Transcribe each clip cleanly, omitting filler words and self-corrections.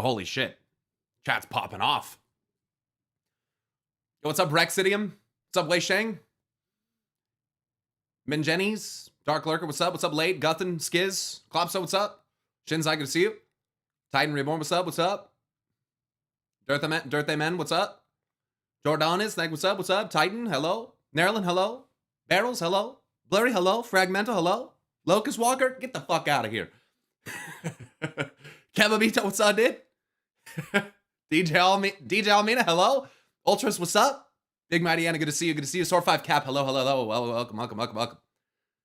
holy shit. Chat's popping off. Yo, what's up, Rexidium? What's up, Wei Shang? Minjennies? Dark Lurker, what's up? What's up, Late? Guthin, Skiz, Klopso, what's up? Shinzai, good to see you. Titan Reborn, what's up? What's up? Dirthay Men, what's up? Jordanis, like, what's up? What's up? Titan, hello. Nerlin, hello. Barrels, hello. Blurry, hello. Fragmental, hello. Locust Walker, get the fuck out of here. Kevabito, what's up, dude? DJ Almina, hello. Ultras, what's up? Big Mighty Anna, good to see you. Good to see you. Sword 5 Cap, hello, hello, hello. Welcome.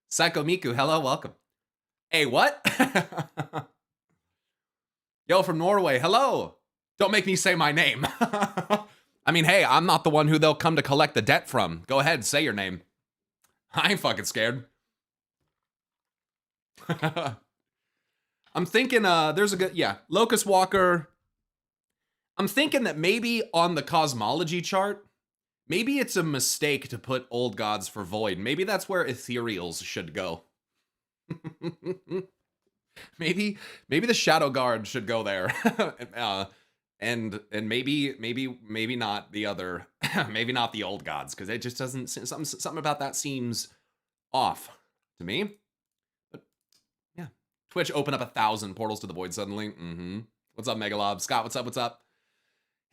Psycho Miku, hello, welcome. Hey, what? Yo, from Norway, hello. Don't make me say my name. I mean, hey, I'm not the one who they'll come to collect the debt from. Go ahead, say your name. I ain't fucking scared. I'm thinking there's a good, yeah, Locust Walker. I'm thinking that maybe on the cosmology chart, maybe it's a mistake to put old gods for void. Maybe that's where ethereals should go. maybe the Shadow Guard should go there. And maybe not the other, maybe not the old gods, because it just doesn't, something about that seems off to me. But yeah, Twitch opened up 1,000 portals to the void suddenly. What's up, Megalob? Scott, what's up?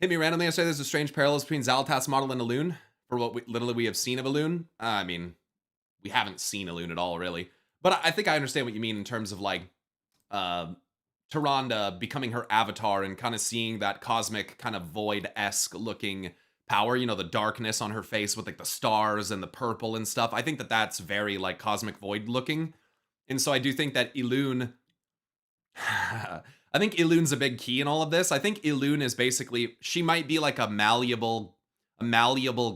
Hit me randomly. I say there's a strange parallels between Xal'atath's model and Elune for what literally we have seen of Elune. I mean, we haven't seen Elune at all, really. But I think I understand what you mean in terms of like Tyrande becoming her avatar and kind of seeing that cosmic kind of void-esque looking power, you know, the darkness on her face with like the stars and the purple and stuff. I think that that's very like cosmic void looking. And so I do think that Elune, I think Ilune's a big key in all of this. I think Elune is basically, she might be like a malleable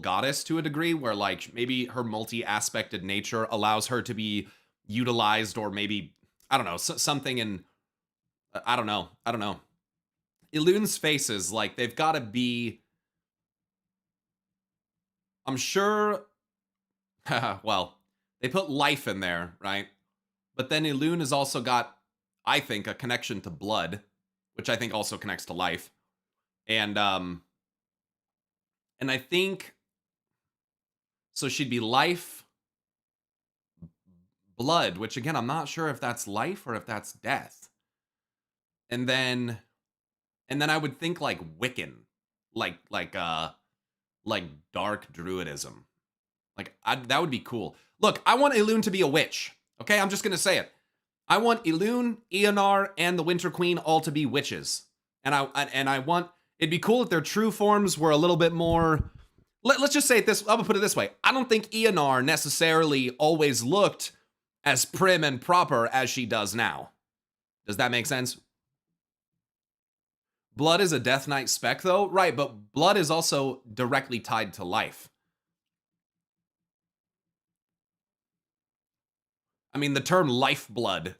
goddess to a degree where like maybe her multi-aspected nature allows her to be utilized, or maybe, I don't know, something in, I don't know. Ilune's faces, like, they've got to be, I'm sure, well, they put life in there, right? But then Elune has also got, I think, a connection to blood, which I think also connects to life. And I think, so she'd be life, blood, which again, I'm not sure if that's life or if that's death. And then I would think like Wiccan, like dark druidism. Like that would be cool. Look, I want Elune to be a witch. Okay, I'm just gonna say it. I want Elune, Eonar, and the Winter Queen all to be witches. And I want, it'd be cool if their true forms were a little bit more. Let's just say it this. I'm gonna put it this way. I don't think Eonar necessarily always looked as prim and proper as she does now. Does that make sense? Blood is a Death Knight spec, though. Right, but blood is also directly tied to life. I mean, the term lifeblood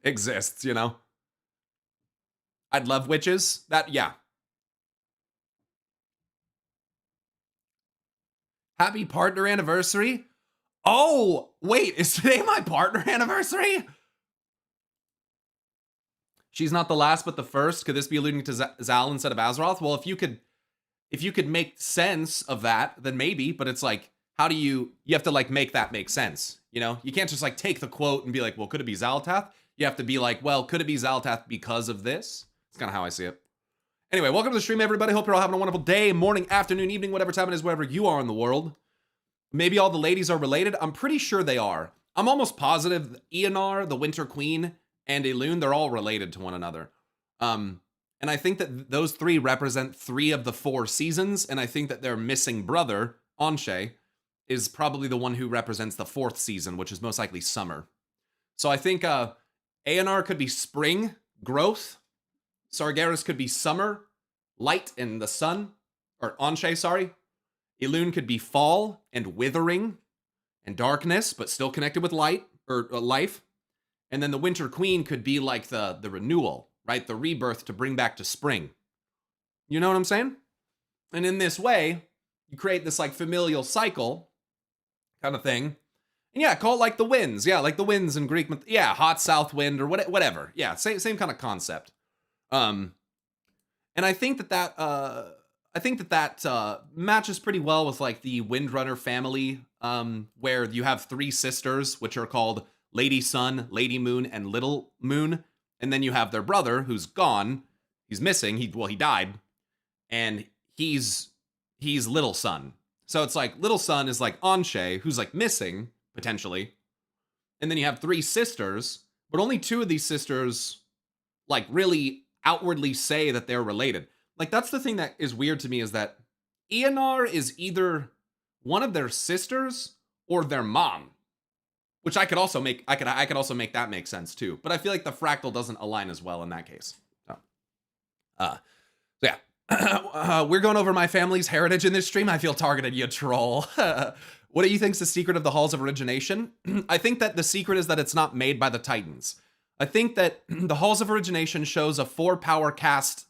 exists, you know? I'd love witches. Yeah. Happy partner anniversary. Oh, wait, is today my partner anniversary? She's not the last, but the first. Could this be alluding to Zal instead of Azeroth? Well, if you could make sense of that, then maybe. But it's like, how do you have to like make that make sense? You know, you can't just like take the quote and be like, well, could it be Xal'atath? You have to be like, well, could it be Xal'atath because of this? It's kind of how I see it. Anyway, welcome to the stream, everybody. Hope you're all having a wonderful day, morning, afternoon, evening, whatever time it is, wherever you are in the world. Maybe all the ladies are related. I'm pretty sure they are. I'm almost positive Eonar, the Winter Queen, and Elune, they're all related to one another. And I think that those three represent 3 of the 4 seasons, and I think that their missing brother, Anshe, is probably the one who represents the 4th season, which is most likely summer. So I think Eonar could be spring, growth. Sargeras could be summer, light and the sun. Or Anshe, sorry. Elune could be fall and withering and darkness, but still connected with light or life. And then the Winter Queen could be like the renewal, right? The rebirth to bring back to spring. You know what I'm saying? And in this way, you create this like familial cycle kind of thing. And yeah, call it like the winds. Yeah, like the winds in Greek. Yeah, hot south wind or whatever. Yeah, same kind of concept. Um, and I think that matches pretty well with like the Windrunner family, where you have three sisters, which are called Lady Sun, Lady Moon, and Little Moon, and then you have their brother who's gone. He's missing. He died, and he's Little Sun. So it's like Little Sun is like Anshe, who's like missing potentially, and then you have three sisters, but only two of these sisters like really outwardly say that they're related. Like that's the thing that is weird to me, is that Eonar is either one of their sisters or their mom, which I could also make that make sense too. But I feel like the fractal doesn't align as well in that case. So yeah, we're going over my family's heritage in this stream. I feel targeted, you troll. What do you think's the secret of the Halls of Origination? I think that the secret is that it's not made by the Titans. I think that the Halls of Origination shows a four power cast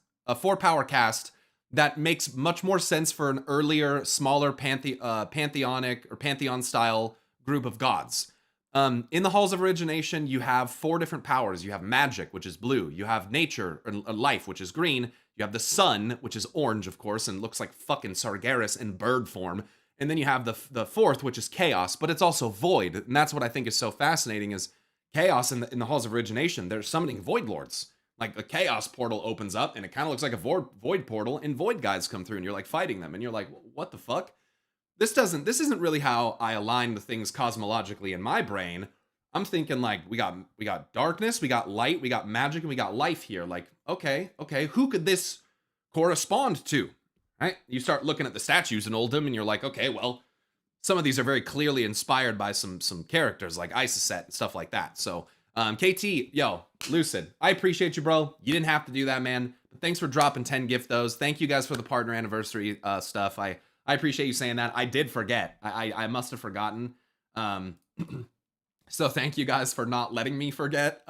that makes much more sense for an earlier, smaller pantheonic or pantheon style group of gods. In the Halls of Origination, you have four different powers. You have magic, which is blue. You have nature or life, which is green. You have the sun, which is orange, of course, and looks like fucking Sargeras in bird form. And then you have the fourth, which is chaos, but it's also void. And that's what I think is so fascinating, is chaos in the Halls of Origination. They're summoning void lords. Like a chaos portal opens up and it kind of looks like a void portal, and void guys come through and you're like fighting them and you're like, what the fuck? This isn't really how I align the things cosmologically in my brain. I'm thinking like we got darkness, we got light, we got magic, and we got life here. Like, okay, who could this correspond to? Right? You start looking at the statues in Oldham and you're like, okay, well, some of these are very clearly inspired by some characters like Isaset and stuff like that. So KT, yo, Lucid, I appreciate you, bro. You didn't have to do that, man. But thanks for dropping 10 gift those. Thank you guys for the partner anniversary stuff. I appreciate you saying that. I did forget. I must have forgotten. So thank you guys for not letting me forget.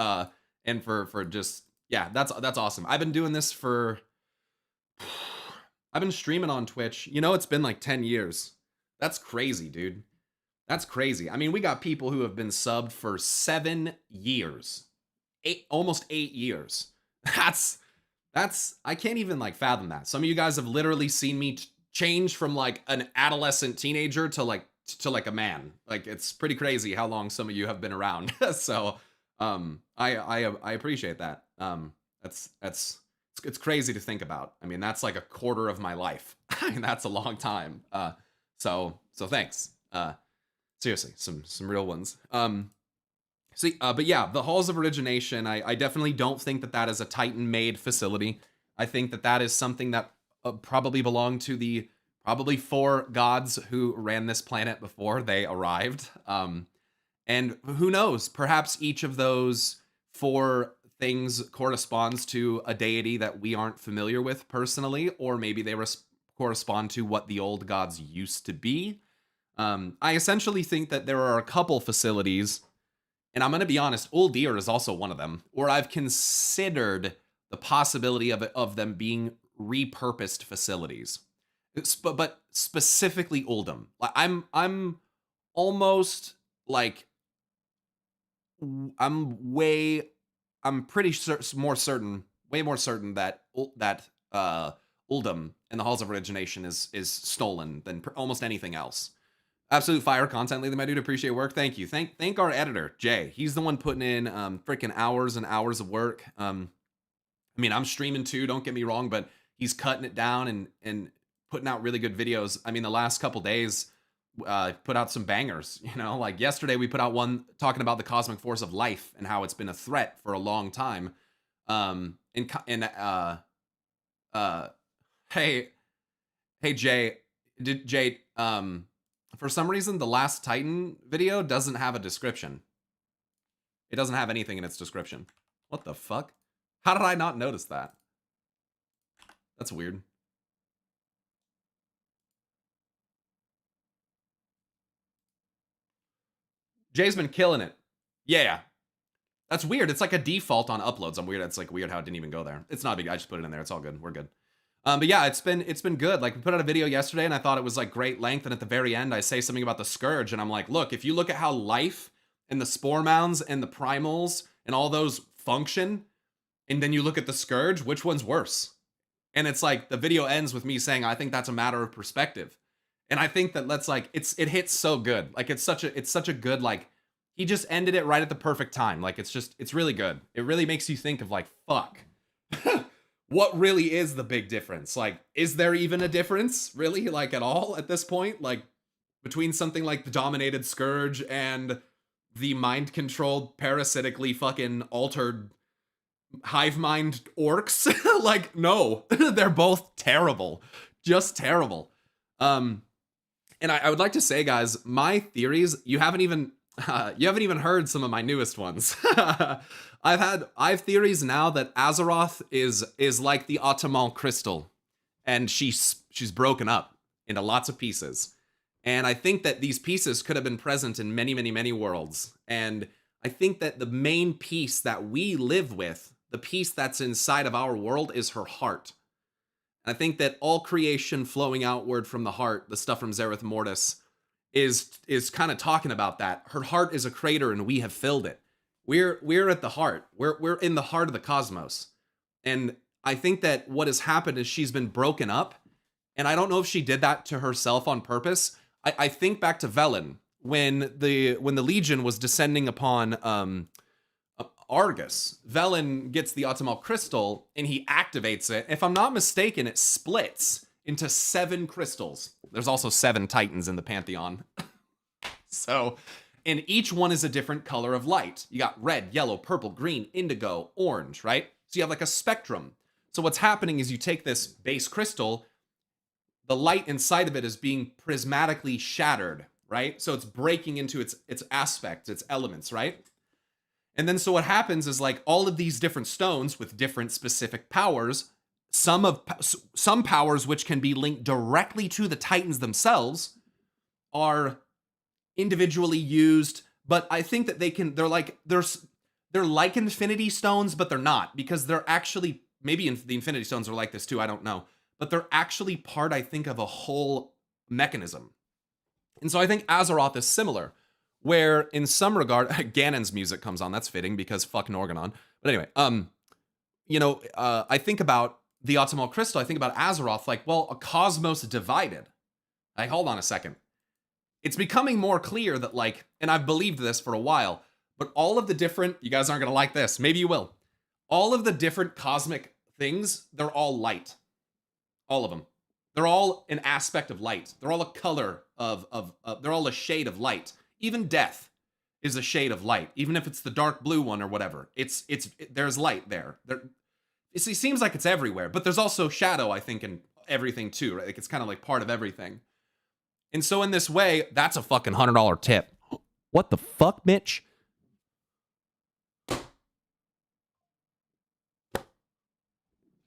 And for just, yeah, that's awesome. I've been doing this for, I've been streaming on Twitch. You know, it's been like 10 years. That's crazy, dude. That's crazy. I mean, we got people who have been subbed for 7 years. Almost 8 years. That's I can't even like fathom that. Some of you guys have literally seen me change from like an adolescent teenager to like a man. Like, it's pretty crazy how long some of you have been around. So I appreciate that. It's crazy to think about. I mean, that's like a quarter of my life. I mean, that's a long time. So thanks. Seriously, some real ones. But yeah, the Halls of Origination, I definitely don't think that is a Titan-made facility. I think that is something that probably belonged to the probably 4 gods who ran this planet before they arrived. And who knows, perhaps each of those 4 things corresponds to a deity that we aren't familiar with personally, or maybe they correspond to what the old gods used to be. I essentially think that there are a couple facilities, and I'm going to be honest, Uldir is also one of them, where I've considered the possibility of them being repurposed facilities. But specifically Uldum. I'm almost like, I'm pretty more certain that Uldum and the Halls of Origination is stolen than almost anything else. Absolute fire content leader, my dude. Appreciate work. Thank you. Thank our editor, Jay. He's the one putting in freaking hours and hours of work. I mean, I'm streaming too, don't get me wrong, but he's cutting it down and putting out really good videos. I mean, the last couple days, put out some bangers. You know, like yesterday we put out one talking about the cosmic force of life and how it's been a threat for a long time. Hey Jay, for some reason, the last Titan video doesn't have a description. It doesn't have anything in its description. What the fuck? How did I not notice that? That's weird. Jay's been killing it. Yeah. That's weird. It's like a default on uploads. It's like weird how it didn't even go there. It's not big. I just put it in there. It's all good. We're good. But yeah, it's been good. Like, we put out a video yesterday and I thought it was like great length. And at the very end, I say something about the Scourge. And I'm like, look, if you look at how life and the Spore Mounds and the Primals and all those function And then you look at the Scourge, which one's worse? And it's like the video ends with me saying, I think that's a matter of perspective. And I think that that's like it hits so good. Like it's such a good, like, he just ended it right at the perfect time. Like it's really good. It really makes you think of like, fuck. What really is the big difference? Like, is there even a difference, really, like, at all at this point? Like, between something like the Dominated Scourge and the mind-controlled, parasitically fucking altered hive mind orcs? Like, no. They're both terrible. Just terrible. And I would like to say, guys, my theories, you haven't even heard some of my newest ones. I have theories now that Azeroth is like the Ottoman crystal, and she's broken up into lots of pieces. And I think that these pieces could have been present in many, many, many worlds. And I think that the main piece that we live with, the piece that's inside of our world, is her heart. And I think that all creation flowing outward from the heart, the stuff from Zereth Mortis, is kind of talking about that. Her heart is a crater and we have filled it. We're at the heart. We're in the heart of the cosmos. And I think that what has happened is she's been broken up. And I don't know if she did that to herself on purpose. I think back to Velen when the Legion was descending upon Argus. Velen gets the Ottoman crystal and he activates it. If I'm not mistaken, it splits into 7 crystals. There's also 7 titans in the pantheon. So, and each one is a different color of light. You got red, yellow, purple, green, indigo, orange, right? So you have like a spectrum. So what's happening is you take this base crystal, the light inside of it is being prismatically shattered, right? So it's breaking into its aspects, its elements, right? And then so what happens is like all of these different stones with different specific powers, some powers which can be linked directly to the Titans themselves are individually used, but I think that they're like Infinity Stones, but they're not, because they're actually, maybe the Infinity Stones are like this too, I don't know, but they're actually part, I think, of a whole mechanism. And so I think Azeroth is similar, where in some regard, Ganon's music comes on, that's fitting because fucking Organon. But anyway, I think about the Ottoman Crystal, I think about Azeroth, like, well, a cosmos divided. Like, hold on a second. It's becoming more clear that, like, and I've believed this for a while, but all of the different, you guys aren't going to like this, maybe you will. All of the different cosmic things, they're all light. All of them. They're all an aspect of light. They're all a color they're all a shade of light. Even death is a shade of light, even if it's the dark blue one or whatever. There's light there. It seems like it's everywhere, but there's also shadow, I think, in everything too, right? Like it's kind of like part of everything. And so in this way, that's a fucking $100 tip. What the fuck, Mitch?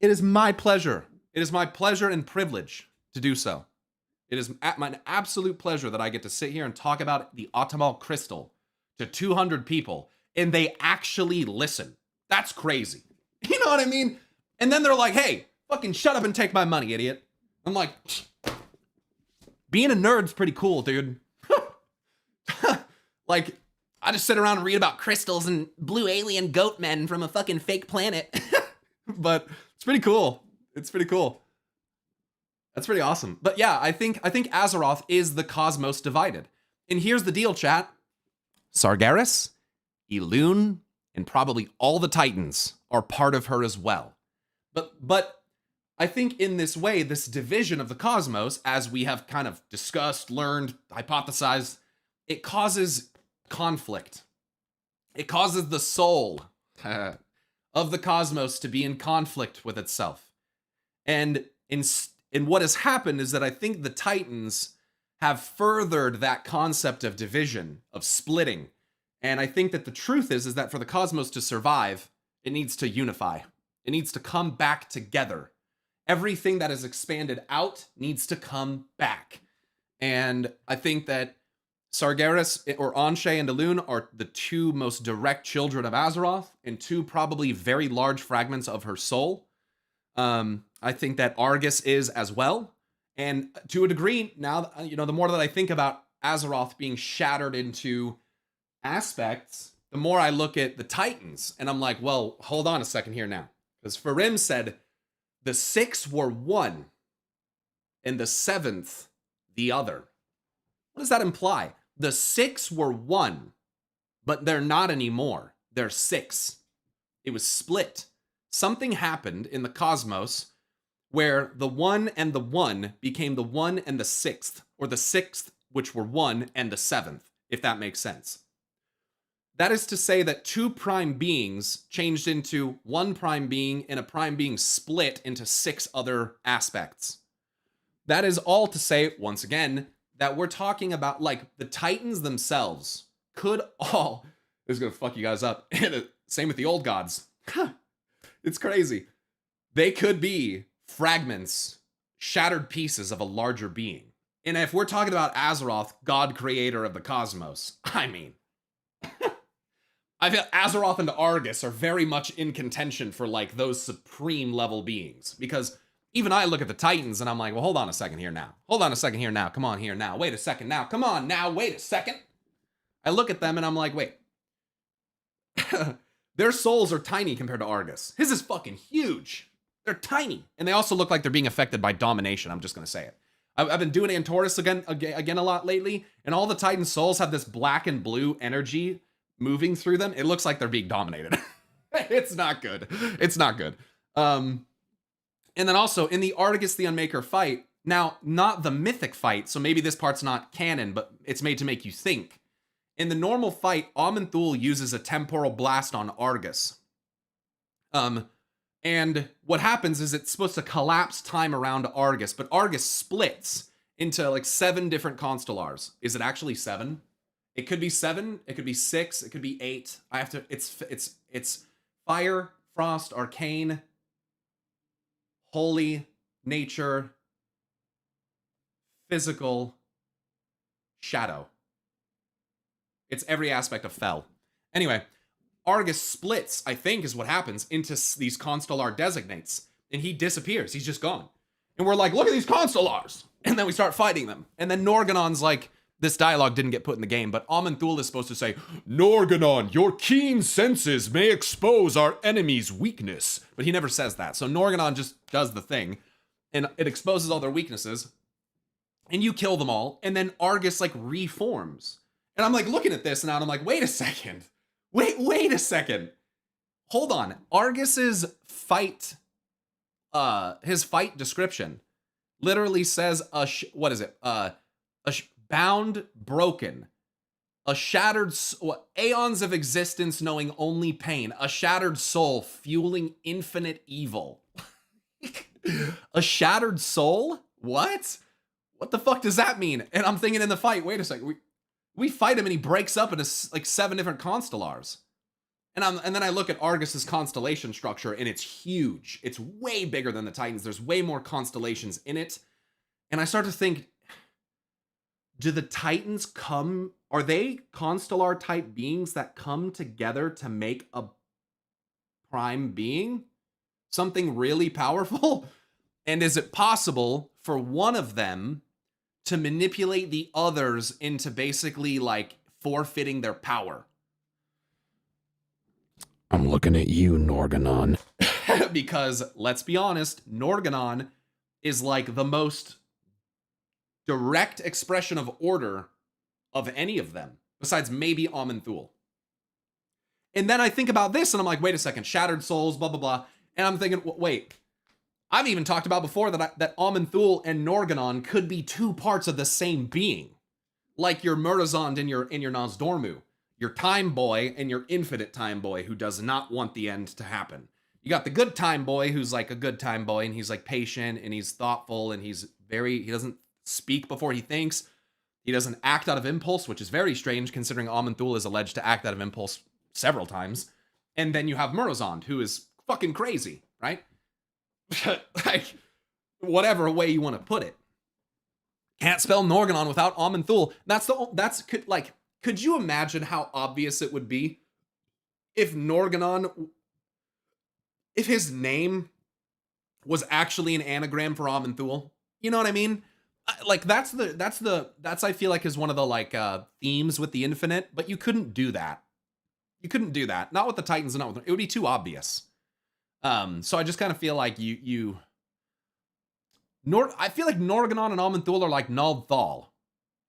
It is my pleasure. It is my pleasure and privilege to do so. It is my absolute pleasure that I get to sit here and talk about the Ottoman Crystal to 200 people, and they actually listen. That's crazy. You know what I mean? And then they're like, hey, fucking shut up and take my money, idiot. I'm like, being a nerd's pretty cool, dude. Like, I just sit around and read about crystals and blue alien goat men from a fucking fake planet. But it's pretty cool. It's pretty cool. That's pretty awesome. But yeah, I think Azeroth is the cosmos divided. And here's the deal, chat. Sargeras, Elune, and probably all the Titans are part of her as well. But I think in this way, this division of the cosmos, as we have kind of discussed, learned, hypothesized, it causes conflict. It causes the soul of the cosmos to be in conflict with itself. And what has happened is that I think the Titans have furthered that concept of division, of splitting. And I think that the truth is that for the cosmos to survive, it needs to unify. It needs to come back together. Everything that is expanded out needs to come back. And I think that Sargeras, or Anshe and Elune, are the 2 most direct children of Azeroth, and 2 probably very large fragments of her soul. I think that Argus is as well. And to a degree, now, the more that I think about Azeroth being shattered into aspects, the more I look at the Titans, and I'm like, well, hold on a second here now. Because Farim said the 6 were one, and the 7th the other. What does that imply? The 6 were one, but they're not anymore. They're 6. It was split. Something happened in the cosmos where the 1 and the 1 became the 1 and the 6th, or the 6th, which were 1, and the 7th, if that makes sense. That is to say that 2 prime beings changed into 1 prime being, and a prime being split into 6 other aspects. That is all to say, once again, that we're talking about, like, the Titans themselves could all... This is going to fuck you guys up. Same with the old gods. It's crazy. They could be fragments, shattered pieces of a larger being. And if we're talking about Azeroth, god creator of the cosmos, I mean... I feel Azeroth and Argus are very much in contention for, like, those supreme level beings. Because even I look at the Titans and I'm like, well, hold on a second here now. Hold on a second here now. Come on here now. Wait a second now. Come on now. Wait a second. I look at them and I'm like, wait. Their souls are tiny compared to Argus. His is fucking huge. They're tiny. And they also look like they're being affected by domination. I'm just going to say it. I've been doing Antorus again a lot lately. And all the Titan souls have this black and blue energy moving through them. It looks like they're being dominated. It's not good. It's not good. And then also in the Argus the Unmaker fight, now not the mythic fight, so maybe this part's not canon, but it's made to make you think. In the normal fight, Aman'Thul uses a temporal blast on Argus. And what happens is it's supposed to collapse time around Argus, but Argus splits into like 7 different constellars. Is it actually 7? It could be 7, it could be 6, it could be 8. I have to, it's fire, frost, arcane, holy, nature, physical, shadow. It's every aspect of Fel. Anyway, Argus splits, I think is what happens, into these constellar designates. And he disappears, he's just gone. And we're like, look at these constellars! And then we start fighting them. And then Norgannon's like, this dialogue didn't get put in the game, but Aman'Thul is supposed to say, Norgannon, your keen senses may expose our enemy's weakness. But he never says that. So Norgannon just does the thing, and it exposes all their weaknesses, and you kill them all, and then Argus, like, reforms. And I'm, like, looking at this, and I'm like, wait a second. Wait a second. Hold on. Argus's fight, his fight description literally says, what is it? Bound, broken, a shattered, aeons of existence knowing only pain, a shattered soul fueling infinite evil. A shattered soul? What? What the fuck does that mean? And I'm thinking in the fight, wait a second, we fight him and he breaks up into like 7 different constellars. And then I look at Argus's constellation structure and it's huge. It's way bigger than the Titans. There's way more constellations in it. And I start to think, do the Titans are they constellar type beings that come together to make a prime being? Something really powerful? And is it possible for one of them to manipulate the others into basically like forfeiting their power? I'm looking at you, Norgannon. Because let's be honest, Norgannon is like the most direct expression of order of any of them, besides maybe Aman'Thul. And then I think about this and I'm like, wait a second, shattered souls, blah, blah, blah. And I'm thinking, wait, I've even talked about before that Aman'Thul and Norgannon could be 2 parts of the same being. Like your Murozond and your Nozdormu, your time boy and your infinite time boy who does not want the end to happen. You got the good time boy who's like a good time boy and he's like patient and he's thoughtful and he doesn't speak before he thinks. He doesn't act out of impulse, which is very strange considering Aman'Thul is alleged to act out of impulse several times. And then you have Murozond, who is fucking crazy, right? Like, whatever way you want to put it. Can't spell Norgannon without Aman'Thul. Could you imagine how obvious it would be if Norgannon, if his name was actually an anagram for Aman'Thul? You know what I mean? Like that's I feel like is one of the like themes with the Infinite, but you couldn't do that. You couldn't do that. Not with the Titans and not with it would be too obvious. So I just kind of feel like I feel like Norganon and Aman'Thul are like Null Thal,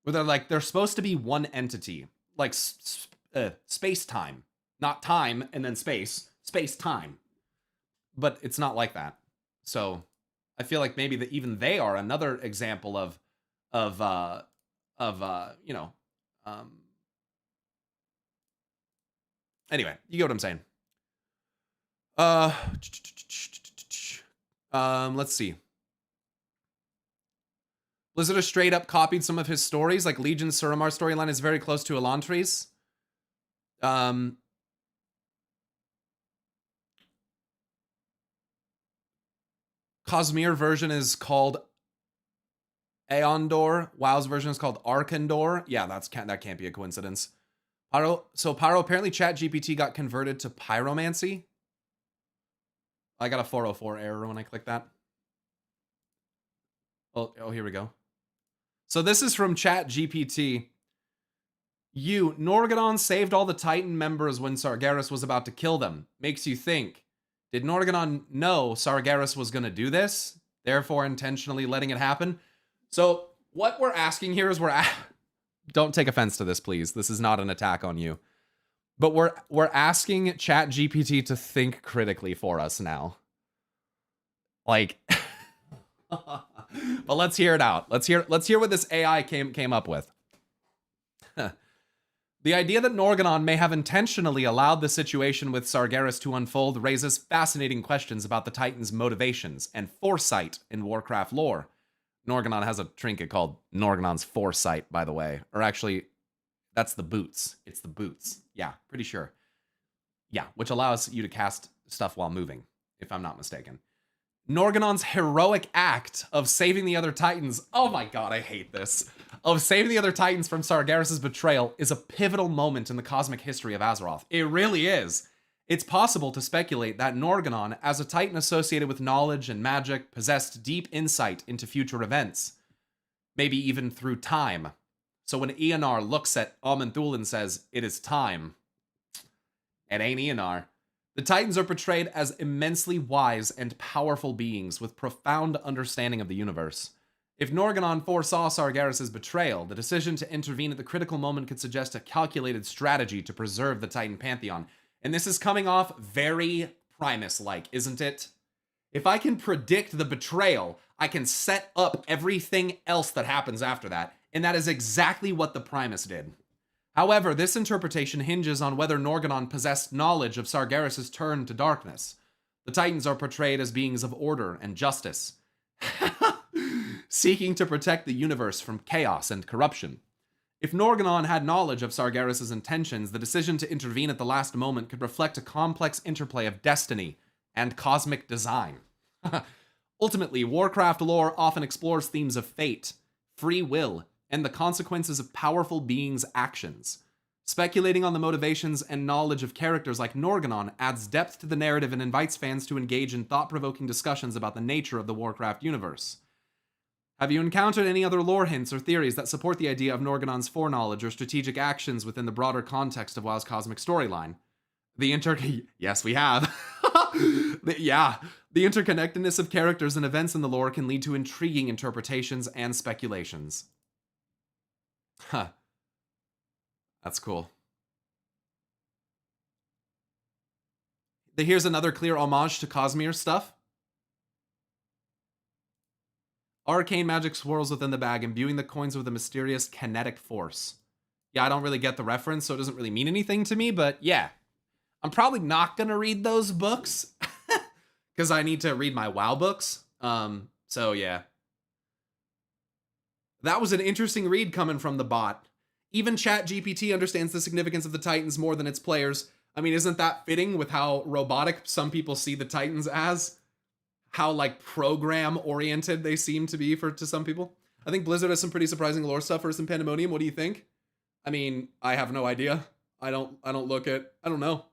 where they're supposed to be one entity, like space time, not time and then space time, but it's not like that. So I feel like maybe that even they are another example of you know, anyway, you get what I'm saying. Let's see. Blizzard has straight up copied some of his stories, like Legion Suramar storyline is very close to Elantris. Cosmere version is called Aeondor. WoW's version is called Arkandor. Yeah, that can't be a coincidence. Pyro apparently ChatGPT got converted to pyromancy. I got a 404 error when I click that. Oh, here we go. So this is from ChatGPT. Norgadon saved all the Titan members when Sargeras was about to kill them. Makes you think, did Norgadon know Sargeras was going to do this, therefore intentionally letting it happen? So what we're asking here is don't take offense to this, please. This is not an attack on you. But we're asking ChatGPT to think critically for us now. Like, but let's hear it out. Let's hear what this AI came up with. The idea that Norganon may have intentionally allowed the situation with Sargeras to unfold raises fascinating questions about the Titan's motivations and foresight in Warcraft lore. Norganon has a trinket called Norganon's Foresight, by the way. Or actually, that's the boots. It's the boots. Yeah, pretty sure. Yeah, which allows you to cast stuff while moving, if I'm not mistaken. Norganon's heroic act of saving the other Titans, oh my god, I hate this, of saving the other Titans from Sargeras' betrayal is a pivotal moment in the cosmic history of Azeroth. It really is. It's possible to speculate that Norganon, as a Titan associated with knowledge and magic, possessed deep insight into future events, maybe even through time. So when Eonar looks at Aman'Thul and says, "It is time," it ain't Eonar. The Titans are portrayed as immensely wise and powerful beings with profound understanding of the universe. If Norganon foresaw Sargeras' betrayal, the decision to intervene at the critical moment could suggest a calculated strategy to preserve the Titan pantheon. And this is coming off very Primus-like, isn't it? If I can predict the betrayal, I can set up everything else that happens after that, and that is exactly what the Primus did. However, this interpretation hinges on whether Norganon possessed knowledge of Sargeras' turn to darkness. The Titans are portrayed as beings of order and justice, seeking to protect the universe from chaos and corruption. If Norganon had knowledge of Sargeras' intentions, the decision to intervene at the last moment could reflect a complex interplay of destiny and cosmic design. Ultimately, Warcraft lore often explores themes of fate, free will, and the consequences of powerful beings' actions. Speculating on the motivations and knowledge of characters like Norganon adds depth to the narrative and invites fans to engage in thought-provoking discussions about the nature of the Warcraft universe. Have you encountered any other lore hints or theories that support the idea of Norganon's foreknowledge or strategic actions within the broader context of WoW's cosmic storyline? Yes, we have. The interconnectedness of characters and events in the lore can lead to intriguing interpretations and speculations. Huh. That's cool. Here's another clear homage to Cosmere stuff. Arcane magic swirls within the bag, imbuing the coins with a mysterious kinetic force. Yeah, I don't really get the reference, so it doesn't really mean anything to me, but yeah. I'm probably not gonna read those books, because I need to read my WoW books. So yeah. That was an interesting read coming from the bot. Even ChatGPT understands the significance of the Titans more than its players. I mean, isn't that fitting with how robotic some people see the Titans as? How, like, program-oriented they seem to be to some people? I think Blizzard has some pretty surprising lore stuff for some Pandemonium. What do you think? I mean, I have no idea. I don't know.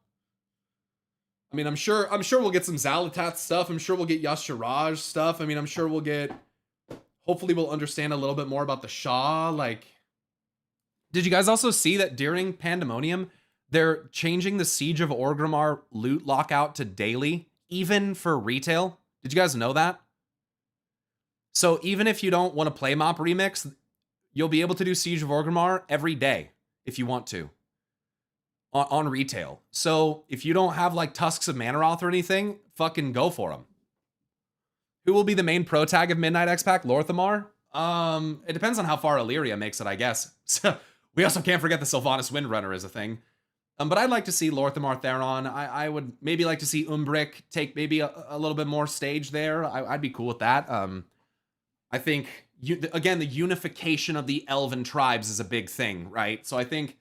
I mean, I'm sure we'll get some Xal'atath stuff. I'm sure we'll get Yashiraj stuff. I mean, I'm sure hopefully we'll understand a little bit more about the Shah. Like, did you guys also see that during Pandemonium, they're changing the Siege of Orgrimmar loot lockout to daily, even for retail. Did you guys know that? So even if you don't want to play Mop Remix, you'll be able to do Siege of Orgrimmar every day if you want to on retail. So if you don't have like Tusks of Manaroth or anything, fucking go for them. Who will be the main pro tag of Midnight X-Pac? Lorthamar? It depends on how far Illyria makes it, I guess. So we also can't forget the Sylvanas Windrunner is a thing. But I'd like to see Lorthamar Theron. I would maybe like to see Umbrick take maybe a little bit more stage there. I'd be cool with that. I think, again, the unification of the Elven tribes is a big thing, right? So I think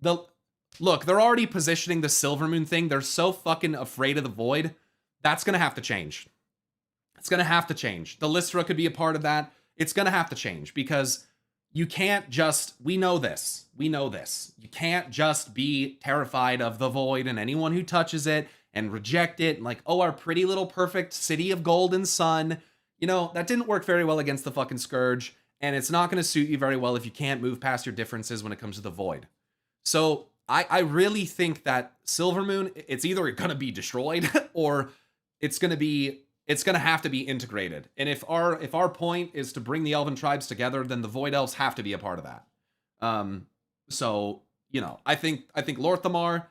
look, they're already positioning the Silvermoon thing. They're so fucking afraid of the Void. That's going to have to change. It's going to have to change. The Lystra could be a part of that. It's going to have to change because you can't just, we know this. You can't just be terrified of the Void and anyone who touches it and reject it. And like, oh, our pretty little perfect city of golden sun. You know, that didn't work very well against the fucking Scourge. And it's not going to suit you very well if you can't move past your differences when it comes to the Void. So I really think that Silvermoon, it's either going to be destroyed or it's going to have to be integrated. And if our point is to bring the Elven tribes together, then the Void Elves have to be a part of that. So, you know, I think Lorthamar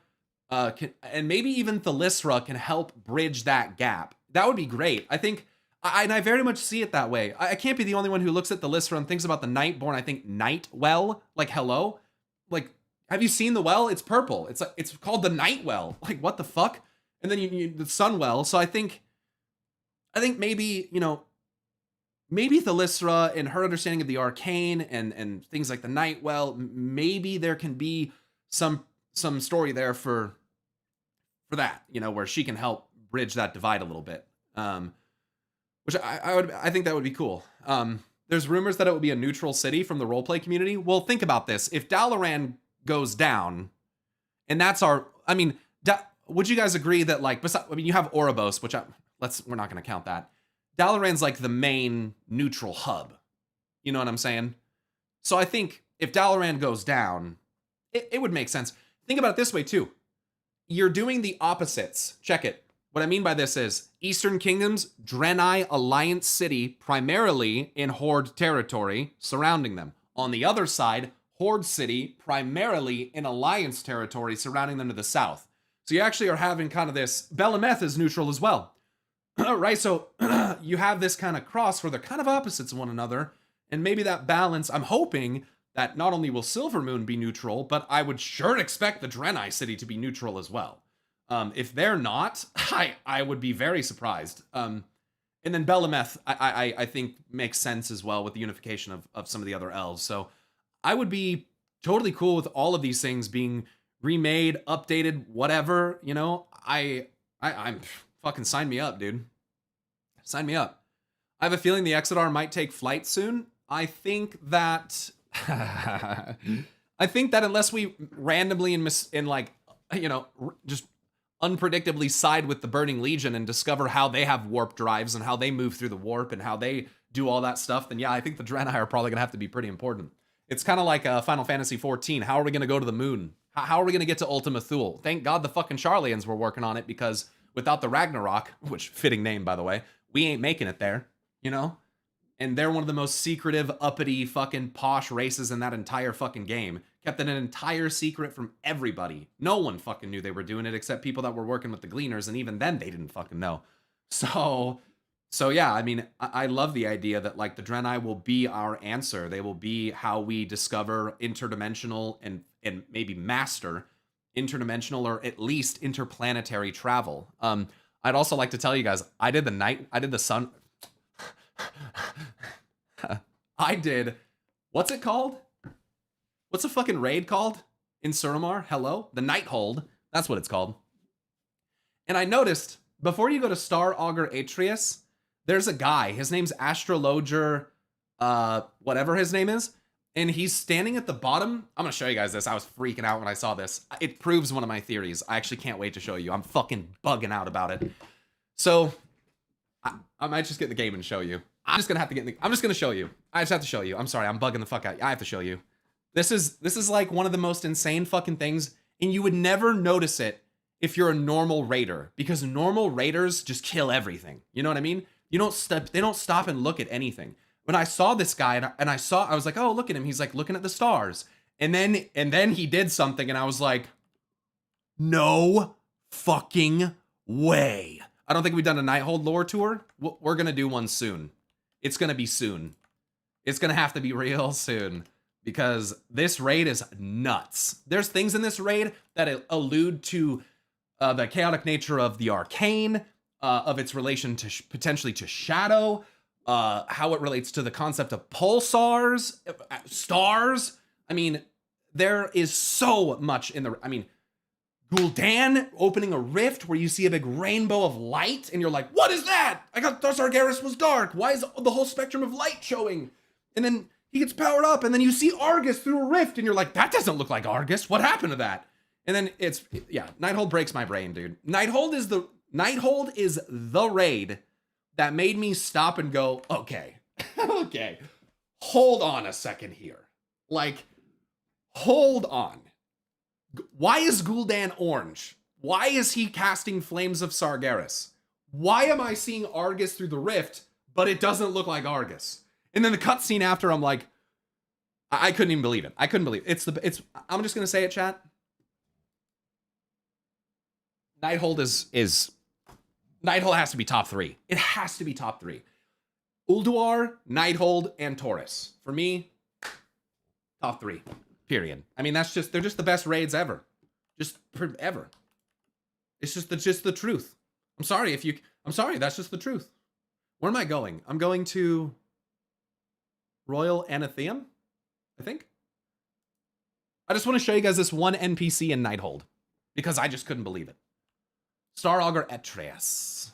can, and maybe even Thalysra can help bridge that gap. That would be great. I think, and I very much see it that way. I can't be the only one who looks at Thalysra and thinks about the Nightborn. I think Nightwell, like hello, like have you seen the well? It's purple. It's called the Nightwell. Like what the fuck? And then you the Sunwell. So I think maybe, you know, maybe Thalysra and her understanding of the arcane and things like the Nightwell, maybe there can be some story there for that, you know, where she can help bridge that divide a little bit. Which I think that would be cool. There's rumors that it would be a neutral city from the roleplay community. Well, think about this. If Dalaran goes down, and that's would you guys agree that like, you have Oribos, which we're not going to count that. Dalaran's like the main neutral hub. You know what I'm saying? So I think if Dalaran goes down, it would make sense. Think about it this way too. You're doing the opposites. Check it. What I mean by this is Eastern Kingdoms, Draenei Alliance City, primarily in Horde territory, surrounding them. On the other side, Horde City, primarily in Alliance territory, surrounding them to the south. So you actually are having kind of this, Belemeth is neutral as well. Right, so you have this kind of cross where they're kind of opposites of one another, and maybe that balance, I'm hoping that not only will Silvermoon be neutral, but I would sure expect the Draenei City to be neutral as well. If they're not, I would be very surprised. And then Belemeth, I think makes sense as well with the unification of some of the other elves. So I would be totally cool with all of these things being remade, updated, whatever, you know. I'm fucking sign me up, dude. Sign me up. I have a feeling the Exodar might take flight soon. I think that unless we randomly just unpredictably side with the Burning Legion and discover how they have warp drives and how they move through the warp and how they do all that stuff, then yeah, I think the Draenei are probably going to have to be pretty important. It's kind of like Final Fantasy XIV. How are we going to go to the moon? How are we going to get to Ultima Thule? Thank God the fucking Charlians were working on it, because without the Ragnarok, which fitting name, by the way, we ain't making it there, you know? And they're one of the most secretive, uppity, fucking posh races in that entire fucking game. Kept it an entire secret from everybody. No one fucking knew they were doing it except people that were working with the Gleaners, and even then they didn't fucking know. So yeah, I mean, I love the idea that like the Draenei will be our answer. They will be how we discover interdimensional and maybe master interdimensional or at least interplanetary travel. I'd also like to tell you guys, I did the sun. What's it called? What's a fucking raid called in Suramar? Hello? The Nighthold. That's what it's called. And I noticed, before you go to Star Augur Atreus, there's a guy. His name's Astrologer, whatever his name is. And he's standing at the bottom. I'm going to show you guys this. I was freaking out when I saw this. It proves one of my theories. I actually can't wait to show you. I'm fucking bugging out about it. So I might just get in the game and show you. I'm just going to show you. I just have to show you. I'm sorry. I'm bugging the fuck out. I have to show you. This is like one of the most insane fucking things. And you would never notice it if you're a normal raider, because normal raiders just kill everything. You know what I mean? They don't stop and look at anything. When I saw this guy I was like, oh, look at him. He's like looking at the stars. And then he did something and I was like, no fucking way. I don't think we've done a Nighthold lore tour. We're going to do one soon. It's going to be soon. It's going to have to be real soon because this raid is nuts. There's things in this raid that allude to the chaotic nature of the arcane, of its relation to potentially to shadow, how it relates to the concept of pulsars, stars. I mean, there is so much in the, I mean, Gul'dan opening a rift where you see a big rainbow of light and you're like, what is that? I thought Sargeras was dark. Why is the whole spectrum of light showing? And then he gets powered up and then you see Argus through a rift and you're like, that doesn't look like Argus. What happened to that? And then Nighthold breaks my brain, dude. Nighthold is the raid that made me stop and go, okay, okay, hold on a second here. Like, hold on. Why is Gul'dan orange? Why is he casting Flames of Sargeras? Why am I seeing Argus through the rift, but it doesn't look like Argus? And then the cutscene after, I'm like, I couldn't even believe it. I couldn't believe it. I'm just gonna say it, chat. Nighthold Nighthold has to be top 3. It has to be top 3. Ulduar, Nighthold, and Taurus. For me, top 3. Period. I mean, they're just the best raids ever. Just ever. It's just the truth. I'm sorry, that's just the truth. Where am I going? I'm going to Royal Anatheum, I think. I just want to show you guys this one NPC in Nighthold because I just couldn't believe it. Star Augur Etreus.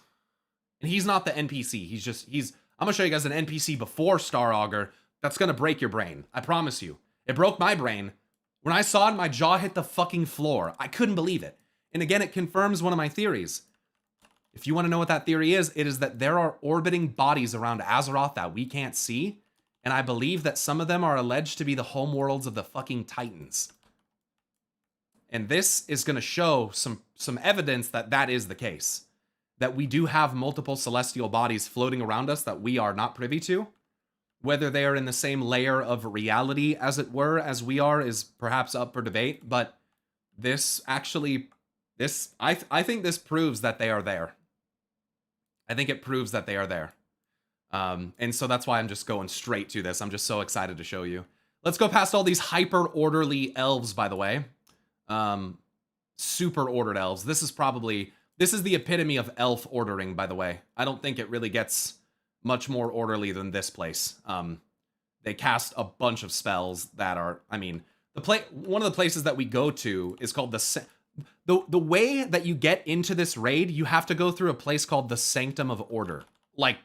And he's not the NPC. I'm gonna show you guys an NPC before Star Augur that's gonna break your brain. I promise you. It broke my brain. When I saw it, my jaw hit the fucking floor. I couldn't believe it. And again, it confirms one of my theories. If you want to know what that theory is, it is that there are orbiting bodies around Azeroth that we can't see. And I believe that some of them are alleged to be the homeworlds of the fucking Titans. And this is going to show some evidence that that is the case. That we do have multiple celestial bodies floating around us that we are not privy to. Whether they are in the same layer of reality, as it were, as we are, is perhaps up for debate. But this actually, I think this proves that they are there. I think it proves that they are there. And so that's why I'm just going straight to this. I'm just so excited to show you. Let's go past all these hyper orderly elves, by the way. Super ordered elves. This is the epitome of elf ordering, by the way. I don't think it really gets much more orderly than this place. They cast a bunch of spells that are, I mean, one of the places that we go to is called the way that you get into this raid, you have to go through a place called the Sanctum of Order. Like,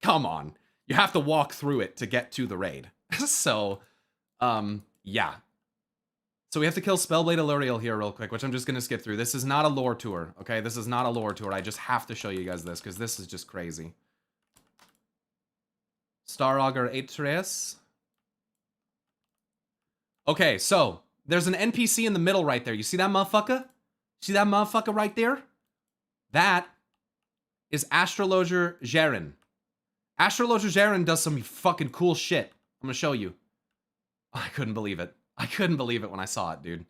come on. You have to walk through it to get to the raid. So, yeah. So we have to kill Spellblade Alluriel here real quick, which I'm just going to skip through. This is not a lore tour, okay? This is not a lore tour. I just have to show you guys this, because this is just crazy. Star Augur Atreus. Okay, so there's an NPC in the middle right there. You see that motherfucker? See that motherfucker right there? That is Astrologer Jaren. Astrologer Jaren does some fucking cool shit. I'm going to show you. I couldn't believe it. I couldn't believe it when I saw it, dude.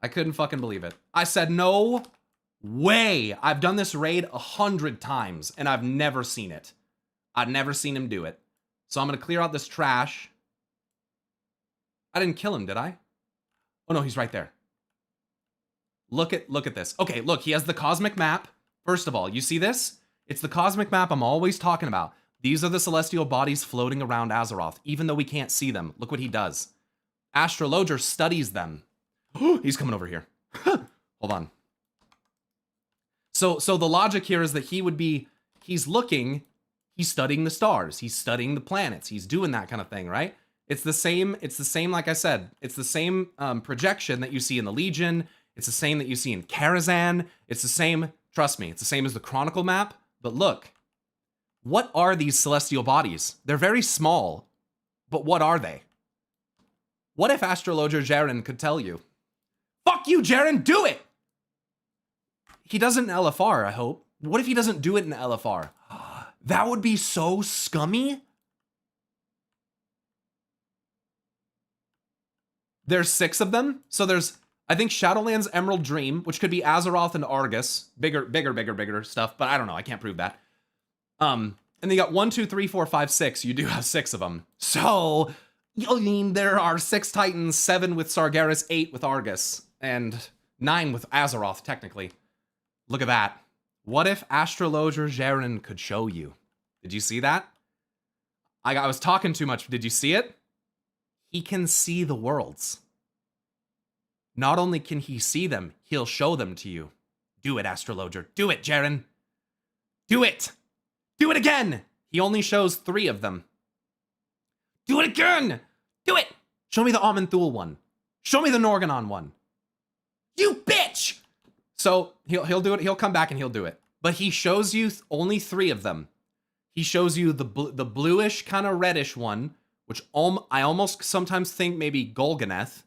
I couldn't fucking believe it. I said, no way. I've done this raid 100 times, and I've never seen it. I've never seen him do it. So I'm going to clear out this trash. I didn't kill him, did I? Oh, no, he's right there. Look at this. Okay, look, he has the cosmic map. First of all, you see this? It's the cosmic map I'm always talking about. These are the celestial bodies floating around Azeroth, even though we can't see them. Look what he does. Astrologer studies them. He's coming over here. Hold on. So the logic here is that he's studying the stars. He's studying the planets. He's doing that kind of thing, right? It's the same, like I said, it's the same projection that you see in the Legion. It's the same that you see in Karazhan. It's the same, trust me, it's the same as the Chronicle map. But look, what are these celestial bodies? They're very small, but what are they? What if Astrologer Jaren could tell you? Fuck you, Jaren, do it! He does it in LFR, I hope. What if he doesn't do it in LFR? That would be so scummy. There's 6 of them. So there's, I think, Shadowlands, Emerald Dream, which could be Azeroth and Argus. Bigger stuff, but I don't know. I can't prove that. And they got 1, 2, 3, 4, 5, 6. You do have 6 of them. So, I mean, there are 6 Titans, 7 with Sargeras, 8 with Argus, and 9 with Azeroth, technically. Look at that. What if Astrologer Jaren could show you? Did you see that? I was talking too much. Did you see it? He can see the worlds. Not only can he see them, he'll show them to you. Do it, Astrologer. Do it, Jaren. Do it. Do it again. He only shows 3 of them. Do it again. Do it. Show me the Aman'Thul one. Show me the Norgannon one. You bitch. So he'll do it. He'll come back and he'll do it. But he shows you only 3 of them. He shows you the bluish, kind of reddish one, which I almost sometimes think maybe Golganeth.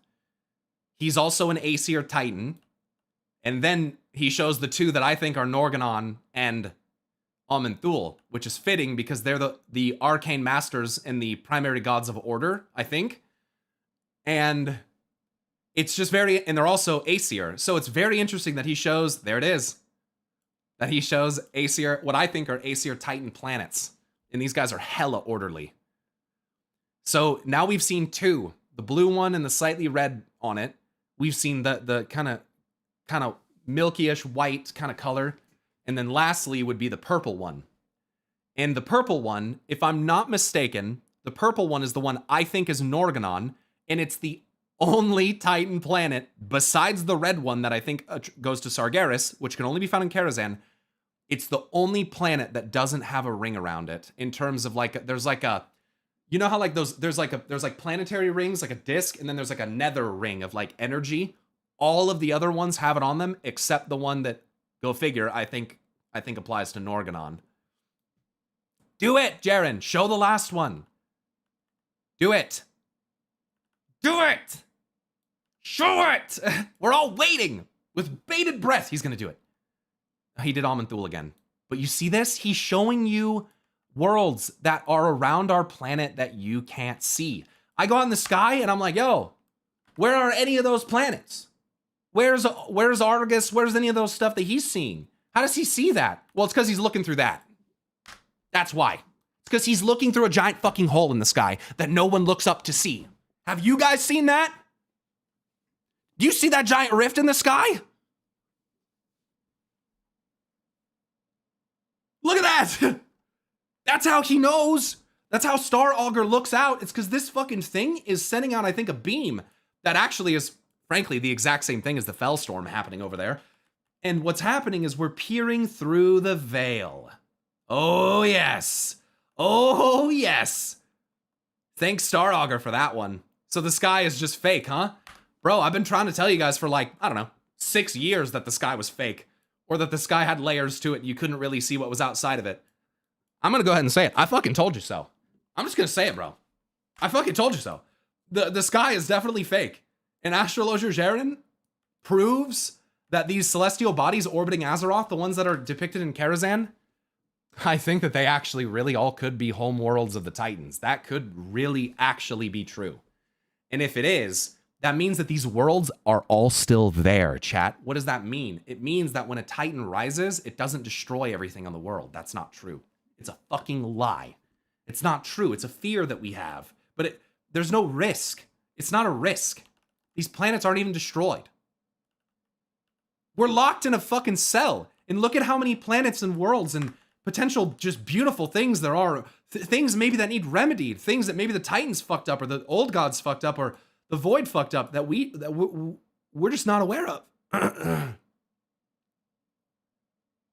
He's also an Aesir Titan. And then he shows the 2 that I think are Norgannon and Aman'Thul, which is fitting because they're the arcane masters and the primary gods of order, I think. And it's just and they're also Aesir. So it's very interesting that he shows, there it is, that he shows Aesir, what I think are Aesir Titan planets. And these guys are hella orderly. So now we've seen 2, the blue one and the slightly red on it. We've seen the kind of milky-ish white kind of color. And then lastly would be the purple one. And the purple one, if I'm not mistaken, the purple one is the one I think is Norgannon, and it's the only Titan planet besides the red one that I think goes to Sargeras, which can only be found in Karazhan. It's the only planet that doesn't have a ring around it in terms of like, there's like a, you know how like there's like planetary rings, like a disc, and then there's like a nether ring of like energy. All of the other ones have it on them, except the one that, go figure, I think applies to Norgannon. Do it, Jaren. Show the last one. Do it. Do it. Show it. We're all waiting with bated breath. He's going to do it. He did Aman'Thul again. But you see this? He's showing you worlds that are around our planet that you can't see. I go out in the sky and I'm like, yo, where are any of those planets? Where's Argus? Where's any of those stuff that he's seeing? How does he see that? Well, it's because he's looking through that. That's why. It's because he's looking through a giant fucking hole in the sky that no one looks up to see. Have you guys seen that? Do you see that giant rift in the sky? Look at that. That's how he knows. That's how Star Augur looks out. It's because this fucking thing is sending out, I think, a beam that actually is, frankly, the exact same thing as the Fellstorm happening over there. And what's happening is we're peering through the veil. Oh, yes. Oh, yes. Thanks, Star Augur, for that one. So the sky is just fake, huh? Bro, I've been trying to tell you guys for like, I don't know, 6 years that the sky was fake. Or that the sky had layers to it and you couldn't really see what was outside of it. I'm going to go ahead and say it. I fucking told you so. I'm just going to say it, bro. I fucking told you so. The sky is definitely fake. And Astrologer Jaren proves that these celestial bodies orbiting Azeroth, the ones that are depicted in Karazhan, I think that they actually really all could be home worlds of the Titans. That could really actually be true. And if it is, that means that these worlds are all still there, chat. What does that mean? It means that when a Titan rises, it doesn't destroy everything on the world. That's not true. It's a fucking lie. It's not true. It's a fear that we have. But there's no risk. It's not a risk. These planets aren't even destroyed. We're locked in a fucking cell. And look at how many planets and worlds and potential just beautiful things there are. Things maybe that need remedied. Things that maybe the Titans fucked up or the old gods fucked up or the Void fucked up that we're just not aware of. I'm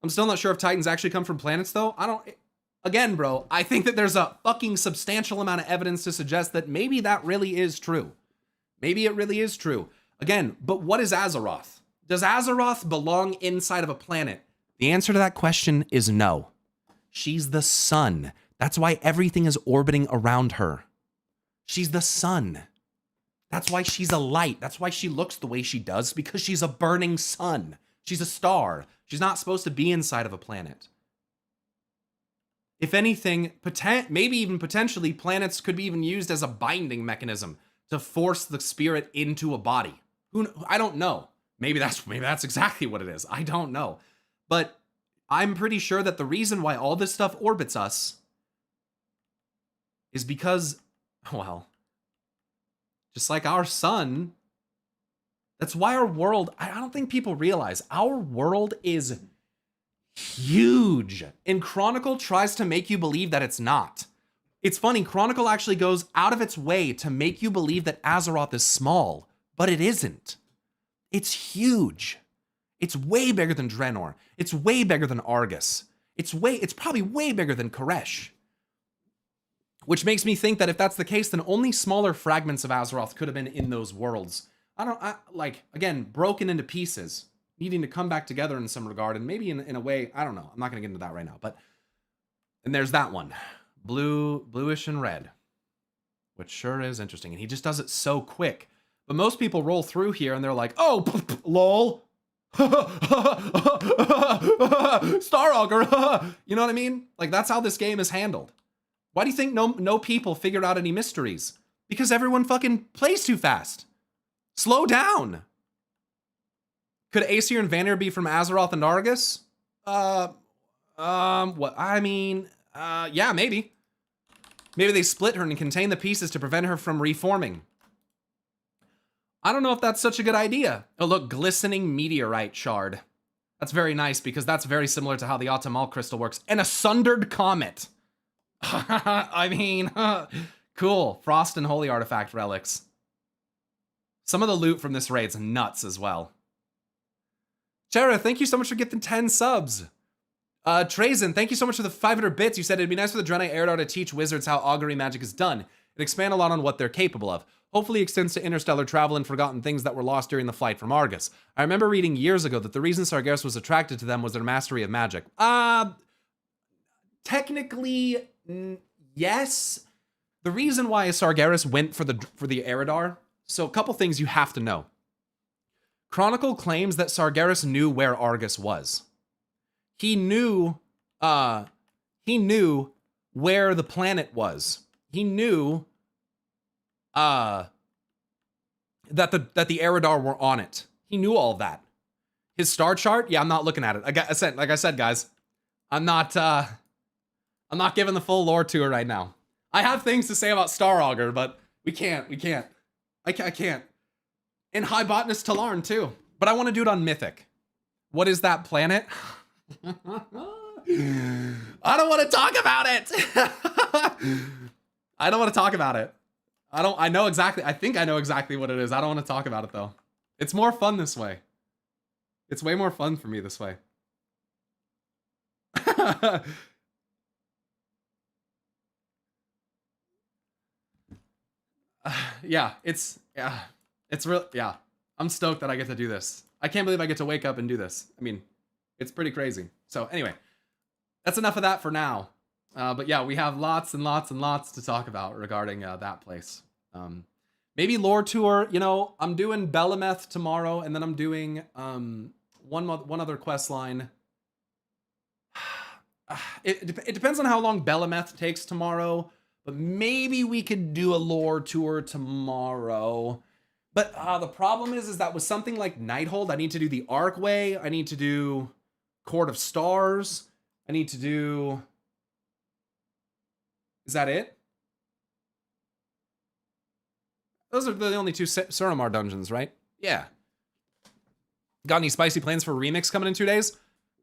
still not sure if Titans actually come from planets though. Again, bro, I think that there's a fucking substantial amount of evidence to suggest that maybe that really is true. Maybe it really is true. Again, but what is Azeroth? Does Azeroth belong inside of a planet? The answer to that question is no. She's the sun. That's why everything is orbiting around her. She's the sun. That's why she's a light. That's why she looks the way she does, because she's a burning sun. She's a star. She's not supposed to be inside of a planet. If anything, maybe even potentially, planets could be even used as a binding mechanism to force the spirit into a body. I don't know. Maybe that's exactly what it is. I don't know. But I'm pretty sure that the reason why all this stuff orbits us is because, well, just like our sun, that's why our world, I don't think people realize, our world is huge. And Chronicle tries to make you believe that it's not. It's funny, Chronicle actually goes out of its way to make you believe that Azeroth is small, but it isn't. It's huge. It's way bigger than Draenor. It's way bigger than Argus. It's probably way bigger than Koresh. Which makes me think that if that's the case, then only smaller fragments of Azeroth could have been in those worlds. Again, broken into pieces, needing to come back together in some regard, and maybe in a way, I don't know. I'm not going to get into that right now, and there's that one. Bluish and red, which sure is interesting. And he just does it so quick. But most people roll through here and they're like, oh, lol. Star Augur. You know what I mean? Like, that's how this game is handled. Why do you think no people figured out any mysteries? Because everyone fucking plays too fast. Slow down. Could Aesir and Vanir be from Azeroth and Argus? What? I mean, yeah, maybe. Maybe they split her and contain the pieces to prevent her from reforming. I don't know if that's such a good idea. Oh, look, glistening meteorite shard. That's very nice because that's very similar to how the Autumnal crystal works. And a sundered comet. I mean, cool. Frost and holy artifact relics. Some of the loot from this raid's nuts as well. Chera, thank you so much for getting 10 subs. Trazen, thank you so much for the 500 bits. You said it'd be nice for the Draenei Eredar to teach wizards how augury magic is done and expand a lot on what they're capable of. Hopefully extends to interstellar travel and forgotten things that were lost during the flight from Argus. I remember reading years ago that the reason Sargeras was attracted to them was their mastery of magic. Technically, yes. The reason why Sargeras went for the Eredar, so a couple things you have to know. Chronicle claims that Sargeras knew where Argus was. He knew where the planet was. He knew that the Eredar were on it. He knew all that. His star chart, yeah, I'm not looking at it. Like I said, guys, I'm not giving the full lore tour right now. I have things to say about Star Augur, but we can't. I can't. And High Botanist Talarn too. But I want to do it on Mythic. What is that planet? I don't want to talk about it. I don't want to talk about it. I know exactly. I think I know exactly what it is. I don't want to talk about it though. It's more fun this way. It's way more fun for me this way. It's real. Yeah, I'm stoked that I get to do this. I can't believe I get to wake up and do this. I mean, it's pretty crazy. So anyway, that's enough of that for now. But yeah, we have lots and lots and lots to talk about regarding that place. Maybe lore tour. You know, I'm doing Belemeth tomorrow, and then I'm doing one other quest line. It depends on how long Belemeth takes tomorrow, but maybe we could do a lore tour tomorrow. But the problem is that with something like Nighthold, I need to do the Archway. I need to do Court of Stars. I need to do... Is that it? Those are the only two Suramar dungeons, right? Yeah. Got any spicy plans for Remix coming in 2 days?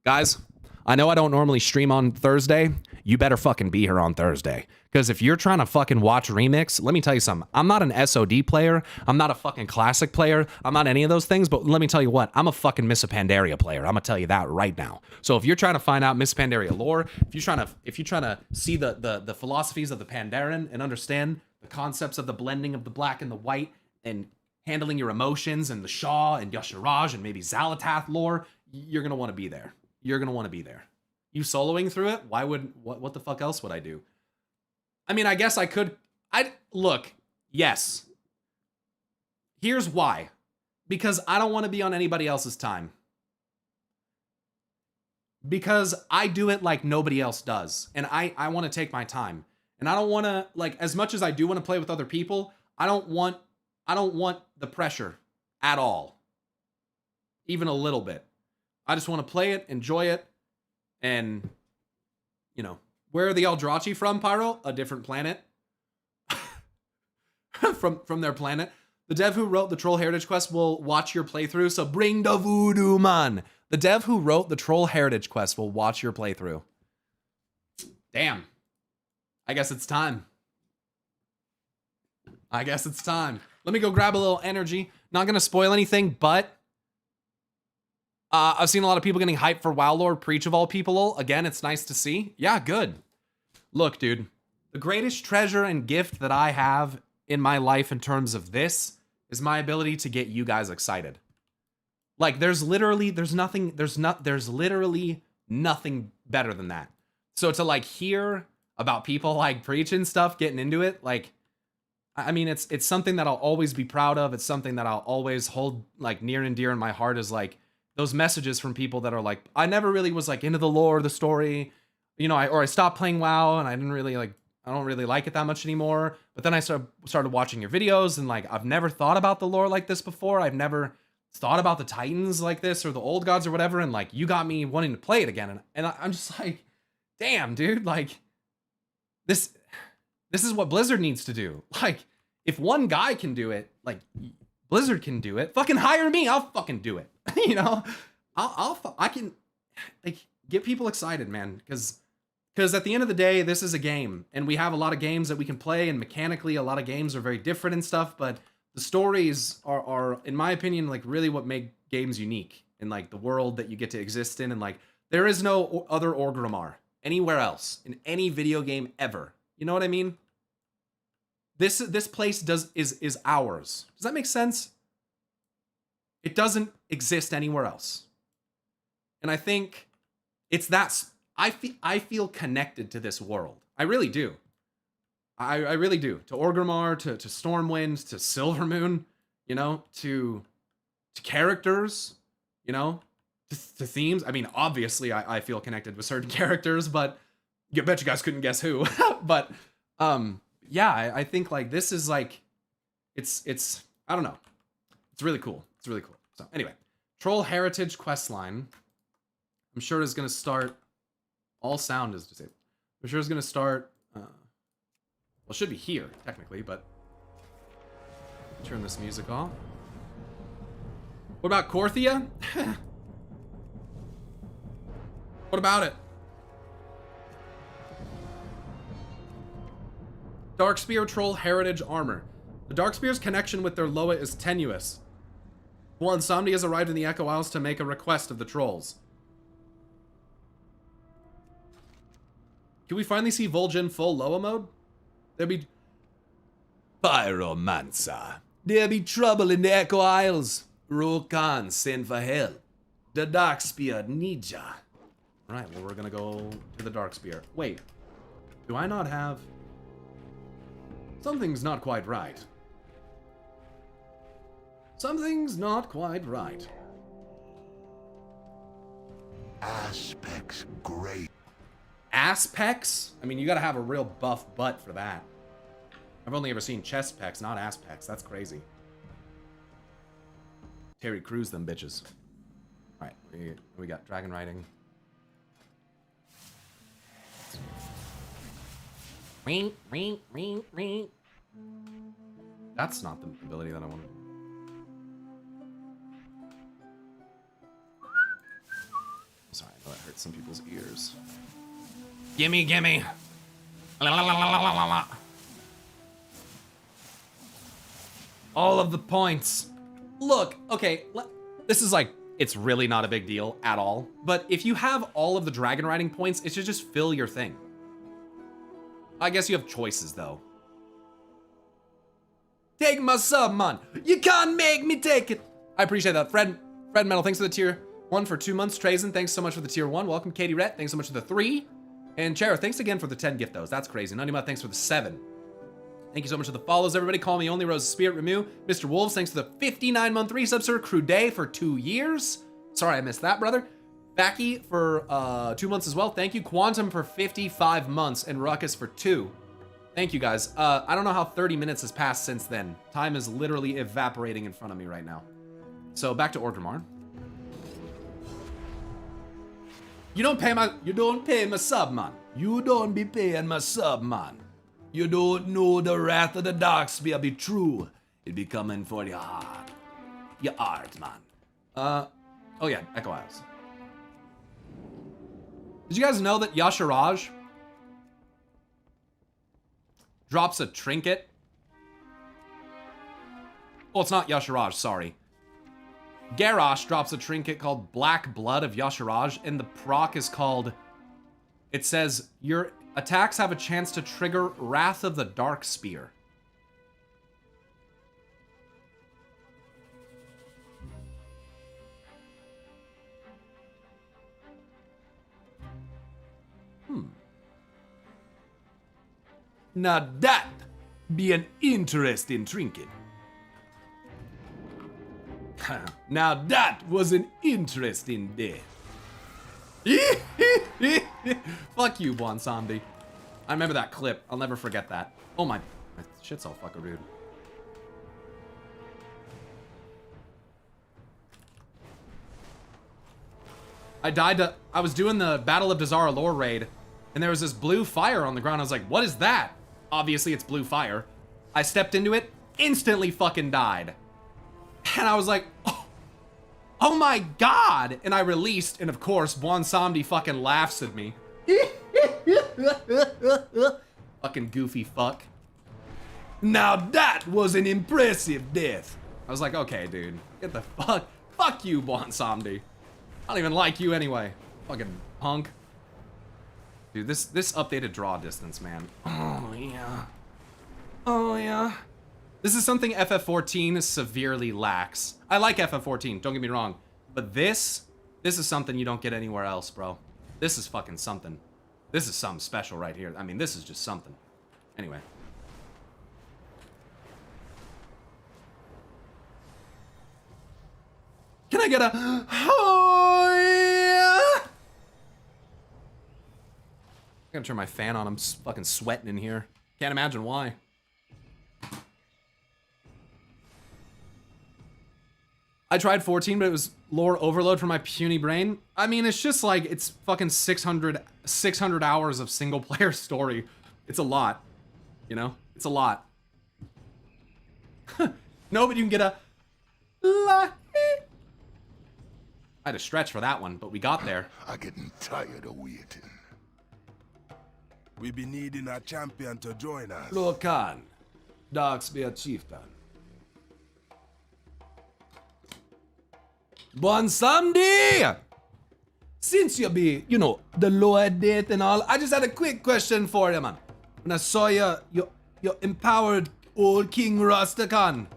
Guys, I know I don't normally stream on Thursday. You better fucking be here on Thursday. Because if you're trying to fucking watch Remix, let me tell you something. I'm not an SOD player. I'm not a fucking classic player. I'm not any of those things. But let me tell you what. I'm a fucking Miss Pandaria player. I'm going to tell you that right now. So if you're trying to find out Miss Pandaria lore, if you're trying to see the philosophies of the Pandaren and understand the concepts of the blending of the black and the white and handling your emotions and the Shah and Yasharaj and maybe Xalatath lore, you're going to want to be there. You're going to want to be there. You soloing through it? Why would... What the fuck else would I do? I mean, I guess I could... Look, yes. Here's why. Because I don't want to be on anybody else's time. because I do it like nobody else does. And I want to take my time. And I don't want to, like, as much as I do want to play with other people, I don't want the pressure at all. Even a little bit. I just want to play it, enjoy it, and, you know, where are the Eldrachi from, Pyro? A different planet. from their planet. The dev who wrote the Troll Heritage Quest will watch your playthrough, so bring the voodoo, man. The dev who wrote the Troll Heritage Quest will watch your playthrough. Damn. I guess it's time. Let me go grab a little energy. Not gonna spoil anything, but I've seen a lot of people getting hyped for WoW Lord Preach of all people. Again, it's nice to see. Yeah, good. Look, dude, the greatest treasure and gift that I have in my life in terms of this is my ability to get you guys excited. Like, there's literally nothing better than that. So to like hear about people like preaching stuff, getting into it, like, I mean, it's something that I'll always be proud of. It's something that I'll always hold like near and dear in my heart, is like those messages from people that are like, I never really was like into the lore, the story, you know, I stopped playing WoW and I don't really like it that much anymore. But then I started watching your videos, and like, I've never thought about the lore like this before. I've never thought about the Titans like this or the old gods or whatever. And like, you got me wanting to play it again. And I'm just like, damn, dude, like this is what Blizzard needs to do. Like, if one guy can do it, like Blizzard can do it, fucking hire me. I'll fucking do it. You know, I can like get people excited, man. Because at the end of the day, this is a game, and we have a lot of games that we can play, and mechanically a lot of games are very different and stuff, but the stories are in my opinion, like really what make games unique, and like the world that you get to exist in. And like, there is no other Orgrimmar anywhere else in any video game ever. You know what I mean? This place is ours. Does that make sense? It doesn't exist anywhere else. And I think it's that I feel connected to this world. I really do. I really do. To Orgrimmar, to Stormwind, to Silvermoon, you know, to characters, you know, to themes. I mean, obviously I feel connected with certain characters, but I bet you guys couldn't guess who. But yeah, I think like this is like it's I don't know. It's really cool. It's really cool. So anyway, Troll Heritage questline. I'm sure is gonna start. All sound is disabled. I'm sure it's gonna start. Well, it should be here technically, but turn this music off. What about Korthia? What about it? Darkspear Troll Heritage Armor. The Darkspear's connection with their Loa is tenuous. Well, Insomnia has arrived in the Echo Isles to make a request of the trolls. Can we finally see Vol'jin full Loa mode? There'll be... Pyromancer. There'll be trouble in the Echo Isles. Rokan, send for help. The Darkspear needs ya. Alright, well, we're gonna go to the Darkspear. Wait. Do I not have... Something's not quite right. Something's not quite right. Aspects great. Ass-pecs? I mean, you gotta have a real buff butt for that. I've only ever seen chest pecs, not ass pecs. That's crazy. Terry Crews them bitches. Alright, we got dragon riding. Ring, ring, ring, ring. That's not the ability that I wanted. Sorry, I know that hurts some people's ears. Gimme, gimme. La, la, la, la, la, la, la. All of the points. Look, okay, this is like, it's really not a big deal at all. But if you have all of the dragon riding points, it should just fill your thing. I guess you have choices, though. Take my sub, man. You can't make me take it. I appreciate that. Fred Metal, thanks for the tier 1 for 2 months. Trazen, thanks so much for the tier 1. Welcome, Katie Rhett. Thanks so much for the 3. And Chera, thanks again for the 10 gift those. That's crazy. Nanima, thanks for the 7. Thank you so much for the follows, everybody. Call me Only Rose Spirit Remu. Mr. Wolves, thanks for the 59-month resub, sir. Crew Day for 2 years. Sorry I missed that, brother. Backy for 2 months as well. Thank you. Quantum for 55 months and Ruckus for 2. Thank you guys. I don't know how 30 minutes has passed since then. Time is literally evaporating in front of me right now. So back to Orgrimmar. You don't pay my sub, man. You don't be paying my sub, man. You don't know the wrath of the Darkspear be true. It be coming for your heart. Your art, man. Oh yeah, Echo Isles. Did you guys know that Yasharaj drops a trinket? Well, it's not Yasharaj, sorry. Garrosh drops a trinket called Black Blood of Yasharaj, and the proc is called... It says, your attacks have a chance to trigger Wrath of the Darkspear. Now that be an interesting trinket. Now that was an interesting death. Fuck you, Bwansamdi. I remember that clip. I'll never forget that. Oh my shit's all fucking rude. I was doing the Battle of Dazara lore raid, and there was this blue fire on the ground. I was like, what is that? Obviously, it's blue fire. I stepped into it, instantly fucking died. And I was like, oh my god! And I released, and of course, Bwansamdi fucking laughs at me. Fucking goofy fuck. Now that was an impressive death. I was like, okay, dude, get the fuck you, Bwansamdi. I don't even like you anyway. Fucking punk. Dude, this updated draw distance, man. Oh, yeah. Oh, yeah. This is something FF14 severely lacks. I like FF14, don't get me wrong. But this is something you don't get anywhere else, bro. This is fucking something. This is something special right here. I mean, this is just something. Anyway. Can I get a... Oh, yeah? I'm gonna turn my fan on. I'm fucking sweating in here. Can't imagine why. I tried 14, but it was lore overload for my puny brain. I mean, it's just like, it's fucking 600 hours of single player story. It's a lot, you know? It's a lot. No, but you can get a... I had to stretch for that one, but we got there. I'm getting tired of waiting. We be needing a champion to join us. Lord Khan, Darkspear Chieftain. Bwansamdi! Since you be, you know, the lower date and all, I just had a quick question for you, man. When I saw your empowered old King Rastakhan.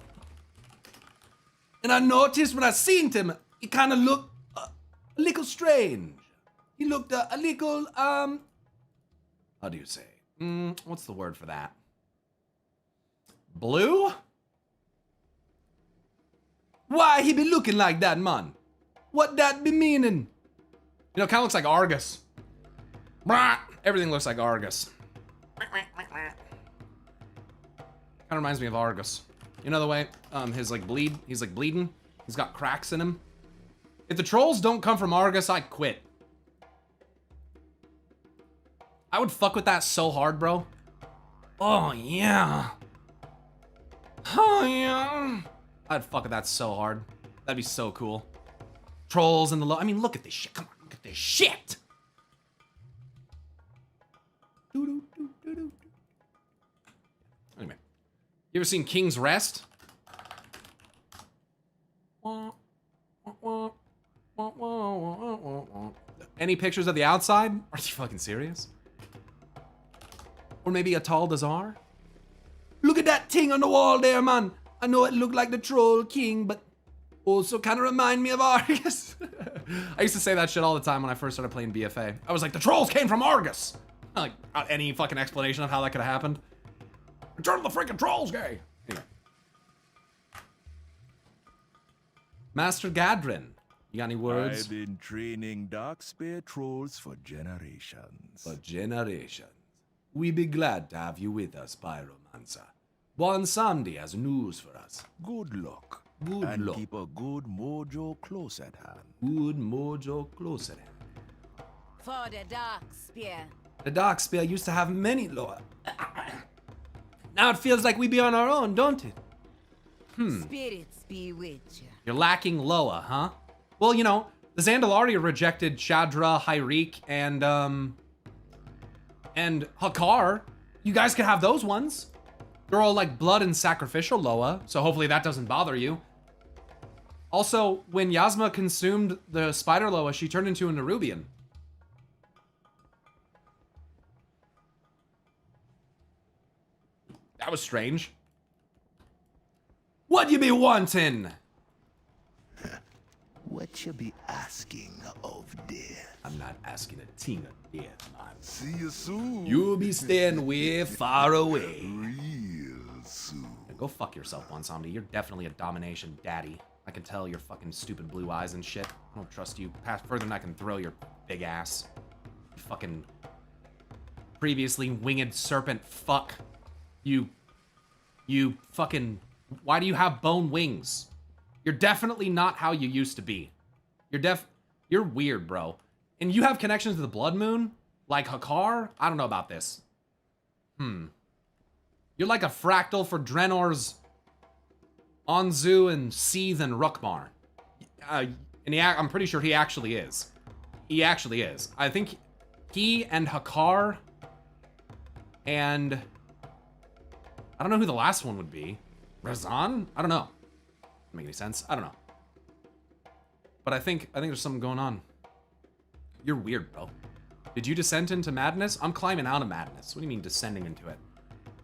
And I noticed when I seen him, he kind of looked a little strange. He looked a little, how do you say? What's the word for that? Blue? Why he be looking like that, man? What that be meaning? You know, kind of looks like Argus. Everything looks like Argus. Kind of reminds me of Argus. You know the way his like he's like bleeding. He's got cracks in him. If the trolls don't come from Argus, I quit. I would fuck with that so hard, bro. Oh yeah. Oh yeah. I'd fuck with that so hard. That'd be so cool. Trolls in the I mean, look at this shit. Come on, look at this shit. Anyway, you ever seen King's Rest? Any pictures of the outside? Are you fucking serious? Or maybe a tall Dazar? Look at that thing on the wall there, man. I know it looked like the Troll King, but also kind of remind me of Argus. I used to say that shit all the time when I first started playing BFA. I was like, the trolls came from Argus. Like, any fucking explanation of how that could have happened. Return of the freaking trolls, gay. Anyway. Master Gadrin. You got any words? I've been training dark spear trolls for generations. For generations. We be glad to have you with us, Pyromancer. Bon Samdi has news for us. Good luck. Good and luck. keep a good mojo close at hand. Good mojo closer. For the dark spear. The Dark Spear used to have many lore. Now it feels like we be on our own, don't it? Spirits bewitch you. You're lacking Loa, huh? Well, you know, the Zandalari rejected Shadra, Hyreek, and Hakar. You guys could have those ones. They're all like blood and sacrificial Loa, so hopefully that doesn't bother you. Also, when Yasma consumed the spider Loa, she turned into a Nerubian. That was strange. What you be wanting? What you be asking of death? I'm not asking a ting of death, man. See you soon. You be staying way far away. Real soon. Go fuck yourself, Bonsomni. You're definitely a domination daddy. I can tell your fucking stupid blue eyes and shit. I don't trust you. Past further than I can throw your big ass. You fucking previously winged serpent fuck. You fucking... Why do you have bone wings? You're definitely not how you used to be. You're weird, bro. And you have connections to the Blood Moon? Like Hakar? I don't know about this. You're like a fractal for Drenor's Anzu and Seath and Rukmar. I'm pretty sure he actually is. He actually is. I think he and Hakar and... I don't know who the last one would be. Razan? I don't know. Doesn't make any sense. I don't know. But I think there's something going on. You're weird, bro. Did you descend into madness? I'm climbing out of madness. What do you mean descending into it?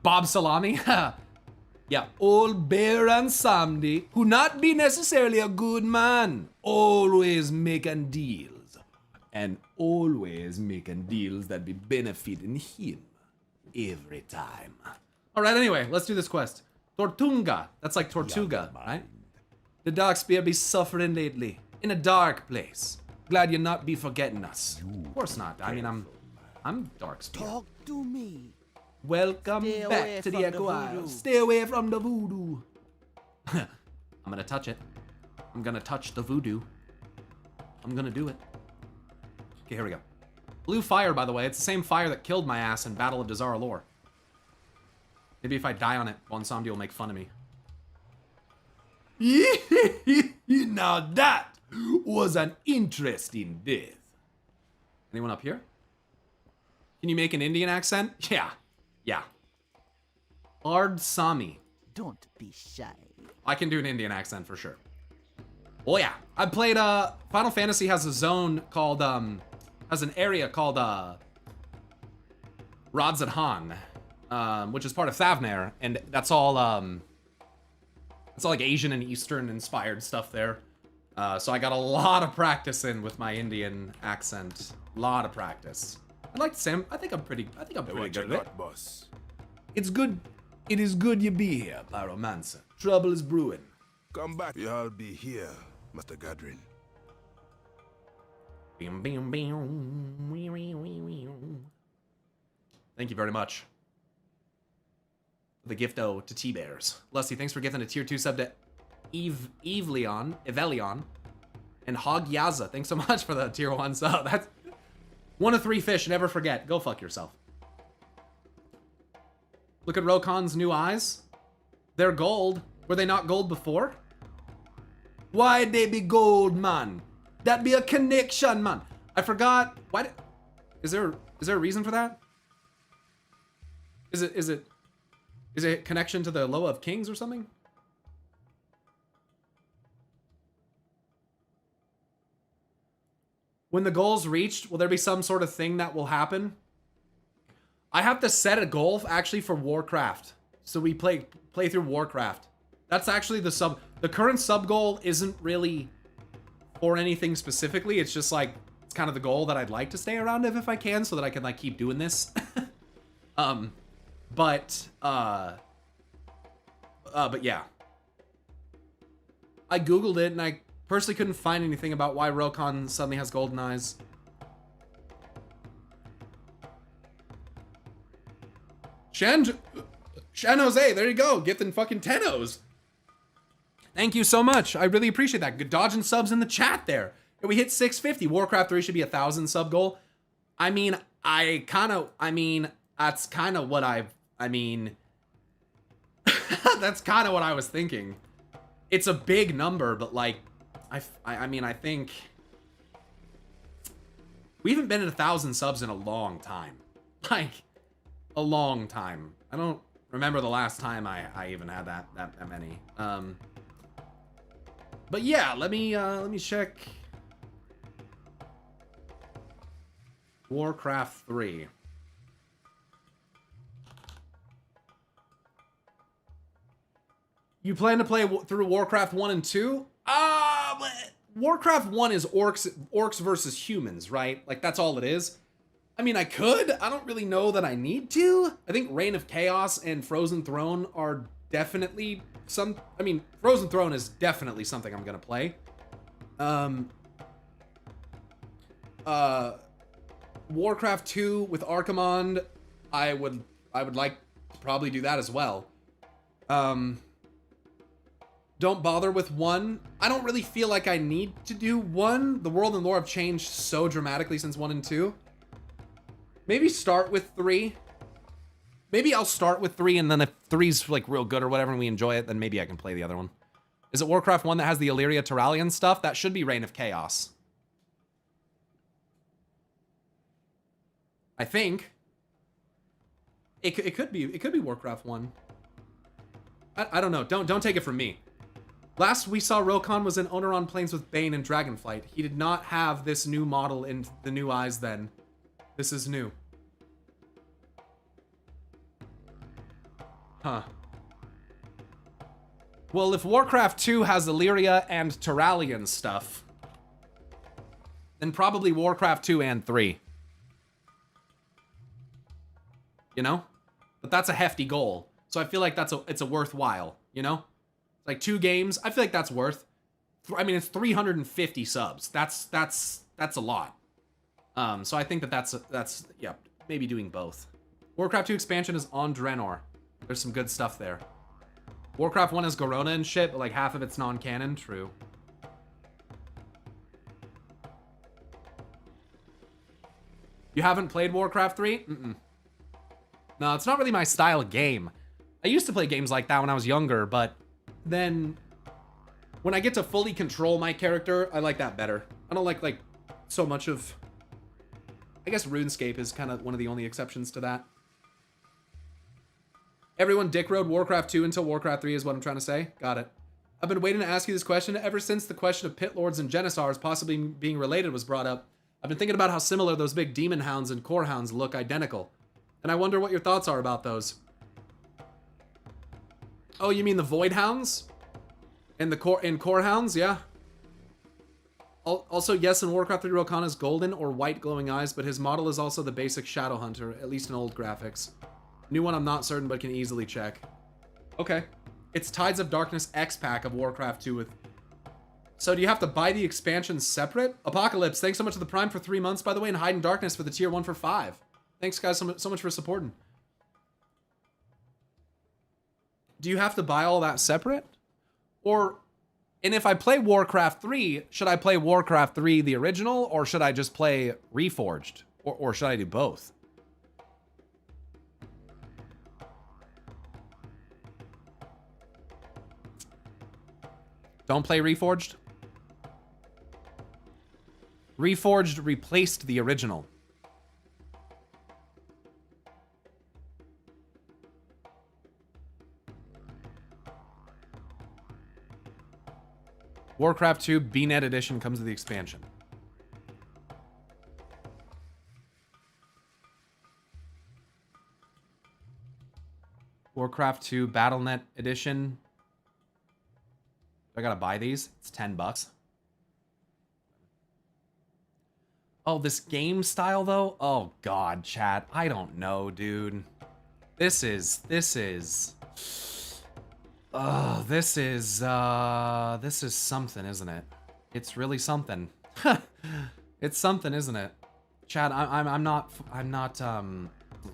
Bob Salami? Yeah. Old Bear and Samdi, who not be necessarily a good man, always making deals. And always making deals that be benefiting him every time. All right, anyway, let's do this quest. Tortunga. That's like Tortuga, right? The Dark Spear be suffering lately, in a dark place. Glad you not be forgetting us. Of course not. I mean, I'm Dark Spear. Talk to me. Welcome Stay away back to the from the Echo Isle. voodoo. Stay away from the voodoo. I'm gonna touch it. I'm gonna touch the voodoo. I'm gonna do it. Okay, here we go. Blue fire, by the way. It's the same fire that killed my ass in Battle of Dazara Lore. Maybe if I die on it, Bonsomdi will make fun of me. Now that was an interesting death. Anyone up here? Can you make an Indian accent? Yeah. Ard Sami. Don't be shy. I can do an Indian accent for sure. Oh yeah. I played Final Fantasy has a zone called has an area called Radzadhan, which is part of Thavnair, and that's all like Asian and Eastern inspired stuff there. So I got a lot of practice in with my Indian accent. A lot of practice. I'd like to say I think I'm pretty What good you at it. got, boss? It's good. It is good you be here, Pyromancer. Trouble is brewing. Come back. You'll be here, Master Gadrin. Thank you very much. The gifto to T-Bears. Lusty, thanks for gifting a tier 2 sub to Evelion, and Hog Yaza. Thanks so much for the tier 1 sub. That's one of 3 fish, never forget. Go fuck yourself. Look at Rokon's new eyes. They're gold. Were they not gold before? Why they be gold, man? That be a connection, man. I forgot. Why? Is there a reason for that? Is it a connection to the Loa of Kings or something? When the goal's reached, will there be some sort of thing that will happen? I have to set a goal actually for Warcraft. So we play through Warcraft. That's actually the current sub goal isn't really for anything specifically. It's just like, it's kind of the goal that I'd like to stay around if I can, so that I can like keep doing this. But yeah. I Googled it and I Personally couldn't find anything about why Rokon suddenly has golden eyes. Shan Jose, there you go, gifting fucking tenos. Thank you so much. I really appreciate that. Good dodging subs in the chat there. And we hit 650. Warcraft 3 should be 1,000 sub goal. I mean, that's kind of what that's kind of what I was thinking. It's a big number, but like, I think we haven't been at 1,000 subs in a long time. Like, a long time. I don't remember the last time I even had that many. But yeah, let me check Warcraft 3. You plan to play through Warcraft 1 and 2? Warcraft 1 is orcs versus humans, right? Like, that's all it is. I mean, I could. I don't really know that I need to. I think Reign of Chaos and Frozen Throne are definitely Frozen Throne is definitely something I'm gonna play. Warcraft 2 with Archimonde, I would like to probably do that as well. Don't bother with 1. I don't really feel like I need to do 1. The world and lore have changed so dramatically since 1 and 2. Maybe start with 3. Maybe I'll start with 3, and then if 3's like real good or whatever and we enjoy it, then maybe I can play the other one. Is it Warcraft 1 that has the Illyria Terralion stuff? That should be Reign of Chaos. I think. It could be Warcraft 1. I don't know. Don't take it from me. Last we saw Rokon was in Oneron Plains with Bane and Dragonflight. He did not have this new model in the new eyes then. This is new. Huh. Well, if Warcraft 2 has Illyria and Terralion stuff, then probably Warcraft 2 and 3. You know? But that's a hefty goal. So I feel like it's a worthwhile, you know? Like 2 games, I feel like that's worth. I mean, it's 350 subs. That's a lot. So I think that's yeah, maybe doing both. Warcraft 2 expansion is on Draenor. There's some good stuff there. Warcraft 1 is Garona and shit, but like half of it's non-canon. True. You haven't played Warcraft 3? Mm-mm. No, it's not really my style of game. I used to play games like that when I was younger, but then when I get to fully control my character, I like that better. I don't like so much of... I guess RuneScape is kind of one of the only exceptions to that. Everyone dick rode Warcraft 2 until Warcraft 3 is what I'm trying to say. Got it. I've been waiting to ask you this question ever since the question of pit lords and Janissars possibly being related was brought up. I've been thinking about how similar those big demon hounds and core hounds look identical. And I wonder what your thoughts are about those. Oh, you mean the void hounds? And the core hounds? Yeah. Also, yes, in Warcraft 3, Rokon is golden or white glowing eyes, but his model is also the basic Shadow Hunter, at least in old graphics. New one I'm not certain, but can easily check. Okay. It's Tides of Darkness X pack of Warcraft 2 with... So do you have to buy the expansion separate? Apocalypse, thanks so much to the Prime for 3 months, by the way, and Hide in Darkness for the tier 1 for 5. Thanks, guys, so much for supporting. Do you have to buy all that separate? Or... And if I play Warcraft 3, should I play Warcraft 3 the original, or should I just play Reforged? Or should I do both? Don't play Reforged? Reforged replaced the original. Warcraft 2 BNet Edition comes with the expansion. Warcraft 2 BattleNet Edition. I gotta buy these. It's $10. Oh, this game style though? Oh god, chat. I don't know, dude. This is something, isn't it? It's really something. It's something, isn't it? Chad, I'm not,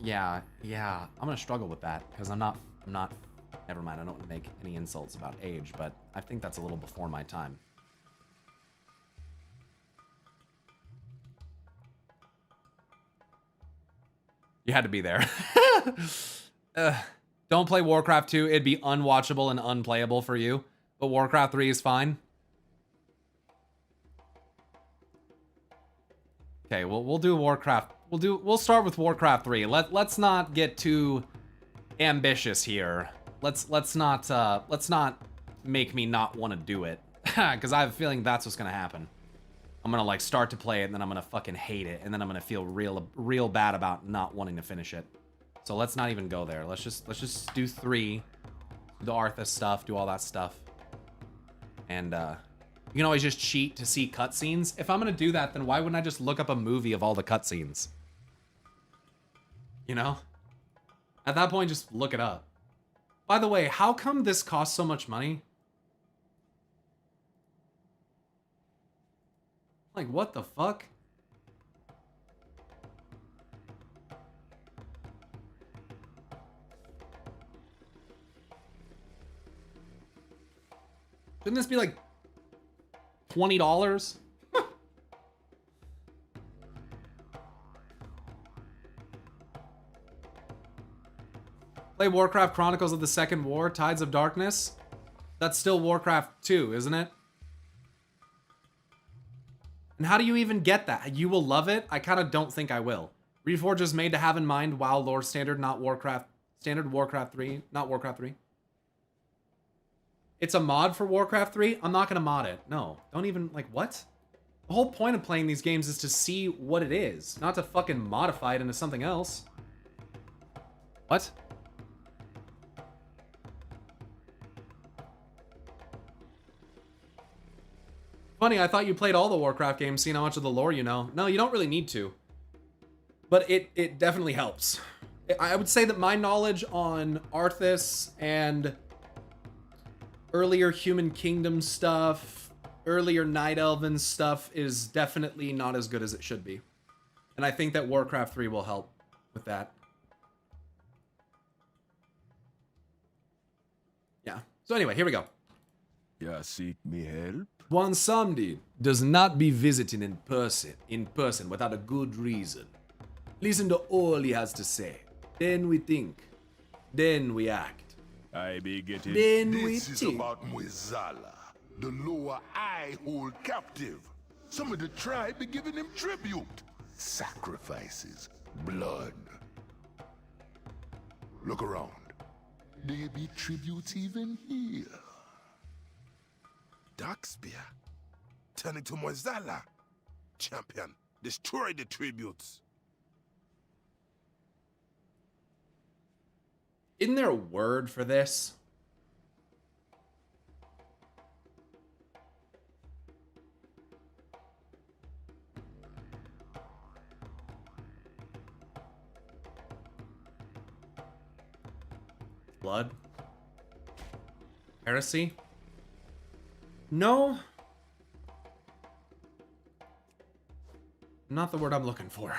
yeah, I'm gonna struggle with that, because I'm not, never mind, I don't make any insults about age, but I think that's a little before my time. You had to be there. Don't play Warcraft 2, it'd be unwatchable and unplayable for you, but Warcraft 3 is fine. Okay, we'll do Warcraft. We'll start with Warcraft 3. Let's not get too ambitious here. Let's not make me not want to do it, because I have a feeling that's what's gonna happen. I'm gonna like start to play it, and then I'm gonna fucking hate it, and then I'm gonna feel real bad about not wanting to finish it. So let's not even go there. Let's just do 3, the Arthas stuff, do all that stuff, and you can always just cheat to see cutscenes. If I'm gonna do that, then why wouldn't I just look up a movie of all the cutscenes? You know? At that point, just look it up. By the way, how come this costs so much money? Like, what the fuck? Shouldn't this be like $20? Play Warcraft Chronicles of the Second War, Tides of Darkness. That's still Warcraft 2, isn't it? And how do you even get that? You will love it? I kind of don't think I will. Reforge is made to have in mind WoW lore standard, not Warcraft. Standard Warcraft 3, not Warcraft 3. It's a mod for Warcraft 3? I'm not gonna mod it. No, don't even, like, what? The whole point of playing these games is to see what it is, not to fucking modify it into something else. What? Funny, I thought you played all the Warcraft games, seeing how much of the lore you know. No, you don't really need to. But it definitely helps. I would say that my knowledge on Arthas and earlier Human Kingdom stuff, earlier Night Elven stuff is definitely not as good as it should be. And I think that Warcraft 3 will help with that. Yeah. So anyway, here we go. Ya seek me help? One Samdi does not be visiting in person without a good reason. Listen to all he has to say. Then we think. Then we act. I be getting... Then we This is think. about Mwizala, the lower I hold captive. Some of the tribe be giving him tribute. Sacrifices, blood. Look around. There be tributes even here. Dark Spear. Turning to Mwizala. Champion, destroy the tributes. Isn't there a word for this? Blood? Heresy? No. Not the word I'm looking for.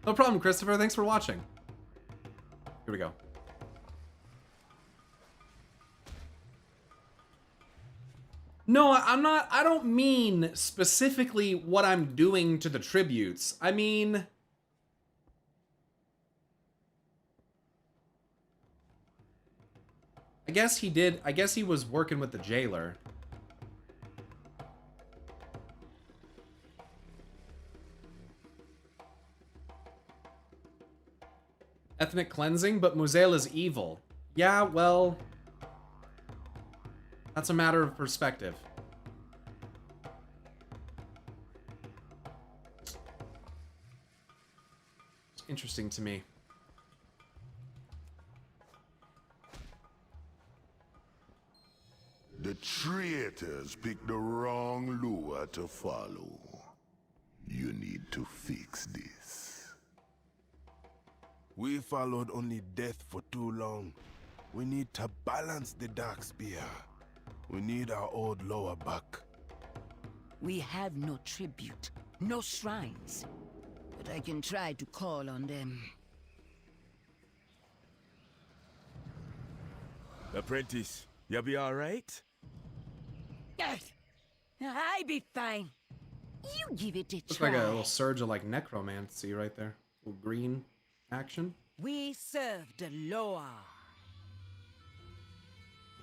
No problem, Christopher. Thanks for watching. Here we go. No, I'm not. I don't mean specifically what I'm doing to the tributes. I mean, I guess he did. I guess he was working with the jailer. Ethnic cleansing, but Muzail is evil. Yeah, well, that's a matter of perspective. It's interesting to me. The traitors picked the wrong lure to follow. You need to fix this. We followed only death for too long. We need to balance the Dark Spear. We need our old lower back. We have no tribute, no shrines. But I can try to call on them. Apprentice, you be alright? Yes, I be fine. You give it a Looks try. like a little surge of like necromancy right there. Little green action. We serve the Loa.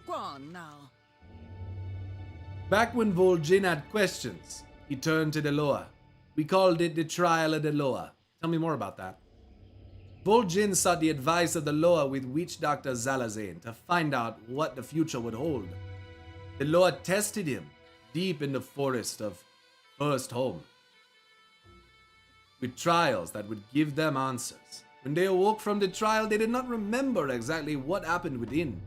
Go on now. Back when Vol'jin had questions, he turned to the Loa. We called it the Trial of the Loa. Tell me more about that. Vol'jin sought the advice of the Loa with witch doctor Zalazane to find out what the future would hold. The Loa tested him deep in the forest of First Home with trials that would give them answers. When they awoke from the trial, they did not remember exactly what happened within,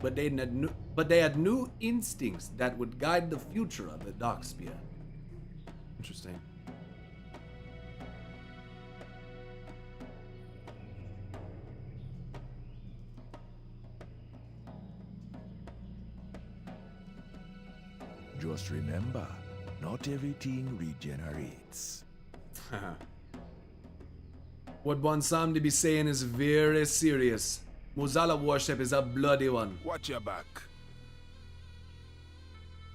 but they had new instincts that would guide the future of the Dark Spear. Interesting. Just remember, not everything regenerates. What one Sam be saying is very serious. Muzala worship is a bloody one. Watch your back.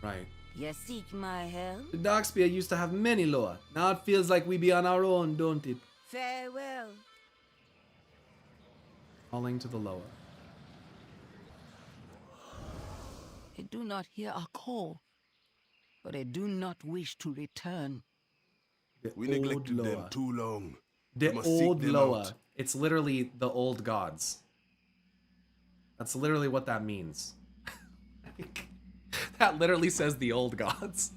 Right. You seek my help? The Dark Spear used to have many Loa. Now it feels like we be on our own, don't it? Farewell. Falling to the lower. I do not hear a call, but I do not wish to return. The We old neglected them Loa. too long. The We must seek old them Loa. out. It's literally the old gods. That's literally what that means. That literally says the old gods.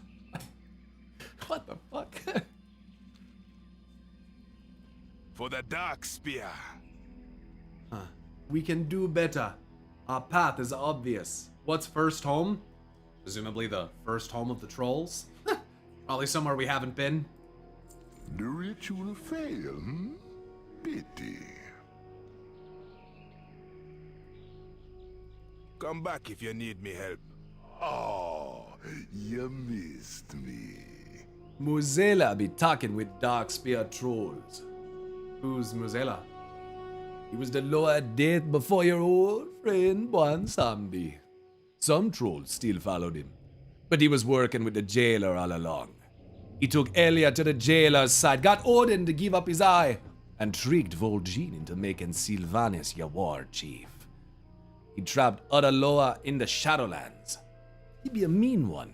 What the fuck? For the Dark Spear. We can do better. Our path is obvious. What's First Home? Presumably the first home of the trolls? Probably somewhere we haven't been. The ritual fail, hmm? Pity. Come back if you need me help. Oh, you missed me. Muzela be talking with Dark Spear trolls. Who's Muzela? He was the Loa death before your old friend Bon Sambi. Some trolls still followed him, but he was working with the jailer all along. He took Elia to the jailer's side, got Odin to give up his eye, and tricked Vol'jin into making Sylvanas your war chief. He trapped other Loa in the Shadowlands. He'd be a mean one,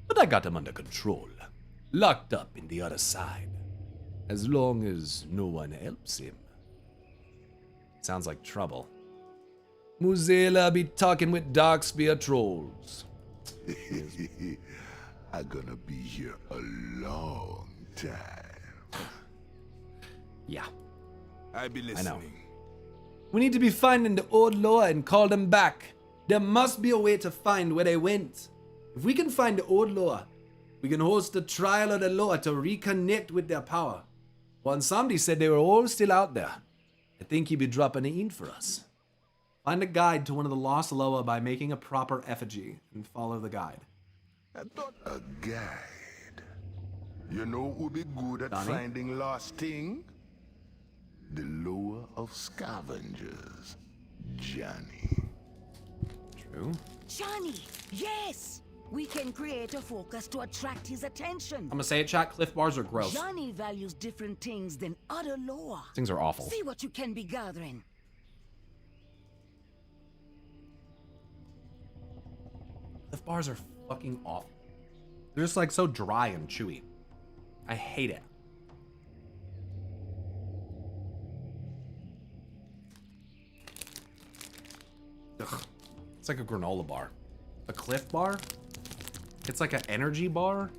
but I got him under control, locked up in the other side, as long as no one helps him. Sounds like trouble. Muzela be talking with Darkspear trolls. I'm gonna be here a long time. Yeah. I be know. listening. We need to be finding the old Loa and call them back. There must be a way to find where they went. If we can find the old Loa, we can host the trial of the Loa to reconnect with their power. One somebody said they were all still out there. I think he'd be dropping a hint for us. Find a guide to one of the lost Loa by making a proper effigy and follow the guide. I thought a guide. You know who'd be good at Donnie? finding lost thing? The Loa of Scavengers, Johnny. True. Johnny, yes! We can create a focus to attract his attention. I'm gonna say it, chat. Cliff bars are gross. Johnny values different things than other Loa. Things are awful. See what you can be gathering. Cliff bars are fucking awful. They're just like so dry and chewy. I hate it. Ugh. It's like a granola bar. A Cliff bar? It's like an energy bar?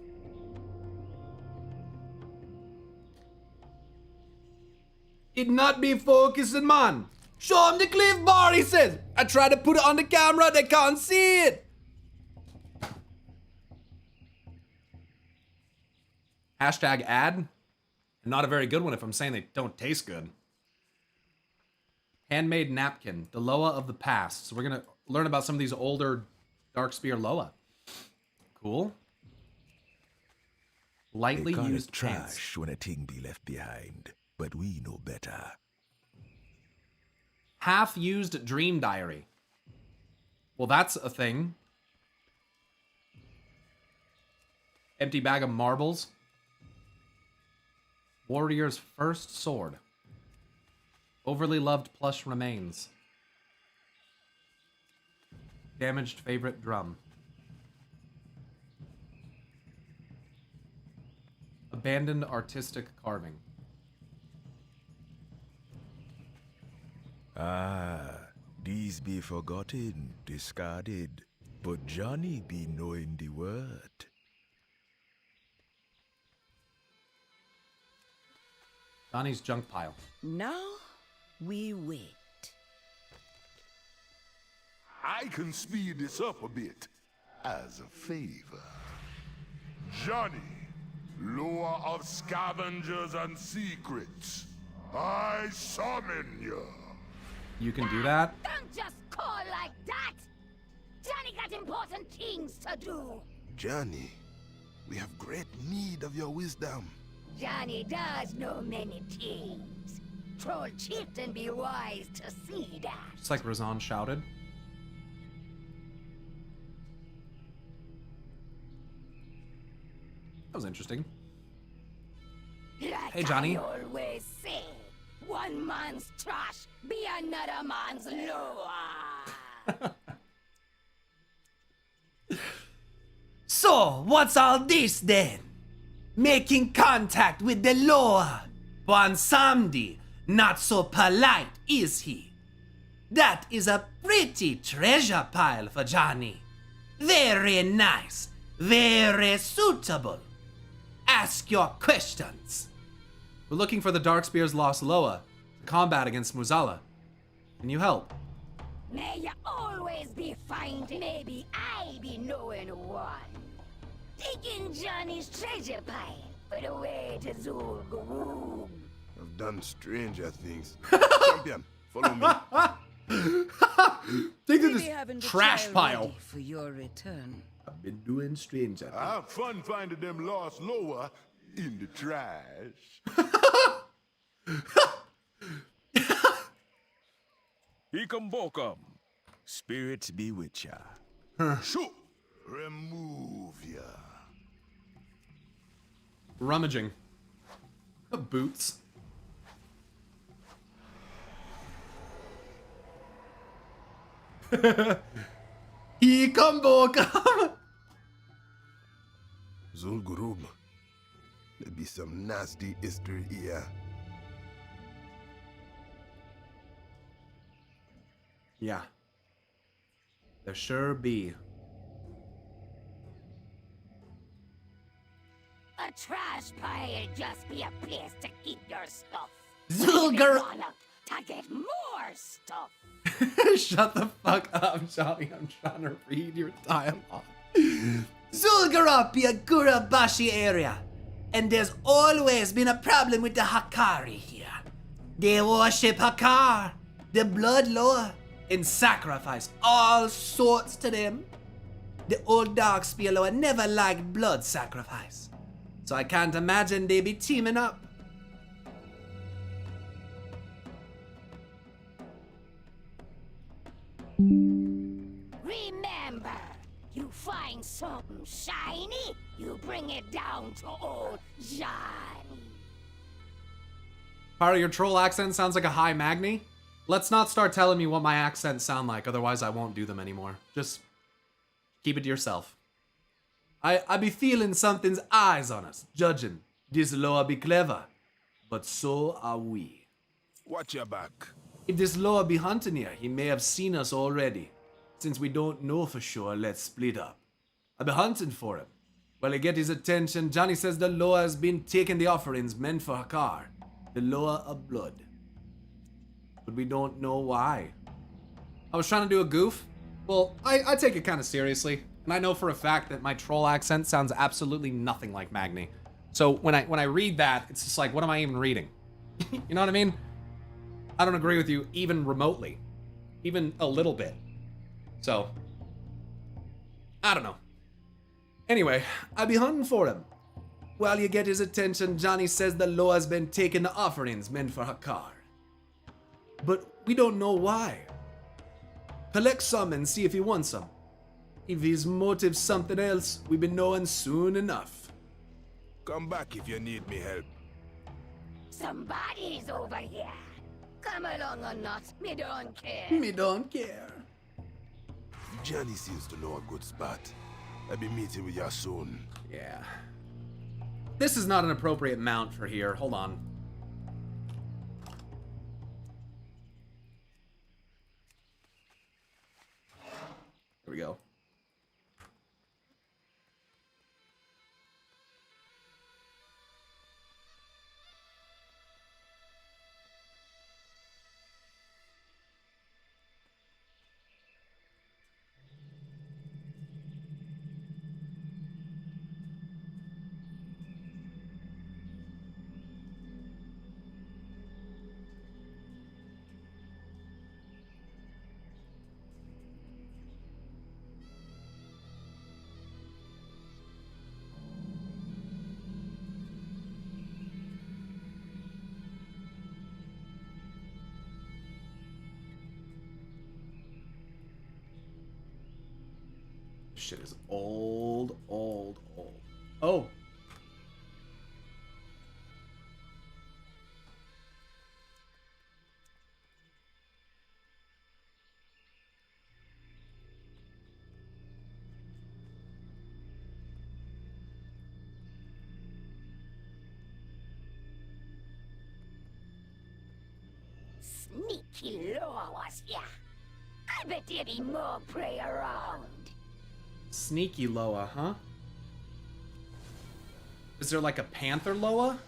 It not be focusing, man. Show him the cliff bar, he says. I try to put it on the camera, they can't see it. Hashtag ad. Not a very good one if I'm saying they don't taste good. Handmade napkin, the Loa of the past. So we're gonna learn about some of these older Darkspear Loa. Cool. They Lightly call used it trash pants. when a thing be left behind, but we know better. Half-used dream diary. Well, that's a thing. Empty bag of marbles. Warrior's first sword. Overly loved plush remains. Damaged favorite drum. Abandoned artistic carving. Ah, these be forgotten, discarded, but Johnny be knowing the word. Donnie's junk pile. Now we wait. I can speed this up a bit. As a favor. Johnny, Lure of Scavengers and Secrets. I summon you. You can do that? Don't just call like that! Johnny got important things to do! Johnny, we have great need of your wisdom. Johnny does know many things. Troll chieftain be wise to see that. Just like Razan shouted. That was interesting. Like Hey, Johnny. I always say, one man's trash be another man's lower. So, what's all this then? Making contact with the Loa. Bonsamdi, not so polite, is he? That is a pretty treasure pile for Johnny. Very nice, very suitable. Ask your questions. We're looking for the Darkspear's lost Loa to combat against Muzala. Can you help? May you always be finding, maybe I be knowing one. Digging Johnny's treasure pile for the way to Zul'Gurub. I've done stranger things. Champion, follow me. Think of We this haven't the trash child pile. ready for your return. I've been doing stranger. I have fun finding them lost Lower in the trash. Hikumbokum. Spirits be with ya. Shoot! Remove ya. Rummaging. Boots. He come back. Zul'Gurub. There be some nasty history here. Yeah. There sure be. A trash pile just be a place to keep your stuff. Zul'Gurub. To get more stuff. Shut the fuck up, Johnny. I'm trying to read your dialogue. Zul'Gurub be a Gurabashi area, and there's always been a problem with the Hakari here. They worship Hakar, the blood Loa, and sacrifice all sorts to them. The old Darkspear Loa never liked blood sacrifice, so I can't imagine they be teaming up. Remember, you find something shiny, you bring it down to old Johnny. Pyro, your troll accent sounds like a high Magni. Let's not start telling me what my accents sound like, otherwise I won't do them anymore. Just keep it to yourself. I be feeling something's eyes on us, judging. This Loa be clever, but so are we. Watch your back. If this Loa be hunting here, he may have seen us already. Since we don't know for sure, let's split up. I be hunting for him. While I get his attention, Johnny says the Loa has been taking the offerings meant for Hakar, the Loa of blood. But we don't know why. I was trying to do a goof. Well, I take it kind of seriously, and I know for a fact that my troll accent sounds absolutely nothing like Magni. So when I read that, it's just like, what am I even reading? You know what I mean? I don't agree with you even remotely. Even a little bit. So, I don't know. Anyway, I be hunting for him. While you get his attention, Johnny says the Loa's been taking the offerings meant for Hakar. But we don't know why. Collect some and see if he wants some. If his motive's something else, we be knowing soon enough. Come back if you need me help. Somebody's over here. Come along or not, me don't care. Me don't care. Johnny seems to know a good spot. I'll be meeting with you soon. Yeah. This is not an appropriate mount for here. Hold on. Here we go. Shit is old. Oh. Sneaky Loa was here. I bet there'd be more prey around. Sneaky Loa, huh? Is there like a Panther Loa?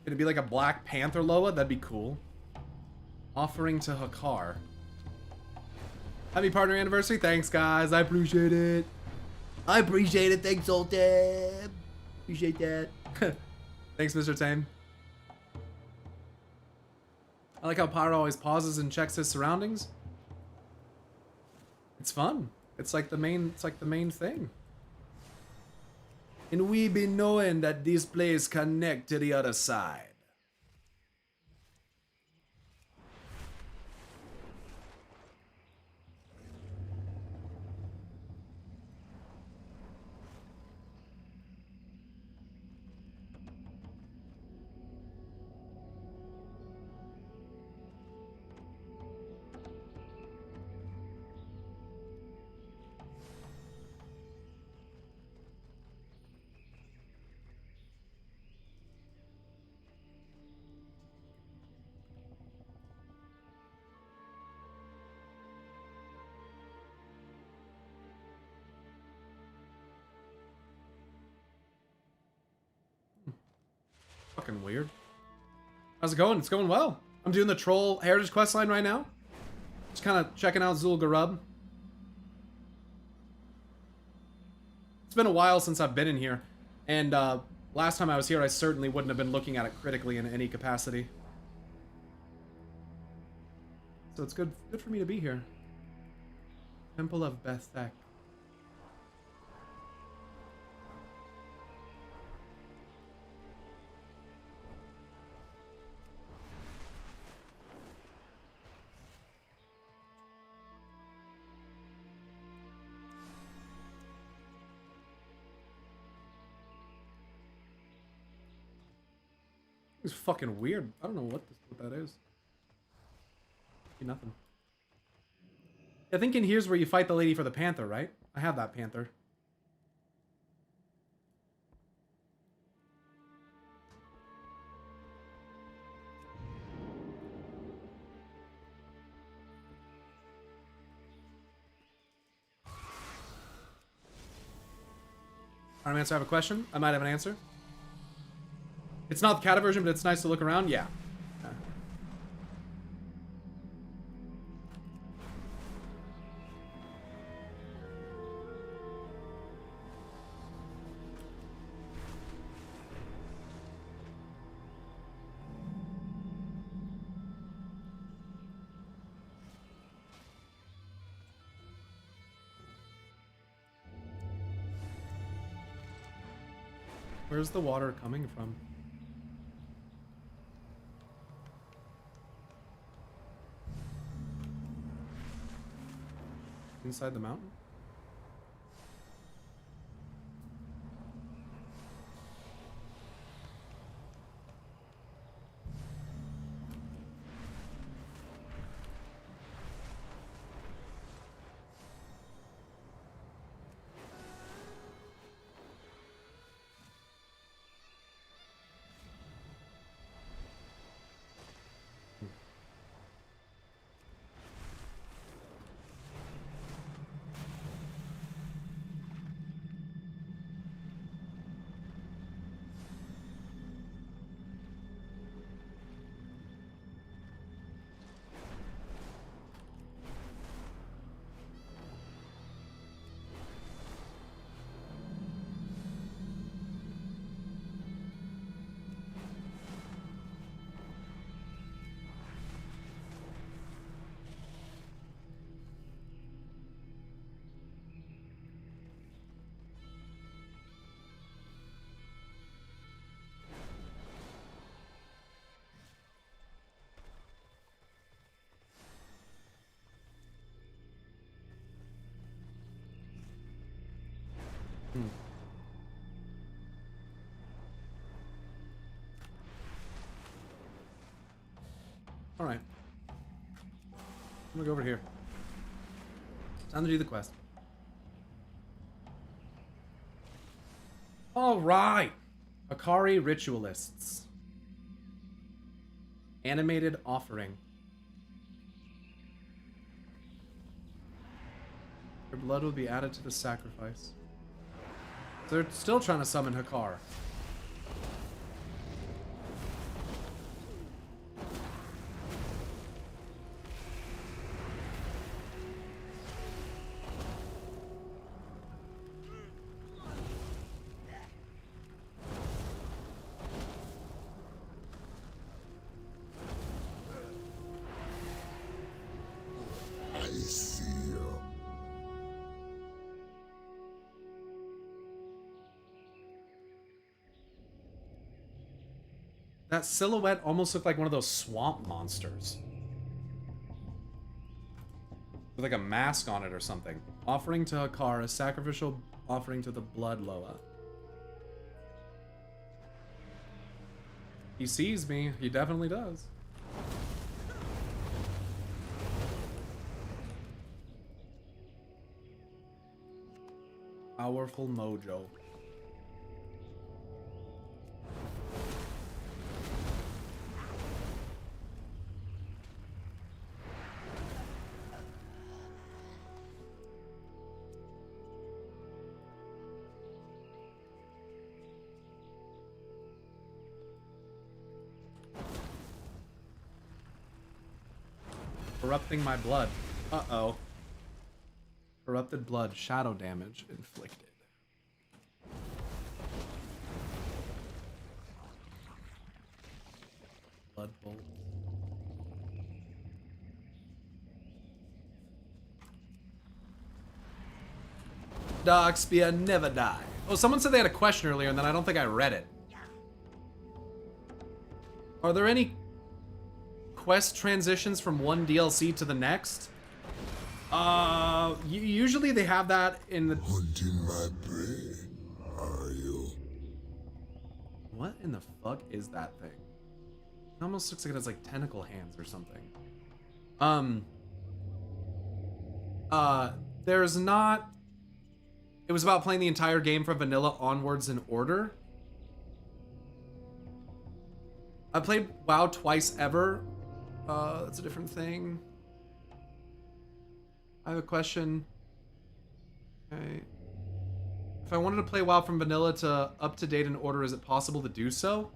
Could it be like a Black Panther Loa? That'd be cool. Offering to Hakar. Happy partner anniversary. Thanks, guys. I appreciate it. I appreciate it. Thanks, Zoltan. Appreciate that. Thanks, Mr. Tame. I like how Pyro always pauses and checks his surroundings. It's fun. It's like the main thing. And we be knowing that this place connect to the other side. Fucking weird. How's it going? It's going well. I'm doing the Troll Heritage questline right now. Just kind of checking out Zul'Gurub. It's been a while since I've been in here, and last time I was here, I certainly wouldn't have been looking at it critically in any capacity. So it's good for me to be here. Temple of Bethek. It's fucking weird. I don't know what that is. Nothing. I think in here's where you fight the lady for the panther, right? I have that panther. Alright, Mancer, I have a question. I might have an answer. It's not the cat version, but it's nice to look around. Yeah. Where's the water coming from? Inside the mountain? All right. I'm gonna go over here. Time to do the quest. All right. Akari Ritualists. Animated offering. Their blood will be added to the sacrifice. They're still trying to summon Hakar. I see you. That silhouette almost looked like one of those swamp monsters. With like a mask on it or something. Offering to Hakar, a sacrificial offering to the Blood Loa. He sees me. He definitely does. Powerful mojo. Corrupting my blood. Uh-oh. Corrupted blood. Shadow damage inflicted. Blood bolt. Dark Spear never die. Oh, someone said they had a question earlier and then I don't think I read it. Are there any quest transitions from one DLC to the next? Usually they have that in the... Hunting my prey, are you? What in the fuck is that thing? It almost looks like it has like tentacle hands or something. There's not... It was about playing the entire game from vanilla onwards in order. I played WoW twice ever. That's a different thing. I have a question. Okay. If I wanted to play WoW from vanilla to up to date in order, is it possible to do so?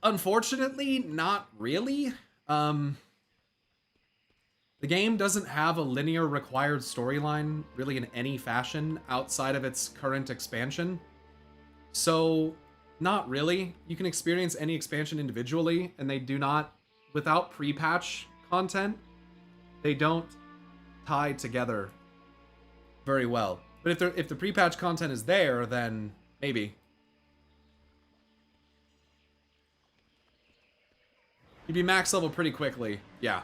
Unfortunately, not really. The game doesn't have a linear required storyline really in any fashion outside of its current expansion. So, not really. You can experience any expansion individually, and they do not, without pre-patch content, they don't tie together very well. But if the pre-patch content is there, then maybe. You'd be max level pretty quickly. Yeah.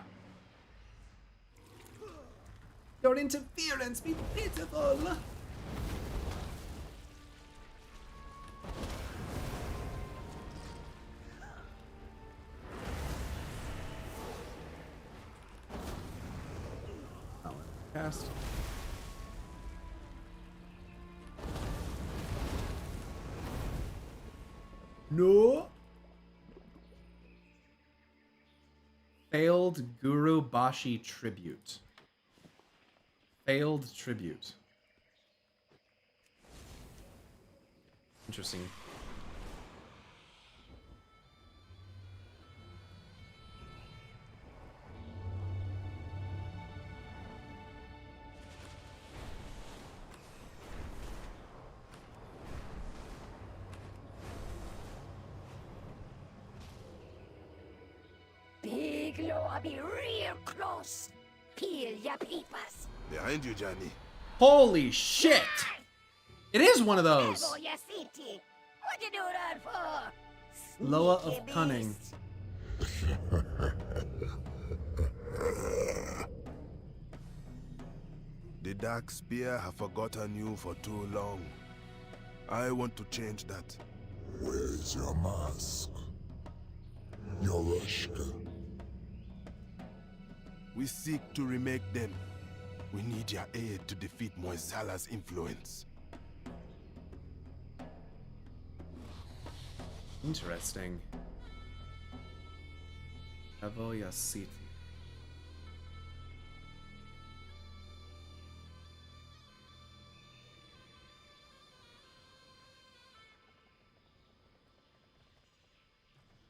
Your interference be pitiful. Cast. No. Failed Guru Bashi tribute. Failed tribute. Interesting. Big Loa be real close. Peel ya peepers. Behind you, Johnny. Holy shit! It is one of those. Evo ya city. What you do that for? Loa Sneaky of cunning. beast. The Dark Spear have forgotten you for too long. I want to change that. Where's your mask? Your Rushka. We seek to remake them. We need your aid to defeat Moisala's influence. Interesting. Evo City.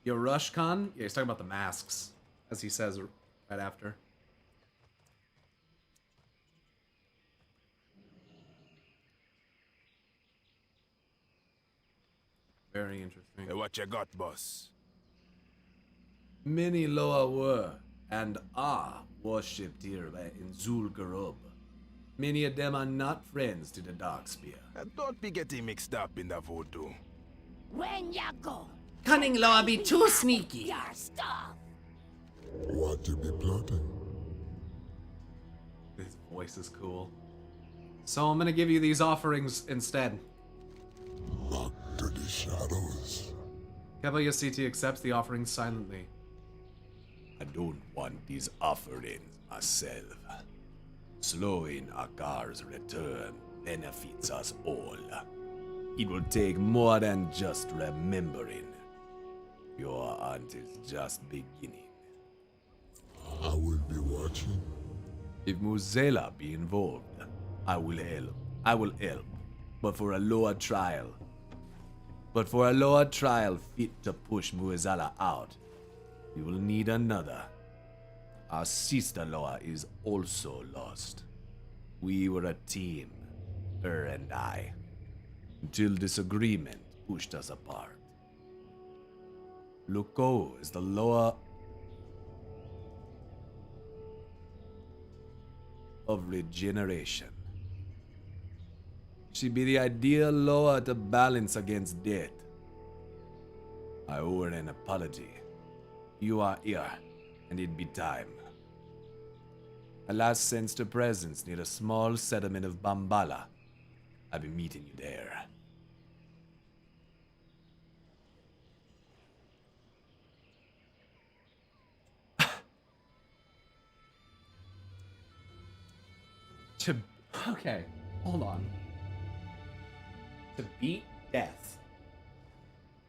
Yo, Rushcon? Yeah, he's talking about the masks, as he says right after. Very interesting. Hey, what you got, boss? Many Loa were and are worshipped here by Nzul Garub. Many of them are not friends to the Dark Spear. Don't be getting mixed up in the voodoo. When ya go? Cunning Loa be too sneaky. Your stuff. What you be plotting? His voice is cool. So I'm gonna give you these offerings instead. Lock to the shadows. Kevo Yasiti accepts the offerings silently. I don't want these offerings myself. Slowing Akar's return benefits us all. It will take more than just remembering. Your hunt is just beginning. I will be watching. If Muzela be involved, I will help. I will help. But for a lower trial fit to push Muezala out, we will need another. Our sister Loa is also lost. We were a team, her and I, until disagreement pushed us apart. Luko is the Loa of regeneration. She be the ideal Loa to balance against death. I owe her an apology. You are here, and it be time. I last sensed her presence near a small settlement of Bambala. I'll be meeting you there. Okay, hold on. To beat death,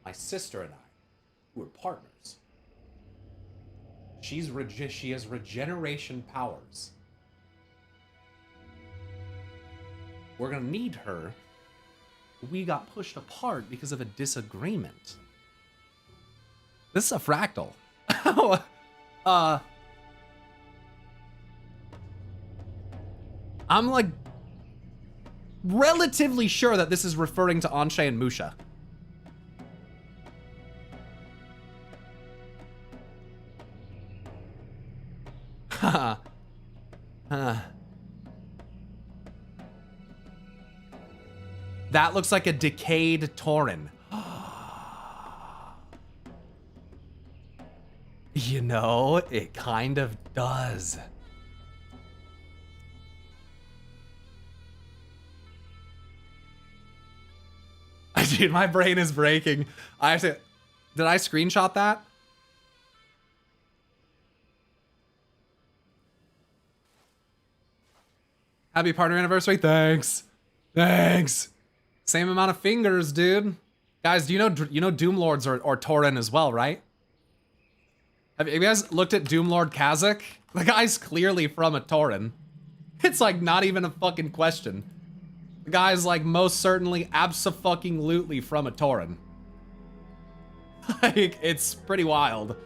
my sister and I, who are partners, she has regeneration powers. We're gonna need her. We got pushed apart because of a disagreement. This is a fractal. I'm like relatively sure that this is referring to Anshe and Musha. Haha. That looks like a decayed Tauren. You know, it kind of does. Dude, my brain is breaking. I have to... Did I screenshot that? Happy partner anniversary. Thanks. Thanks. Same amount of fingers, dude. Guys, do you know Doomlords or Tauren as well, right? Have you guys looked at Doomlord Kazakh? The guy's clearly from a Tauren. It's like not even a fucking question. The guy's like most certainly abso-fucking-lutely from a Tauren. Like, it's pretty wild.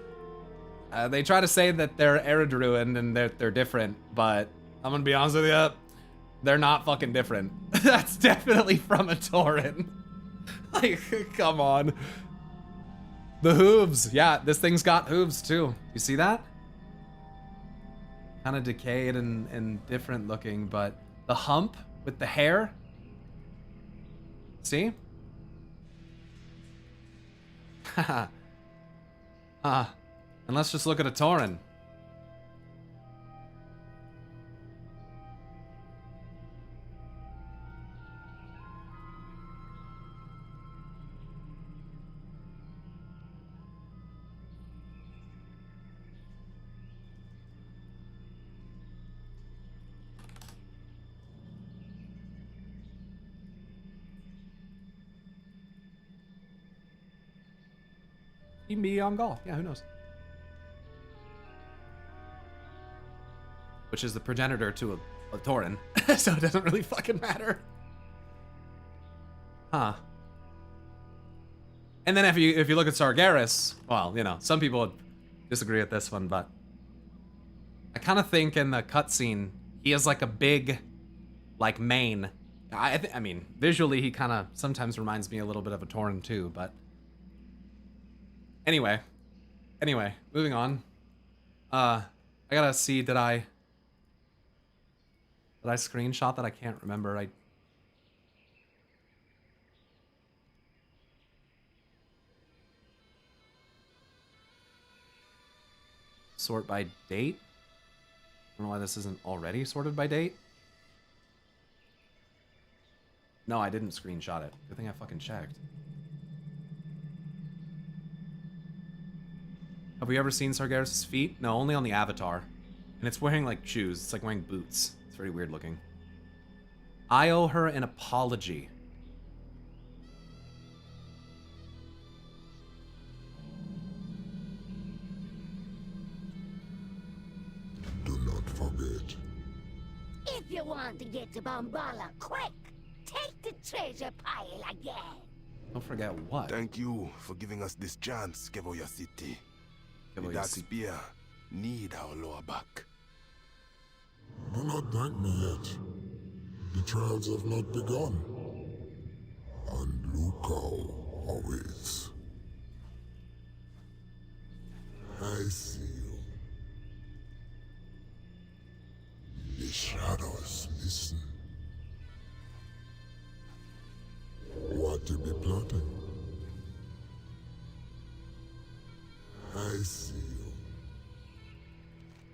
They try to say that they're Eredruin and they're different, but I'm gonna be honest with you, they're not fucking different. That's definitely from a Tauren. Like, come on. The hooves. Yeah, this thing's got hooves too. You see that? Kind of decayed and different looking, but the hump with the hair. See? Haha. And let's just look at a Tauren. He can be on Gaul. Yeah, who knows? Which is the progenitor to a Tauren, so it doesn't really fucking matter. Huh. And then if you look at Sargeras, well, you know, some people would disagree with this one, but I kind of think in the cutscene he has like a big, like mane. I mean, visually he kind of sometimes reminds me a little bit of a Tauren too, but. Anyway, moving on. I gotta see, did I screenshot that? I can't remember. Sort by date? I don't know why this isn't already sorted by date. No, I didn't screenshot it. Good thing I fucking checked. Have we ever seen Sargeras' feet? No, only on the Avatar. And it's wearing, like, shoes. It's like wearing boots. It's very weird looking. I owe her an apology. Do not forget. If you want to get to Bombala quick, take the treasure pile again. Don't forget what? Thank you for giving us this chance, Kevoya City. With that spear, need our lower back. Do not thank me yet. The trials have not begun. And look how always. I see you. The shadows listen. What you be plotting? I see you.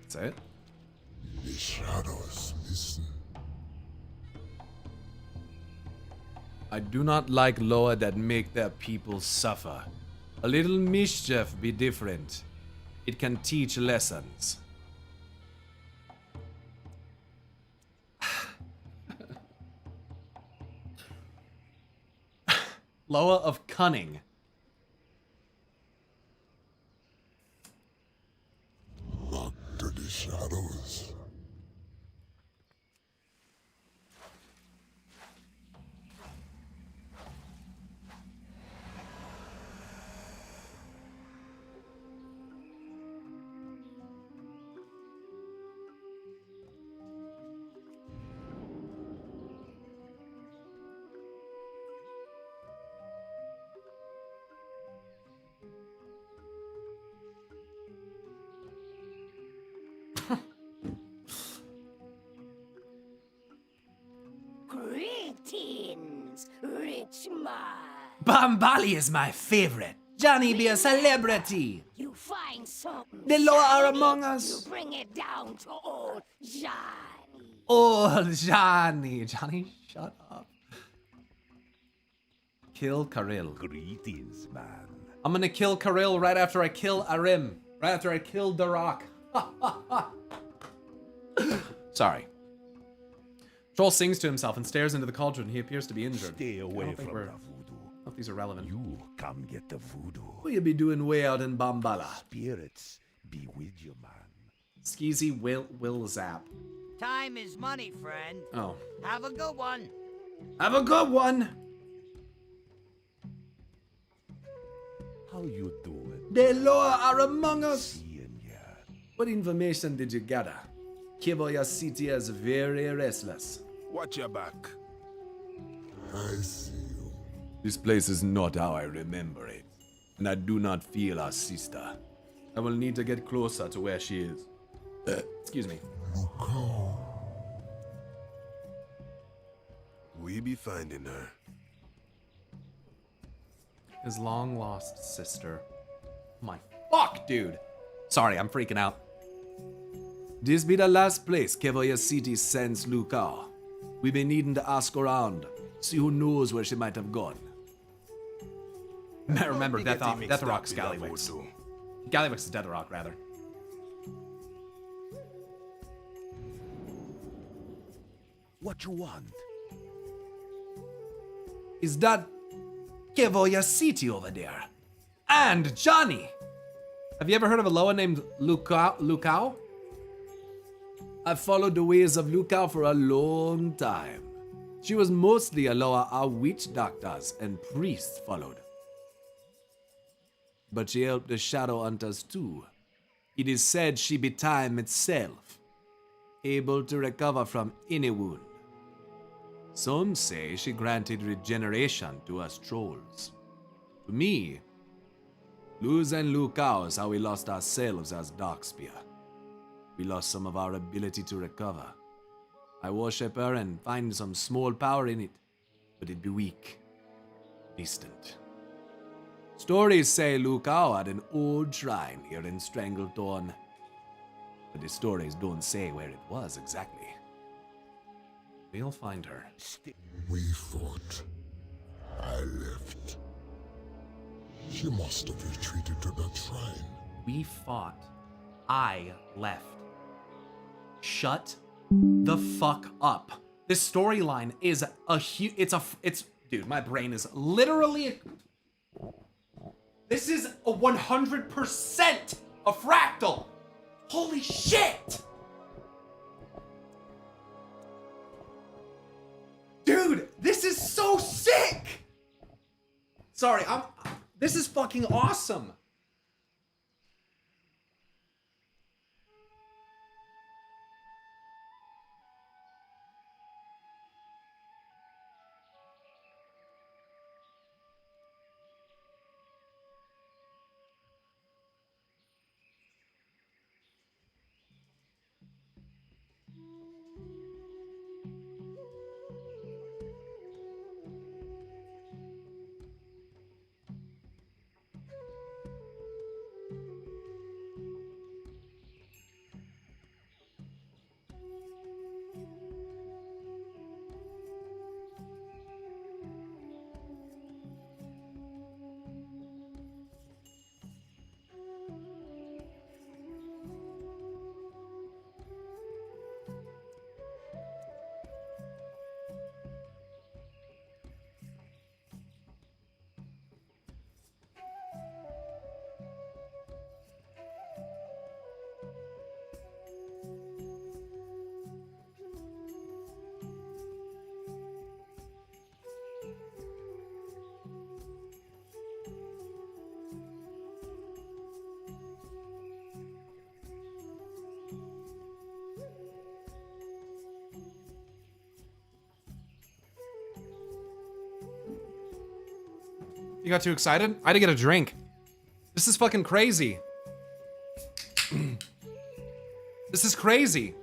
That's it? The shadows listen. I do not like law that make their people suffer. A little mischief be different. It can teach lessons. Loa of Cunning. Back to the shadows. Bombali is my favorite. Johnny be a celebrity. You find something. The law are shiny, among us. You bring it down to old Johnny. Oh, Johnny. Johnny, shut up. Kill Karil. Greetings, man. I'm gonna kill Karil right after I kill Arim. Right after I kill Darak. Sorry. Troll sings to himself and stares into the cauldron. He appears to be injured. Stay away from the voodoo. I don't think these are relevant. You come get the voodoo. What you be doing way out in Bombala? Spirits be with you, man. Skeezy will zap. Time is money, friend. Oh. Have a good one. Have a good one. How you doing? The law are among us. Seeing ya. What information did you gather? Kivoya City is very restless. Watch your back. I see you. This place is not how I remember it, and I do not feel our sister. I will need to get closer to where she is. Excuse me. We be finding her. His long lost sister. My fuck, dude. Sorry, I'm freaking out. This be the last place Kivoya City sends Luca. We be needing to ask around, see who knows where she might have gone. Remember, Don't get Death mixed up Rock's with the Gallywix. voodoo. Gallywix is Death Rock, rather. What you want? Is that Kivoya City over there? And Johnny! Have you ever heard of a Loa named Lukao? I've followed the ways of Luca for a long time. She was mostly a Loa our witch doctors and priests followed. But she helped the shadow hunters too. It is said she be time itself, able to recover from any wound. Some say she granted regeneration to us trolls. To me, losing Lukao is how we lost ourselves as Darkspear. We lost some of our ability to recover. I worship her and find some small power in it, but it be weak, distant. Stories say Lukao had an old shrine here in Stranglethorn, but the stories don't say where it was exactly. We'll find her. We thought. I left. She must have retreated to that shrine. We fought. I left. Shut the fuck up. This storyline is a huge. It's dude. My brain is literally. This is a 100% a fractal. Holy shit, dude. This is so sick. Sorry, This is fucking awesome. You got too excited? I had to get a drink. This is fucking crazy. This is crazy.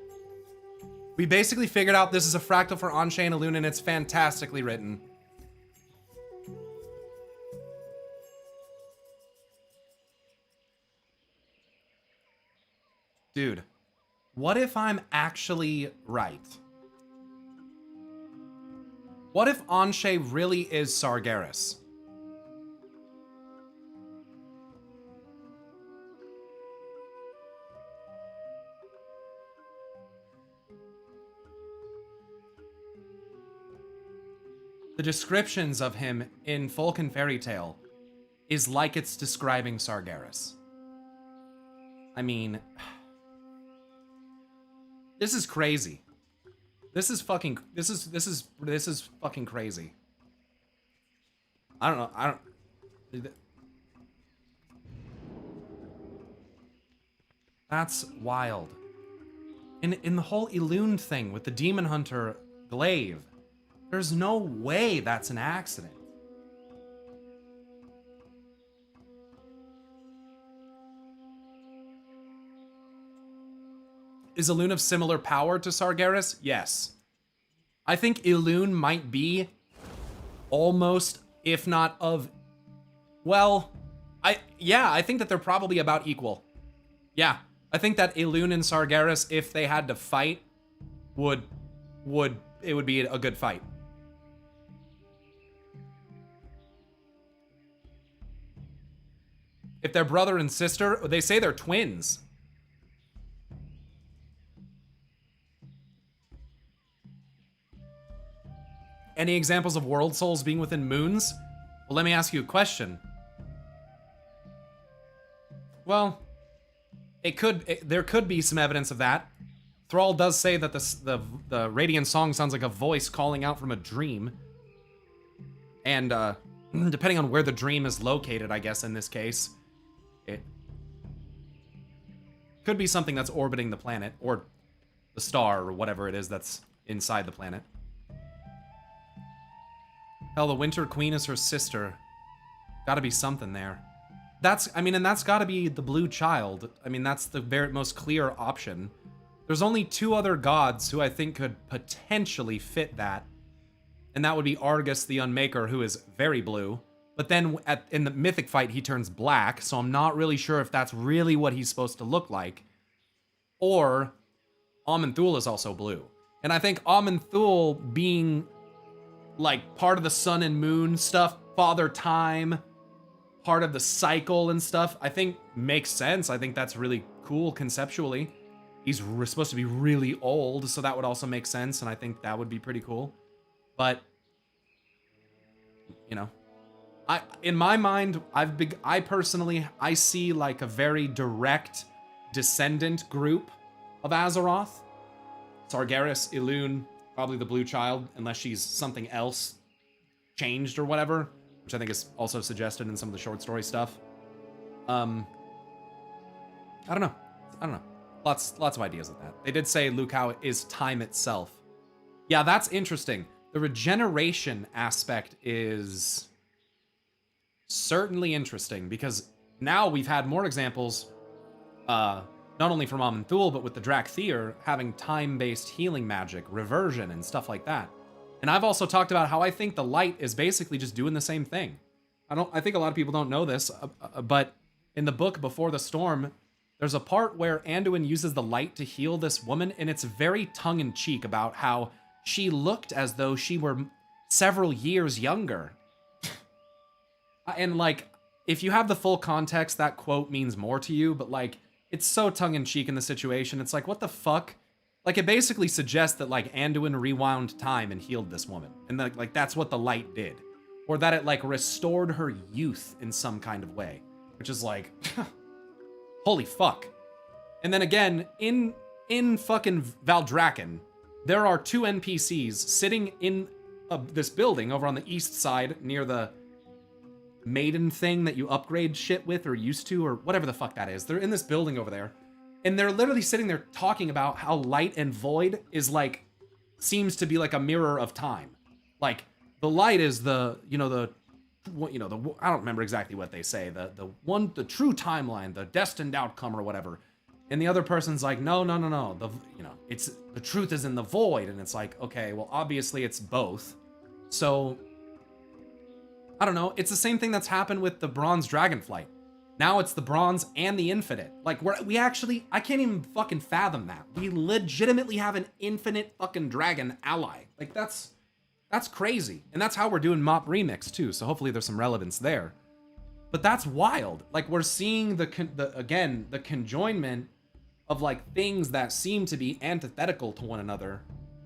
We basically figured out this is a fractal for On-Chain Alune and it's fantastically written. Dude, what if I'm actually right? What if Anshe really is Sargeras? The descriptions of him in Folk and Fairy Tale is like it's describing Sargeras. I mean, this is crazy. This is fucking crazy. I don't know. That's wild. In the whole Elune thing with the demon hunter glaive, there's no way that's an accident. Is Elune of similar power to Sargeras? Yes. I think Elune might be almost, if not of, well, I think that they're probably about equal. Yeah, I think that Elune and Sargeras, if they had to fight, it would be a good fight. If they're brother and sister, they say they're twins. Any examples of world souls being within moons? Well, let me ask you a question. Well, there could be some evidence of that. Thrall does say that the Radiant song sounds like a voice calling out from a dream. And depending on where the dream is located, I guess in this case, it could be something that's orbiting the planet or the star or whatever it is that's inside the planet. Hell, the Winter Queen is her sister. Gotta be something there. And that's gotta be the Blue Child. I mean, that's the very most clear option. There's only two other gods who I think could potentially fit that. And that would be Argus the Unmaker, who is very blue. But then in the mythic fight, he turns black, so I'm not really sure if that's really what he's supposed to look like. Or Aman'Thul is also blue. And I think Aman'Thul being like part of the sun and moon stuff, Father Time, part of the cycle and stuff, I think makes sense. I think that's really cool conceptually. He's supposed to be really old, so that would also make sense, and I think that would be pretty cool. But, you know, in my mind, I personally see like a very direct descendant group of Azeroth. Sargeras, Elune, probably the Blue Child, unless she's something else changed or whatever, which I think is also suggested in some of the short story stuff. I don't know. Lots of ideas of that. They did say Liu Kang is time itself. Yeah, that's interesting. The regeneration aspect is certainly interesting because now we've had more examples, not only from Aman'Thul, but with the Drak'Thir having time-based healing magic, reversion, and stuff like that. And I've also talked about how I think the light is basically just doing the same thing. I think a lot of people don't know this, but in the book Before the Storm, there's a part where Anduin uses the light to heal this woman, and it's very tongue-in-cheek about how she looked as though she were several years younger. And, like, if you have the full context, that quote means more to you, but, like, it's so tongue-in-cheek in the situation. It's like, what the fuck? Like, it basically suggests that, like, Anduin rewound time and healed this woman. And, like, that's what the light did. Or that it, like, restored her youth in some kind of way. Which is like... holy fuck. And then again, in fucking Valdrakken, there are two NPCs sitting in this building over on the east side near the maiden thing that you upgrade shit with or used to or whatever the fuck that is. They're in this building over there. And they're literally sitting there talking about how light and void is like, seems to be like a mirror of time. Like, the light is I don't remember exactly what they say, the true timeline, the destined outcome or whatever. And the other person's like, no, it's the truth is in the void. And it's like, okay, well, obviously it's both. So, I don't know. It's the same thing that's happened with the Bronze Dragonflight. Now it's the bronze and the infinite. Like, we actually, I can't even fucking fathom that. We legitimately have an infinite fucking dragon ally. Like, that's crazy. And that's how we're doing Mop Remix too, so hopefully there's some relevance there. But that's wild. Like, we're seeing the conjoinment of like things that seem to be antithetical to one another,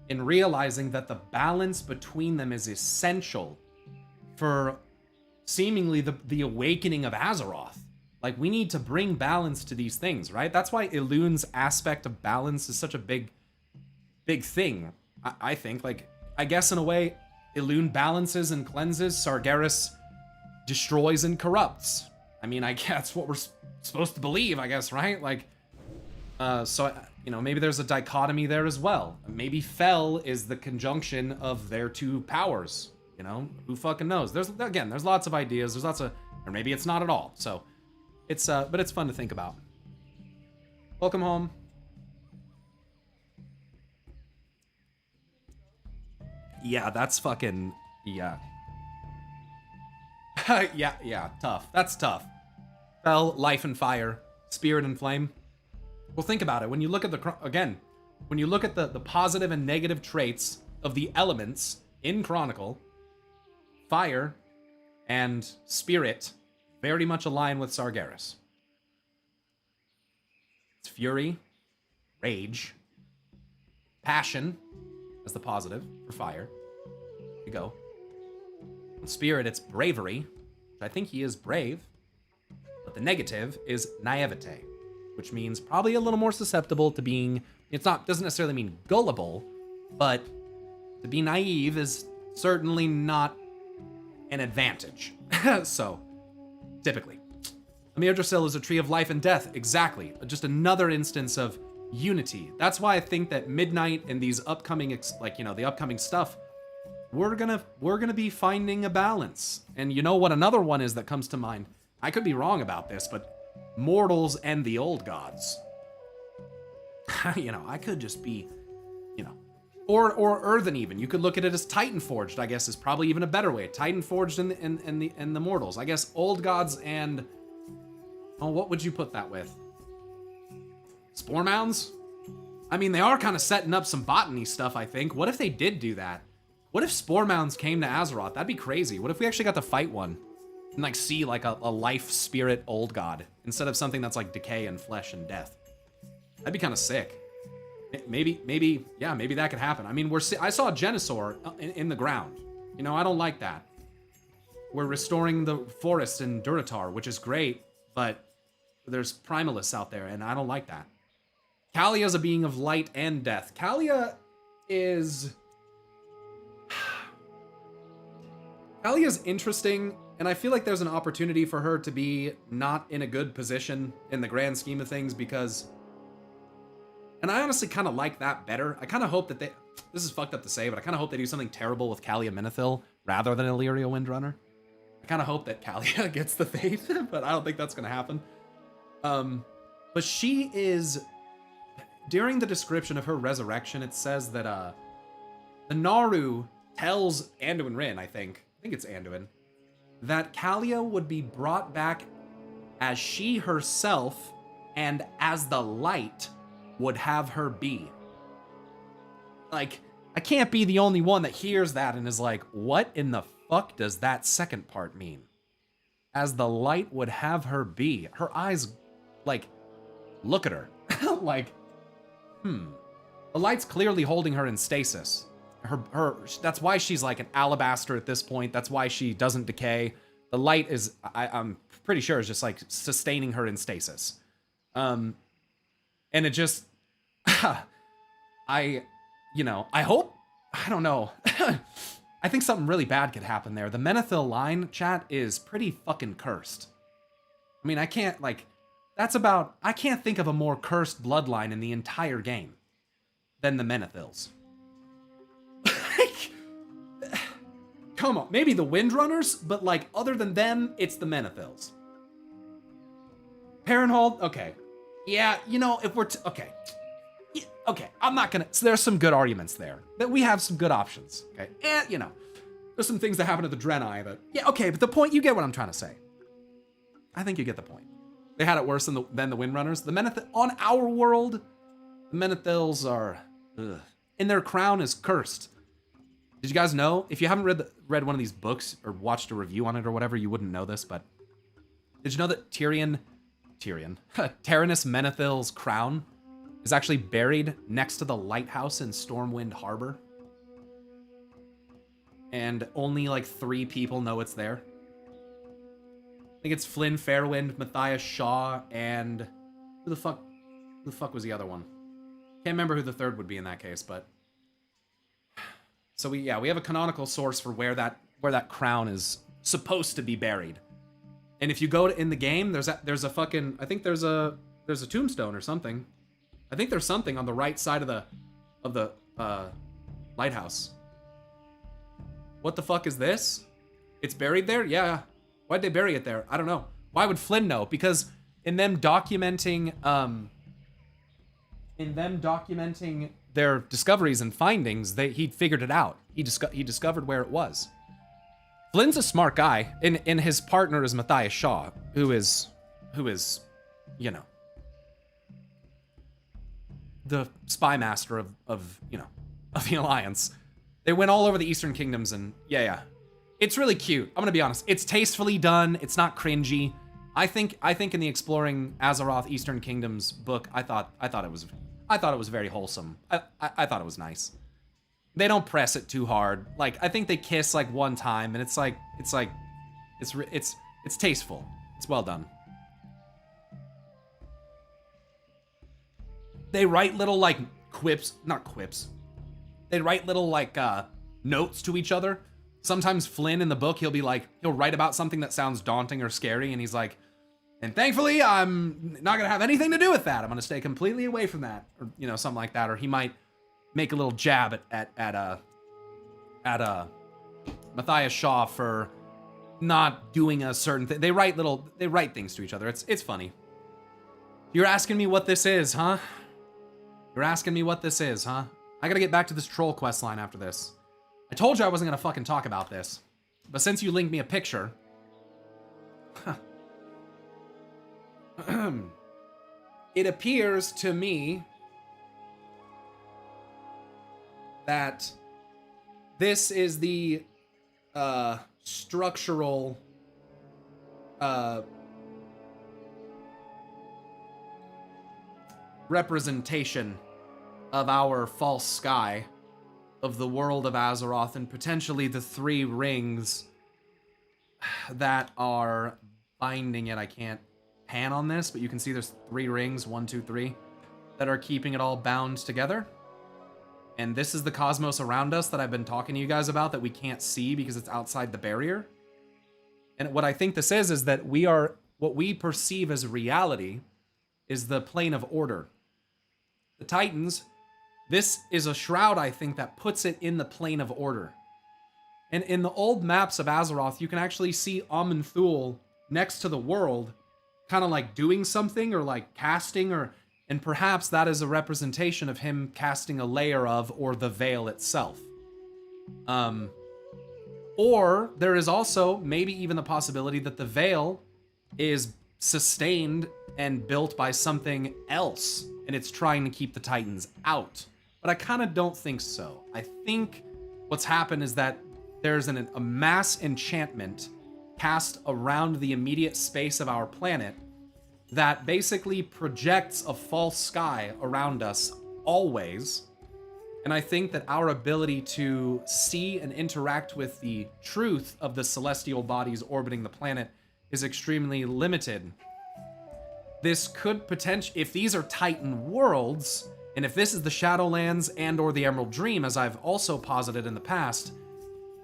and realizing that the balance between them is essential for seemingly the awakening of Azeroth. Like, we need to bring balance to these things, right? That's why Elun's aspect of balance is such a big thing, I think. Like, I guess in a way, Elun balances and cleanses, Sargeras destroys and corrupts. I mean, I guess that's what we're supposed to believe, I guess, right? Like, so, you know, maybe there's a dichotomy there as well. Maybe Fel is the conjunction of their two powers, you know? Who fucking knows? There's lots of ideas, there's lots of, or maybe it's not at all, so... It's but it's fun to think about. Welcome home. Yeah, that's fucking, yeah. yeah, tough. That's tough. Fel, life and fire, spirit and flame. Well, think about it. When you look at when you look at the positive and negative traits of the elements in Chronicle, fire and spirit very much align with Sargeras. It's fury, rage, passion as the positive for fire. There you go. In spirit, it's bravery, which I think he is brave. But the negative is naivete, which means probably a little more susceptible to being, doesn't necessarily mean gullible, but to be naive is certainly not an advantage. So, typically. Amir Drasil is a tree of life and death, exactly. Just another instance of unity. That's why I think that Midnight and these upcoming, the upcoming stuff, we're gonna be finding a balance. And you know what another one is that comes to mind? I could be wrong about this, but mortals and the old gods. I could just be, or Earthen even. You could look at it as Titan Forged, I guess is probably even a better way. Titan Forged and the mortals. I guess old gods and, what would you put that with? Spore mounds? I mean, they are kind of setting up some botany stuff, I think. What if they did do that? What if spore mounds came to Azeroth? That'd be crazy. What if we actually got to fight one? And like see like a life spirit old god instead of something that's like decay and flesh and death. That'd be kind of sick. Maybe that could happen. I mean, I saw a Genesaur in the ground. I don't like that. We're restoring the forest in Duratar, which is great, but there's primalists out there, and I don't like that. Kalia is a being of light and death. Kalia is interesting, and I feel like there's an opportunity for her to be not in a good position in the grand scheme of things because... And I honestly kind of like that better. I kind of hope that they... This is fucked up to say, but I kind of hope they do something terrible with Kalia Menethil rather than Illyria Windrunner. I kind of hope that Kalia gets the fate, but I don't think that's going to happen. But she is... During the description of her resurrection, it says that the Naru tells Anduin Wrynn, I think it's Anduin, that Kalia would be brought back as she herself and as the light would have her be. Like, I can't be the only one that hears that and is like, what in the fuck does that second part mean? As the light would have her be. Her eyes, like, look at her. Like, The light's clearly holding her in stasis. That's why she's like an alabaster at this point. That's why she doesn't decay. The light is, I'm pretty sure, is just like sustaining her in stasis. And it just, I hope, I don't know. I think something really bad could happen there. The Menethil line, chat, is pretty fucking cursed. I mean, I can't think of a more cursed bloodline in the entire game than the Menethils. Come on, maybe the Windrunners, but like, other than them, it's the Menethils. Perrinhold, okay. Yeah, if we're, okay. Yeah, okay, I'm not gonna, so there's some good arguments there. That we have some good options, okay? There's some things that happen at the Draenei that, yeah, okay, but the point, you get what I'm trying to say. I think you get the point. They had it worse than the Windrunners. On our world, the Menethils are, and their crown is cursed. Did you guys know? If you haven't read one of these books or watched a review on it or whatever, you wouldn't know this, but did you know that Tyrannus Menethil's crown is actually buried next to the lighthouse in Stormwind Harbor? And only like 3 people know it's there. I think it's Flynn Fairwind, Matthias Shaw, and who the fuck was the other one? Can't remember who the third would be in that case, but so we have a canonical source for where that crown is supposed to be buried. And if you go in the game, there's a fucking, I think there's a tombstone or something. I think there's something on the right side of the lighthouse. What the fuck is this? It's buried there? Yeah. Why'd they bury it there? I don't know. Why would Flynn know? Because in them documenting their discoveries and findings, he figured it out. He discovered where it was. Flynn's a smart guy, and his partner is Matthias Shaw, who is, you know, the spy master of the Alliance. They went all over the Eastern Kingdoms, and yeah. It's really cute. I'm gonna be honest. It's tastefully done. It's not cringy. I think in the Exploring Azeroth Eastern Kingdoms book, I thought it was very wholesome. I thought it was nice. They don't press it too hard. Like, I think they kiss like one time, and it's tasteful. It's well done. They write little like not quips. They write little like notes to each other. Sometimes Flynn in the book, he'll write about something that sounds daunting or scary, and he's like, and thankfully I'm not gonna have anything to do with that. I'm gonna stay completely away from that, or something like that. Or he might make a little jab at Matthias Shaw for not doing a certain thing. They write things to each other. It's funny. You're asking me what this is, huh? I gotta get back to this troll quest line after this. I told you I wasn't gonna fucking talk about this, but since you linked me a picture, it appears to me that this is the structural representation of our false sky, of the world of Azeroth, and potentially the 3 rings that are binding it. I can't pan on this, but you can see there's 3 rings, 1, 2, 3, that are keeping it all bound together. And this is the cosmos around us that I've been talking to you guys about that we can't see because it's outside the barrier. And what I think this is that what we perceive as reality is the plane of order. The Titans, this is a shroud, I think, that puts it in the plane of order. And in the old maps of Azeroth, you can actually see Aman'Thul next to the world, kind of like doing something or like casting, and perhaps that is a representation of him casting a layer of, or the veil itself. Or there is also maybe even the possibility that the veil is sustained and built by something else, and it's trying to keep the Titans out. But I kind of don't think so. I think what's happened is that there's a mass enchantment cast around the immediate space of our planet that basically projects a false sky around us always. And I think that our ability to see and interact with the truth of the celestial bodies orbiting the planet is extremely limited. This could potentially, if these are Titan worlds, and if this is the Shadowlands and or the Emerald Dream, as I've also posited in the past,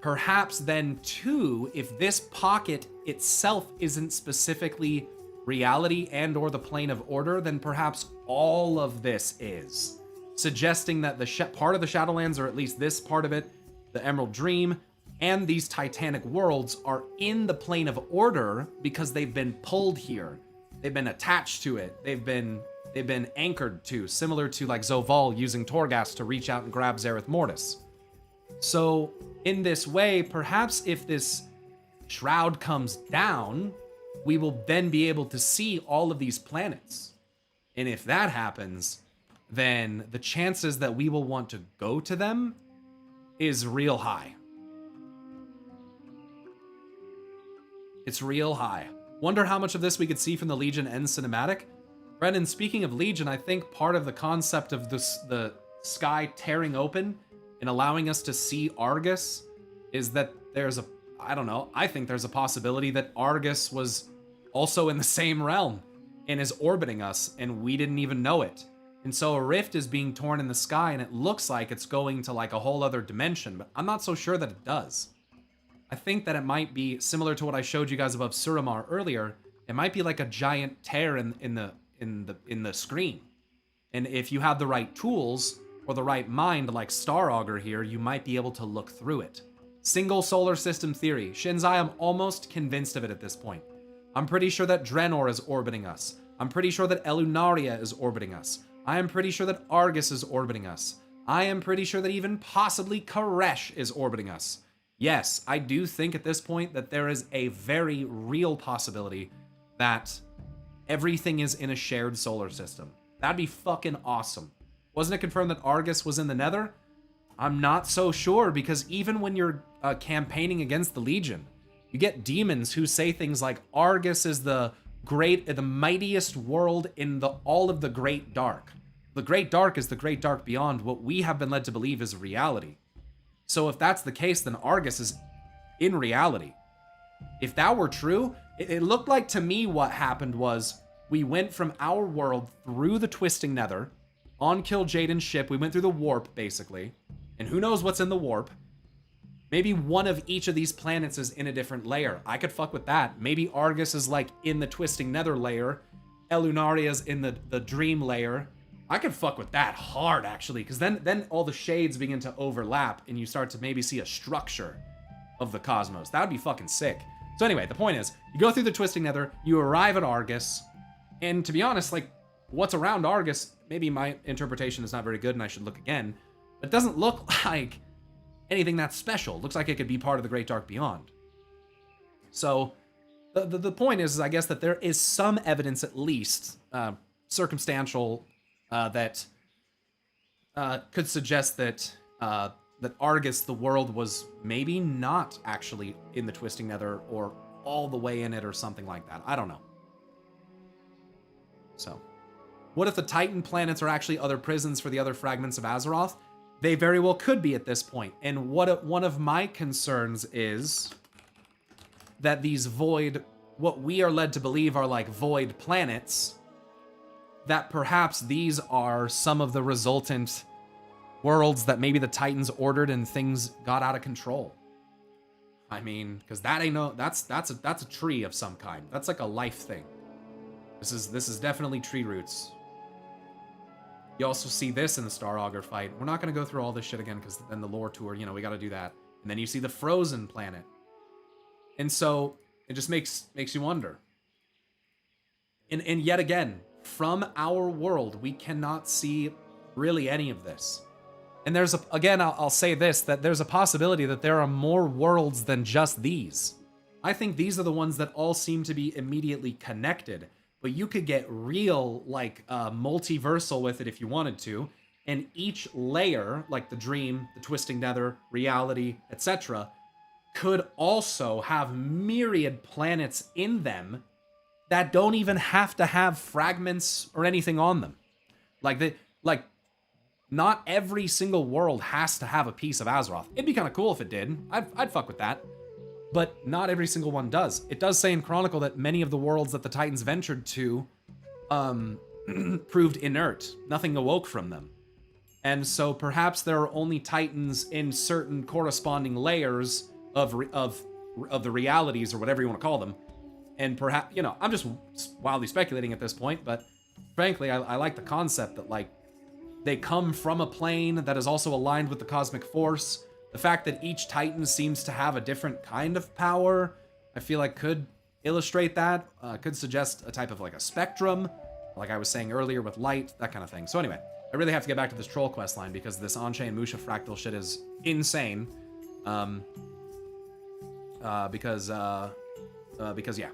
perhaps then too, if this pocket itself isn't specifically reality and or the plane of order, then perhaps all of this is. Suggesting that the part of the Shadowlands, or at least this part of it, the Emerald Dream, and these Titanic worlds are in the plane of order because they've been pulled here. They've been attached to it. They've been anchored to, similar to like Zoval using Torghast to reach out and grab Zareth Mortis. So in this way, perhaps if this shroud comes down, we will then be able to see all of these planets. And if that happens, then the chances that we will want to go to them is real high. It's real high. Wonder how much of this we could see from the Legion end cinematic? Brendan, speaking of Legion, I think part of the concept of this, the sky tearing open and allowing us to see Argus is that there's a, I don't know, I think there's a possibility that Argus was also in the same realm and is orbiting us and we didn't even know it. And so a rift is being torn in the sky and it looks like it's going to like a whole other dimension, but I'm not so sure that it does. I think that it might be similar to what I showed you guys above Suramar earlier. It might be like a giant tear in the screen. And if you have the right tools or the right mind like Star Augur here, you might be able to look through it. Single solar system theory. Shinzai, I'm almost convinced of it at this point. I'm pretty sure that Draenor is orbiting us. I'm pretty sure that Elunaria is orbiting us. I am pretty sure that Argus is orbiting us. I am pretty sure that even possibly Koresh is orbiting us. Yes, I do think at this point that there is a very real possibility that everything is in a shared solar system. That'd be fucking awesome. Wasn't it confirmed that Argus was in the Nether? I'm not so sure, because even when you're campaigning against the Legion, you get demons who say things like Argus is the mightiest world in all of the Great Dark. The Great Dark is the Great Dark beyond what we have been led to believe is reality. So if that's the case, then Argus is in reality. If that were true, it looked like to me what happened was we went from our world through the Twisting Nether, on Kil'jaeden's ship, we went through the warp, basically, and who knows what's in the warp. Maybe one of each of these planets is in a different layer. I could fuck with that. Maybe Argus is like in the Twisting Nether layer, Elunaria's in the Dream layer. I could fuck with that hard, actually, because then all the shades begin to overlap and you start to maybe see a structure of the cosmos. That would be fucking sick. So anyway, the point is, you go through the Twisting Nether, you arrive at Argus, and to be honest, like, what's around Argus, maybe my interpretation is not very good and I should look again, but it doesn't look like anything that special. It looks like it could be part of the Great Dark Beyond. So the point is, I guess, that there is some evidence, at least, circumstantial, that could suggest that that Argus, the world, was maybe not actually in the Twisting Nether or all the way in it or something like that. I don't know. So, what if the Titan planets are actually other prisons for the other fragments of Azeroth? They very well could be at this point. And one of my concerns is that these void, what we are led to believe are like void planets, that perhaps these are some of the resultant worlds that maybe the Titans ordered and things got out of control. I mean, because that ain't no, that's a tree of some kind. That's like a life thing. This is definitely tree roots. You also see this in the Star Augur fight. We're not going to go through all this shit again because then the lore tour, you know, we got to do that. And then you see the frozen planet. And so it just makes you wonder. And yet again, from our world, we cannot see really any of this. And there's I'll say this, that there's a possibility that there are more worlds than just these. I think these are the ones that all seem to be immediately connected. But you could get real, like, multiversal with it if you wanted to. And each layer, like the Dream, the Twisting Nether, Reality, etc., could also have myriad planets in them that don't even have to have fragments or anything on them. Not every single world has to have a piece of Azeroth. It'd be kind of cool if it did. I'd fuck with that. But not every single one does. It does say in Chronicle that many of the worlds that the Titans ventured to proved inert. Nothing awoke from them. And so perhaps there are only Titans in certain corresponding layers of the realities, or whatever you want to call them. And perhaps, you know, I'm just wildly speculating at this point, but frankly, I like the concept that, like, they come from a plane that is also aligned with the cosmic force. The fact that each Titan seems to have a different kind of power, I feel like could illustrate that, could suggest a type of like a spectrum, like I was saying earlier with light, that kind of thing. So anyway, I really have to get back to this troll quest line because this on-chain Musha fractal shit is insane. Because yeah.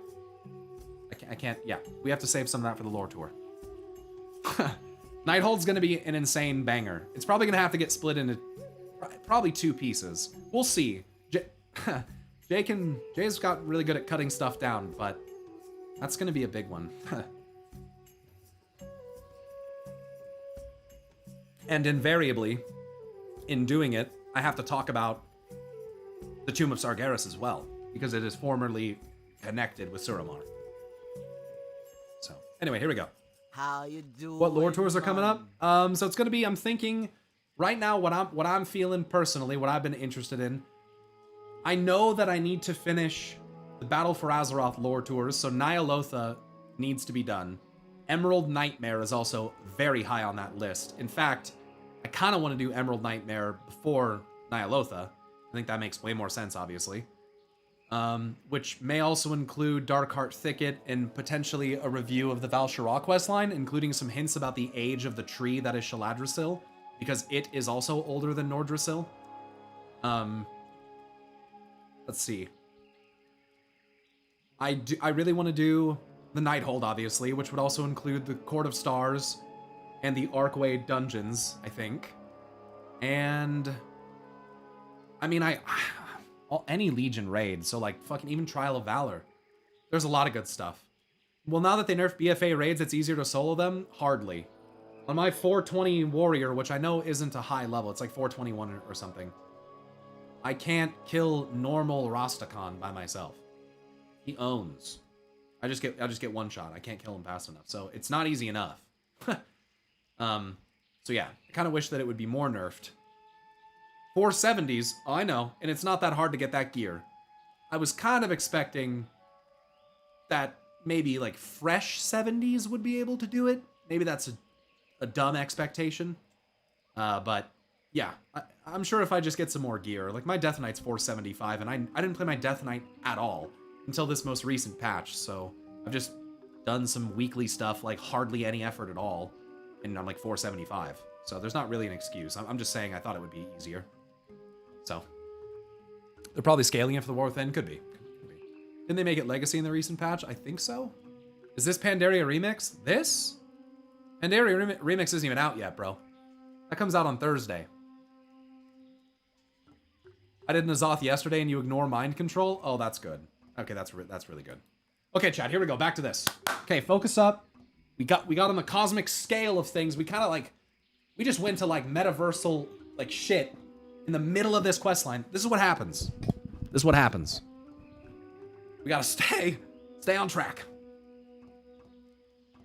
I can't, yeah. We have to save some of that for the lore tour. Nighthold's gonna be an insane banger. It's probably gonna have to get split into probably 2 pieces. We'll see. Jay's got really good at cutting stuff down, but that's gonna be a big one. And invariably, in doing it, I have to talk about the Tomb of Sargeras as well, because it is formerly connected with Suramar. So, anyway, here we go. How you doing? What lore tours are coming up? So it's gonna be, I'm thinking, right now, what I'm feeling personally, what I've been interested in, I know that I need to finish the Battle for Azeroth lore tours, so Nyalotha needs to be done. Emerald Nightmare is also very high on that list. In fact, I kind of want to do Emerald Nightmare before Nyalotha. I think that makes way more sense, obviously. Which may also include Darkheart Thicket and potentially a review of the Val'sharah questline, including some hints about the age of the tree that is Shaladrisil, because it is also older than Nordrasil. Let's see. I really want to do the Nighthold, obviously, which would also include the Court of Stars and the Archway dungeons, I think. And I mean, any Legion raid, so like fucking even Trial of Valor. There's a lot of good stuff. Well, now that they nerfed BFA raids, it's easier to solo them? Hardly. On my 420 warrior, which I know isn't a high level, it's like 421 or something, I can't kill normal Rastakhan by myself. He owns. I just get one shot. I can't kill him fast enough. So it's not easy enough. So yeah, I kind of wish that it would be more nerfed. 470s, oh, I know, and it's not that hard to get that gear. I was kind of expecting that maybe like fresh 70s would be able to do it. Maybe that's a dumb expectation. But yeah, I'm sure if I just get some more gear, like my Death Knight's 475, and I didn't play my Death Knight at all until this most recent patch, so I've just done some weekly stuff, like hardly any effort at all, and I'm like 475. So there's not really an excuse. I'm just saying I thought it would be easier. So they're probably scaling it for the War Within. Could be. Didn't they make it Legacy in the recent patch? I think so. Is this Pandaria Remix? This? Pandaria Remix isn't even out yet, bro. That comes out on Thursday. I did N'Zoth yesterday and you ignore mind control? Oh, that's good. Okay, that's really good. Okay, chat, here we go. Back to this. Okay, focus up. We got on the cosmic scale of things. We kind of like, we just went to like metaversal like shit in the middle of this quest line. This is what happens. This is what happens. We gotta stay on track.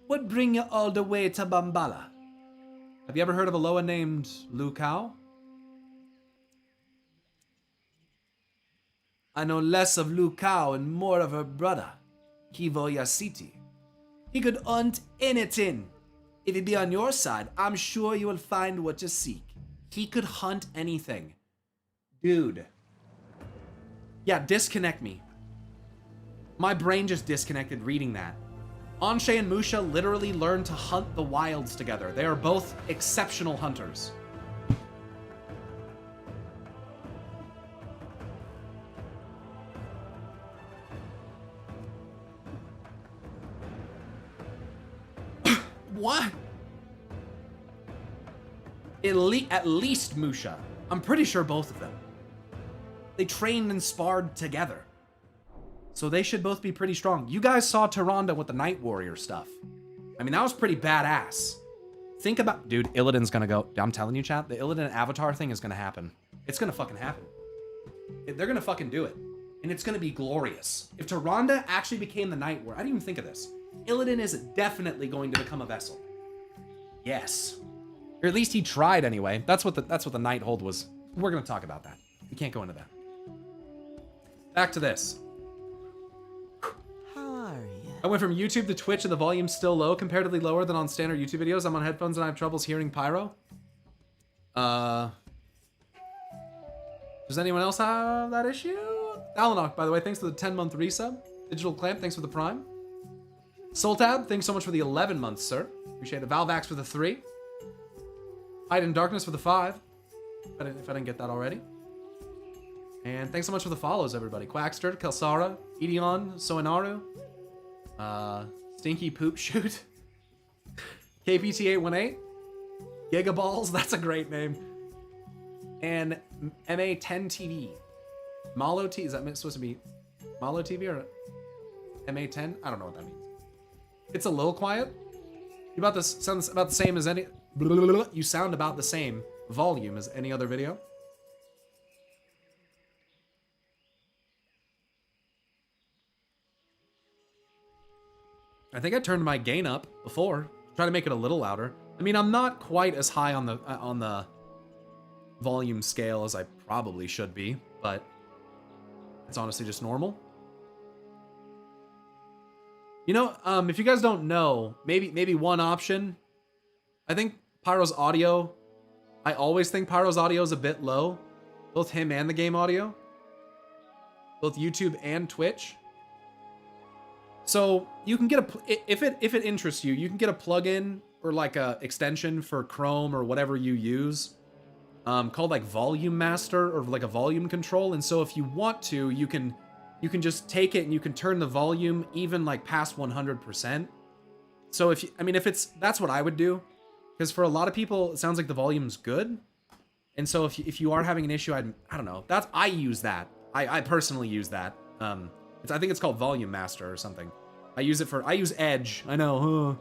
What bring you all the way to Bambala? Have you ever heard of a Loa named Lu Kau? I know less of Lu Kau and more of her brother, Kivo Yasiti. He could hunt anything. If he be on your side, I'm sure you will find what you seek. He could hunt anything. Dude. Yeah, disconnect me. My brain just disconnected reading that. Anshe and Musha literally learned to hunt the wilds together. They are both exceptional hunters. What? At least Musha. I'm pretty sure both of them. They trained and sparred together. So they should both be pretty strong. You guys saw Tyrande with the Night Warrior stuff. I mean, that was pretty badass. Think about... Dude, Illidan's gonna go... I'm telling you, chat, the Illidan Avatar thing is gonna happen. It's gonna fucking happen. They're gonna fucking do it. And it's gonna be glorious. If Tyrande actually became the Night Warrior... I didn't even think of this. Illidan is definitely going to become a vessel. Yes. Or at least he tried anyway. That's what the Nighthold was. We're gonna talk about that. We can't go into that. Back to this. I went from YouTube to Twitch and the volume's still low, comparatively lower than on standard YouTube videos. I'm on headphones and I have troubles hearing Pyro. Does anyone else have that issue? Alanok, by the way, thanks for the 10-month resub. Digital Clamp, thanks for the Prime. Soltab, thanks so much for the 11 months, sir. Appreciate it. Valvax for the 3. Hide in Darkness for the 5. If I didn't get that already. And thanks so much for the follows, everybody. Quackster, Kelsara, Ideon, Soinaru. Stinky Poop Shoot. KPT818. Gigaballs, that's a great name. And MA10TV. Malo T, is that supposed to be Malo TV or MA10? I don't know what that means. It's a little quiet. You sounds about the same as any. You sound about the same volume as any other video. I think I turned my gain up before, try to make it a little louder. I mean, I'm not quite as high on the volume scale as I probably should be, but it's honestly just normal. You know, if you guys don't know, maybe one option, I think Pyro's audio, I always think Pyro's audio is a bit low, both him and the game audio, both YouTube and Twitch. So you can get if it interests you, you can get a plugin or like a extension for Chrome or whatever you use, called like Volume Master or like a volume control. And so if you want to, you can just take it and you can turn the volume even like past 100%. So that's what I would do, because for a lot of people it sounds like the volume's good. And so if you are having an issue, I don't know. I use that. I personally use that. I think it's called Volume Master or something. I use Edge. I know,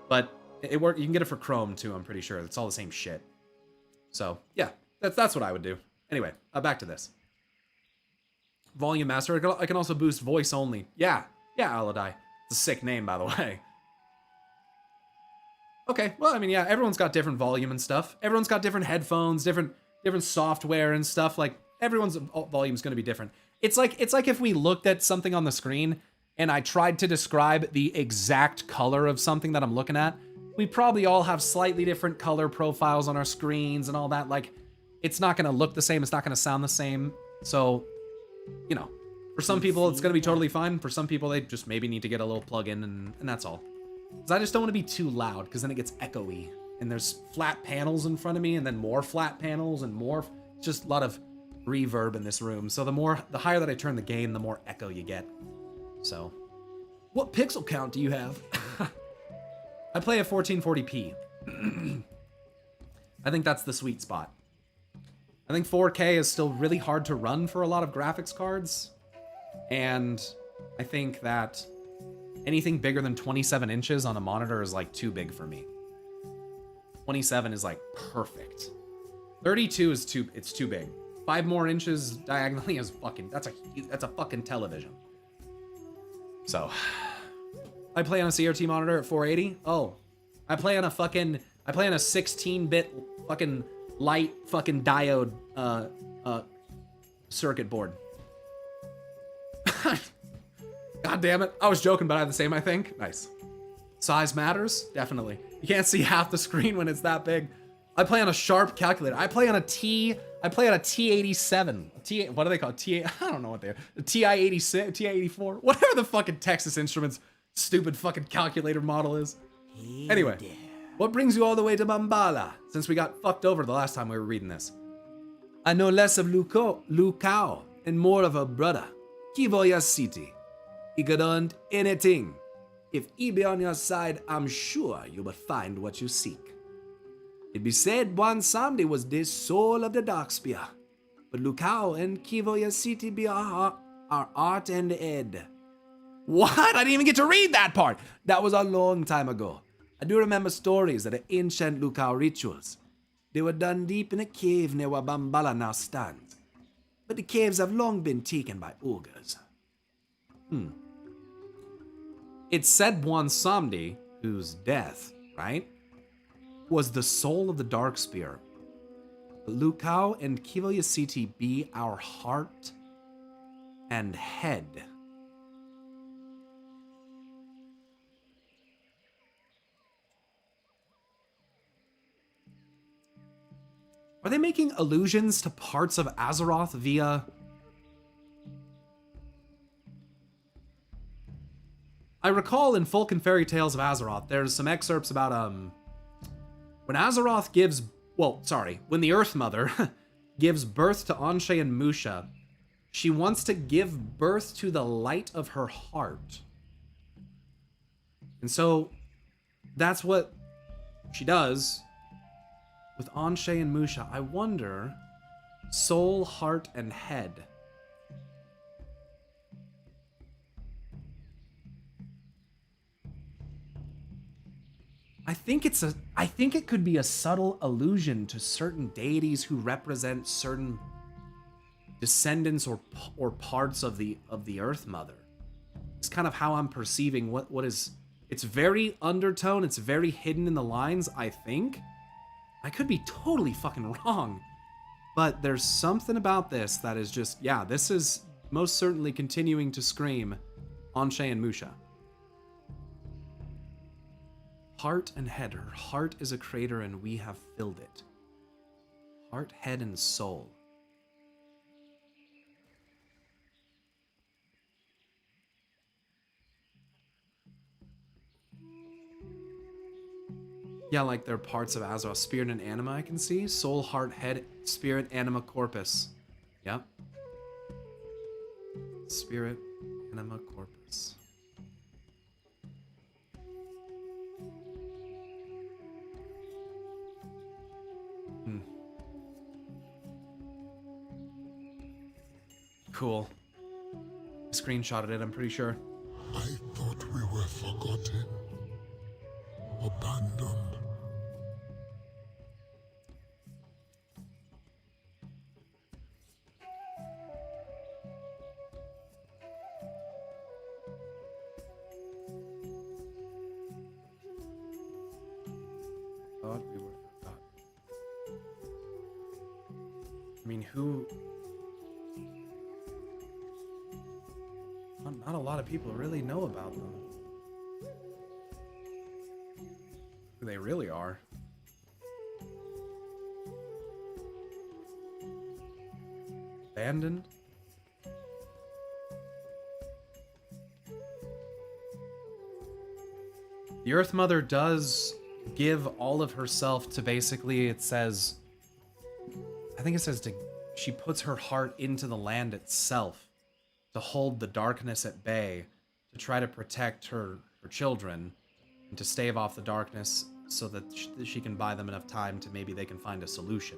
but it works. You can get it for Chrome too. I'm pretty sure it's all the same shit. So yeah, that's what I would do. Anyway, back to this. Volume Master. I can also boost voice only. Yeah, Aladi. It's a sick name, by the way. Okay, well, I mean, yeah, everyone's got different volume and stuff. Everyone's got different headphones, different software and stuff. Like everyone's volume's going to be different. It's like if we looked at something on the screen and I tried to describe the exact color of something that I'm looking at, we probably all have slightly different color profiles on our screens and all that. Like, it's not going to look the same. It's not going to sound the same. So, you know, for some people, it's going to be totally fine. For some people, they just maybe need to get a little plug-in and that's all. Because I just don't want to be too loud, because then it gets echoey. And there's flat panels in front of me and then more flat panels and more, just a lot of reverb in this room. So the higher that I turn the gain, the more echo you get. So, what pixel count do you have? I play at 1440p. I think that's the sweet spot. I think 4K is still really hard to run for a lot of graphics cards. And I think that anything bigger than 27 inches on a monitor is like too big for me. 27 is like perfect. 32 is too big. 5 more inches diagonally is fucking, that's a fucking television. So, I play on a CRT monitor at 480. Oh, I play on a 16-bit fucking light fucking diode circuit board. God damn it. I was joking, but I have the same, I think. Nice. Size matters? Definitely. You can't see half the screen when it's that big. I play on a Sharp calculator. I play on a T87. What do they call it? I don't know what they are. The TI-86, TI-84, whatever the fucking Texas Instruments stupid fucking calculator model is. Anyway, what brings you all the way to Bambala, since we got fucked over the last time we were reading this? I know less of Lukao and more of her brother, Kivoya City. He could earn anything. If he be on your side, I'm sure you will find what you seek. It be said one Sunday was the soul of the Darkspear, but Lukao and Kivoya City be our art and ed. What? I didn't even get to read that part. That was a long time ago. I do remember stories of the ancient Lukao rituals. They were done deep in a cave near where Bambala now stands. But the caves have long been taken by ogres. It said one Samdi, whose death, right, was the soul of the Darkspear. Lukao and Kivoya City be our heart and head. Are they making allusions to parts of Azeroth via... I recall in Folk and Fairy Tales of Azeroth, there's some excerpts about, when Azeroth gives... when the Earth Mother gives birth to Anshe and Musha, she wants to give birth to the light of her heart. And so that's what she does with Anshe and Musha. I wonder, soul, heart, and head. I think it could be a subtle allusion to certain deities who represent certain descendants or parts of the Earth Mother. It's kind of how I'm perceiving what is. It's very undertone. It's very hidden in the lines. I think. I could be totally fucking wrong, but there's something about this that is just, yeah. This is most certainly continuing to scream Anshe and Musha. Heart and head. Her heart is a crater and we have filled it. Heart, head, and soul. Yeah, like they're parts of Azeroth. Spirit and anima I can see. Soul, heart, head, spirit, anima, corpus. Yep. Spirit, anima, corpus. Cool. Screenshotted it, I'm pretty sure. I thought we were forgotten, abandoned. Thought we were forgotten. I mean, who... Not a lot of people really know about them. Who they really are. Abandoned? The Earth Mother does give all of herself to basically, it says, I think it says she puts her heart into the land itself to hold the darkness at bay, to try to protect her children, and to stave off the darkness so that she can buy them enough time to maybe they can find a solution.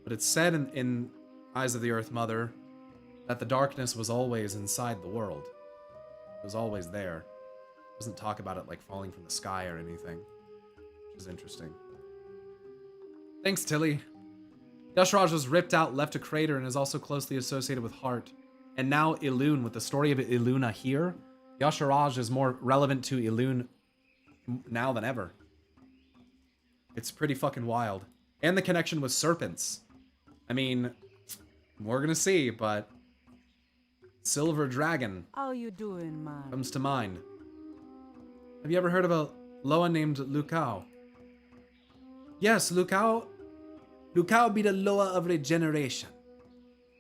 But it's said in Eyes of the Earth Mother that the darkness was always inside the world. It was always there. It doesn't talk about it like falling from the sky or anything, which is interesting. Thanks, Tilly. Yashraj was ripped out, left a crater, and is also closely associated with Heart. And now Elune, with the story of Eluna here, Yasharaj is more relevant to Elune now than ever. It's pretty fucking wild. And the connection with serpents. I mean, we're gonna see, but Silver Dragon How you doing, man? comes to mind. Have you ever heard of a Loa named Lukao? Yes, Lukao. Lukao be the Loa of regeneration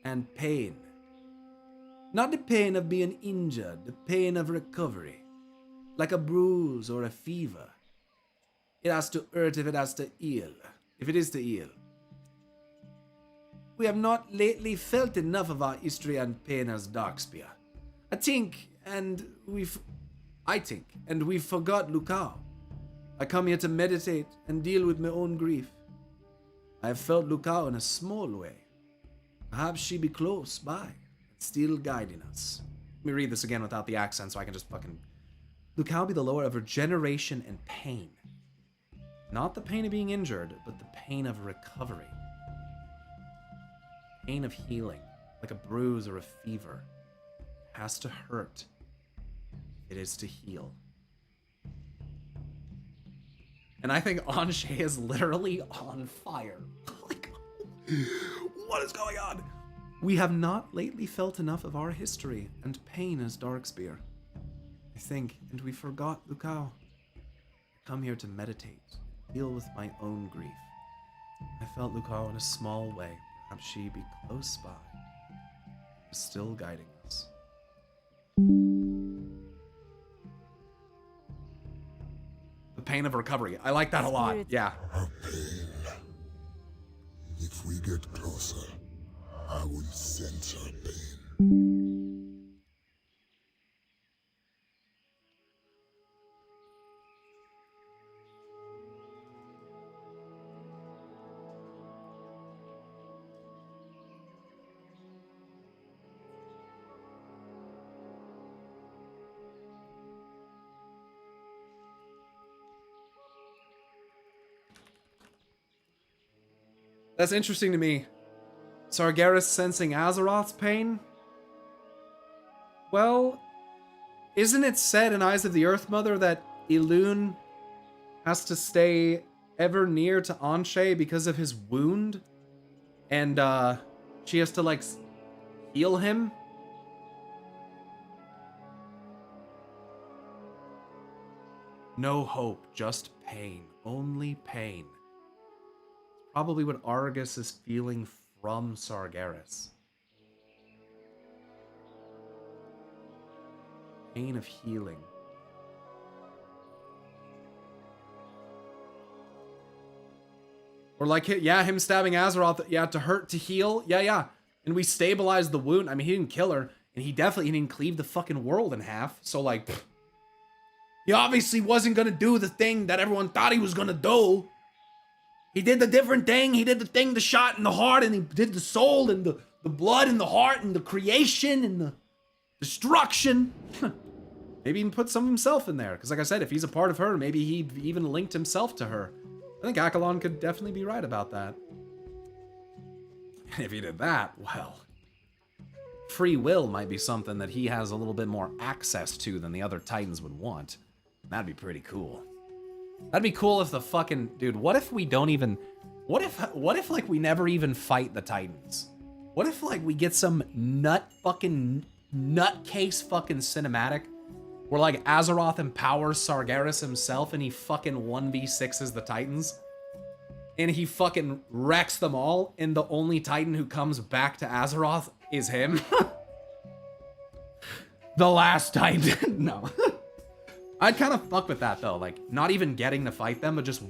and pain. Not the pain of being injured, the pain of recovery. Like a bruise or a fever. It has to hurt if it has to heal. If it is to heal. We have not lately felt enough of our history and pain as Darkspear. I think, and we've forgot Lukao. I come here to meditate and deal with my own grief. I have felt Lukao in a small way. Perhaps she be close by. Still guiding us. Let me read this again without the accent so I can just fucking... Lukao be the lower of regeneration and pain. Not the pain of being injured, but the pain of recovery. Pain of healing. Like a bruise or a fever. It has to hurt. It is to heal. And I think Anshe is literally on fire. Like, what is going on? We have not lately felt enough of our history and pain as Darkspear. I think, and we forgot Lukao. I come here to meditate, deal with my own grief. I felt Lukao in a small way. Perhaps she be close by, still guiding us. The pain of recovery. I like that a lot. Yeah. Her pain. If we get closer, I will sense her pain. That's interesting to me. Sargeras sensing Azeroth's pain? Well, isn't it said in Eyes of the Earth Mother that Elune has to stay ever near to Anshe because of his wound? And she has to like heal him? No hope, just pain. Only pain. Probably what Argus is feeling from Sargeras. Pain of healing. Or like, yeah, him stabbing Azeroth, yeah, to hurt, to heal. Yeah. And we stabilized the wound. I mean, he didn't kill her. And he didn't cleave the fucking world in half. So like, he obviously wasn't gonna do the thing that everyone thought he was gonna do. He did the different thing. He did the thing, the shot in the heart, and he did the soul and the blood and the heart and the creation and the destruction. Maybe even put some of himself in there. Because like I said, if he's a part of her, maybe he even linked himself to her. I think Akalon could definitely be right about that. And if he did that, well, free will might be something that he has a little bit more access to than the other Titans would want. That'd be pretty cool. That'd be cool if the fucking... Dude, what if we don't even... What if like, we never even fight the Titans? What if, like, we get some nutcase fucking cinematic where, like, Azeroth empowers Sargeras himself and he fucking 1v6s the Titans? And he fucking wrecks them all, and the only Titan who comes back to Azeroth is him? The last Titan. No. I'd kind of fuck with that, though. Like, not even getting to fight them, but just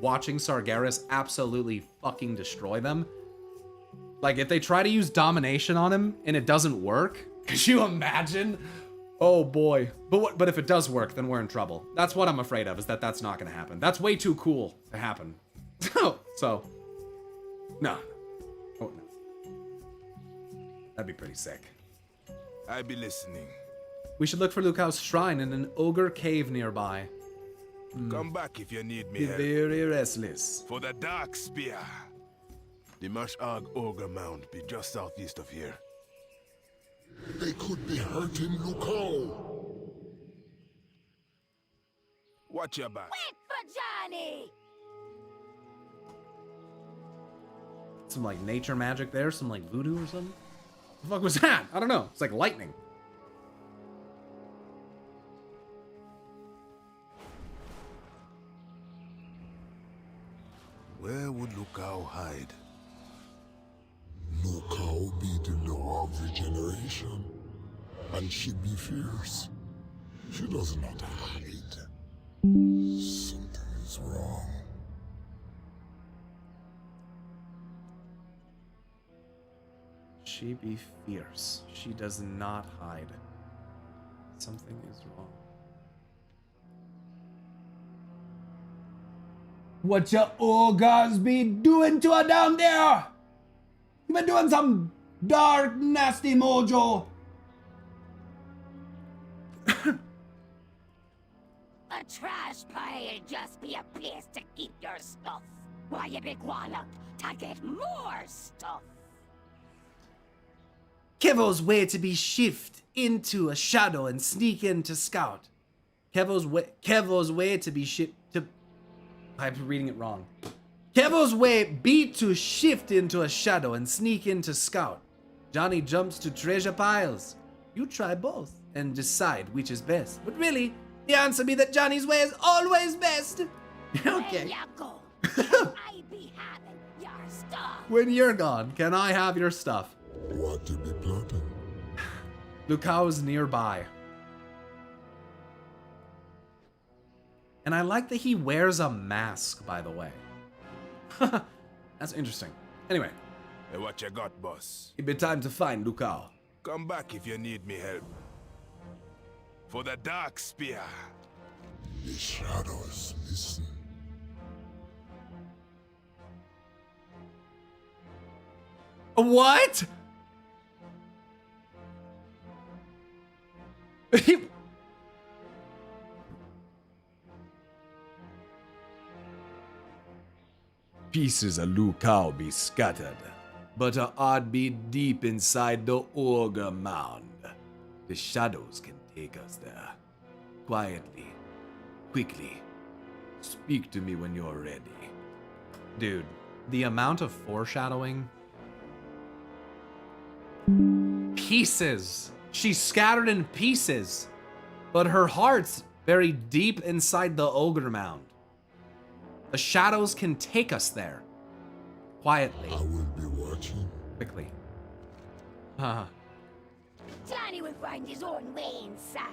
watching Sargeras absolutely fucking destroy them. Like, if they try to use domination on him and it doesn't work, could you imagine? Oh boy. But if it does work, then we're in trouble. That's what I'm afraid of, is that that's not gonna happen. That's way too cool to happen. So, no. Oh, no. That'd be pretty sick. I be listening. We should look for Lucao's shrine in an ogre cave nearby. Come back if you need me Be help. very restless. For the Dark Spear. The Mash'ag Ogre Mound be just southeast of here. They could be hurting Lukao. Watch your back. Wait for Johnny! Some like nature magic there, some like voodoo or something. The fuck was that? I don't know. It's like lightning. Where would Lukao hide? Lukao be the law of regeneration, and she be fierce. She does not hide. Something is wrong. She be fierce. She does not hide. Something is wrong. What your ogres be doing to her down there? You been doing some dark, nasty mojo. A trash pile just be a place to keep your stuff, while you be going up to get more stuff. Kevo's way to be shift into a shadow and sneak into scout. Kevo's way to be shift to... I'm reading it wrong. Kevo's way be to shift into a shadow and sneak into scout. Johnny jumps to treasure piles. You try both and decide which is best. But really, the answer be that Johnny's way is always best. Okay. There you go. I be having your stuff. When you're gone, can I have your stuff? What to be plotting? Lucao's nearby. And I like that he wears a mask, by the way. That's interesting. Anyway, Hey, what you got, boss? it be time to find Lucao. Come back if you need me help. For the Dark Spear. The shadows listen. What? pieces of Liu Kao be scattered, but her heart be deep inside the ogre mound. The shadows can take us there. Quietly, quickly. Speak to me when you're ready. Dude, the amount of foreshadowing. Pieces. She's scattered in pieces, but her heart's buried deep inside the ogre mound. The shadows can take us there. Quietly. I will be watching. Quickly. Johnny will find his own way inside.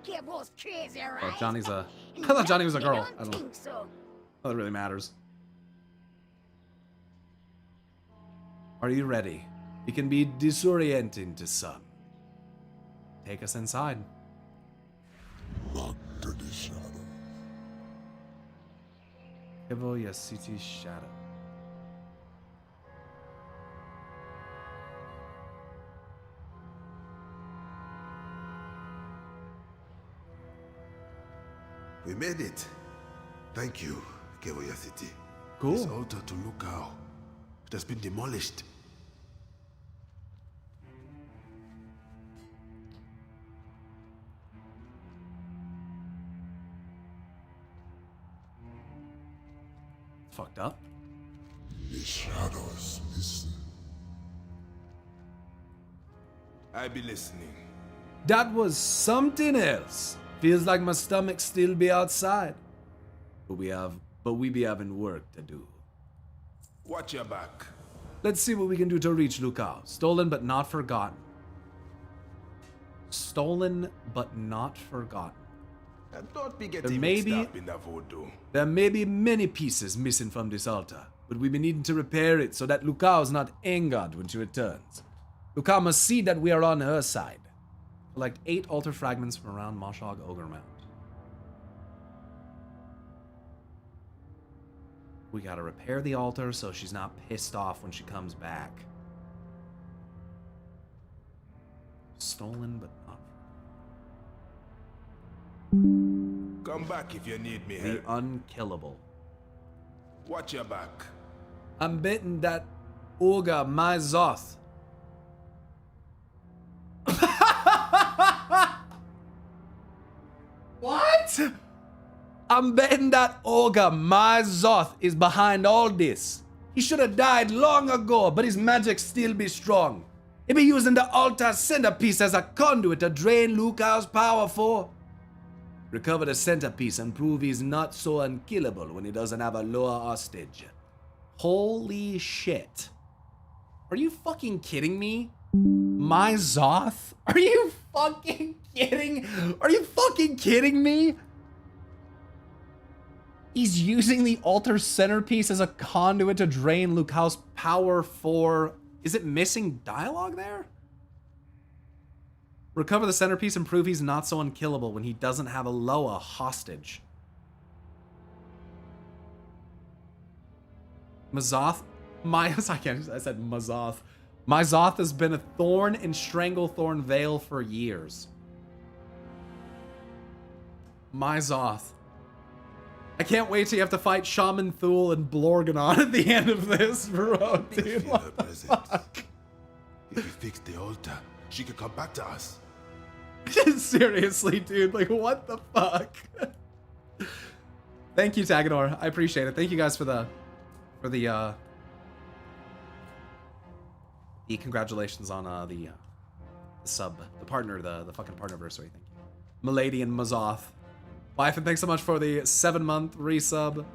Kid was crazy, right? Oh, Johnny's a... I thought Johnny was a girl. I don't know. think so. That really matters. Are you ready? It can be disorienting to some. Take us inside. Back to the shadow. Evo city shadow. We made it. Thank you, Kevoya City. Cool. This altar to Lukao, it has been demolished. Fucked up. The shadows listen. I be listening. That was something else. Feels like my stomach still be outside. But we be having work to do. Watch your back. Let's see what we can do to reach Lukao. Stolen but not forgotten. Stolen but not forgotten. And don't be getting may mixed be- up in that voodoo. There may be many pieces missing from this altar, but we be needing to repair it so that Lukao is not angered when she returns. Lukao must see that we are on her side. Collect 8 altar fragments from around Moshog Ogre Mound. We gotta repair the altar so she's not pissed off when she comes back. Stolen but not. Come back if you need me The here. unkillable. Watch your back. I'm betting that Ogre my Zoth. What? I'm betting that Ogre my Zoth is behind all this. He should have died long ago, but his magic still be strong. He be using the altar centerpiece as a conduit to drain Lucao's power for. Recover the centerpiece and prove he's not so unkillable when he doesn't have a lower hostage. Holy shit. Are you fucking kidding me? My Zoth? Are you fucking kidding? Are you fucking kidding me? He's using the altar centerpiece as a conduit to drain Lucao's power for... Is it missing dialogue there? Recover the centerpiece and prove he's not so unkillable when he doesn't have a Loa hostage. Mazoth? I said Mazoth. Mazoth has been a thorn in Stranglethorn Vale for years. Mazoth. I can't wait till you have to fight Shaman Thule and Blorganon at the end of this, bro, dude. Feel What her the presence. fuck? If we fix the altar, she can come back to us. Seriously, dude, like what the fuck? Thank you, Tagador. I appreciate it. Thank you guys for the congratulations on the sub, the partner, the fucking partnerversary. Thank you, Milady and Mazoth. Wife, and thanks so much for the 7-month resub.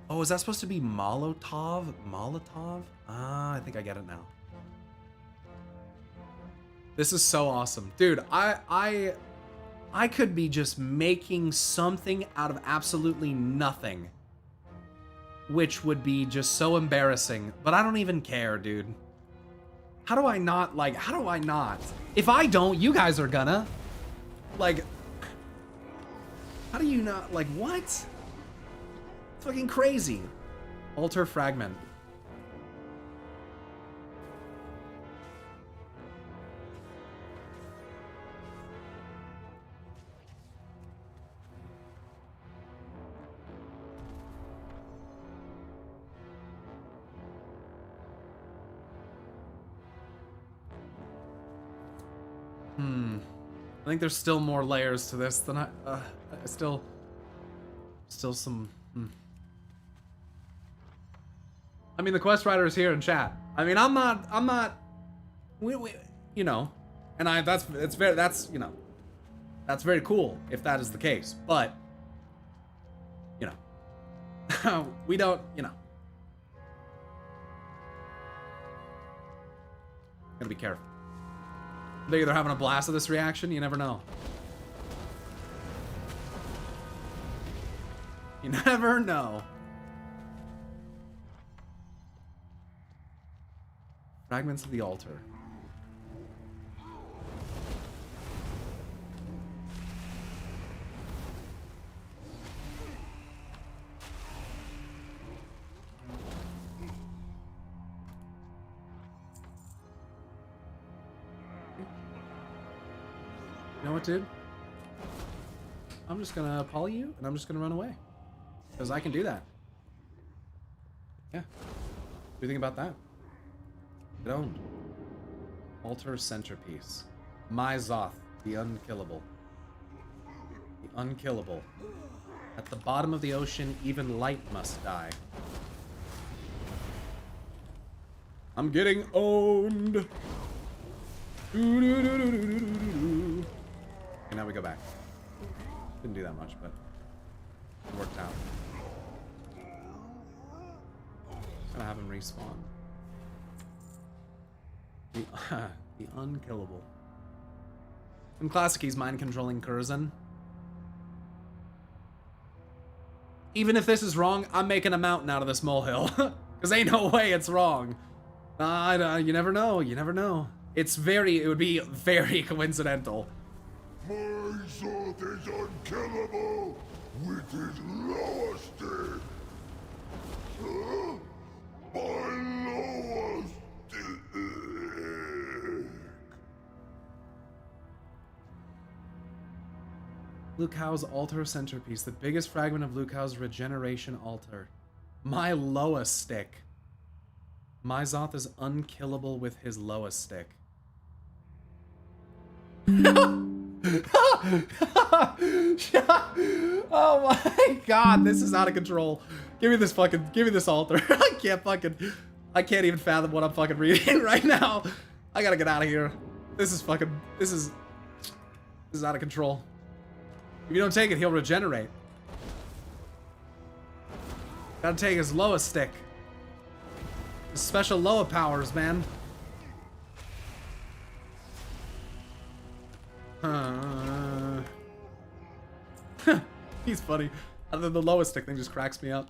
Oh, is that supposed to be Molotov? Molotov? Ah, I think I get it now. This is so awesome. Dude, I could be just making something out of absolutely nothing, which would be just so embarrassing, but I don't even care, dude. How do I not, like, how do I not? If I don't, you guys are gonna. Like, how do you not, like, what? It's fucking crazy. Altar fragment. I think there's still more layers to this than still some. I mean, the quest writer is here in chat. I mean, I'm not. We you know, and that's very cool if that is the case. But you know, we don't, you know. Gotta be careful. They're either having a blast of this reaction, you never know. You never know. Fragments of the altar. You know what, dude? I'm just gonna poly you, and I'm just gonna run away. Because I can do that. Yeah. What do you think about that? Get owned. Altar centerpiece. My Zoth, the unkillable. The unkillable. At the bottom of the ocean, even light must die. I'm getting owned. Okay, now we go back. Didn't do that much, but it worked out. Gonna have him respawn. The unkillable. In classic, he's mind controlling Curzon. Even if this is wrong, I'm making a mountain out of this molehill. Because ain't no way it's wrong. You never know. You never know. It would be very coincidental. My Zoth is unkillable with his lowest stick. My lowest stick. Liu Kao's altar centerpiece, the biggest fragment of Liu Kao's regeneration altar. My lowest stick. My Zoth is unkillable with his lowest stick. Oh my god, this is out of control. Give me this altar. I can't even fathom what I'm fucking reading right now. I gotta get out of here. This is out of control. If you don't take it, he'll regenerate. Gotta take his lowest stick. His special lower powers, man. He's funny. Other than the lowest stick thing just cracks me up.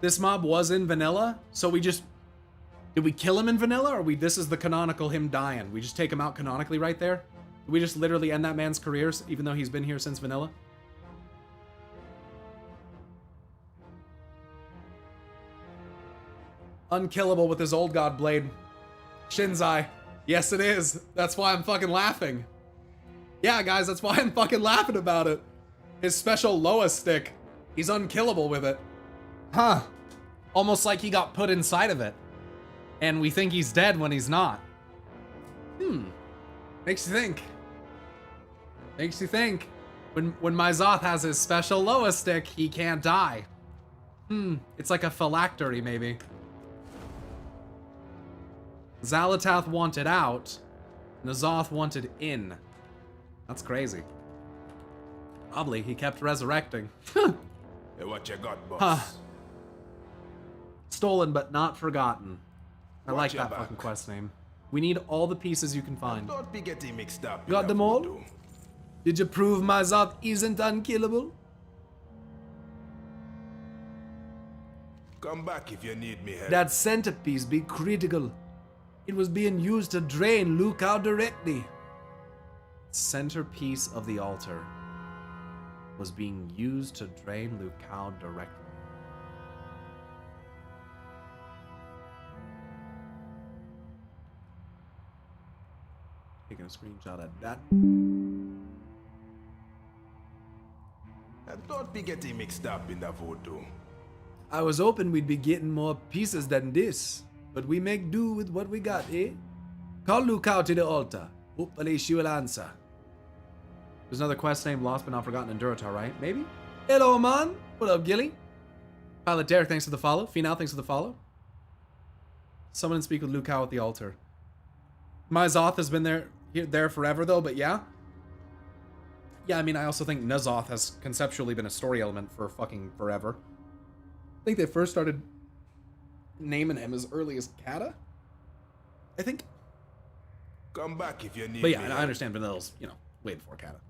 This mob was in vanilla, so did we kill him in vanilla, or this is the canonical him dying? We just take him out canonically right there? Did we just literally end that man's career, even though he's been here since vanilla? Unkillable with his old god blade. Shinzai. Yes, it is. That's why I'm fucking laughing. Yeah, guys, that's why I'm fucking laughing about it. His special lowest stick. He's unkillable with it. Huh. Almost like he got put inside of it. And we think he's dead when he's not. Makes you think. Makes you think. When my Zoth has his special lowest stick, he can't die. It's like a phylactery, maybe. Xalatath wanted out, N'Zoth wanted in. That's crazy. Probably, he kept resurrecting. Hey, what you got, boss? Huh. Stolen but not forgotten. I Watch like your that back. fucking quest name. We need all the pieces you can find. Don't be getting mixed up. You got in them that all? voodoo. Did you prove my Zoth isn't unkillable? Come back if you need me help. That centerpiece be critical. It was being used to drain Liu Kao directly. Centerpiece of the altar was being used to drain Liu Kao directly. Taking a screenshot of that. And don't be getting mixed up in the voodoo. I was hoping we'd be getting more pieces than this, but we make do with what we got, eh? Call Lukao to the altar. Hopefully she will answer. There's another quest named Lost But Not Forgotten in Durotar, right? Maybe? Hello, man. What up, Gilly? Pilot Derek, thanks for the follow. Finale, thanks for the follow. Summon and speak with Lukao at the altar. Myzoth has been there forever, though, but yeah. Yeah, I mean, I also think N'Zoth has conceptually been a story element for fucking forever. I think they first started naming him as early as Kata. I think. Come back if you need But yeah, me. I understand Vanilla's, way before Kata.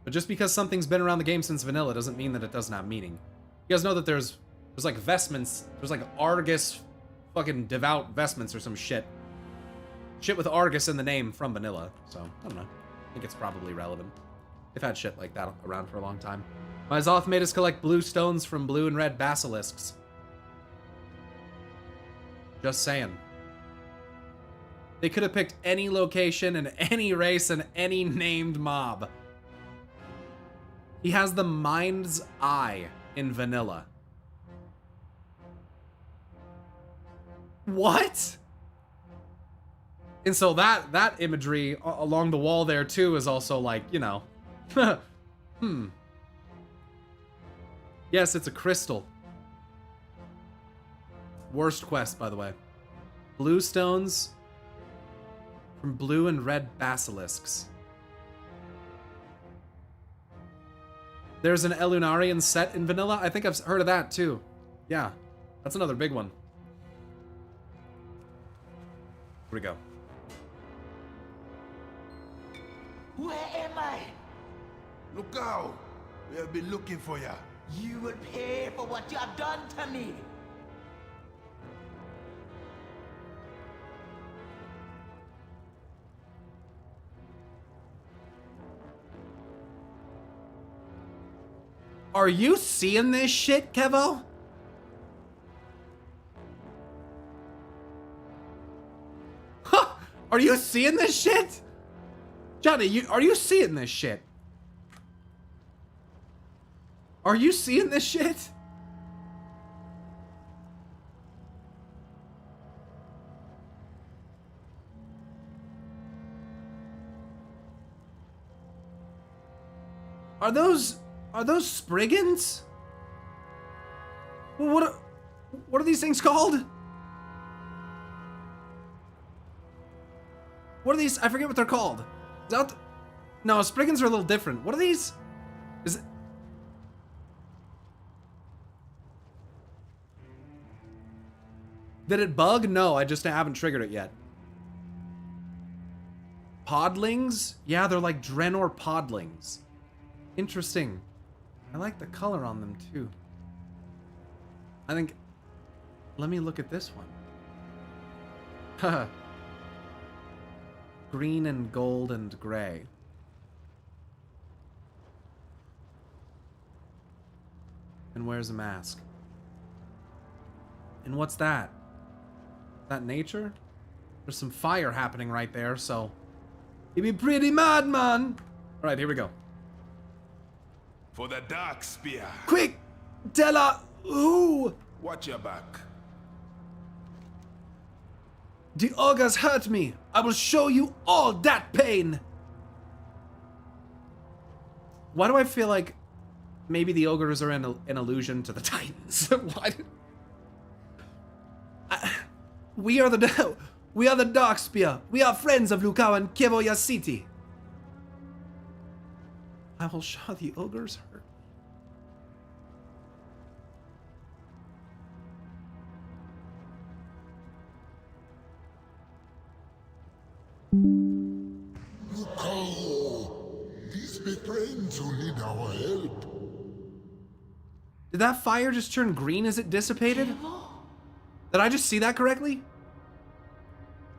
But just because something's been around the game since Vanilla doesn't mean that it doesn't have meaning. You guys know that there's like vestments, there's like Argus fucking devout vestments or some shit. Shit with Argus in the name from Vanilla, so I don't know. I think it's probably relevant. They've had shit like that around for a long time. Myzoth made us collect blue stones from blue and red basilisks. Just saying. They could have picked any location and any race and any named mob. He has the mind's eye in Vanilla. What? And so that imagery along the wall there too is also like, Yes, it's a crystal. Worst quest, by the way. Blue stones from blue and red basilisks. There's an Elunarian set in Vanilla. I think I've heard of that too. Yeah, that's another big one. Here we go. Where am I? Look out! We have been looking for you. You will pay for what you have done to me. Are you seeing this shit, Kevo? Huh! Are you seeing this shit? Johnny, are you seeing this shit? Are you seeing this shit? Are those Spriggans? What are these things called? What are these? I forget what they're called. Is that no, Spriggans are a little different. What are these? Is it? Did it bug? No, I just haven't triggered it yet. Podlings? Yeah, they're like Draenor podlings. Interesting. I like the color on them too. I think. Let me look at this one. Haha. Green and gold and gray. And wears a mask. And what's that? Is that nature? There's some fire happening right there, so. You'd be pretty mad, man! Alright, here we go. For the Dark Spear. Quick! Tell her who! Watch your back. The ogres hurt me. I will show you all that pain. Why do I feel like maybe the ogres are an allusion to the Titans? Why? We are the Darkspear. We are friends of Lukao and Kevoya City. I will show the ogres hurt. Lukao! These be friends who need our help. Did that fire just turn green as it dissipated? Did I just see that correctly?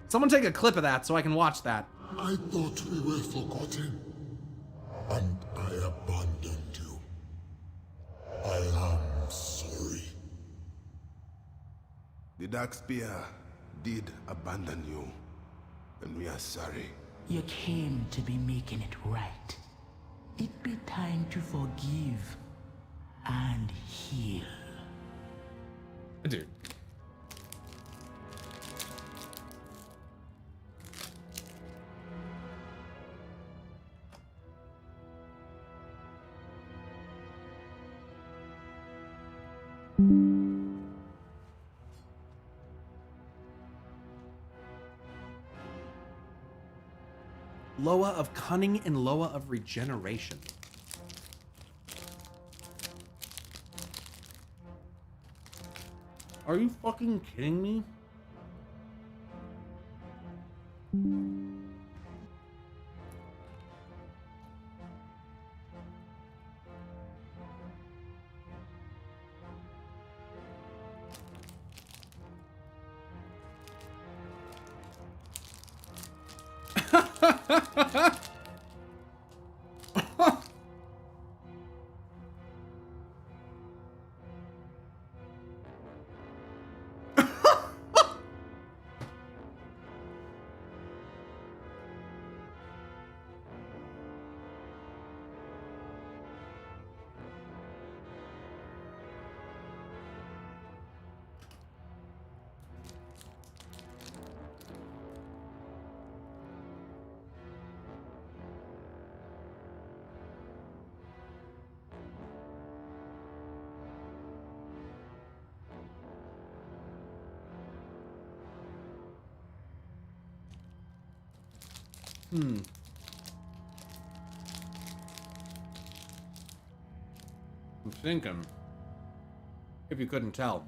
Someone take a clip of that so I can watch that. I thought we were forgotten, and I abandoned you. I am sorry. The Dark Spear did abandon you, and we are sorry. You came to be making it right. It be time to forgive. and heal. Dude. Loa of Cunning and Loa of Regeneration. Are you fucking kidding me? I'm thinking, if you couldn't tell.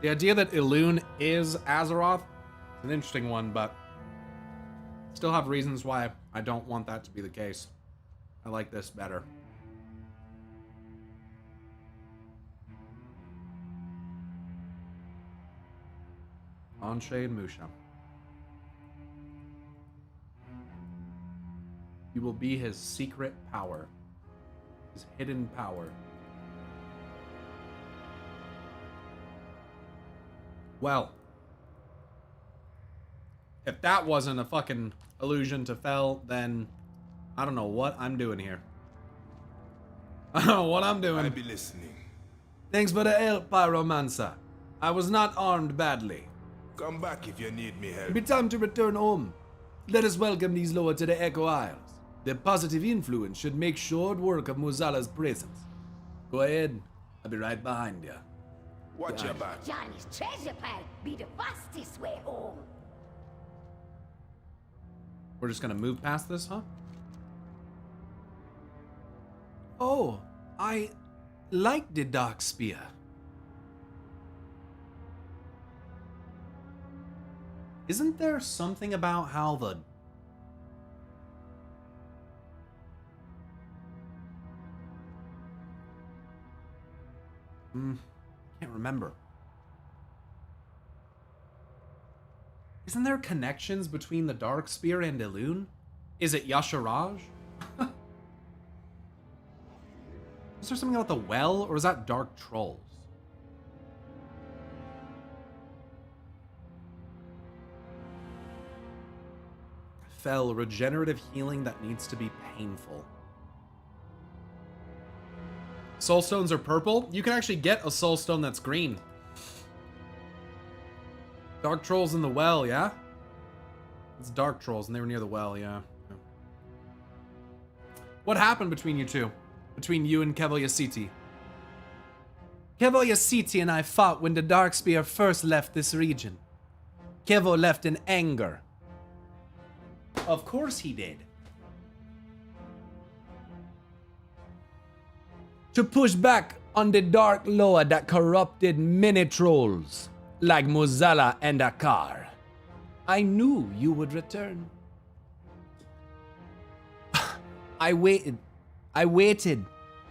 The idea that Elune is Azeroth is an interesting one, but still have reasons why I don't want that to be the case. I like this better. Anshe and Musha. You will be his secret power. His hidden power. Well, if that wasn't a fucking allusion to Fel, then I don't know what I'm doing here. I don't know what I'm doing. I be listening. Thanks for the help, Pyromancer. I was not armed badly. Come back if you need me help. It'll be time to return home. Let us welcome these Loa to the Echo Isles. Their positive influence should make short work of Muzala's presence. Go ahead. I'll be right behind you. Watch your back. Johnny's treasure pile be the fastest way home. We're just gonna move past this, huh? Oh, I like the Dark Spear. Isn't there something about how the... Can't remember. Isn't there connections between the Dark Spear and Elune? Is it Yasharaj? Is there something about the well, or is that Dark Trolls? Fel, regenerative healing that needs to be painful. Soul stones are purple? You can actually get a soul stone that's green. Dark Trolls in the well, yeah? It's Dark Trolls, and they were near the well, yeah. What happened between you two? Between you and Kevoyasiti? Kevoyasiti and I fought when the Dark Spear first left this region. Kevo left in anger. Of course he did. To push back on the Dark Loa that corrupted many trolls, like Muzala and Akar. I knew you would return. I waited,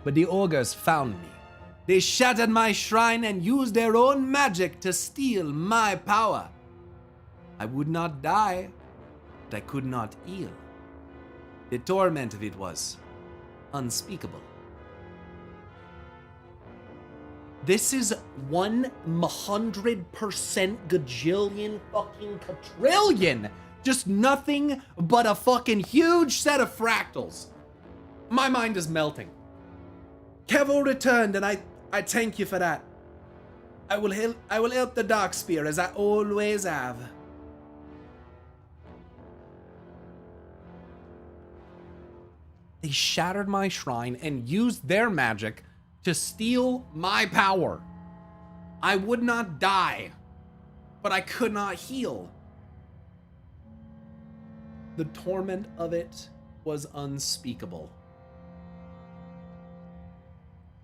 but the ogres found me. They shattered my shrine and used their own magic to steal my power. I would not die, but I could not heal. The torment of it was unspeakable. This is 100% gajillion fucking quadrillion. Just nothing but a fucking huge set of fractals. My mind is melting. Kevo returned, and I thank you for that. I will help the Darkspear as I always have. They shattered my shrine and used their magic to steal my power. I would not die, but I could not heal. The torment of it was unspeakable.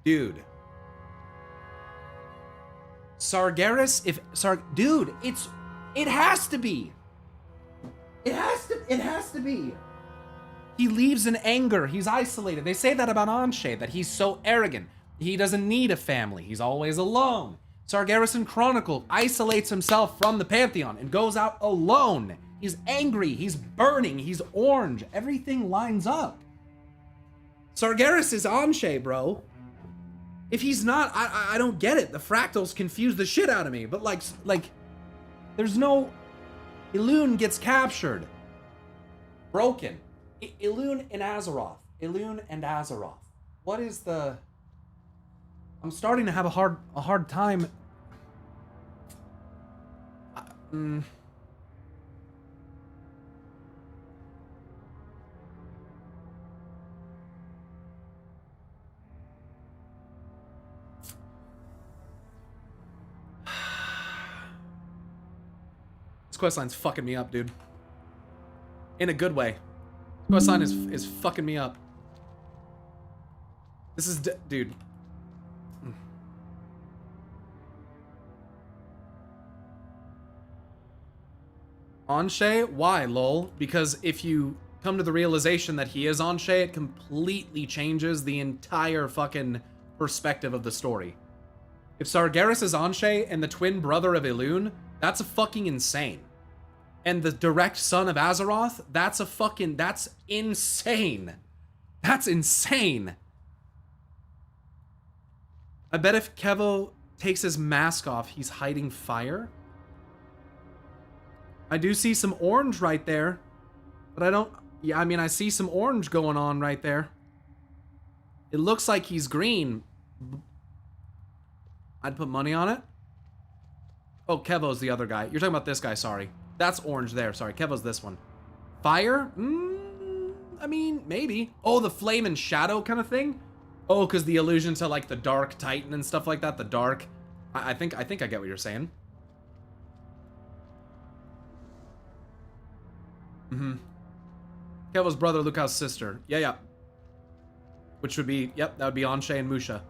Dude. Sargeras, dude, it has to be. It has to be. He leaves in anger. He's isolated. They say that about Anshe, that he's so arrogant. He doesn't need a family. He's always alone. Sargeras in Chronicle isolates himself from the Pantheon and goes out alone. He's angry. He's burning. He's orange. Everything lines up. Sargeras is Anshe, bro. If he's not, I don't get it. The fractals confuse the shit out of me. But like, there's no... Elune gets captured. Broken. Elune and Azeroth. Elune and Azeroth. What is the... I'm starting to have a hard time. This questline's fucking me up, dude. In a good way. This questline is fucking me up. This is dude. Anshe? Why, lol? Because if you come to the realization that he is Anshe, it completely changes the entire fucking perspective of the story. If Sargeras is Anshe and the twin brother of Elune, that's a fucking insane. And the direct son of Azeroth, that's insane. That's insane. I bet if Kevo takes his mask off, he's hiding fire. I do see some orange right there, but I don't... Yeah, I mean, I see some orange going on right there. It looks like he's green. I'd put money on it. Oh, Kevo's the other guy. You're talking about this guy, sorry. That's orange there, sorry. Kevo's this one. Fire? I mean, maybe. Oh, the flame and shadow kind of thing? Oh, because the allusion to, like, the dark titan and stuff like that. The dark... I think I get what you're saying. Kevo's brother, Lukau's sister. Yeah. Which would be, yep, that would be Anshe and Musha.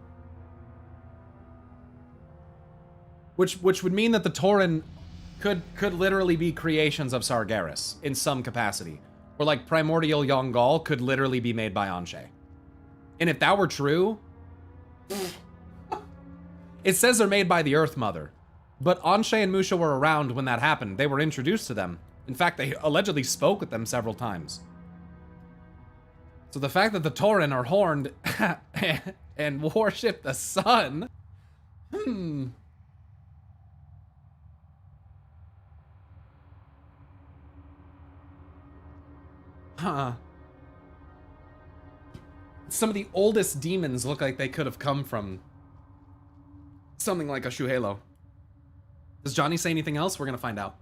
Which would mean that the Tauren could literally be creations of Sargeras in some capacity. Or like Primordial Yongal could literally be made by Anshe. And if that were true, it says they're made by the Earth Mother. But Anshe and Musha were around when that happened. They were introduced to them. In fact, they allegedly spoke with them several times. So the fact that the Tauren are horned and worship the sun... Some of the oldest demons look like they could have come from something like a Shuhalo. Does Johnny say anything else? We're gonna find out.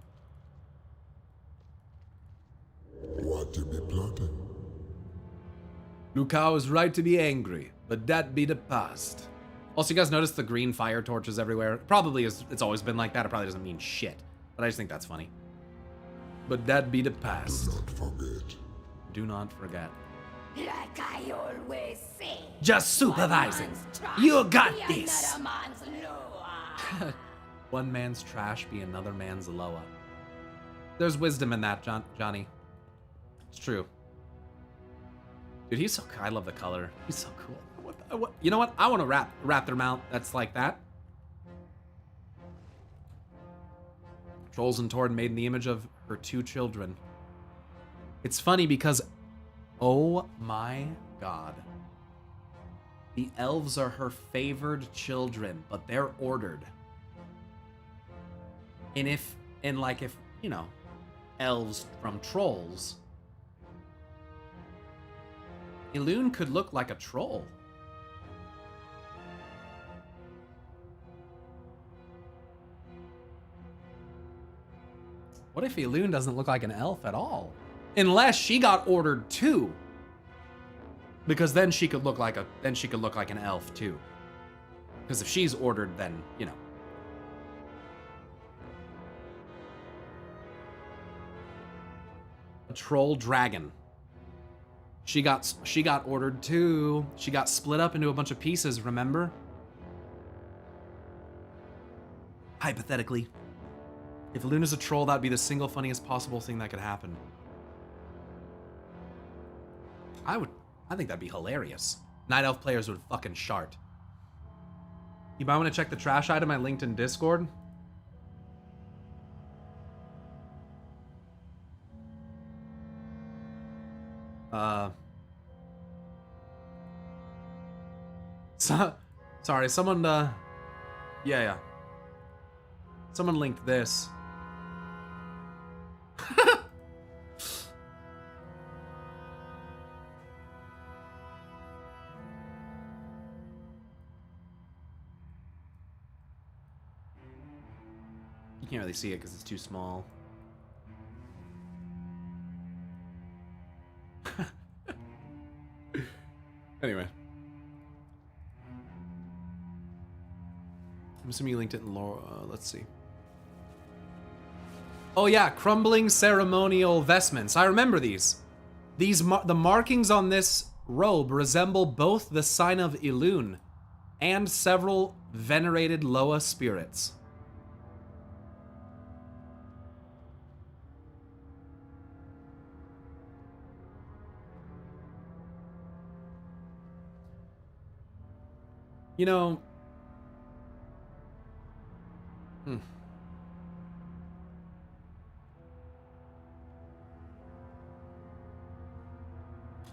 What to be plotting? Lukau is right to be angry, but that be the past. Also, you guys notice the green fire torches everywhere? Probably it's always been like that. It probably doesn't mean shit, but I just think that's funny. But that be the past. Do not forget. Do not forget. Like I always say. Just supervising. You got this. One man's trash be another man's Loa. There's wisdom in that, Johnny. It's true. Dude, he's so... I love the color. He's so cool. You know what? I want to wrap their mount that's like that. Trolls and Tauren made in the image of her two children. It's funny because... Oh my god. The elves are her favored children, but they're ordered. And if, you know, elves from trolls, Elune could look like a troll. What if Elune doesn't look like an elf at all? Unless she got ordered too. Because then she could look like an elf too. Because if she's ordered, then, you know. A troll dragon. She got ordered too. She got split up into a bunch of pieces, remember? Hypothetically. If Luna's a troll, that'd be the single funniest possible thing that could happen. I think that'd be hilarious. Night Elf players would fucking shart. You might want to check the trash item I linked in Discord. Sorry, someone, yeah. Someone linked this. You can't really see it because it's too small. Anyway. I'm assuming you linked it in lore. Let's see. Oh yeah, crumbling ceremonial vestments. I remember these. The markings on this robe resemble both the sign of Elune and several venerated Loa spirits. You know...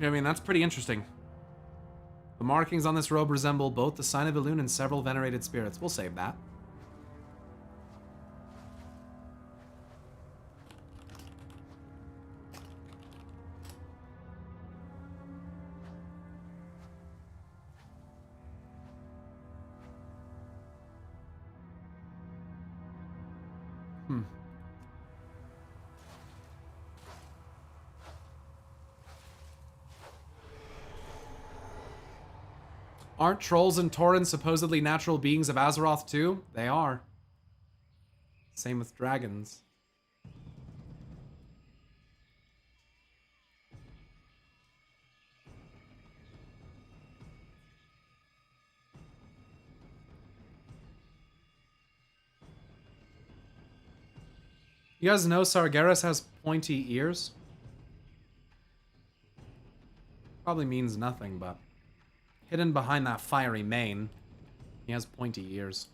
Yeah, I mean, that's pretty interesting. The markings on this robe resemble both the sign of Elune and several venerated spirits. We'll save that. Aren't trolls and taurens supposedly natural beings of Azeroth too? They are. Same with dragons. You guys know Sargeras has pointy ears? Probably means nothing, but... hidden behind that fiery mane, he has pointy ears.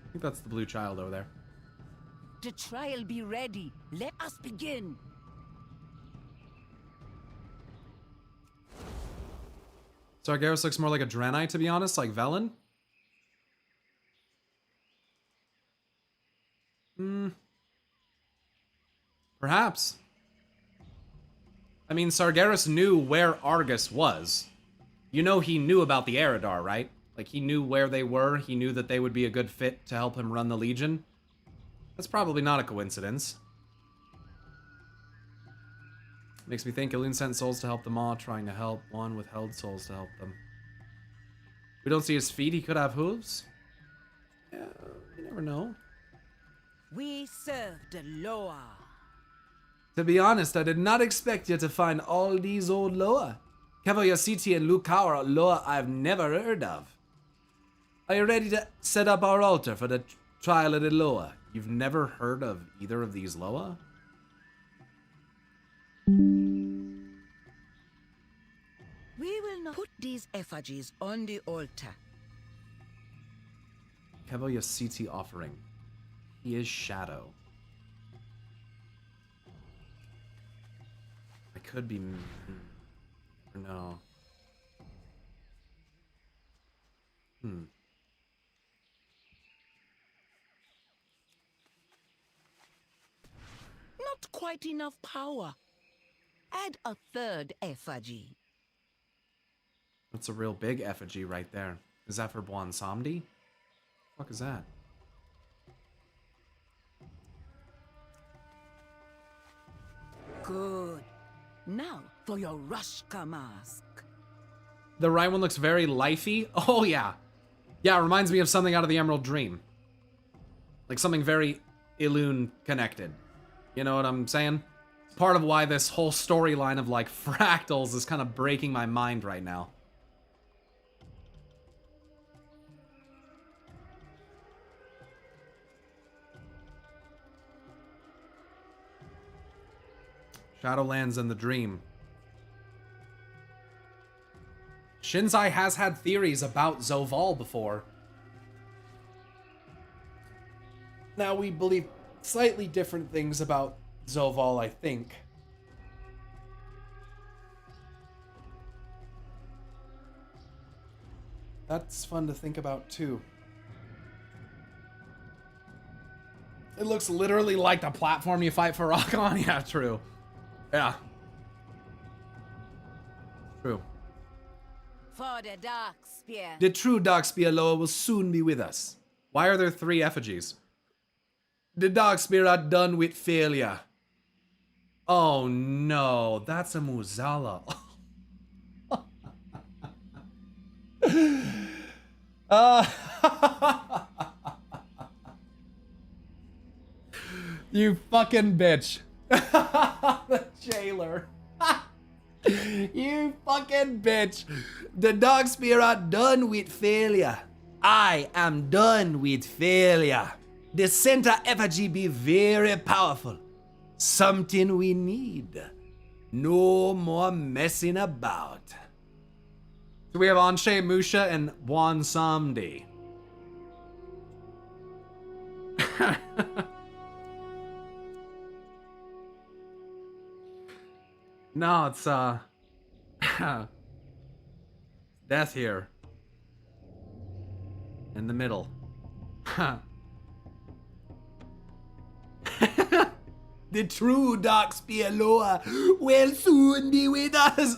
I think that's the blue child over there. The trial be ready. Let us begin. Sargeras looks more like a Draenei, to be honest, like Velen. Perhaps. I mean, Sargeras knew where Argus was. You know he knew about the Eridar, right? Like, he knew where they were. He knew that they would be a good fit to help him run the Legion. That's probably not a coincidence. Makes me think Elune sent souls to help them all, trying to help one, withheld souls to help them. We don't see his feet, he could have hooves. Yeah, you never know. We serve the Loa. To be honest, I did not expect you to find all these old Loa. Kevoyasiti and Lukaur are Loa I've never heard of. Are you ready to set up our altar for the trial of the Loa? You've never heard of either of these Loa? We will not put these effigies on the altar. Pyroyoutube offering. He is shadow. I could be... Or no. Not quite enough power. Add a third effigy. That's a real big effigy right there. Is that for Buon Samdi? What the fuck is that? Good. Now for your Rushka mask. The right one looks very lifey. Oh, yeah. Yeah, it reminds me of something out of the Emerald Dream. Like something very Illusion connected. You know what I'm saying? Part of why this whole storyline of, like, fractals is kind of breaking my mind right now. Shadowlands and the Dream. Shinzai has had theories about Zoval before. Now we believe slightly different things about Zoval, I think. That's fun to think about too. It looks literally like the platform you fight for rock on. Yeah, true. Yeah. True. For the Dark Spear. The true Darkspear Loa will soon be with us. Why are there 3 effigies? The Darkspear are done with failure. Oh no, that's a Muzala. You fucking bitch. The jailer. You fucking bitch. The Darkspear are done with failure. I am done with failure. The center effigy be very powerful. Something we need. No more messing about. So we have Anshe Musha and Buon Samdi. No, it's death here. In the middle. The true Darkspear Loa will soon be with us.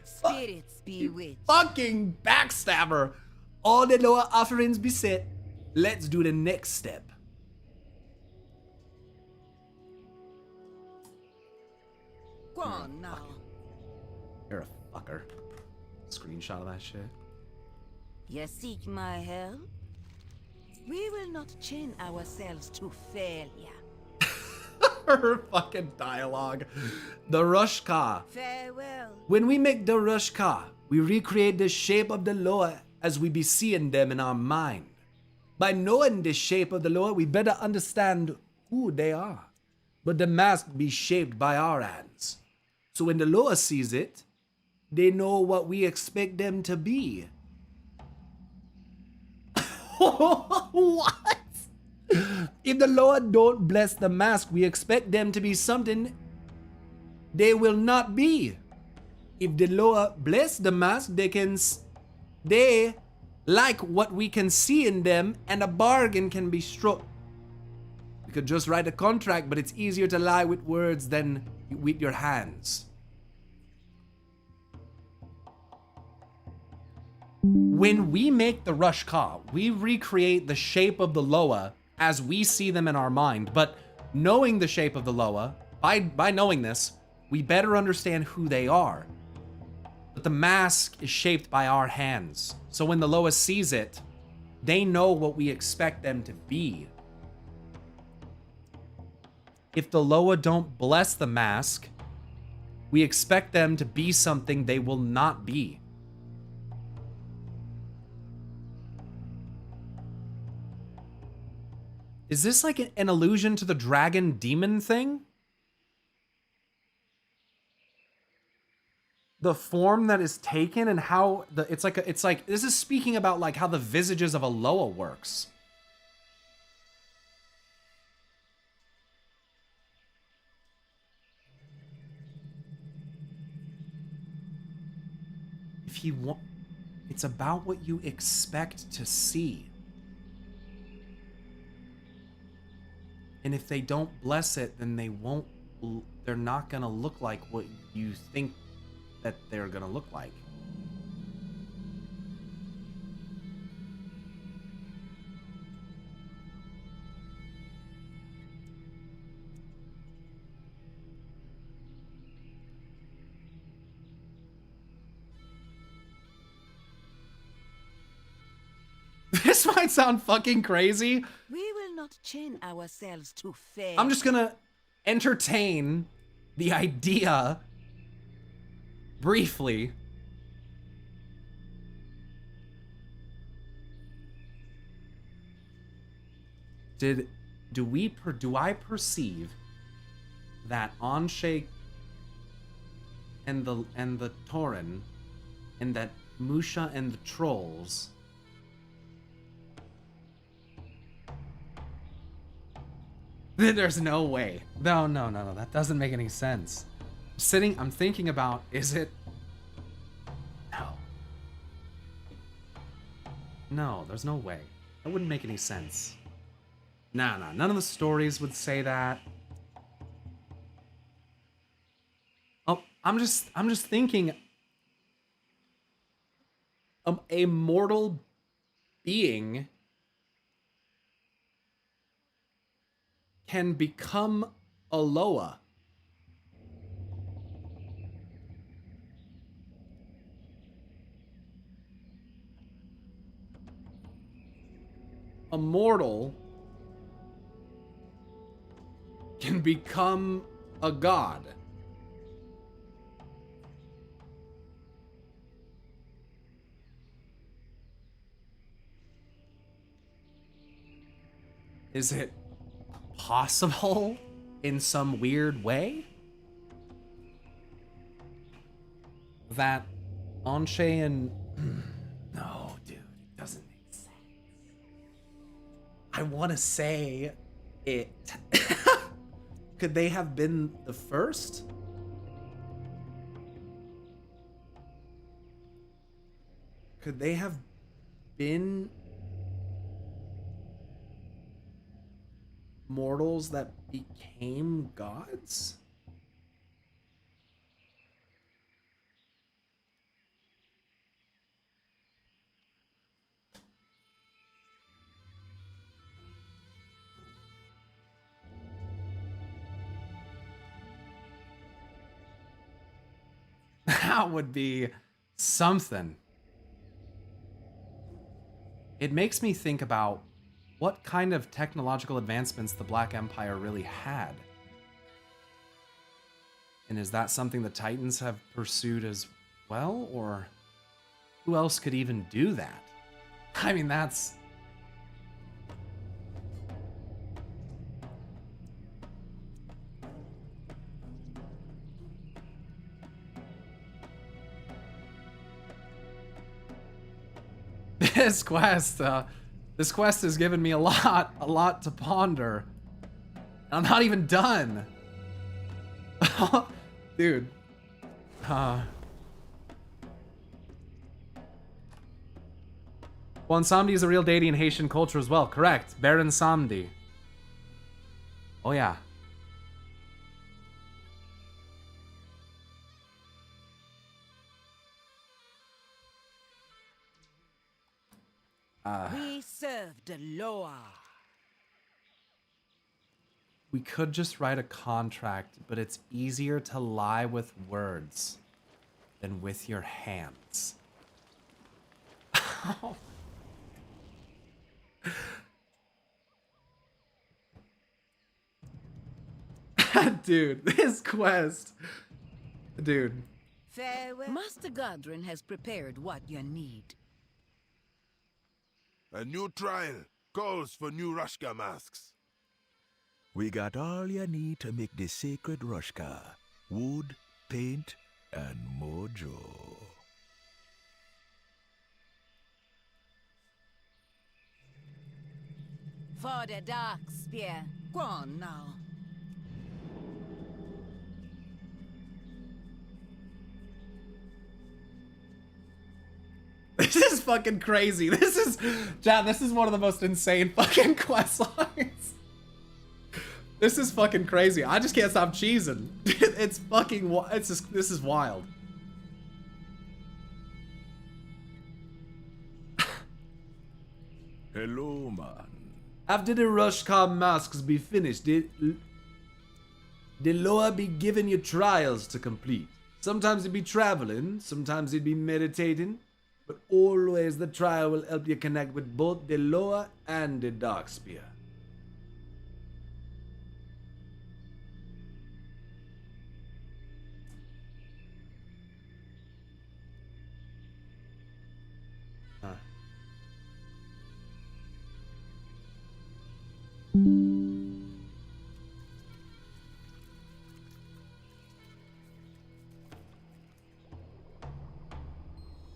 Spirits bewitched. Fucking backstabber. All the Loa offerings be set. Let's do the next step. Go on now. You're a fucker. Screenshot of that shit. You seek my help? We will not chain ourselves to failure. Her fucking dialogue. The Rushka. Farewell. When we make the Rushka, we recreate the shape of the Loa as we be seeing them in our mind. By knowing the shape of the Loa, we better understand who they are. But the mask be shaped by our hands. So when the Loa sees it, they know what we expect them to be. What? If the Lord don't bless the mask, we expect them to be something they will not be. If the Lord bless the mask, they like what we can see in them, and a bargain can be struck. You could just write a contract, but it's easier to lie with words than with your hands. When we make the Rushka, we recreate the shape of the Loa as we see them in our mind, but knowing the shape of the Loa, by knowing this, we better understand who they are. But the mask is shaped by our hands, so when the Loa sees it, they know what we expect them to be. If the Loa don't bless the mask, we expect them to be something they will not be. Is this like an allusion to the dragon demon thing? the form that is taken and how it's like this is speaking about like how the visages of a Loa works. If you want, it's about what you expect to see. And if they don't bless it, then they're not gonna look like what you think that they're gonna look like. This might sound fucking crazy. We will not chain ourselves to fate. I'm just gonna entertain the idea briefly. Do I perceive that Anshe and the Tauren and that Musha and the trolls there's no way. No, that doesn't make any sense. I'm thinking about, is it? No, there's no way. That wouldn't make any sense. Nah, none of the stories would say that. Oh, I'm just thinking a mortal being can become a Loa. A mortal can become a god. Is it possible in some weird way that Anshe and no, dude, it doesn't make sense. I want to say it. Could they have been the first? Could they have been mortals that became gods? That would be something. It makes me think about what kind of technological advancements the Black Empire really had. And is that something the Titans have pursued as well? Or who else could even do that? I mean, that's... This quest has given me a lot to ponder. I'm not even done. Dude. Juan Samdi is a real deity in Haitian culture as well. Correct. Baron Samdi. Oh yeah. We serve the Loa. We could just write a contract, but it's easier to lie with words than with your hands. Dude, this quest. Dude. Farewell. Master Godrin has prepared what you need. A new trial calls for new Rushka masks. We got all you need to make the sacred Rushka. Wood, paint, and mojo. For the dark spear. Go on now. This is fucking crazy. This is one of the most insane fucking quest lines. This is fucking crazy. I just can't stop cheesing. It's fucking, this is wild. Hello, man. After the Rushcar masks be finished, the Loa be giving you trials to complete. Sometimes it be traveling, sometimes it be meditating, but always the trial will help you connect with both the Loa and the Dark Spear.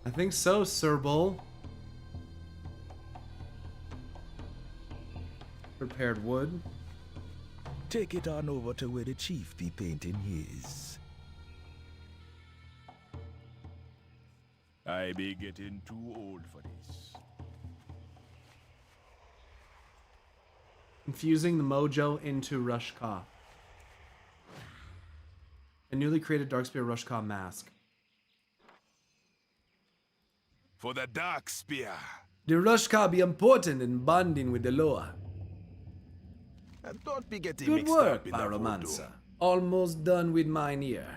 I think so, Sir Bull. Prepared wood. Take it on over to where the chief be painting his. I be getting too old for this. Infusing the mojo into Rushka. A newly created Darkspear Rushka mask. For the Dark Spear. The Rushcar be important in bonding with the Loa. And don't be getting Good mixed work, up in the Pyromancer. voodoo. Almost done with mine ear.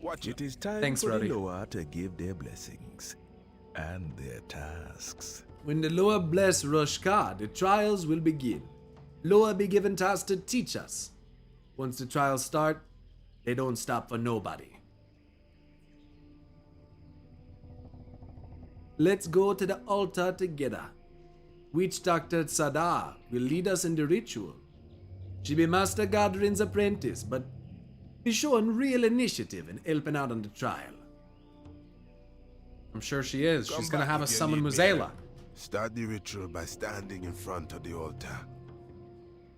Watch It it. is time Thanks, for Roddy. the Loa to give their blessings and their tasks. When the Loa bless Rushcar, the trials will begin. Loa be given tasks to teach us. Once the trials start, they don't stop for nobody. Let's go to the altar together. Witch Doctor Sadar will lead us in the ritual. She be Master Gatherin's apprentice, but be showing real initiative in helping out on the trial. I'm sure she is. Come She's gonna back have if us you summon need me. Muzela. Start the ritual by standing in front of the altar.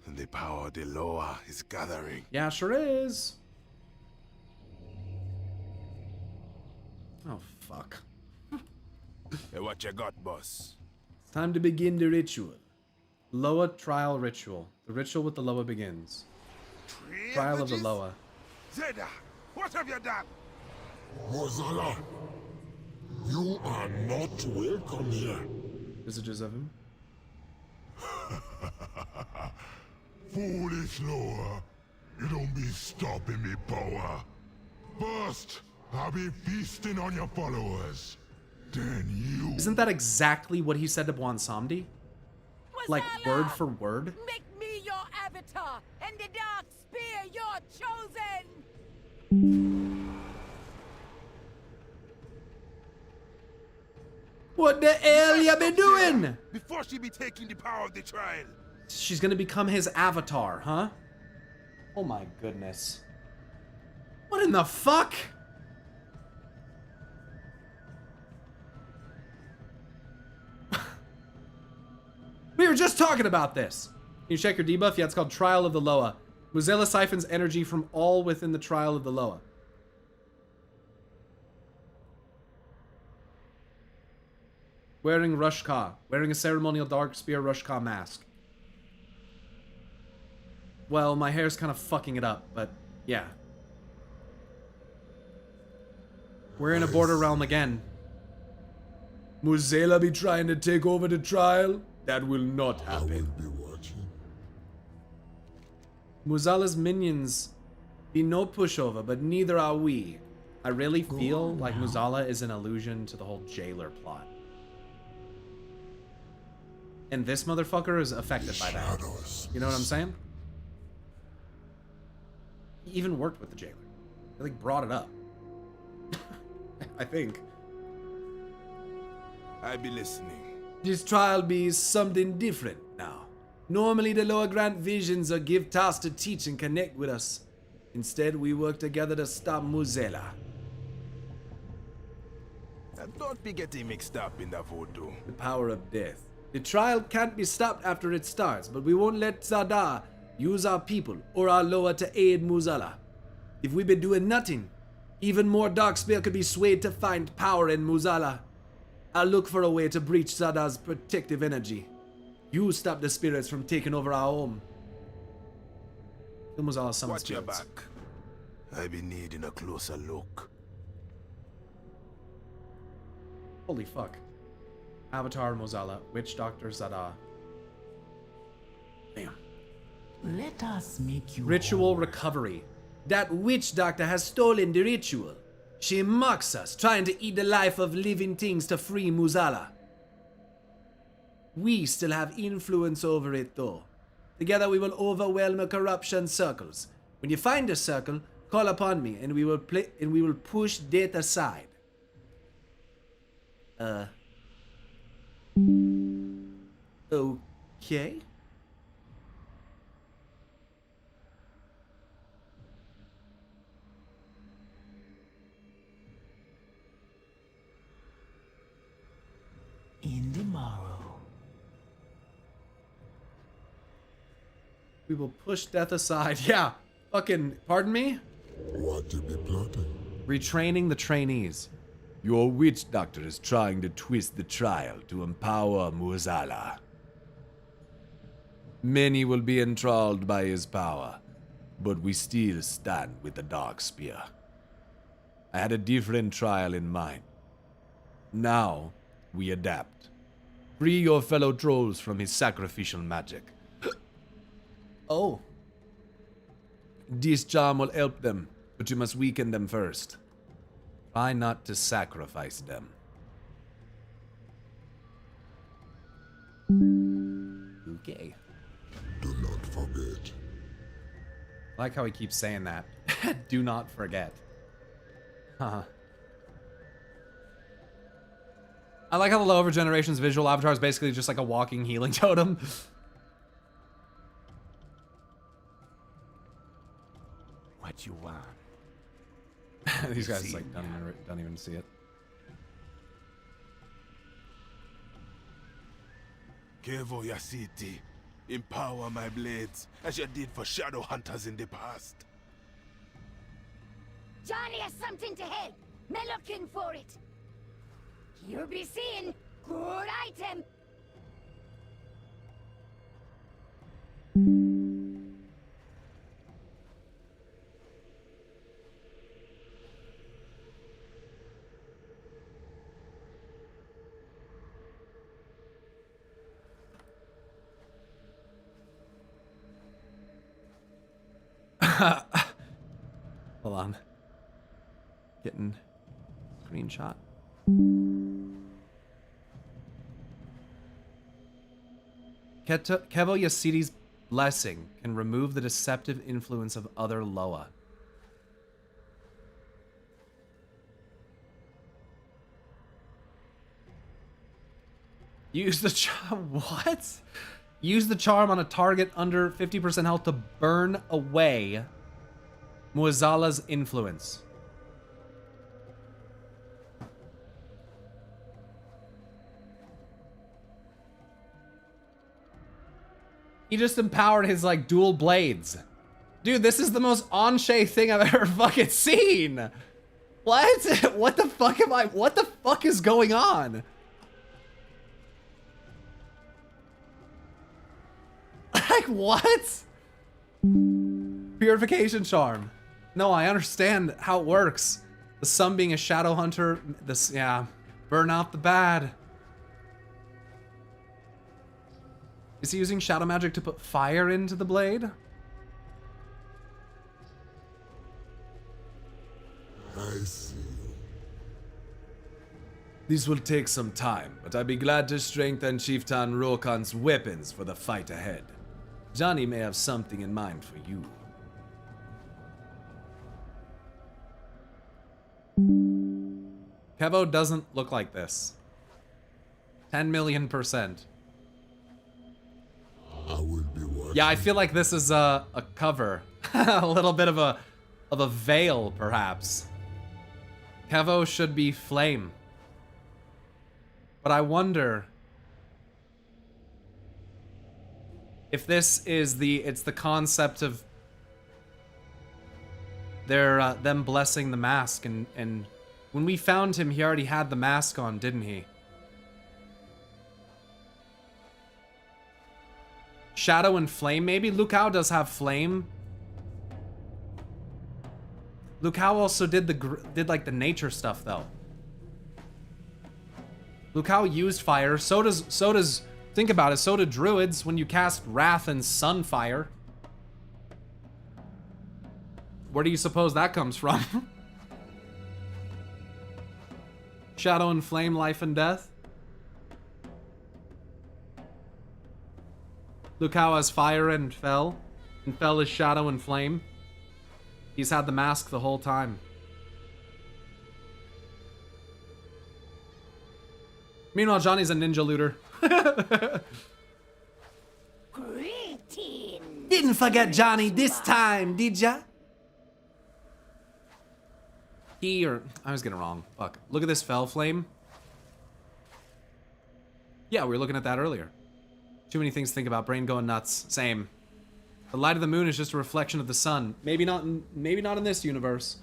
And the power of the Loa is gathering. Yeah, sure is. Oh, fuck. Hey, what you got, boss? It's time to begin the ritual. Loa trial ritual. The ritual with the Loa begins. Trial of the Loa. Zeda, what have you done? Mozala, you are not welcome here. Visages of him. Foolish Loa, you don't be stopping me power. First, I'll be feasting on your followers. Then you... Isn't that exactly what he said to Bwansamdi? Like, word for word? Make me your avatar, and the dark spear your chosen! What the hell you been doing? Before she be taking the power of the trial. She's gonna become his avatar, huh? Oh my goodness. What in the fuck? We were just talking about this. Can you check your debuff? Yeah, it's called Trial of the Loa. Muzela siphons energy from all within the Trial of the Loa. Wearing Rushka. Wearing a ceremonial Dark Spear Rushka mask. Well, my hair's kind of fucking it up, but yeah. We're in a border realm again. Muzela be trying to take over the trial? That will not happen. be watching. Muzala's minions be no pushover, but neither are we. I really feel like Muzala is an allusion to the whole jailer plot. And this motherfucker is affected by that. You know what I'm saying? He even worked with the jailer. He like brought it up. I think. I be listening. This trial be something different now. Normally the Loa grant visions or give tasks to teach and connect with us. Instead, we work together to stop Muzela. And don't be getting mixed up in the voodoo. The power of death. The trial can't be stopped after it starts, but we won't let Zadar use our people or our Loa to aid Muzala. If we've been doing nothing, even more Darkspear could be swayed to find power in Muzala. I'll look for a way to breach Zadar's protective energy. You stop the spirits from taking over our home. Muzala summons Watch your spirits. back. I be needing a closer look. Holy fuck. Avatar Mozala, Witch Doctor Zadar. Damn. Let us make you Ritual recovery. That witch doctor has stolen the ritual. She mocks us, trying to eat the life of living things to free Muzala. We still have influence over it though. Together we will overwhelm the corruption circles. When you find a circle, call upon me and we will push death aside. Okay. in the morrow. We will push death aside. Yeah. Fucking, pardon me? What you be plotting? Retraining the trainees. Your witch doctor is trying to twist the trial to empower Muzala. Many will be enthralled by his power, but we still stand with the Darkspear. I had a different trial in mind. Now, we adapt. Free your fellow trolls from his sacrificial magic. Oh. This charm will help them, but you must weaken them first. Try not to sacrifice them. Okay. Do not forget. I like how he keeps saying that. Do not forget. Huh. I like how the lower generation's visual avatar is basically just like a walking healing totem. What you want? These guys like don't even see it. Kevo your city. Empower my blades, as you did for shadow hunters in the past. Johnny has something to help. Me looking for it. You'll be seeing good item. Hold on. Getting screenshot. Kevo Yasidi's blessing can remove the deceptive influence of other Loa. Use the charm. What? Use the charm on a target under 50% health to burn away Muazala's influence. He just empowered his like dual blades. Dude, this is the most on-shay thing I've ever fucking seen. What? What the fuck am I? What the fuck is going on? Like what? Purification charm. No, I understand how it works. The sun being a shadow hunter, this, yeah, burn out the bad. Is he using shadow magic to put fire into the blade? I see. This will take some time, but I'd be glad to strengthen Chieftain Rokan's weapons for the fight ahead. Johnny may have something in mind for you. Kevo doesn't look like this. 10 million %. I will be watching. Yeah, I feel like this is a cover. A little bit of a veil, perhaps. Kevo should be flame. But I wonder if this is it's the concept of them blessing the mask, and when we found him, he already had the mask on, didn't he? Shadow and flame, maybe? Liu Kang does have flame. Liu Kang also did like the nature stuff though. Liu Kang used fire. So does think about it. So do druids when you cast Wrath and Sunfire. Where do you suppose that comes from? Shadow and flame, life and death. Liu Kang has fire and fell is shadow and flame. He's had the mask the whole time. Meanwhile, Johnny's a ninja looter. Greetings. Didn't forget Johnny this time, did ya? I was getting it wrong. Fuck. Look at this fell flame. Yeah, we were looking at that earlier. Too many things to think about. Brain going nuts. Same. The light of the moon is just a reflection of the sun. Maybe not in this universe.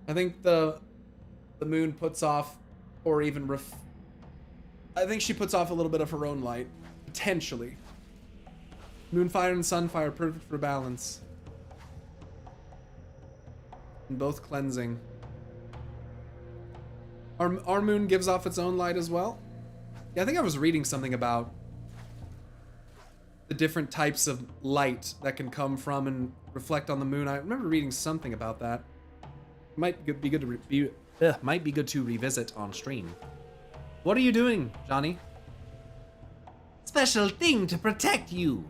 I think the moon puts off, or even I think she puts off a little bit of her own light. Potentially. Moonfire and sunfire, perfect for balance. And both cleansing. Our moon gives off its own light as well. Yeah, I think I was reading something about the different types of light that can come from and reflect on the moon. I remember reading something about that. Might be good to revisit on stream. What are you doing, Johnny? Special thing to protect you.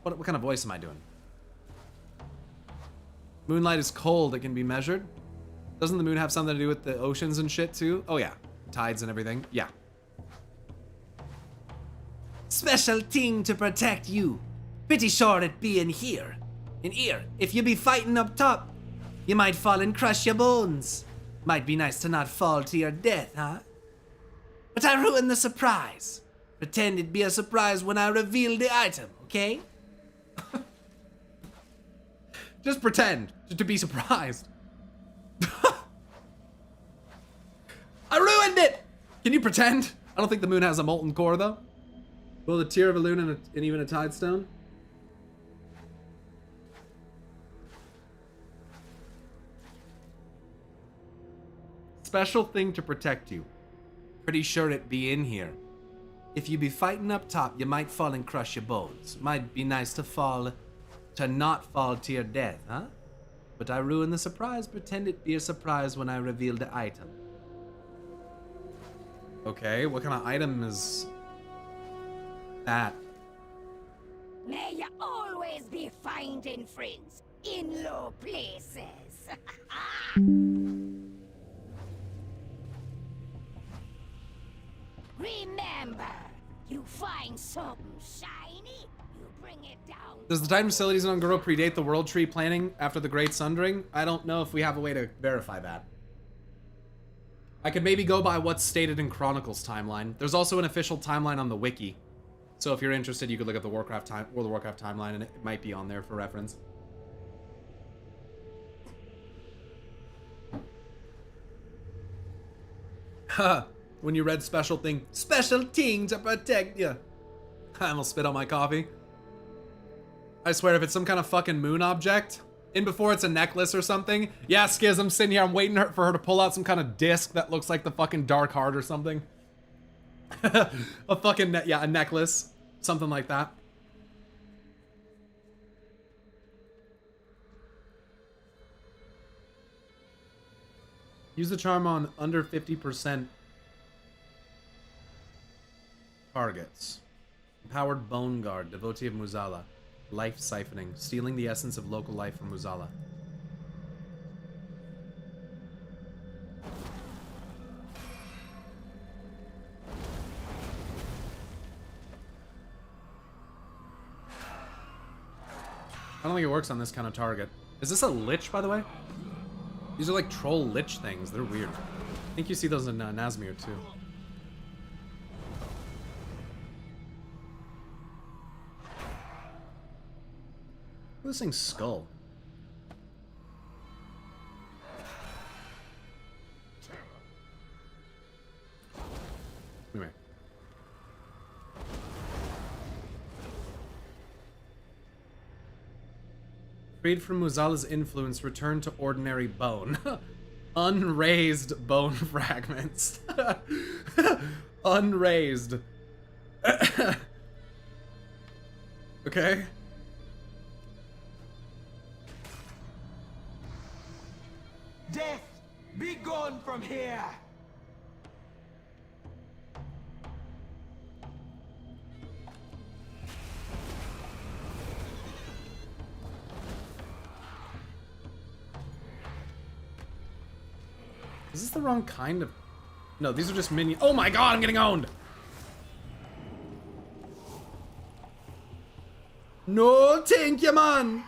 What kind of voice am I doing? Moonlight is cold. It can be measured. Doesn't the moon have something to do with the oceans and shit too? Oh yeah, tides and everything. Yeah. Special thing to protect you. Pretty sure it be in here. In here. If you be fighting up top, you might fall and crush your bones. Might be nice to not fall to your death, huh? But I ruined the surprise. Pretend it'd be a surprise when I reveal the item, okay? Just pretend to be surprised. I ruined it! Can you pretend? I don't think the moon has a molten core though. Well, the tear of a loon and even a tide stone. Special thing to protect you. Pretty sure it be in here. If you be fighting up top, you might fall and crush your bones. Might be nice to not fall to your death, huh? But I ruin the surprise. Pretend it be a surprise when I reveal the item. Okay, what kind of item is that? May you always be finding friends in low places. Remember, you find something shiny, you bring it down. Does the Titan facilities in Ungoro predate the World Tree planning after the Great Sundering? I don't know if we have a way to verify that. I could maybe go by what's stated in Chronicles timeline. There's also an official timeline on the wiki. So if you're interested, you could look at the World of Warcraft timeline, and it might be on there for reference. Haha. When you read special thing to protect you. I almost spit on my coffee. I swear, if it's some kind of fucking moon object, in before it's a necklace or something. Yeah, Skiz, I'm sitting here, I'm waiting for her to pull out some kind of disc that looks like the fucking Dark Heart or something. A fucking, a necklace. Something like that. Use the charm on under 50% targets. Empowered Bone Guard, devotee of Muzala. Life siphoning, stealing the essence of local life from Muzala. I don't think it works on this kind of target. Is this a lich, by the way? These are like troll lich things. They're weird. I think you see those in Nazmir too. This thing's skull. Anyway. Freed from Muzala's influence, return to ordinary bone. Unraised bone fragments. Unraised. Okay. Death, be gone from here! Is this the wrong kind of... No, these are just minions. Oh my god, I'm getting owned! No, thank you, man!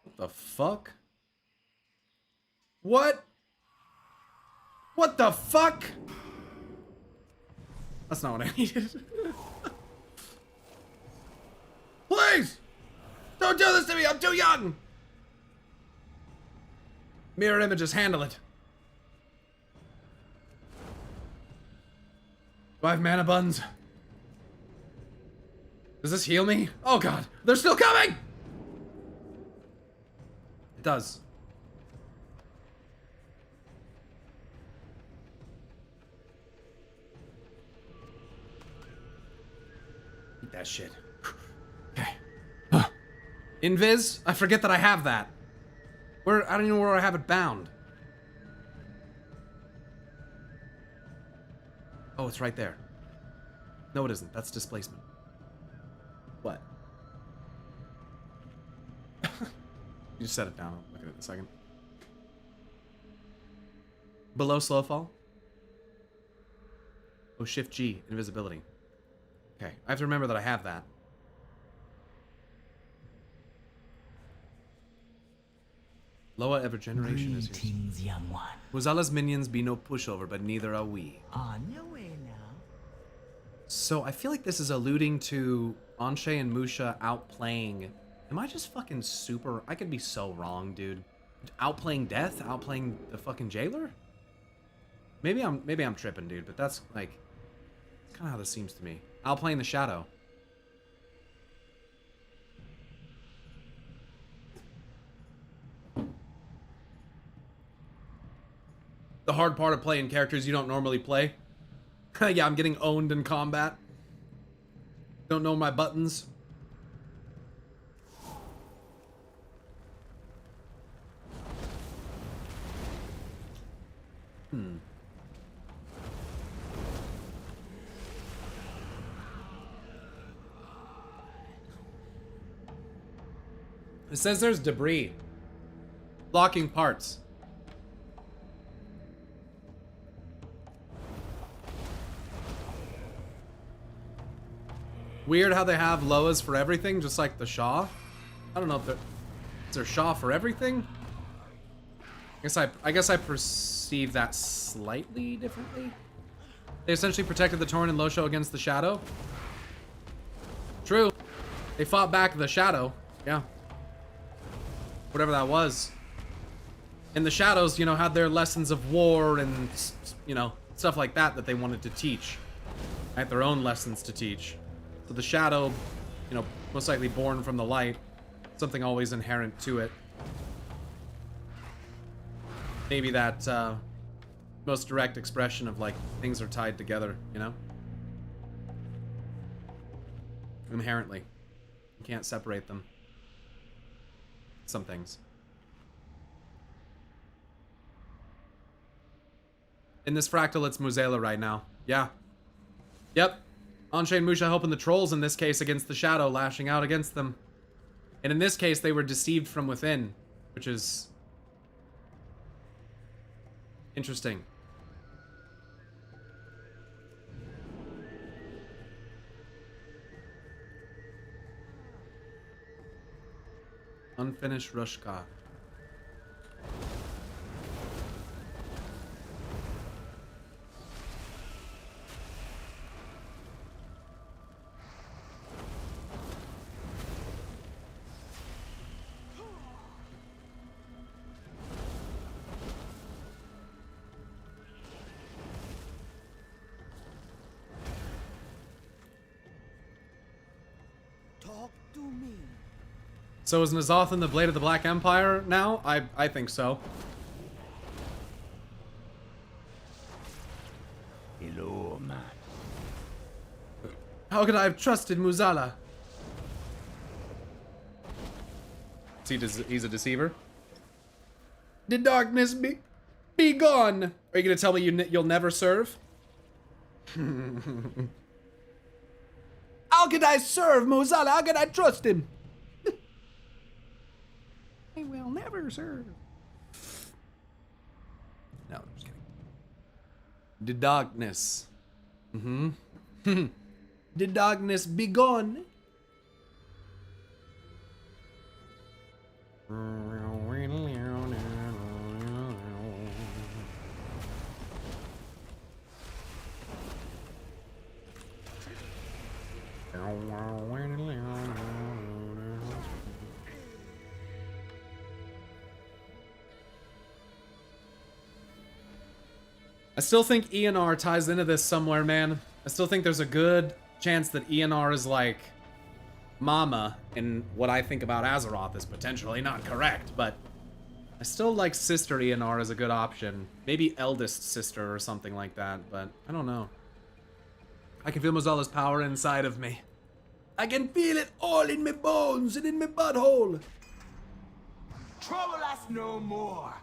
What the fuck? What? What the fuck? That's not what I needed. Please! Don't do this to me! I'm too young! Mirror images, handle it. Do I have mana buns? Does this heal me? Oh god, they're still coming! It does. Eat that shit. Okay. Invis? I forget that I have that. Where? I don't even know where I have it bound. Oh, it's right there. No, it isn't. That's displacement. What? You just set it down. I'll look at it in a second. Below slow fall? Oh, Shift G, invisibility. Okay, I have to remember that I have that. Loa Ever Generation is here. Greetings, young one. Muzala's minions be no pushover, but neither are we. On your way now. So I feel like this is alluding to Anshe and Musha outplaying. Am I just fucking super? I could be so wrong, dude. Outplaying Death? Outplaying the fucking jailer? Maybe I'm tripping, dude. But that's like, that's kind of how this seems to me. Outplaying the Shadow. The hard part of playing characters you don't normally play. Yeah, I'm getting owned in combat. Don't know my buttons. It says there's debris. Blocking parts. Weird how they have Loas for everything, just like the Shaw. I don't know if is there Shaw for everything? I guess I perceive that slightly differently. They essentially protected the Torn and Losho against the Shadow. True. They fought back the Shadow. Yeah. Whatever that was. And the Shadows, you know, had their lessons of war and, you know, stuff like that that they wanted to teach. Had their own lessons to teach. So the Shadow, you know, most likely born from the light, something always inherent to it. Maybe that most direct expression of like things are tied together, you know? Inherently. You can't separate them. Some things. In this fractal, it's Muzela right now. Yeah. Yep. Anshe and Musha helping the trolls in this case against the Shadow, lashing out against them. And in this case, they were deceived from within, which is interesting. Unfinished Rushka. Talk to me. So is N'Zothan the Blade of the Black Empire now? I think so. Hello, man. How could I have trusted Muzala? He's a deceiver? The darkness be gone. Are you gonna tell me you'll never serve? How could I serve Muzala? How could I trust him? I will never serve. No, I'm just kidding. The darkness. The darkness be gone. I still think ENR ties into this somewhere, man. I still think there's a good chance that ENR is like Mama, and what I think about Azeroth is potentially not correct, but I still like Sister ENR as a good option. Maybe Eldest Sister or something like that, but I don't know. I can feel Muzala's power inside of me. I can feel it all in my bones and in my butthole. Trouble us no more.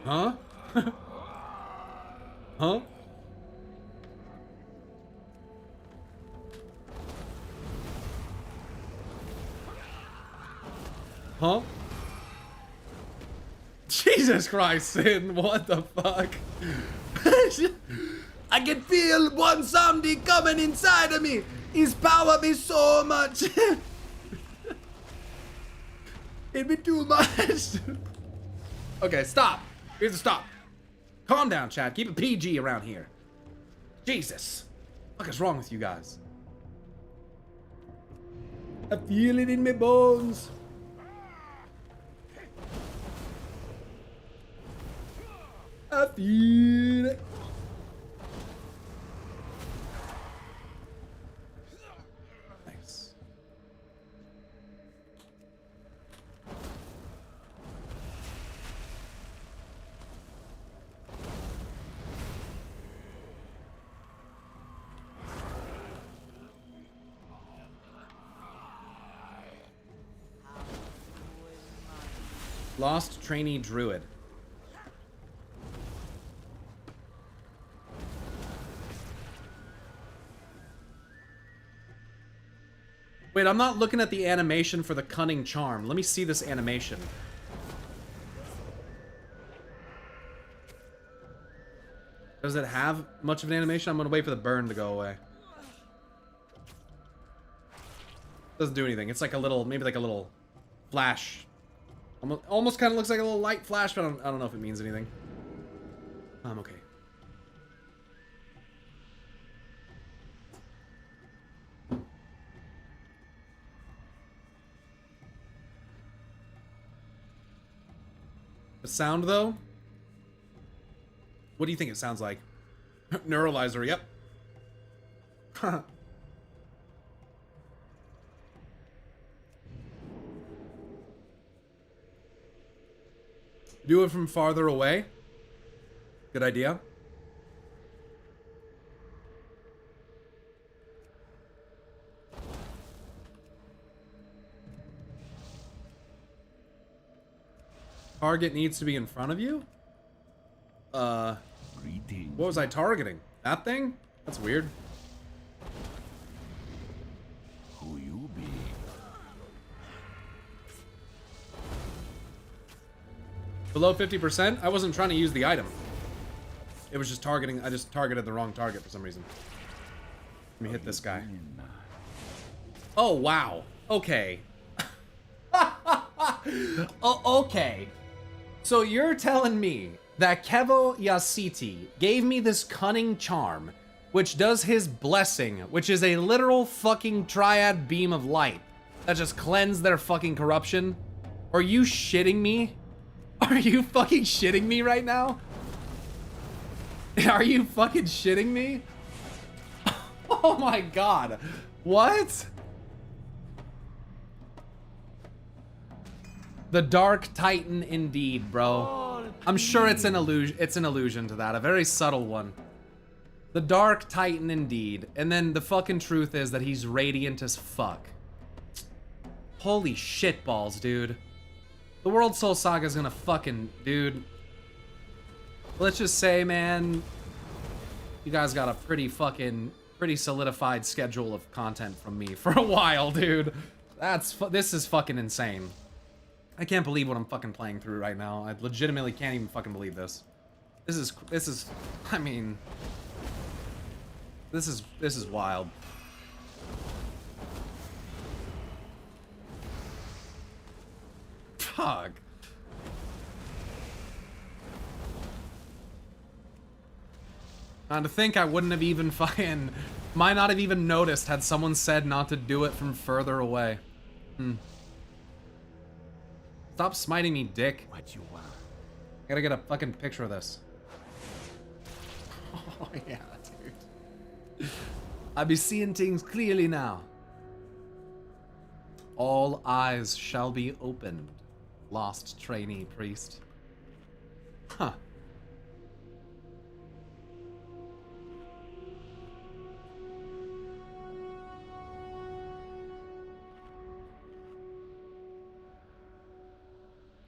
Huh? Huh? Huh? Jesus Christ, Sin, what the fuck? I can feel one zombie coming inside of me. His power be so much. It'd be too much. Okay, stop. Here's a stop. Calm down, Chad. Keep it PG around here. Jesus. What is wrong with you guys? I feel it in my bones. I feel it. Nice. Lost trainee druid. Wait, I'm not looking at the animation for the cunning charm. Let me see this animation. Does it have much of an animation? I'm gonna wait for the burn to go away. Doesn't do anything. It's like a little, maybe like a little flash. Almost kind of looks like a little light flash, but I don't know if it means anything. I'm okay. The sound, though? What do you think it sounds like? Neuralizer, yep. Do it from farther away. Good idea. Target needs to be in front of you? Greetings. What was I targeting? That thing? That's weird. Who you be? Below 50%? I wasn't trying to use the item. It was just targeting. I just targeted the wrong target for some reason. Let me hit this guy. Oh, wow. Okay. Oh, okay. So you're telling me that Kevo Yasiti gave me this cunning charm, which does his blessing, which is a literal fucking triad beam of light that just cleanse their fucking corruption? Are you shitting me? Are you fucking shitting me right now? Are you fucking shitting me? Oh my god. What? The Dark Titan indeed, bro. I'm sure it's an illusion. It's an allusion to that, a very subtle one. The Dark Titan indeed. And then the fucking truth is that he's radiant as fuck. Holy shit balls, dude. The World Soul Saga is gonna fucking, dude. Let's just say, man, you guys got a pretty solidified schedule of content from me for a while, dude. This is fucking insane. I can't believe what I'm fucking playing through right now. I legitimately can't even fucking believe this. This is, I mean, this is wild. Fuck. And to think I wouldn't have even fucking, might not have even noticed had someone said not to do it from further away. Stop smiting me, dick. What you want? Gotta get a fucking picture of this. Oh yeah, dude. I be seeing things clearly now. All eyes shall be opened. Lost trainee priest. Huh.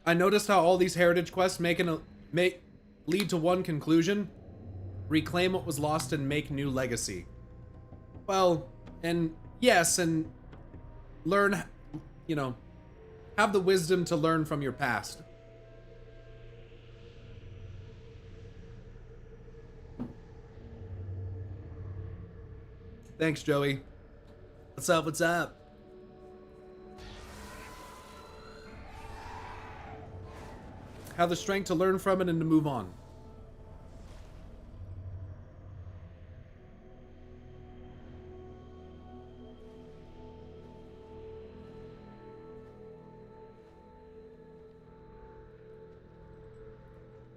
I noticed how all these heritage quests lead to one conclusion: reclaim what was lost and make new legacy. Well, and yes, and learn, you know, have the wisdom to learn from your past. Thanks, Joey. What's up? What's up? Have the strength to learn from it and to move on.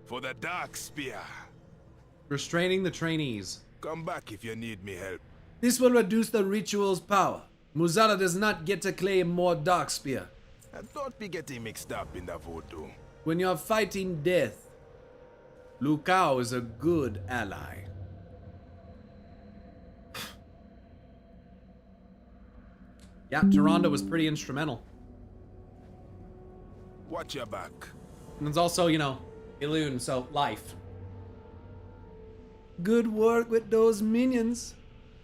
For the Dark Spear. Restraining the trainees. Come back if you need me help. This will reduce the ritual's power. Muzala does not get to claim more Darkspear. And don't be getting mixed up in the voodoo. When you're fighting death, Liu Kang is a good ally. Yeah, Geronda was pretty instrumental. Watch your back. And there's also, you know, Ilun, so life. Good work with those minions.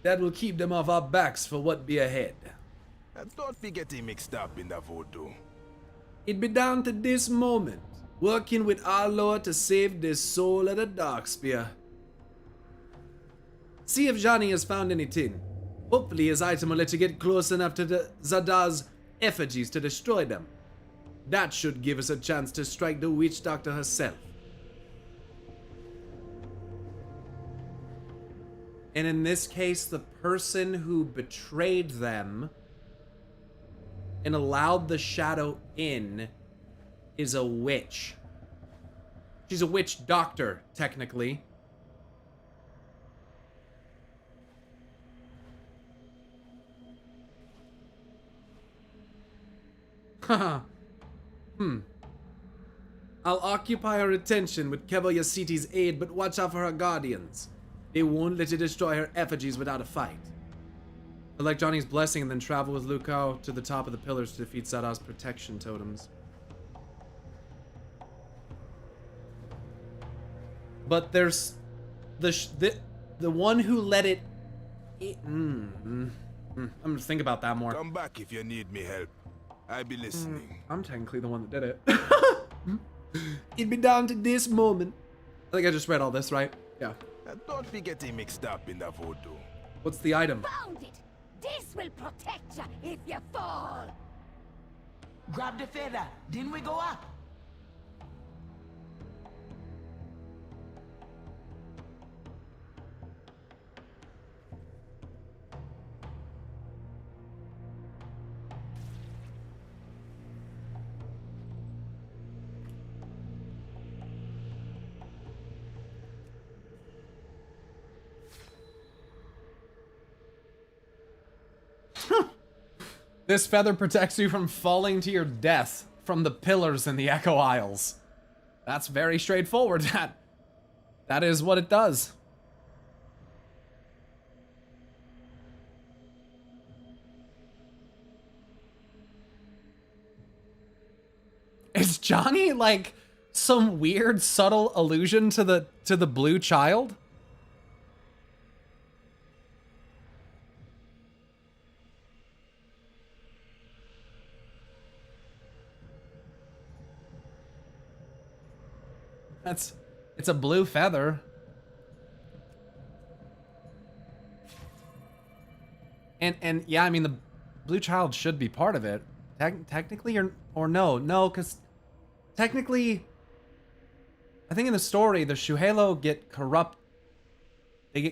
That will keep them off our backs for what be ahead. And don't be getting mixed up in the voodoo. It be down to this moment, working with our Lord to save this soul of the Darkspear. See if Johnny has found anything. Hopefully his item will let you get close enough to the Zada's effigies to destroy them. That should give us a chance to strike the witch doctor herself. And in this case, the person who betrayed them and allowed the shadow in is a witch. She's a witch doctor, technically. Haha. I'll occupy her attention with Kevo Yasiti's aid, but watch out for her guardians. They won't let you destroy her effigies without a fight. Collect Johnny's blessing and then travel with Liu Kang to the top of the pillars to defeat Zada's protection totems. But there's the one who let it. I'm gonna think about that more. Come back if you need me help. I be listening. I'm technically the one that did it. It be down to this moment. I think I just read all this, right? Yeah. And don't be getting mixed up in the voodoo. What's the item? Found it! This will protect you if you fall! Grab the feather. Didn't we go up? This feather protects you from falling to your death from the pillars in the Echo Isles. That's very straightforward. That is what it does. Is Johnny like some weird subtle allusion to the blue child? It's a blue feather. And yeah, I mean the blue child should be part of it. Technically or no, because technically I think in the story the Shuhelo get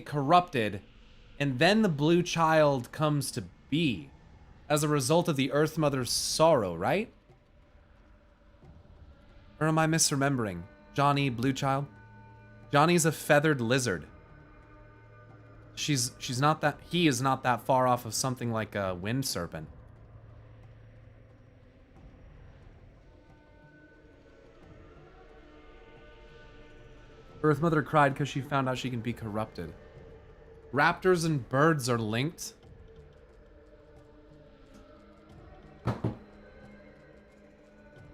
corrupted and then the blue child comes to be as a result of the Earth Mother's sorrow, right? Or am I misremembering? Johnny, blue child? Johnny's a feathered lizard. She's not that, he is not that far off of something like a wind serpent. Earth Mother cried because she found out she can be corrupted. Raptors and birds are linked.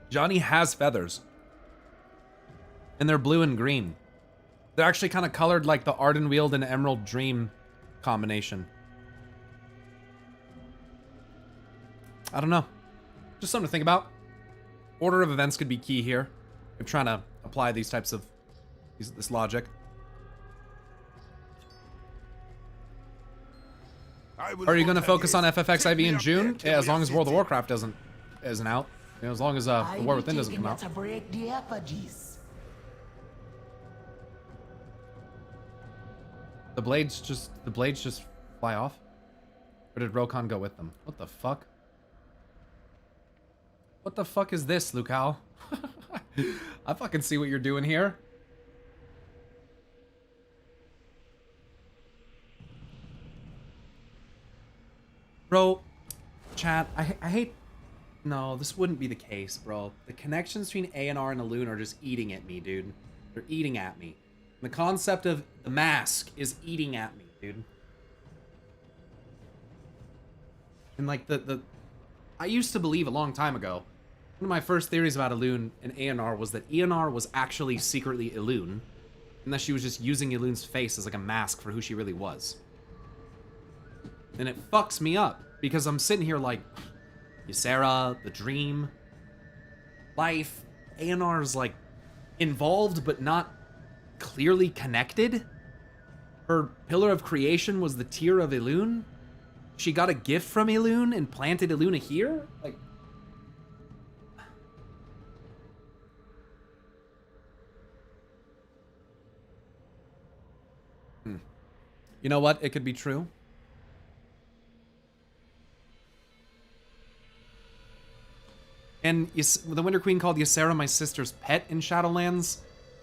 Johnny has feathers. And they're blue and green. They're actually kind of colored like the Ardenweald and Emerald Dream combination. I don't know. Just something to think about. Order of events could be key here. I'm trying to apply these types of this logic. Are you going to focus on FFXIV in June? Yeah, as long as World of Warcraft isn't out. You know, as long as the War Within doesn't come out. The blades just fly off? Or did Rokon go with them? What the fuck? What the fuck is this, Lukao? I fucking see what you're doing here. Bro, chat, I hate... No, this wouldn't be the case, bro. The connections between ANR and Elune are just eating at me, dude. They're eating at me. The concept of the mask is eating at me, dude. And like I used to believe a long time ago, one of my first theories about Elune and ANR was that ANR was actually secretly Elune, and that she was just using Elune's face as like a mask for who she really was. And it fucks me up, because I'm sitting here like, Ysera, the Dream, Life, ANR's like involved but not clearly connected. Her Pillar of Creation was the Tear of Elune. She got a gift from Elune and planted Eluna here? Like... You know what? It could be true. And the Winter Queen called Ysera my sister's pet in Shadowlands,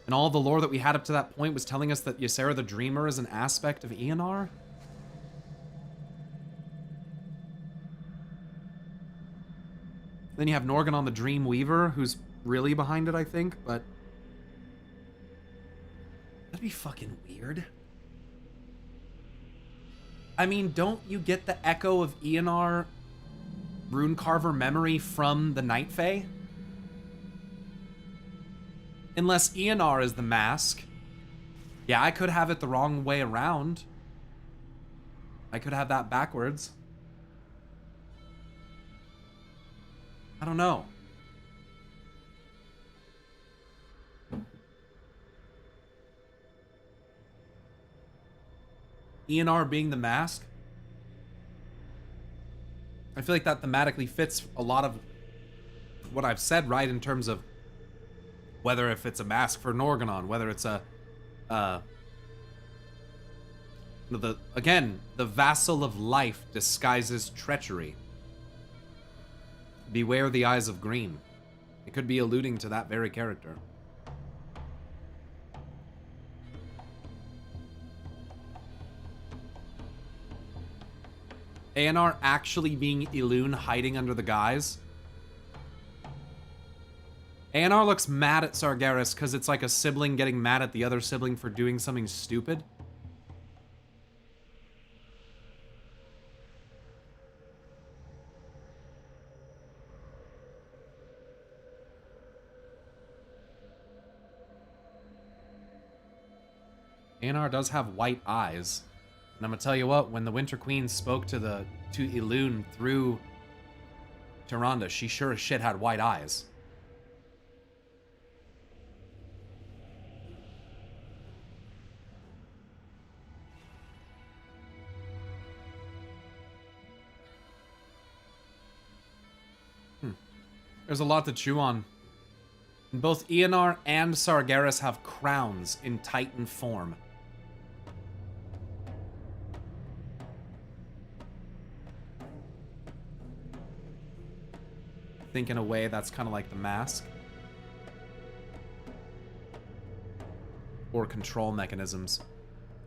and all the lore that we had up to that point was telling us that Ysera the Dreamer is an aspect of ENR. Then you have Norgon the Dream Weaver, who's really behind it, I think, but... That'd be fucking weird. I mean, don't you get the echo of ENR Runecarver memory from the Night Fae? Unless ENR is the mask. Yeah, I could have it the wrong way around. I could have that backwards. I don't know. ENR being the mask, I feel like that thematically fits a lot of what I've said, right? In terms of whether if it's a mask for Norganon, whether it's a, the vassal of life disguises treachery. Beware the eyes of green. It could be alluding to that very character. ANR actually being Elune hiding under the guise. ANR looks mad at Sargeras because it's like a sibling getting mad at the other sibling for doing something stupid. ANR does have white eyes. And I'm gonna tell you what, when the Winter Queen spoke to Elune through Tyrande, she sure as shit had white eyes. There's a lot to chew on. And both ENR and Sargeras have crowns in Titan form. I think in a way that's kind of like the mask. Or control mechanisms.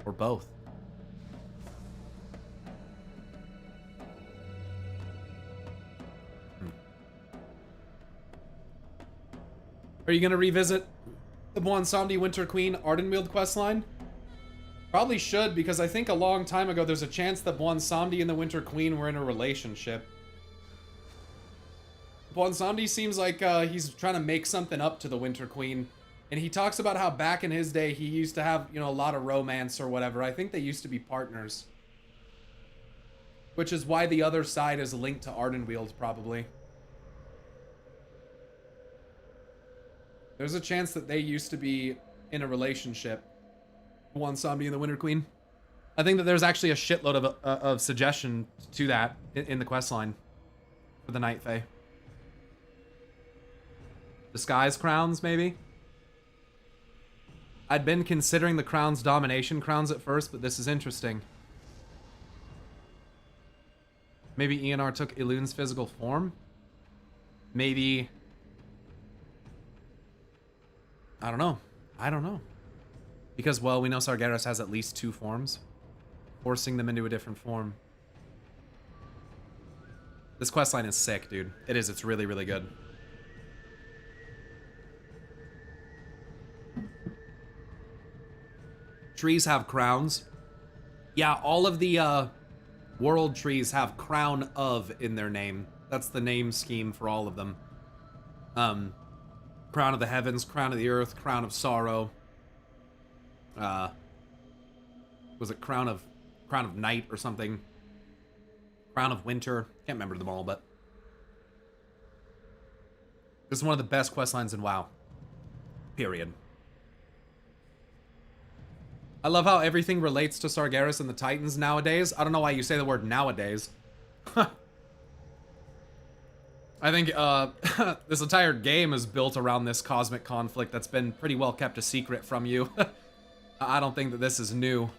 Or both. Are you going to revisit the Bwonsamdi Winter Queen Ardenweald questline? Probably should, because I think a long time ago there's a chance that Bwonsamdi and the Winter Queen were in a relationship. Bwonsamdi seems like he's trying to make something up to the Winter Queen. And he talks about how back in his day he used to have, you know, a lot of romance or whatever. I think they used to be partners. Which is why the other side is linked to Ardenweald, probably. There's a chance that they used to be in a relationship. Bwonsamdi and the Winter Queen. I think that there's actually a shitload of suggestion to that in the questline for the Night Fae. Disguise crowns, maybe? I'd been considering the crowns domination crowns at first, but this is interesting. Maybe ENR took Elune's physical form? Maybe... I don't know. I don't know. Because, well, we know Sargeras has at least 2 forms. Forcing them into a different form. This questline is sick, dude. It is. It's really, really good. Trees have crowns. Yeah, all of the world trees have crown of in their name. That's the name scheme for all of them. Crown of the heavens, crown of the earth, crown of sorrow. Was it crown of night or something? Crown of winter. Can't remember them all, but this is one of the best quest lines in WoW. Period. I love how everything relates to Sargeras and the Titans nowadays. I don't know why you say the word nowadays. I think this entire game is built around this cosmic conflict that's been pretty well kept a secret from you. I don't think that this is new.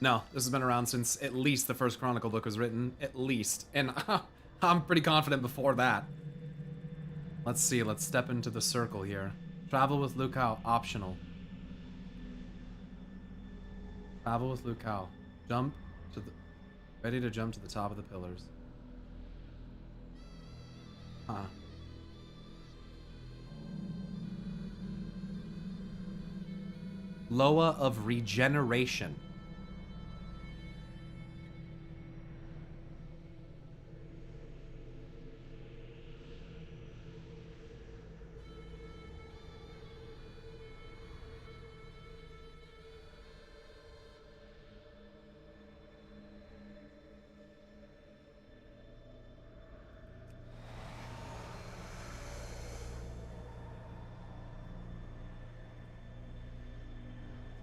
No, this has been around since at least the first Chronicle book was written. At least. And I'm pretty confident before that. Let's see, let's step into the circle here. Travel with Lukao, optional. Travel with Lukao. Jump to the... Ready to jump to the top of the pillars. Huh. Loa of Regeneration.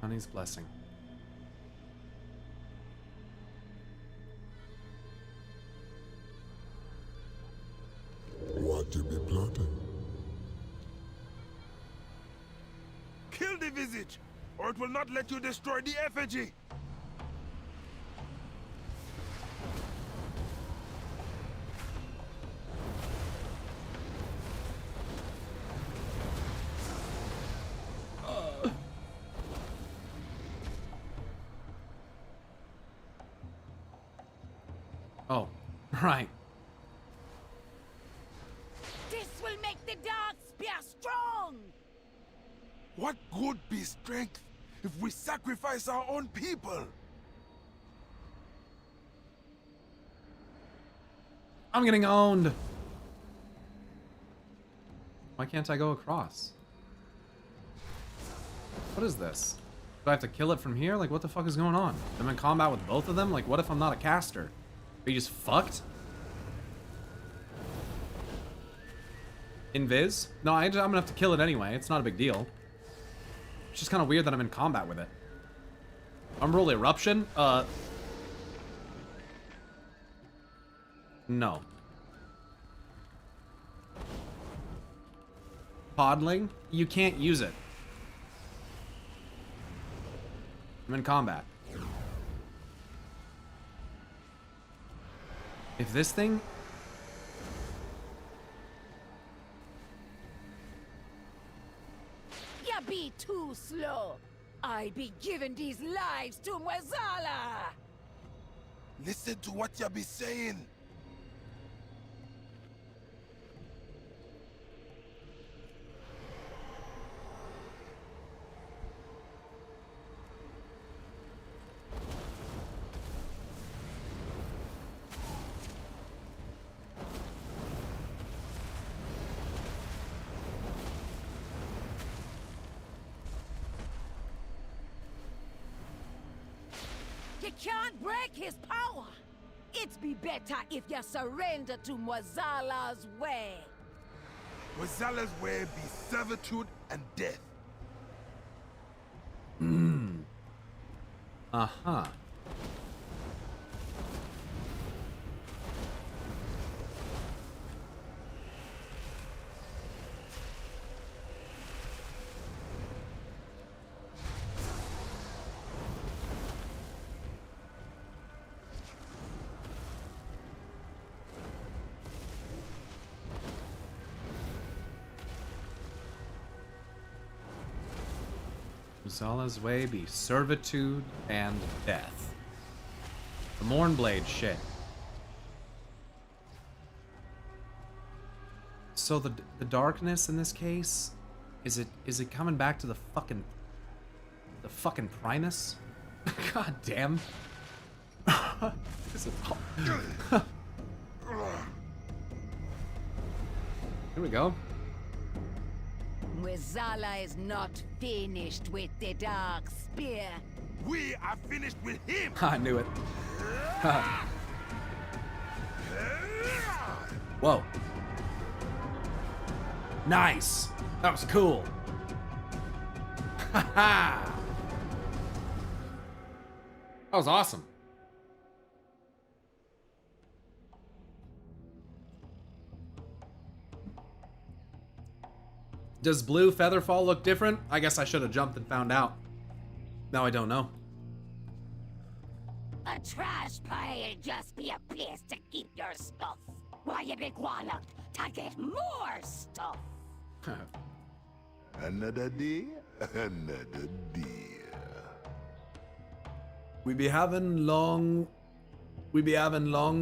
Honey's blessing. Kill the visage, or it will not let you destroy the effigy. Oh, right. This will make the dark spear strong! What good be strength if we sacrifice our own people? I'm getting owned. Why can't I go across? What is this? Do I have to kill it from here? Like, what the fuck is going on? I'm in combat with both of them? Like, what if I'm not a caster? Are you just fucked? Invis? No, I'm gonna have to kill it anyway. It's not a big deal. It's just kind of weird that I'm in combat with it. Umbral Eruption? No. Podling? You can't use it. I'm in combat. If this thing... You be too slow. I be giving these lives to Mwazala. Listen to what you be saying. You can't break his power. It'd be better if you surrender to Mwazala's way. Wazala's way be servitude and death. Uh-huh. Uzala's way be servitude and death. The Mornblade shit. So the darkness in this case, is it coming back to the fucking Primus? God damn. This is Here we go. Mwazala is not finished with the dark spear. We are finished with him. I knew it. Whoa. Nice. That was cool. That was awesome. Does blue Featherfall look different? I guess I should have jumped and found out. Now I don't know. A trash pile just be a place to keep your stuff. Why you big wanna to get more stuff? Another day, another day. We be having long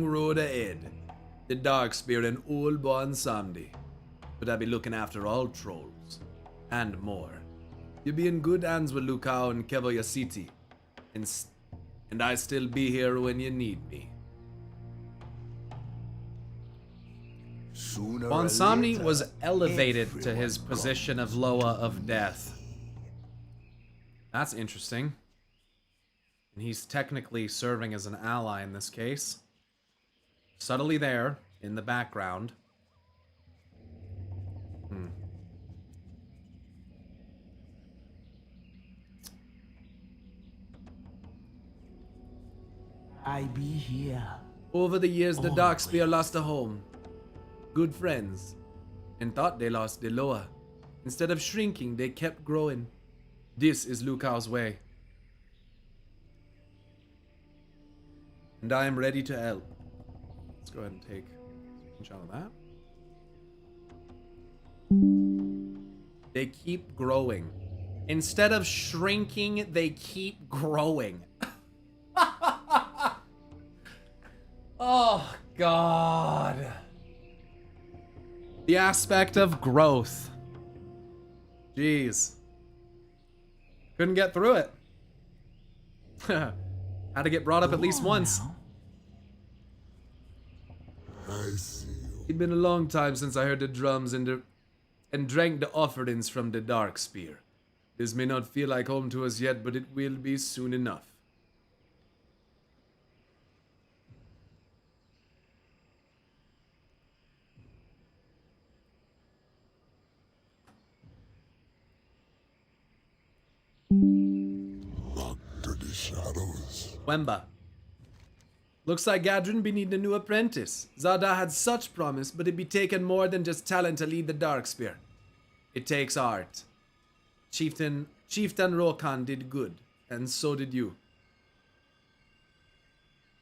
road ahead. The Darkspear and Old Born Sandy. But I be looking after all trolls. And more. You be in good hands with Lukao and Kevoya City. And I still be here when you need me. Sooner or Bonsomni later, was elevated to everyone his position of Loa of Death. That's interesting. And he's technically serving as an ally in this case. Subtly there, in the background. I be here. Over the years, the Darkspear lost a home. Good friends. And thought they lost their Loa. Instead of shrinking, they kept growing. This is Lucao's way. And I am ready to help. Let's go ahead and take a screenshot of that. They keep growing. Instead of shrinking, they keep growing. Oh, God. The aspect of growth. Jeez. Couldn't get through it. Had to get brought up at least once. I see you. It'd been a long time since I heard the drums and drank the offerings from the dark spear. This may not feel like home to us yet, but it will be soon enough. Locked to the shadows. Wemba. Looks like Gadrin be needing a new apprentice. Zada had such promise, but it'd be taken more than just talent to lead the dark spear. It takes art. Chieftain Rokan did good, and so did you.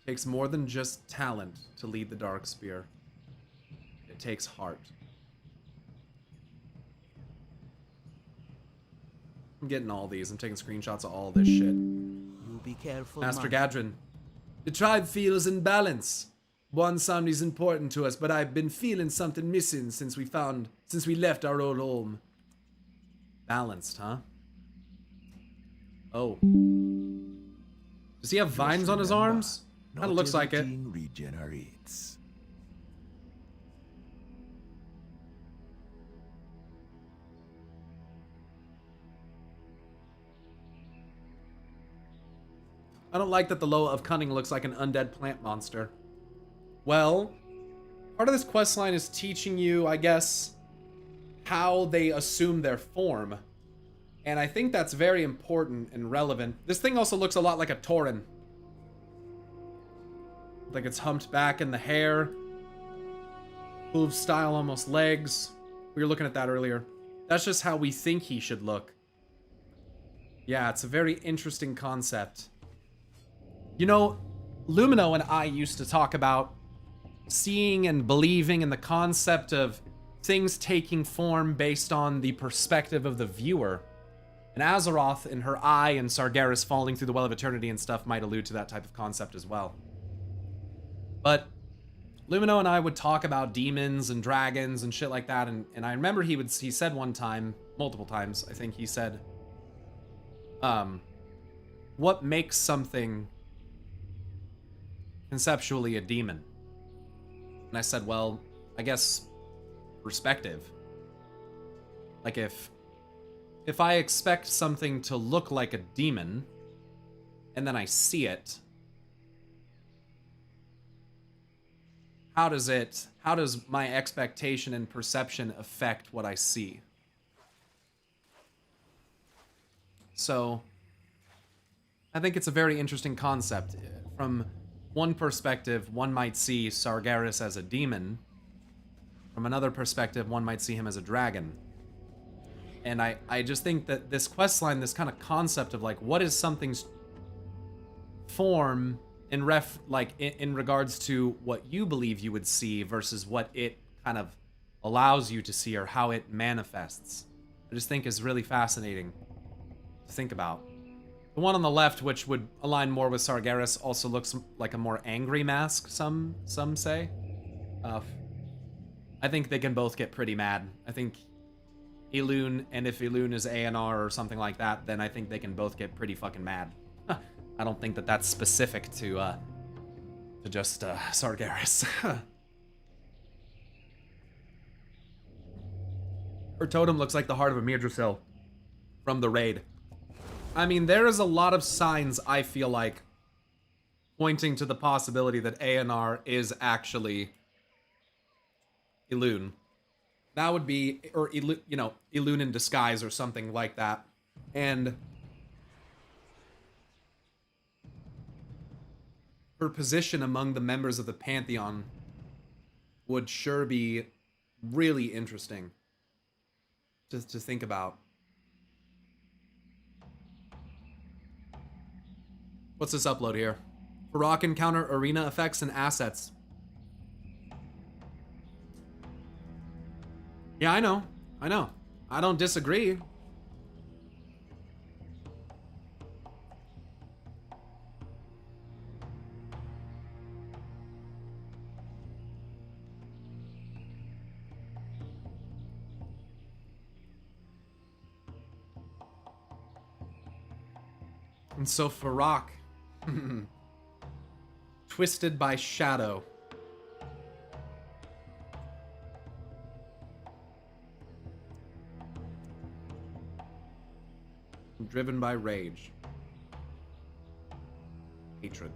Takes more than just talent to lead the dark spear. It takes heart. I'm getting all these. I'm taking screenshots of all this shit. You be careful, Master man. Gadrin. The tribe feels in balance. One sound is important to us, but I've been feeling something missing since we left our old home. Balanced, huh? Oh. Does he have vines on his arms? Kind of looks like it. Regenerates. I don't like that the Loa of Cunning looks like an undead plant monster. Well, part of this questline is teaching you, I guess, how they assume their form. And I think that's very important and relevant. This thing also looks a lot like a Tauren. Like it's humped back in the hair. Hoof style, almost legs. We were looking at that earlier. That's just how we think he should look. Yeah, it's a very interesting concept. You know, Lumino and I used to talk about seeing and believing in the concept of things taking form based on the perspective of the viewer. And Azeroth in her eye and Sargeras falling through the Well of Eternity and stuff might allude to that type of concept as well. But Lumino and I would talk about demons and dragons and shit like that, and I remember he said one time, multiple times, I think he said, what makes something conceptually a demon? And I said, well, I guess perspective. Like if I expect something to look like a demon, and then I see it, how does my expectation and perception affect what I see? So, I think it's a very interesting concept. From one perspective, one might see Sargeras as a demon. From another perspective, one might see him as a dragon. And I just think that this questline, this kind of concept of like, what is something's form in regards to what you believe you would see versus what it kind of allows you to see or how it manifests, I just think is really fascinating to think about. The one on the left, which would align more with Sargeras, also looks like a more angry mask, some say. I think they can both get pretty mad. I think Elune, and if Elune is ANR or something like that, then I think they can both get pretty fucking mad. I don't think that that's specific to just Sargeras. Her totem looks like the heart of a Mirdrasil from the raid. I mean, there is a lot of signs, I feel like, pointing to the possibility that ANR is actually Elune. That would be, or Elune in disguise or something like that. And her position among the members of the Pantheon would sure be really interesting to think about. What's this upload here? Farak encounter arena effects and assets. Yeah, I know. I know. I don't disagree. And so Farak, twisted by shadow. Driven by rage. Hatred.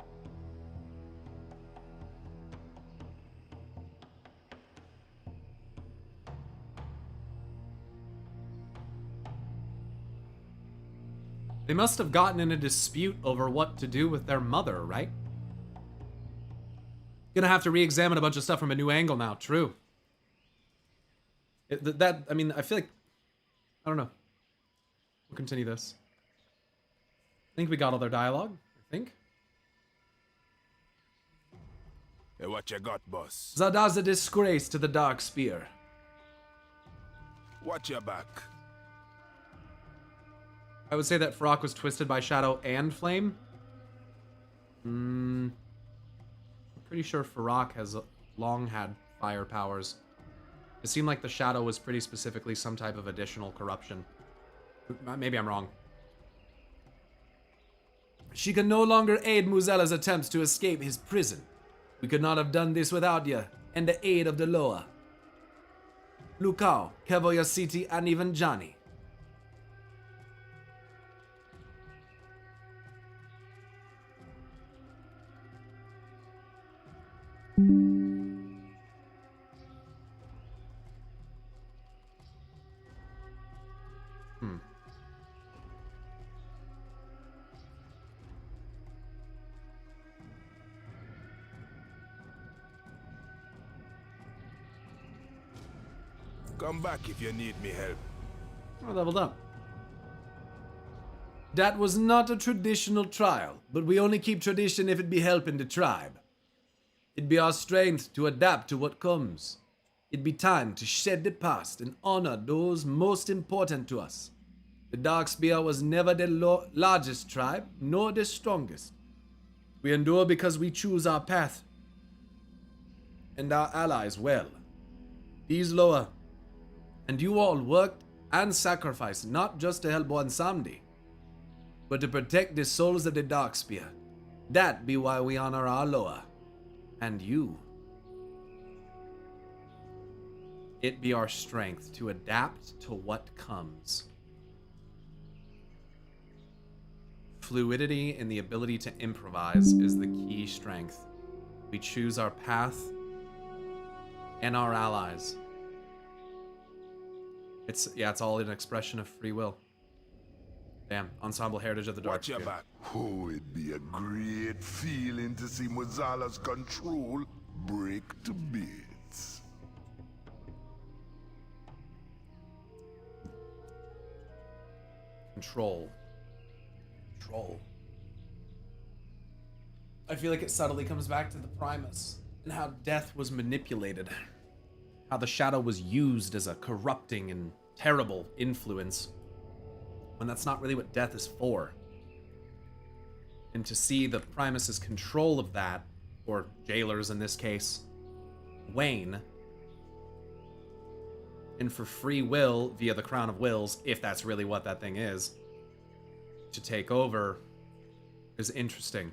They must have gotten in a dispute over what to do with their mother, right? Gonna have to re-examine a bunch of stuff from a new angle now. True. I mean, I feel like... I don't know. We'll continue this. I think we got all their dialogue. I think. Hey, what you got, boss? Zada's a disgrace to the Dark Spear. Watch your back. I would say that Farak was twisted by shadow and flame. I'm pretty sure Farak has long had fire powers. It seemed like the shadow was pretty specifically some type of additional corruption. Maybe I'm wrong. She can no longer aid Muzella's attempts to escape his prison. We could not have done this without you, and the aid of the Loa. Lukao, Kevoya City, and even Johnny. Come back if you need me help. I leveled up. That was not a traditional trial, but we only keep tradition if it be helping the tribe. It be our strength to adapt to what comes. It be time to shed the past and honor those most important to us. The Darkspear was never the largest tribe, nor the strongest. We endure because we choose our path and our allies well. These Loa and you all worked and sacrificed not just to help Bwansamdi, but to protect the souls of the Darkspear. That be why we honor our Loa. And you. It be our strength to adapt to what comes. Fluidity and the ability to improvise is the key strength. We choose our path and our allies. It's all an expression of free will. Damn, ensemble heritage of the dark. Watch your back. Oh, it'd be a great feeling to see Muzala's control break to bits. Control. I feel like it subtly comes back to the Primus and how death was manipulated. How the shadow was used as a corrupting and terrible influence, when that's not really what death is for. And to see the Primus's control of that, or jailers in this case, wane, and for free will via the Crown of Wills, if that's really what that thing is, to take over, is interesting.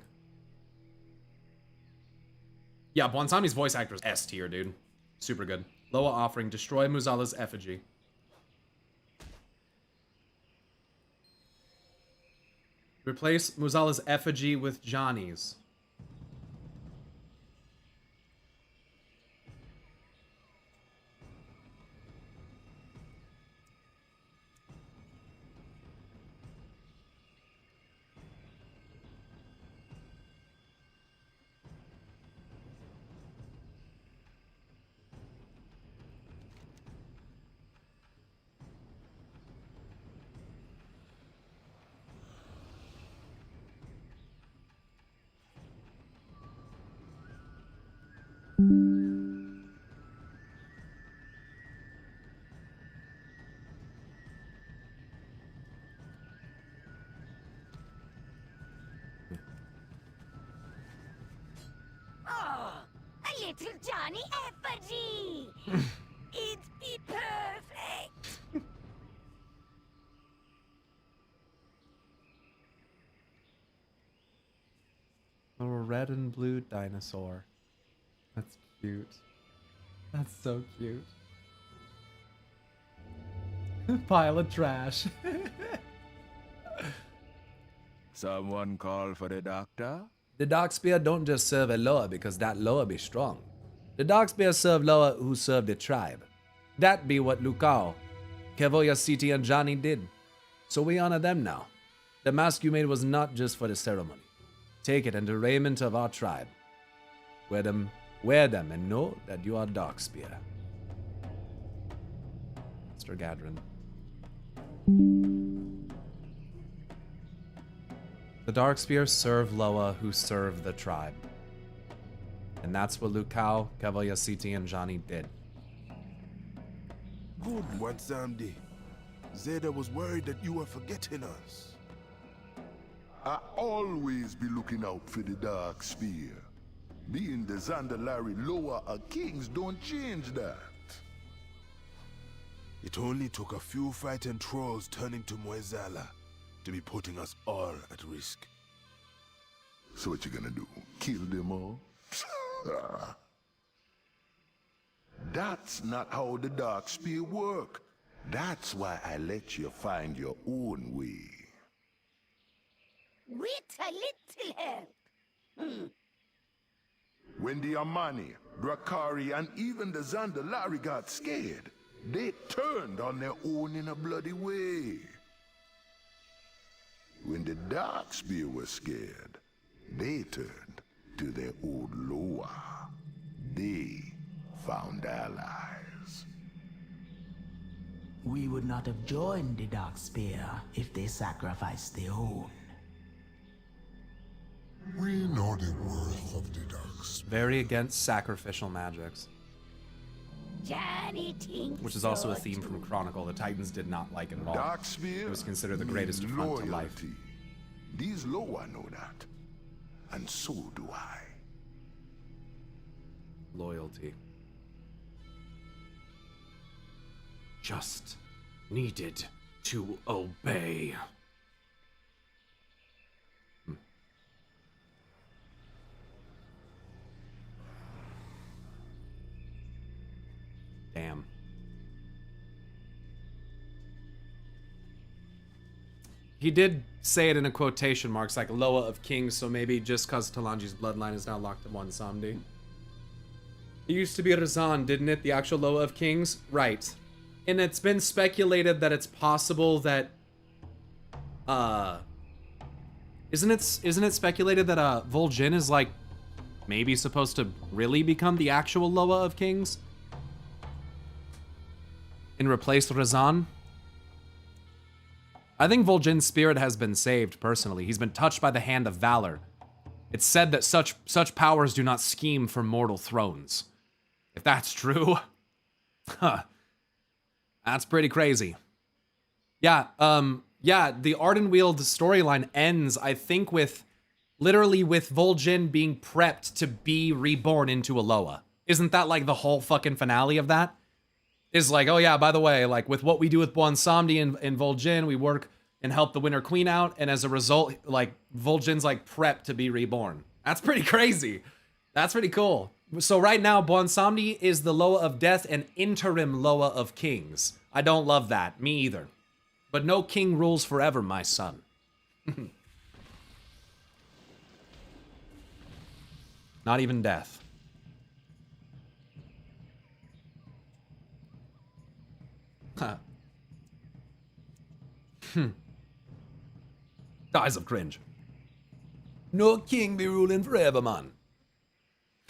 Yeah, Bwansami's voice actor is S tier, dude. Super good. Loa offering, destroy Muzala's effigy. Replace Muzala's effigy with Johnny's. little Johnny effigy. It'd be perfect. A red and blue dinosaur. That's cute. That's so cute. Pile of trash. Someone call for the doctor? The dark spear don't just serve a loa because that loa be strong. The dark spear serve loa who serve the tribe. That be what Lukao, Kevoya City and Johnny did. So we honor them now. The mask you made was not just for the ceremony. Take it and the raiment of our tribe. Wear them and know that you are dark spear. Mr. Gadrin. The dark spear serve Loa who serve the tribe. And that's what Lukao, Kevoya City, and Johnny did. Good one, Samdi. Zeta was worried that you were forgetting us. I always be looking out for the dark spear. Being the Zandalari lower of kings don't change that. It only took a few frightened trolls turning to Moezala to be putting us all at risk. So what you gonna do? Kill them all? That's not how the dark spear work. That's why I let you find your own way. With a little help. When the Amani, Drakari, and even the Zandalari got scared, they turned on their own in a bloody way. When the dark spear was scared, they turned to their old Loa. They found allies. We would not have joined the Dark Spear if they sacrificed their own. We know the worth of the dark spear. Very against sacrificial magics. Johnny thinks Which is also a so theme from too. Chronicle. The Titans did not like it at all. Dark spear It was considered the means greatest affront to life. loyalty. These Loa know that, and so do I. Loyalty. Just needed to obey. Damn. He did say it in a quotation marks, like Loa of Kings, so maybe just because Talanji's bloodline is now locked to one Samdi. It used to be Razan, didn't it? The actual Loa of Kings? Right. And it's been speculated that it's possible that isn't it speculated that Vol'jin is like maybe supposed to really become the actual Loa of Kings? And replace Razan? I think Vol'jin's spirit has been saved, personally. He's been touched by the hand of valor. It's said that such powers do not scheme for mortal thrones. If that's true, that's pretty crazy. Yeah, the Ardenweald storyline ends, I think, literally with Vol'jin being prepped to be reborn into a Loa. Isn't that like the whole fucking finale of that? Is like, oh yeah, by the way, like with what we do with Bwonsamdi and Vol'jin, we work and help the Winter Queen out, and as a result, like Vol'jin's like prepped to be reborn. That's pretty crazy. That's pretty cool. So right now, Bwonsamdi is the Loa of Death and interim Loa of Kings. I don't love that. Me either. But no king rules forever, my son. Not even death. Huh. Dies of cringe. No king be ruling forever, man.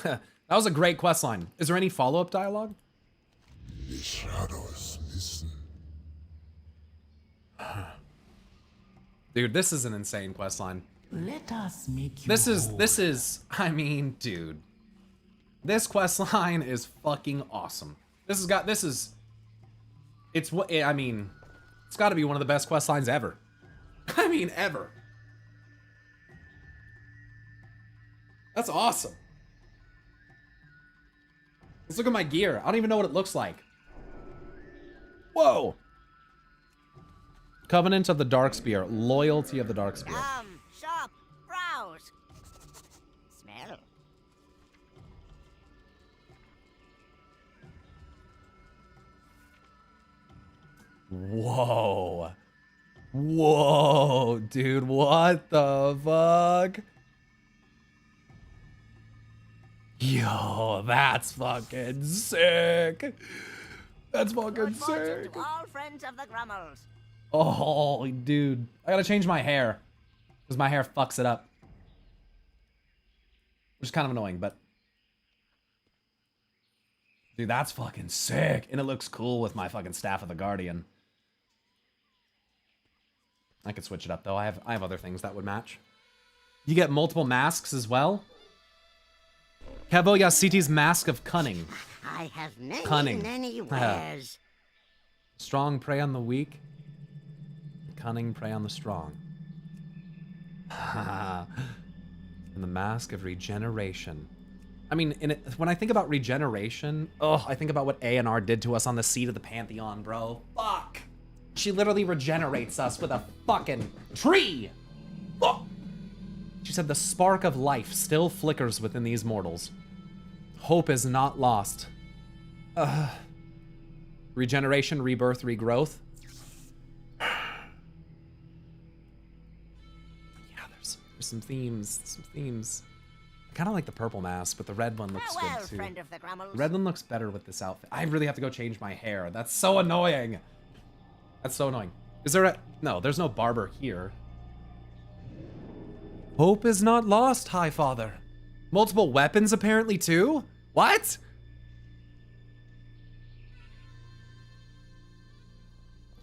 That was a great questline. Is there any follow-up dialogue? The shadows listen. Dude, this is an insane questline. Let us make you This whole. is, I mean, dude. This questline is fucking awesome. It's gotta be one of the best questlines ever. I mean, ever. That's awesome. Let's look at my gear. I don't even know what it looks like. Whoa. Covenant of the Darkspear. Loyalty of the Darkspear. Shop, browse. Smell. Whoa. Whoa, dude. What the fuck? Yo, that's fucking sick. That's fucking sick. To all friends of the Grummels. Oh, dude. I gotta change my hair. Because my hair fucks it up. Which is kind of annoying, but... Dude, that's fucking sick. And it looks cool with my fucking Staff of the Guardian. I could switch it up, though. I have other things that would match. You get multiple masks as well. Kevo Yasiti's Mask of Cunning. I have many, Cunning. many wares. Strong prey on the weak. Cunning prey on the strong. And the Mask of Regeneration. I mean, when I think about regeneration, I think about what A&R did to us on the seat of the Pantheon, bro. Fuck. She literally regenerates us with a fucking tree. Oh. She said the spark of life still flickers within these mortals. Hope is not lost. Regeneration, rebirth, regrowth. Yeah, there's some themes. I kind of like the purple mask, but the red one looks good too. Friend of the Grummels. The red one looks better with this outfit. I really have to go change my hair. That's so annoying. That's so annoying. Is there a... No, there's no barber here. Hope is not lost, High Father. Multiple weapons apparently too? What?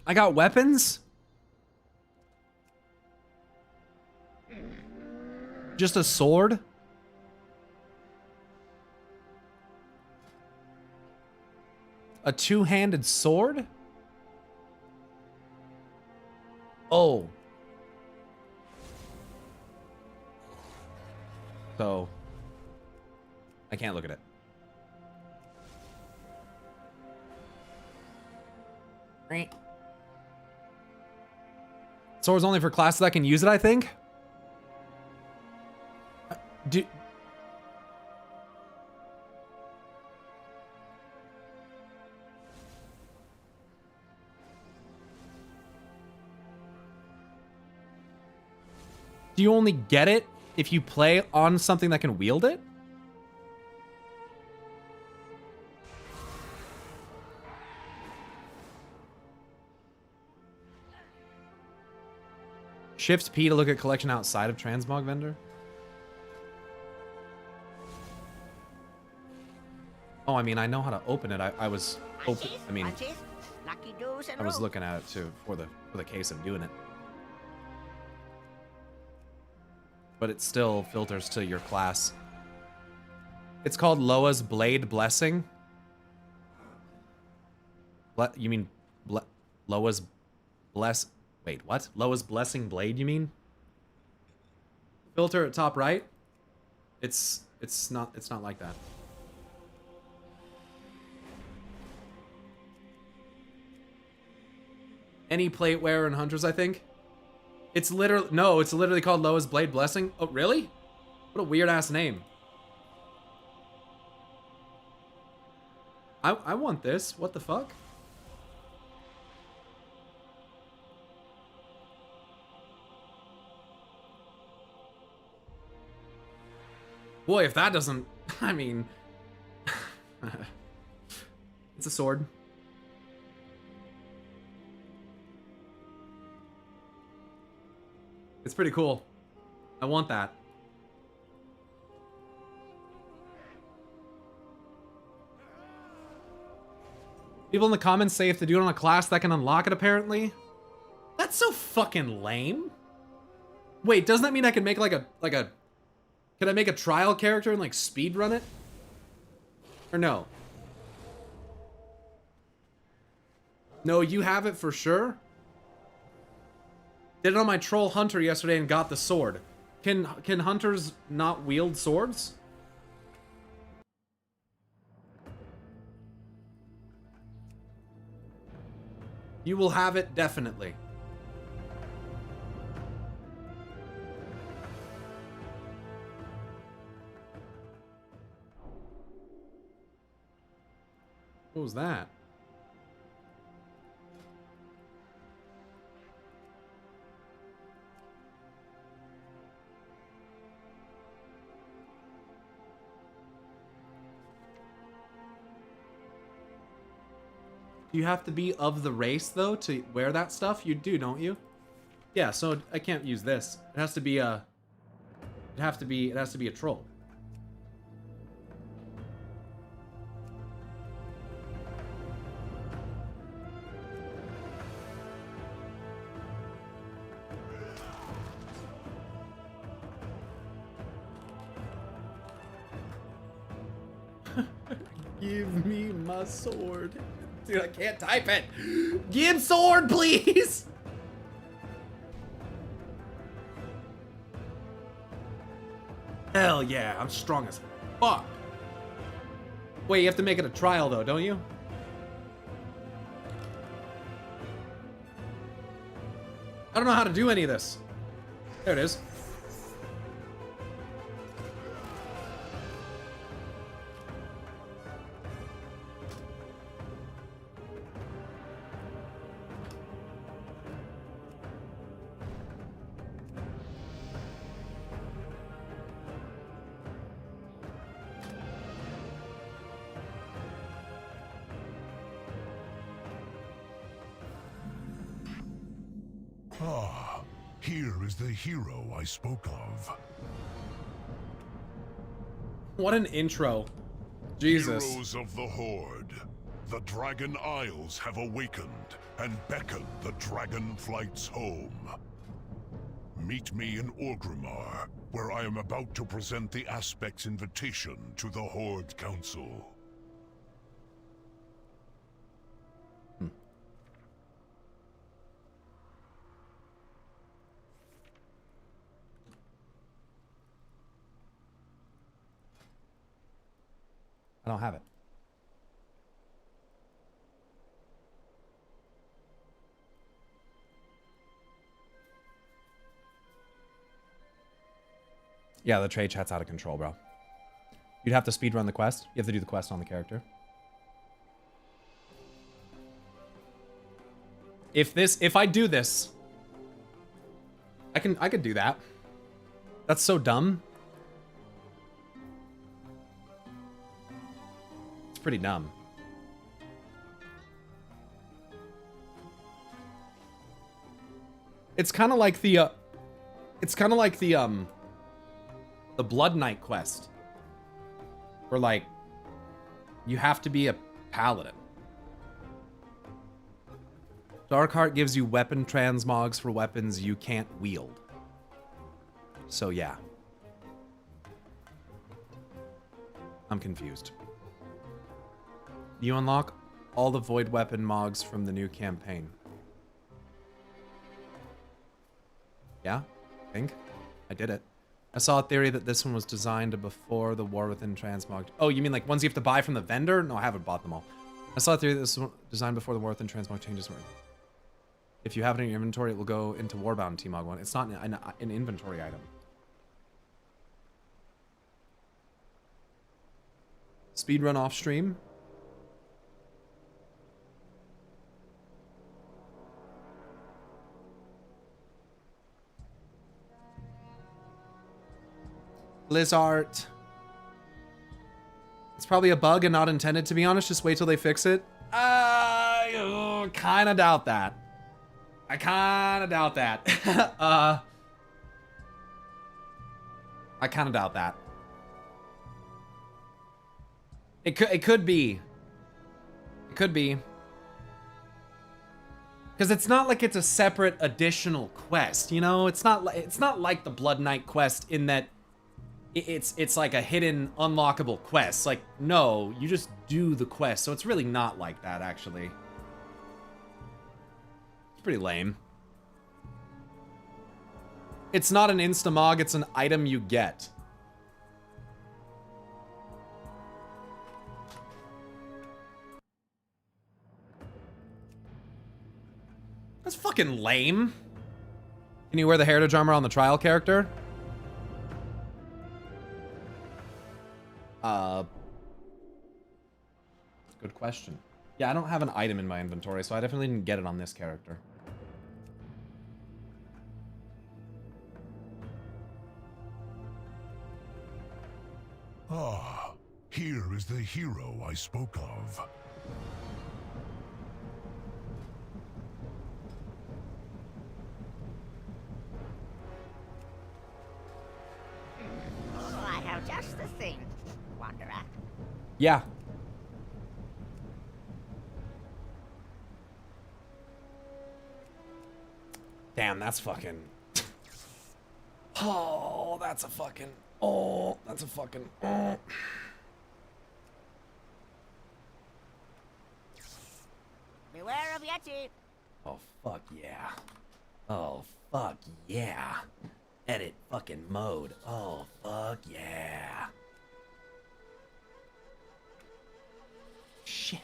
I got weapons? Just a sword? A two-handed sword? Oh. So, I can't look at it. Sword's only for classes that can use it, I think. Do you only get it if you play on something that can wield it? Shift P to look at collection outside of Transmog Vendor. Oh, I mean, I know how to open it. I was looking at it too for the case of doing it. But it still filters to your class. It's called Loa's Blade Blessing. You mean Loa's Bless... Wait, what? Loa's Blessing Blade, you mean? Filter at top right? It's not like that. Any plateware and hunters, I think. It's literally called Loa's Blade Blessing. Oh, really? What a weird ass name. I want this. What the fuck? Boy, if that doesn't... I mean... It's a sword. It's pretty cool. I want that. People in the comments say if they do it on a class that can unlock it, apparently. That's so fucking lame. Wait, doesn't that mean I can make like a... Can I make a trial character and like speed run it? Or no? No, you have it for sure? Did it on my troll hunter yesterday and got the sword. Can hunters not wield swords? You will have it definitely. What was that? Do you have to be of the race though to wear that stuff? You do, don't you? Yeah, so I can't use this. It has to be a it has to be a troll. Give me my sword. Dude, I can't type it. Give sword, please. Hell yeah, I'm strong as fuck. Wait, you have to make it a trial though, don't you? I don't know how to do any of this. There it is. Ah, here is the hero I spoke of. What an intro. Jesus. Heroes of the Horde. The Dragon Isles have awakened and beckon the Dragon Flights home. Meet me in Orgrimmar, where I am about to present the Aspect's invitation to the Horde Council. I don't have it. Yeah, the trade chat's out of control, bro. You'd have to speedrun the quest. You have to do the quest on the character. If I do this, I could do that. That's so dumb. It's pretty dumb. It's kind of like the Blood Knight quest, where like you have to be a paladin. Darkheart gives you weapon transmogs for weapons you can't wield. So yeah. I'm confused. You unlock all the void weapon mogs from the new campaign. Yeah, I think I did it. I saw a theory that this one was designed before the War Within transmogged. Oh, you mean like ones you have to buy from the vendor? No, I haven't bought them all. I saw a theory that this was designed before the War Within transmog changes. If you have it in your inventory, it will go into Warbound T-Mog 1. It's not an inventory item. Speedrun off stream. Blizzard. It's probably a bug and not intended, to be honest. Just wait till they fix it. I kind of doubt that. I kind of doubt that. I kind of doubt that. It could be. It could be. Because it's not like it's a separate additional quest, you know? It's not like the Blood Knight quest in that it's like a hidden unlockable quest. Like, no, you just do the quest. So it's really not like that, actually. It's pretty lame. It's not an instamog, it's an item you get. fucking lame. Can you wear the heritage armor on the trial character? Good question. Yeah, I don't have an item in my inventory, so I definitely didn't get it on this character. Ah, here is the hero I spoke of. Oh, I have just the thing, Wanderer. Yeah. Damn, that's fucking... Oh, that's a fucking... Oh, that's a fucking... Oh. Beware of Yeti. Oh, fuck yeah. Oh, fuck yeah. Edit fucking mode. Oh, fuck yeah. Shit.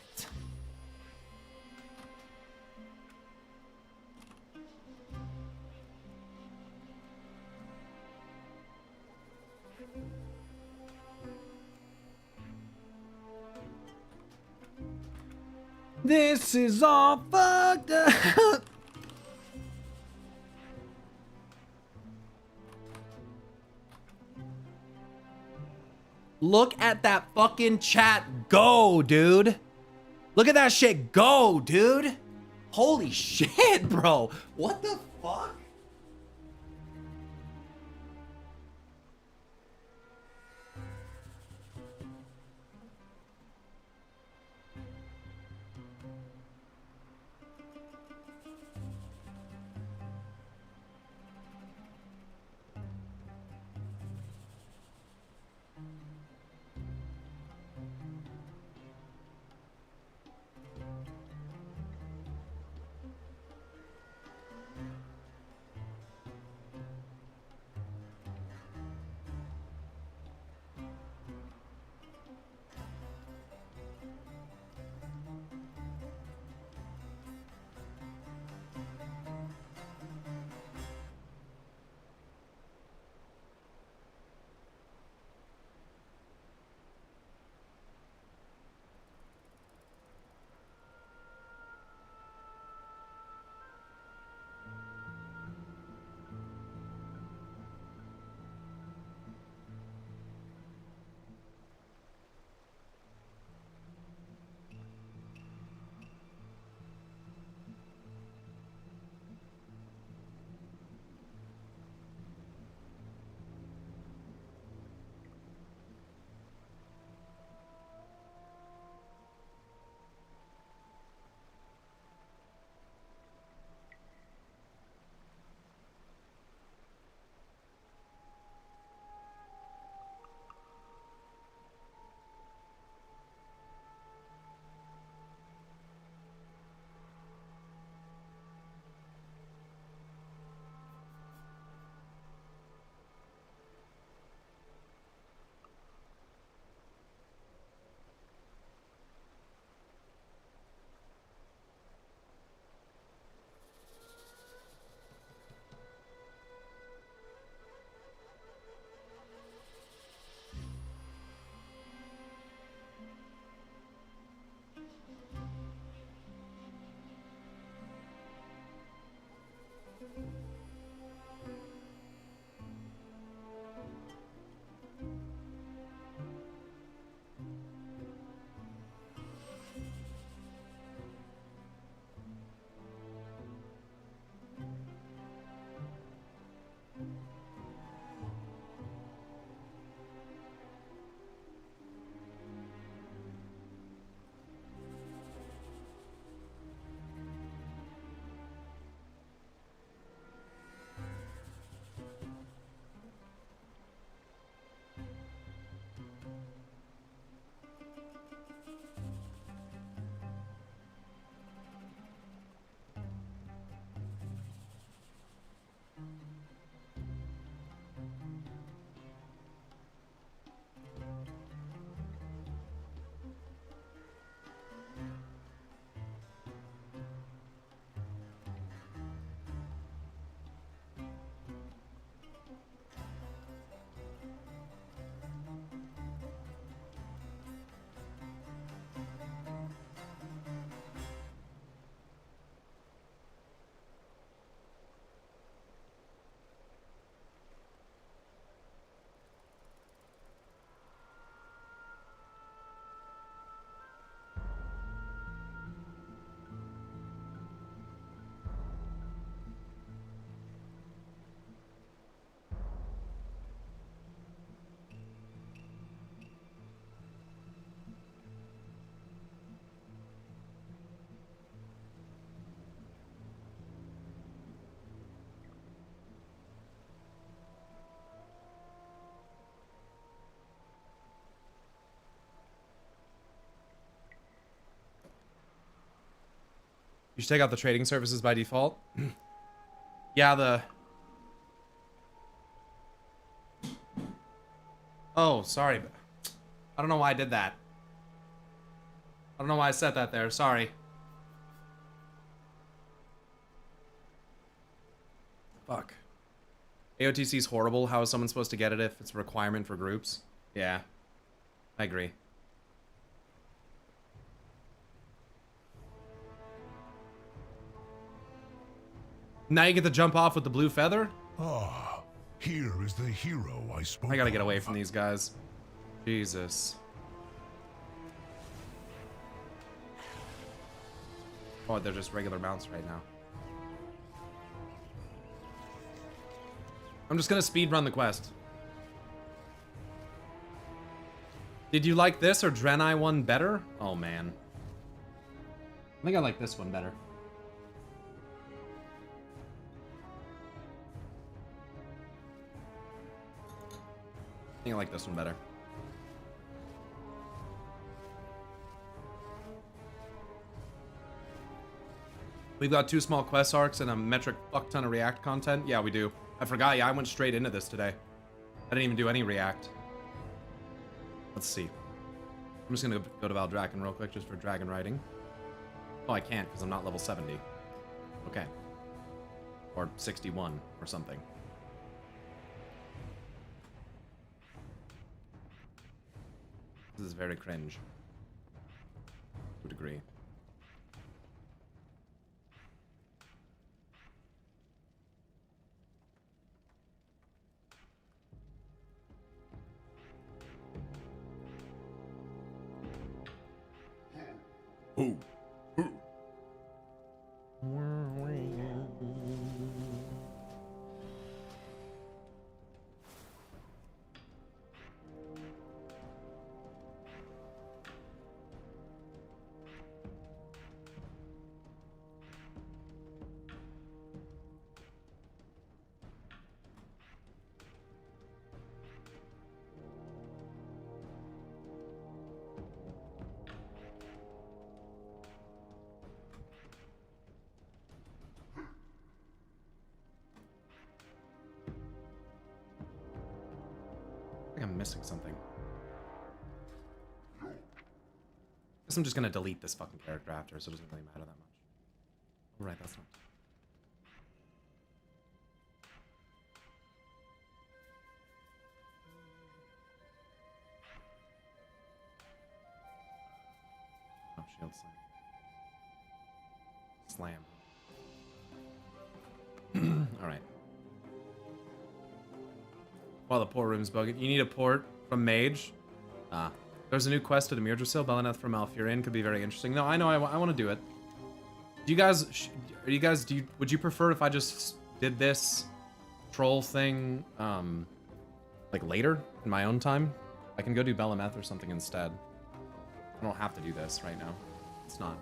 This is all fucked up. Look at that fucking chat go, dude. Look at that shit go, dude. Holy shit, bro. What the fuck? You should take out the trading services by default. Yeah, Oh, sorry. I don't know why I did that. I don't know why I said that there. Sorry. Fuck. AOTC is horrible. How is someone supposed to get it if it's a requirement for groups? Yeah. I agree. Now you get to jump off with the blue feather? Ah, here is the hero I spoke I gotta get of. away from these guys. Jesus. Oh, they're just regular mounts right now. I'm just gonna speed run the quest. Did you like this or Draenei one better? Oh man. I think I like this one better. I think I like this one better. We've got 2 small quest arcs and a metric fuck ton of React content. Yeah, we do. I forgot, yeah, I went straight into this today. I didn't even do any React. Let's see. I'm just gonna go to Valdraken real quick just for dragon riding. Oh, I can't because I'm not level 70. Okay. Or 61 or something. This is very cringe. To a degree. Ooh. I think I'm missing something. Guess I'm just gonna delete this fucking character after, so it doesn't really matter that much. Right, that's not. Oh, shield slam. Slam. Alright. While the port room's bugging. You need a port from Mage. There's a new quest to the Mirdrasil. Beleneth from Malfurion could be very interesting. No, I know. I want to do it. Do you guys? Would you prefer if I just did this troll thing, like later in my own time? I can go do Belemeth or something instead. I don't have to do this right now. It's not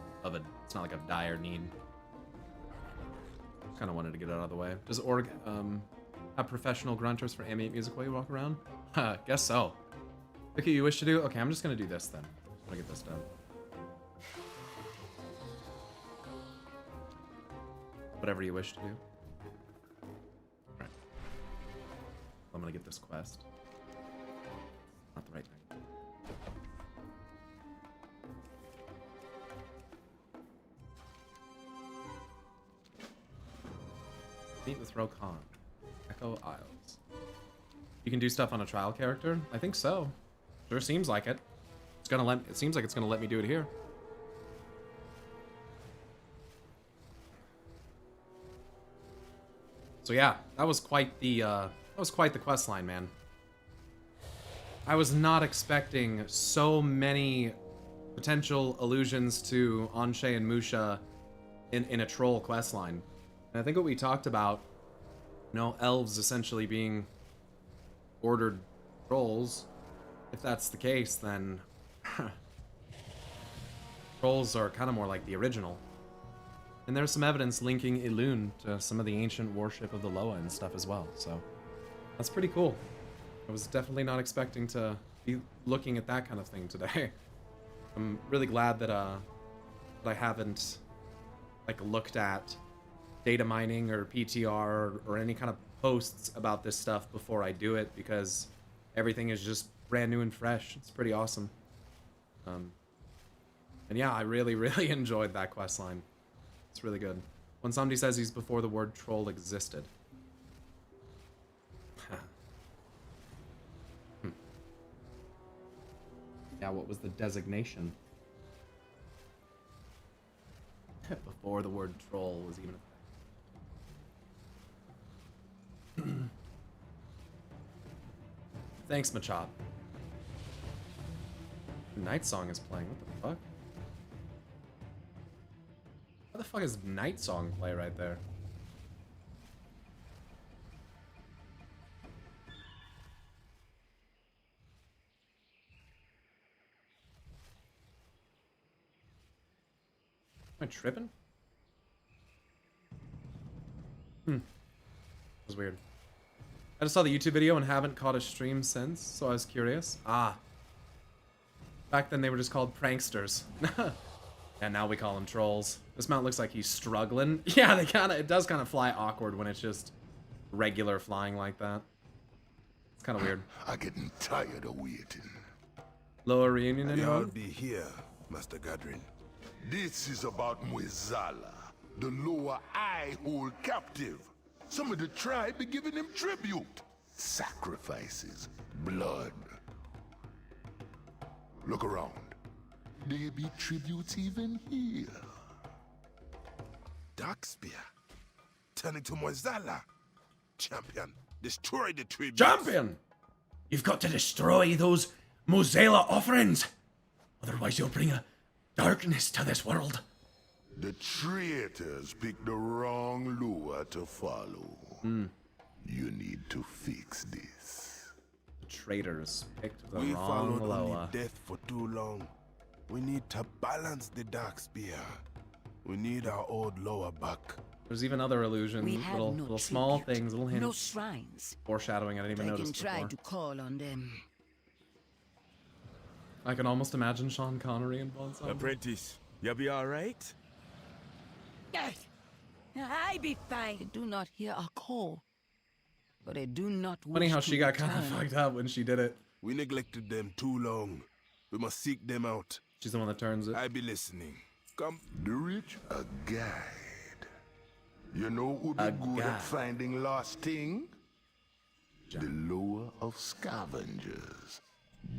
like a dire need. Kind of wanted to get it out of the way. Does Org have professional grunters for ambient music while you walk around? Guess so. Look at you wish to do? Okay, I'm just gonna do this then. I'm gonna get this done. Whatever you wish to do. Alright. I'm gonna get this quest. Not the right thing. Meet with Rokan. Echo Isles. You can do stuff on a trial character? I think so. Sure seems like it. It seems like it's gonna let me do it here. So yeah, that was quite the quest line, man. I was not expecting so many potential allusions to Anshe and Musha in a troll quest line. And I think what we talked about, you know, elves essentially being ordered trolls. If that's the case, then trolls are kind of more like the original. And there's some evidence linking Elune to some of the ancient worship of the Loa and stuff as well. So that's pretty cool. I was definitely not expecting to be looking at that kind of thing today. I'm really glad that I haven't like looked at data mining or PTR or any kind of posts about this stuff before I do it, because everything is just brand new and fresh. It's pretty awesome. And yeah, I really, really enjoyed that quest line. It's really good. When somebody says he's before the word troll existed. Yeah, what was the designation? Before the word troll was even a thing. Thanks, Machop. Night Song is playing. What the fuck? How the fuck is Night Song play right there? Am I tripping? That was weird. I just saw the YouTube video and haven't caught a stream since, so I was curious. Ah. Back then they were just called pranksters. And now we call them trolls. This mount looks like he's struggling. Yeah, it does kind of fly awkward when it's just regular flying like that. It's kind of weird. I'm getting tired of waiting. Lower reunion Y'all anyone? be here, Master Gadrin. This is about Muezala, the lower I hold captive. Some of the tribe be giving him tribute. Sacrifices, blood. Look around. There be tributes even here. Darkspear. Turning to Moizala. Champion, destroy the tributes. Champion! You've got to destroy those Mozela offerings. Otherwise you'll bring a darkness to this world. The traitors picked the wrong lure to follow. You need to fix this. The traitors picked the We wrong followed only Loa. death for too long. We need to balance the Darkspear. We need our old Loa back. There's even other illusions, We have little no small tribute, things, little no hints, shrines. foreshadowing I didn't even I can notice try before. to call on them. I can almost imagine Sean Connery in Bonsai. Apprentice, you be alright? I be fine. I do not hear a call, but I do not Funny wish how to she got kind of return. fucked up when she did it. We neglected them too long. We must seek them out. She's the one that turns it. I be listening. Come. The rich, a guide. You know who be A good guide. at finding lost thing? The lower of scavengers,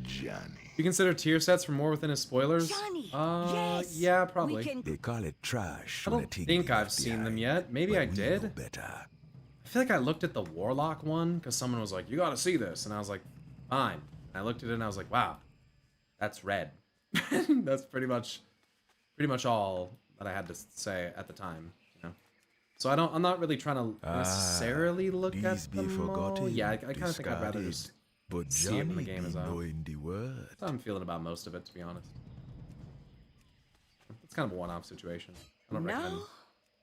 Johnny. You consider tier sets for more within his spoilers? Johnny, yes. Yeah, probably. We can They call it trash. I don't think I've seen them yet. Maybe I did. Better. I feel like I looked at the Warlock one because someone was like, "You got to see this," and I was like, "Fine." And I looked at it and I was like, "Wow, that's red." That's pretty much all that I had to say at the time. You know, so I'm not really trying to necessarily look at These be them all. forgotten, Yeah, I kind of think I'd rather discarded, just but see it when the Johnny game be is out. knowing the word. That's how I'm feeling about most of it, to be honest. It's kind of a one-off situation. I don't recommend now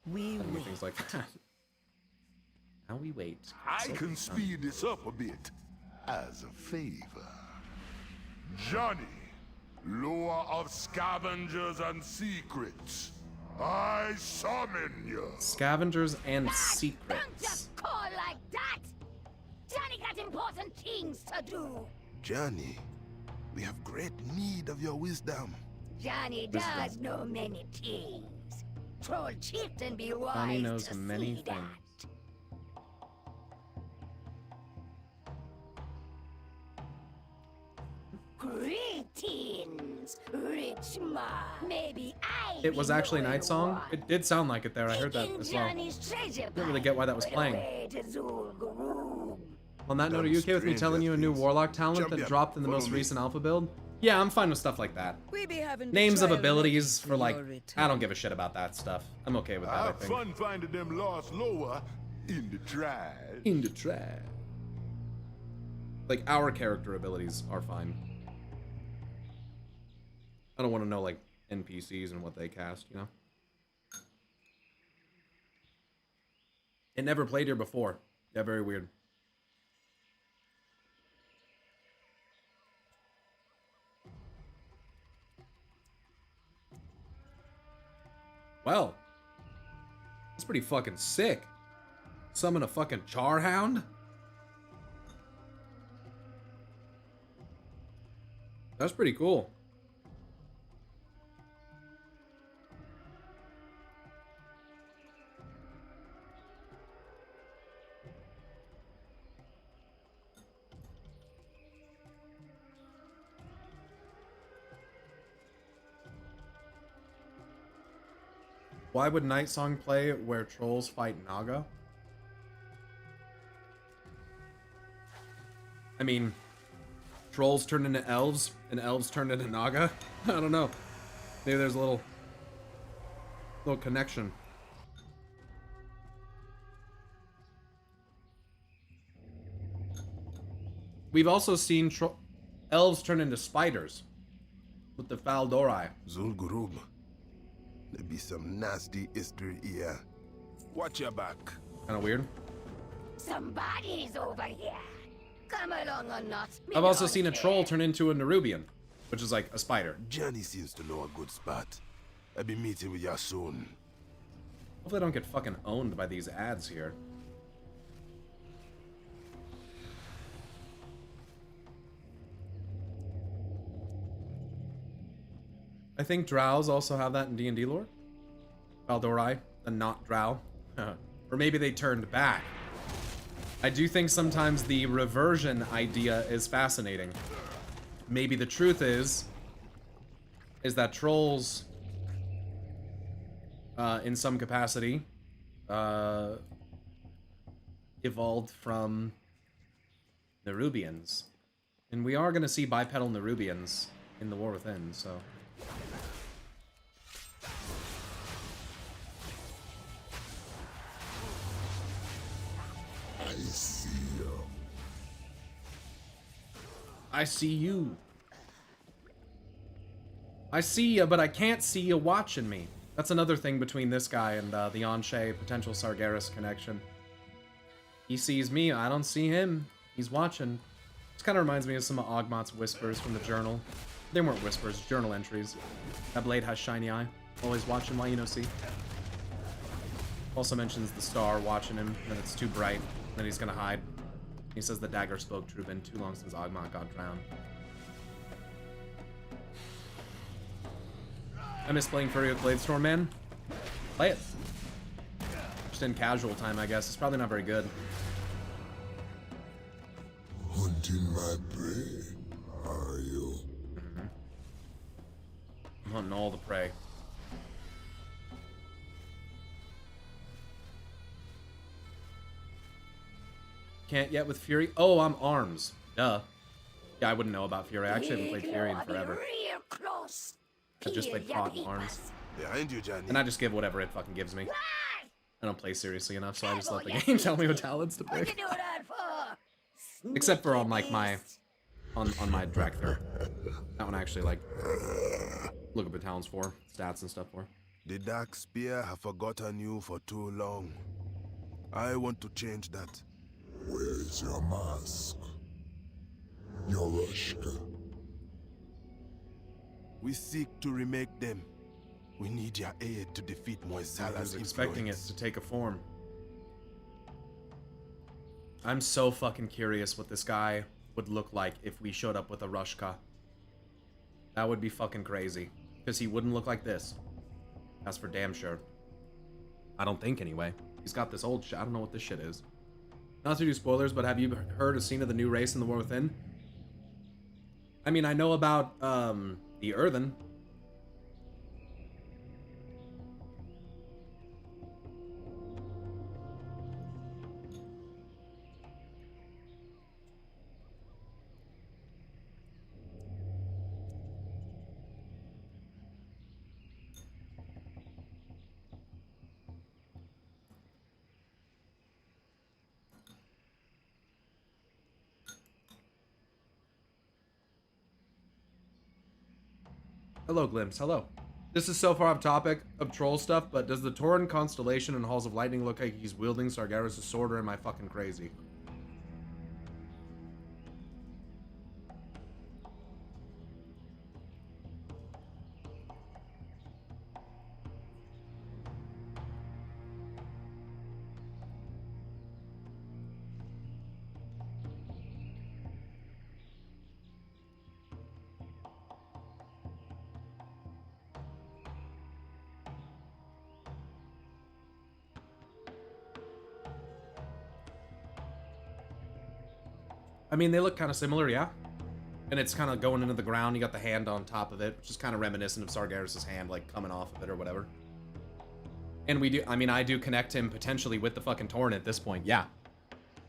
we doing wait. things like that. Now we wait. I can speed this up a bit as a favor. Johnny, lower of scavengers and secrets, I summon you. Scavengers and Don't secrets. just call like that! Johnny got important things to do! Johnny, we have great need of your wisdom. Johnny does know many things. Troll chieftain be wise Johnny knows to many see that. things. Greetings, rich man. Maybe I It was be actually the Night Song. one. It did sound like it there. I heard that Taking as well. Johnny's treasure Didn't really get why that was pile playing. away to Zul'Gurub. On that note, are you okay with me telling you a new Warlock talent that Champion, dropped in the follow most me. recent alpha build? Yeah, I'm fine with stuff like that. We be having the Names of trial abilities ready for like, your I return. don't give a shit about that stuff. I'm okay with that, I Have think. fun finding them lost lower in the trash. In the trash. Like, our character abilities are fine. I don't want to know, like, NPCs and what they cast, you know? It never played here before. Yeah, very weird. Well, That's pretty fucking sick. Summon a fucking Charhound? That's pretty cool. Why would Night Song play where trolls fight Naga? I mean, trolls turn into elves and elves turn into Naga? I don't know. Maybe there's a little connection. We've also seen elves turn into spiders with the Faldori. Zul'Gurub. There be some nasty history here. Watch your back. Kind of weird. Somebody's over here. Come along or not. I've also seen a troll turn into a Nerubian, which is like a spider. Johnny seems to know a good spot. I'll be meeting with you soon. Hopefully I don't get fucking owned by these ads here. I think drows also have that in D&D lore. Valdori, the not drow. Or maybe they turned back. I do think sometimes the reversion idea is fascinating. Maybe the truth is that trolls, in some capacity, evolved from Nerubians. And we are going to see bipedal Nerubians in the War Within, so... I see you. I see you. I see you, but I can't see you watching me. That's another thing between this guy and the Anshe potential Sargeras connection. He sees me, I don't see him. He's watching. This kind of reminds me of some of Ogmot's whispers from the journal. They weren't whispers, journal entries. That blade has shiny eye. Always watching while you know see. Also mentions the star watching him, and it's too bright, and then he's gonna hide. He says the dagger spoke true, been too long since Ogmot got drowned. I miss playing Fury with Bladestorm, man. Play it. Just in casual time, I guess. It's probably not very good. Hunting my prey, are you? I'm hunting all the prey. Can't yet with Fury. Oh, I'm Arms. Duh. Yeah, I wouldn't know about Fury. I actually haven't played Fury in forever. Real close. I just played Pot and Arms. Behind you, Johnny. And I just give whatever it fucking gives me. I don't play seriously enough, so I just let the game tell me what talents to What you pick. do that for? Except for on like my on my Dracther. That one I actually like look up the talents for, stats and stuff for. The Dark Spear have forgotten you for too long. I want to change that. Where's your mask? Yorushka. We seek to remake them. We need your aid to defeat I Moisala's was expecting it influence. to take a form. I'm so fucking curious what this guy would look like if we showed up with a Rushka. That would be fucking crazy. Because he wouldn't look like this. That's for damn sure. I don't think anyway. He's got this old shit. I don't know what this shit is. Not to do spoilers, but have you heard or seen of the new race in the War Within? I mean, I know about the Earthen. Hello, Glimpse. Hello. This is so far off topic of troll stuff, but does the Tauran constellation in Halls of Lightning look like he's wielding Sargeras' sword, or am I fucking crazy? I mean, they look kind of similar, yeah. And it's kind of going into the ground. You got the hand on top of it, which is kind of reminiscent of Sargeras' hand, like coming off of it or whatever. And we do, I mean, I do connect him potentially with the fucking Torrent at this point, yeah.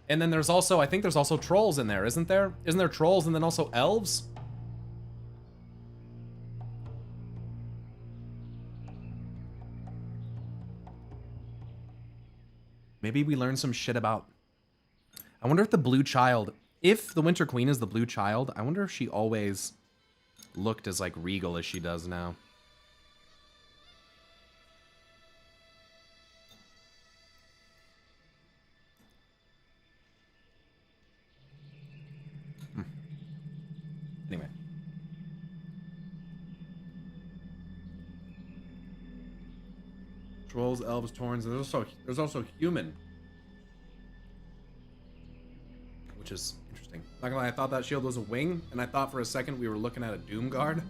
And then there's also, I think there's also trolls in there, isn't there? Isn't there trolls and then also elves? Maybe we learn some shit about... I wonder if the Blue Child... If the Winter Queen is the Blue Child, I wonder if she always looked as, like, regal as she does now. Anyway. Trolls, elves, Taurens. There's also human, which is interesting. Not gonna lie, I thought that shield was a wing, and I thought for a second we were looking at a Doom Guard.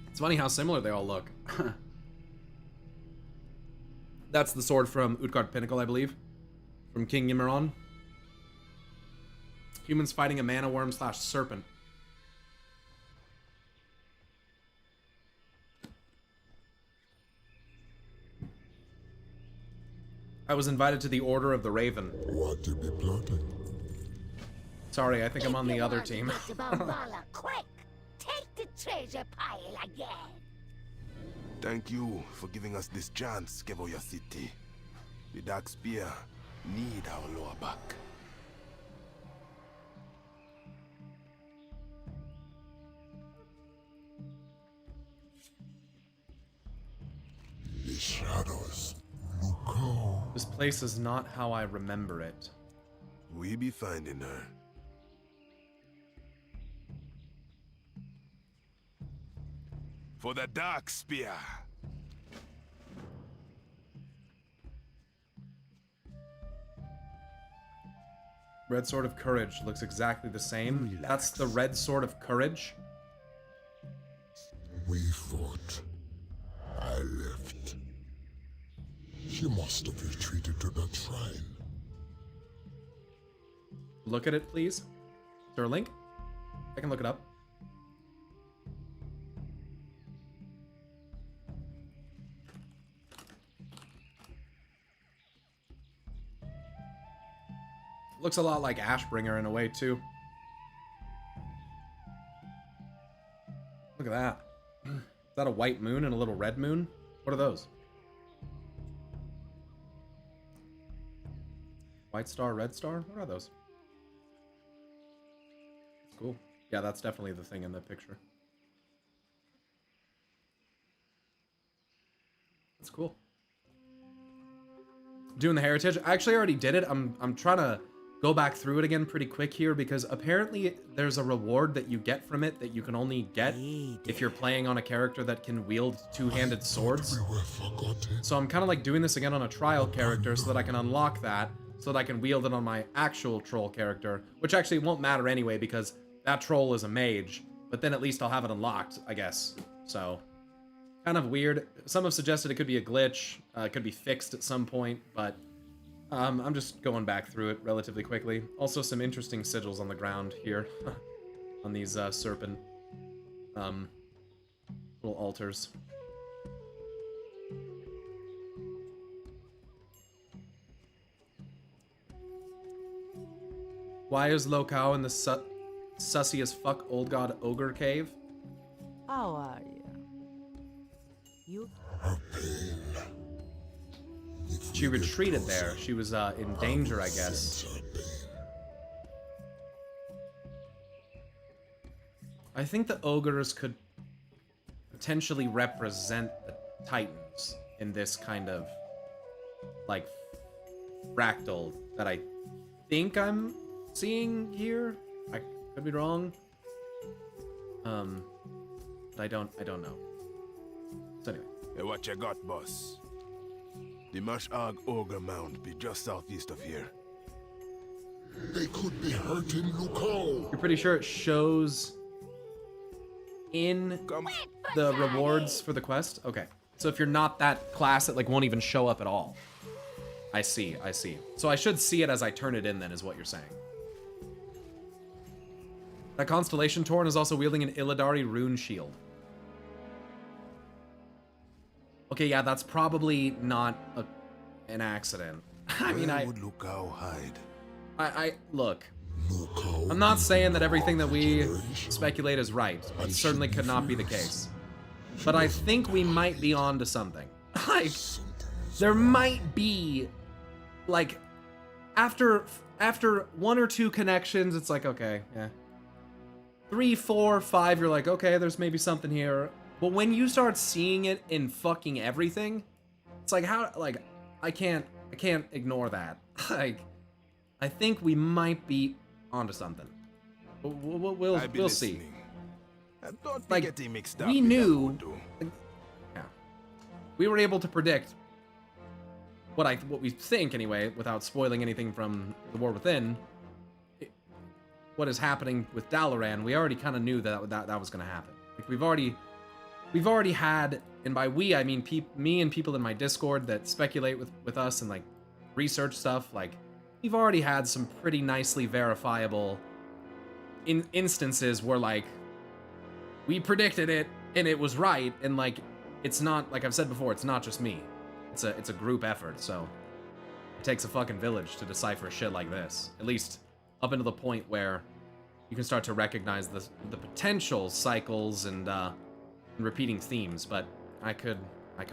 It's funny how similar they all look. That's the sword from Utgard Pinnacle, I believe, from King Ymmeron. Humans fighting a mana worm / serpent. I was invited to the Order of the Raven. What you be plotting? Sorry, I think I'm on the other team. Quick, take the treasure pile again. Thank you for giving us this chance, Kevoya City. The Dark Spear need our lower back. The shadows. Look out. This place is not how I remember it. We be finding her. For the Dark Spear. Red Sword of Courage looks exactly the same. Relax. That's the Red Sword of Courage. We fought. I left. She must have retreated to that shrine. Look at it, please. Is there a link? I can look it up. Looks a lot like Ashbringer in a way, too. Look at that. Is that a white moon and a little red moon? What are those? White star, red star? What are those? That's cool. Yeah, that's definitely the thing in the picture. That's cool. Doing the heritage. I actually already did it. I'm trying to go back through it again pretty quick here because apparently there's a reward that you get from it that you can only get if you're playing on a character that can wield two-handed swords. So I'm kind of like doing this again on a trial character so that I can unlock that, so that I can wield it on my actual troll character, which actually won't matter anyway because that troll is a mage, but then at least I'll have it unlocked, I guess. So, kind of weird. Some have suggested it could be a glitch, it could be fixed at some point, but I'm just going back through it relatively quickly. Also some interesting sigils on the ground here, on these serpent little altars. Why is Lokao in the sussy as fuck old god ogre cave? How are you? You? Her pain. She retreated there. She was in danger, I guess. I think the ogres could potentially represent the titans in this kind of like fractal that I think I'm seeing here. I could be wrong. But I don't know. So anyway. Hey, what you got, boss? The Mash'ag Ogre Mound be just southeast of here. They could be hurting Lukao. You're pretty sure it shows in the rewards for the quest? Okay. So if you're not that class, it like won't even show up at all. I see, I see. So I should see it as I turn it in then, is what you're saying. That Constellation Torn is also wielding an Illidari rune shield. Okay, yeah, that's probably not an accident. I mean, Where would Lukao hide? I look. I'm not saying that everything that we speculate is right. It certainly could not be the case. But I think we might be onto something. Like, there might be, like, after 1 or 2 connections, it's like, okay, yeah. 3, 4, 5, you're like, okay, there's maybe something here. But when you start seeing it in fucking everything, it's like, how, like, I can't ignore that. Like, I think we might be onto something. We'll see. And don't Like, get it mixed up we with knew, that voodoo. yeah, we were able to predict what we think anyway, without spoiling anything from The War Within. What is happening with Dalaran? We already kind of knew that was going to happen. Like we've already had, and by we I mean me and people in my Discord that speculate with us and like research stuff. Like we've already had some pretty nicely verifiable instances where like we predicted it and it was right, and like it's not, like I've said before, it's not just me. It's a group effort, so it takes a fucking village to decipher shit like this. At least up until the point where you can start to recognize the potential cycles and repeating themes, but I could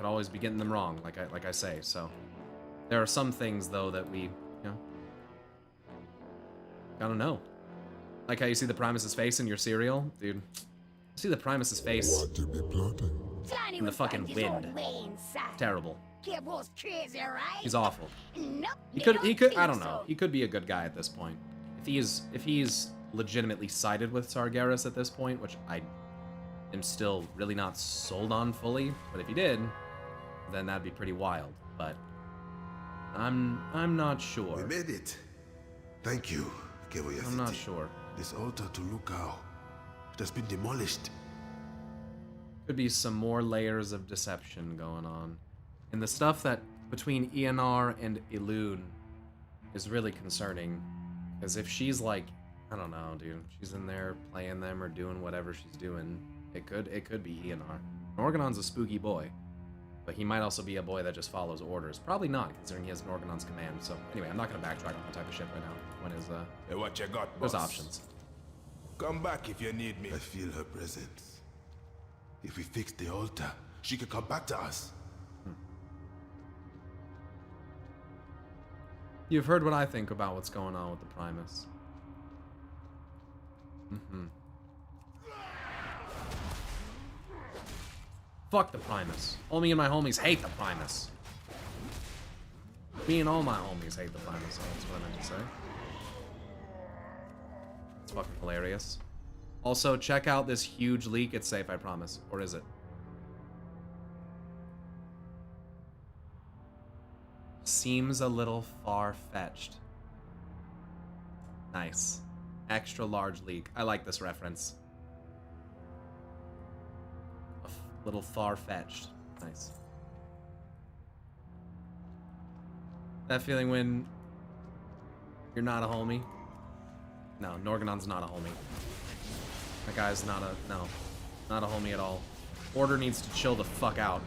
always be getting them wrong, like I say. So there are some things though that we, gotta know. Like how you see the Primus's face in your cereal, dude. See the Primus's face in the fucking wind. Terrible. He's awful. He could I don't know. He could be a good guy at this point. If he's legitimately sided with Sargeras at this point, which I am still really not sold on fully, but if he did, then that'd be pretty wild. But I'm not sure. We made it. Thank you, Kevoya. I'm not sure. This altar to Lukao, it has been demolished. Could be some more layers of deception going on. And the stuff that between ENR and Elune is really concerning. Because if she's like, I don't know, dude, she's in there playing them or doing whatever she's doing, it could be ENR. Organon's a spooky boy, but he might also be a boy that just follows orders. Probably not, considering he has an Organon's command. So anyway, I'm not gonna backtrack on that type of shit right now. When is Hey, what you got, there's boss? options. Come back if you need me. I feel her presence. If we fix the altar, she could come back to us. You've heard what I think about what's going on with the Primus. Fuck the Primus. All me and my homies hate the Primus. Me and all my homies hate the Primus. That's what I meant to say. It's fucking hilarious. Also, check out this huge leak. It's safe, I promise. Or is it? Seems a little far-fetched. Nice. Extra large leak. I like this reference. Little far-fetched. Nice. That feeling when you're not a homie? No, Norganon's not a homie. That guy's not a homie at all. Order needs to chill the fuck out.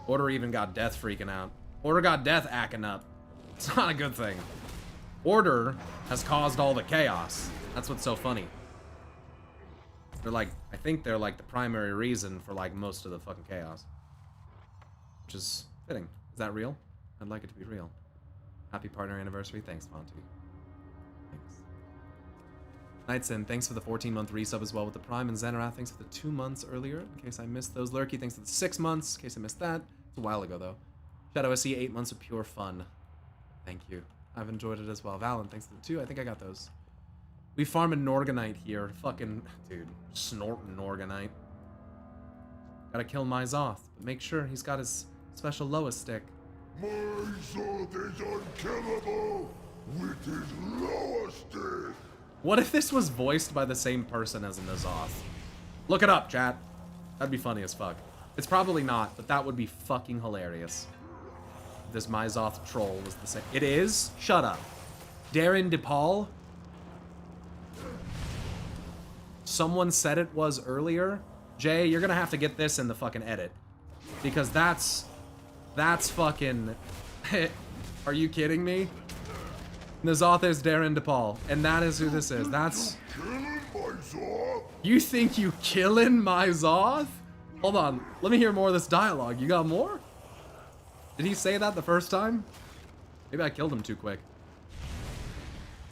Order even got Death freaking out. Order got Death acting up. It's not a good thing. Order has caused all the chaos. That's what's so funny. They're like, I think they're like the primary reason for like most of the fucking chaos. Which is fitting. Is that real? I'd like it to be real. Happy partner anniversary. Thanks, Monty. Thanks. Nightsin, thanks for the 14-month resub as well with the Prime, and Xenorath, thanks for the 2 months earlier, in case I missed those. Lurky, thanks for the 6 months, in case I missed that. It's a while ago, though. Shadow SC, 8 months of pure fun. Thank you. I've enjoyed it as well. Valen, thanks for the 2. I think I got those. We farm a Norganite here. Fucking, dude, snorting Norganite. Gotta kill Myzoth, but make sure he's got his special Loa stick. Myzoth is unkillable with his Loa stick. What if this was voiced by the same person as N'Zoth? Look it up, chat. That'd be funny as fuck. It's probably not, but that would be fucking hilarious. If this Myzoth troll was the same. It is? Shut up. Darren DePaul? Someone said it was earlier. Jay, you're gonna have to get this in the fucking edit. Because that's fucking... Are you kidding me? N'Zoth is Darren DePaul, and that is who this is. That's... You think you killing Myzoth? Hold on, let me hear more of this dialogue. You got more? Did he say that the first time? Maybe I killed him too quick.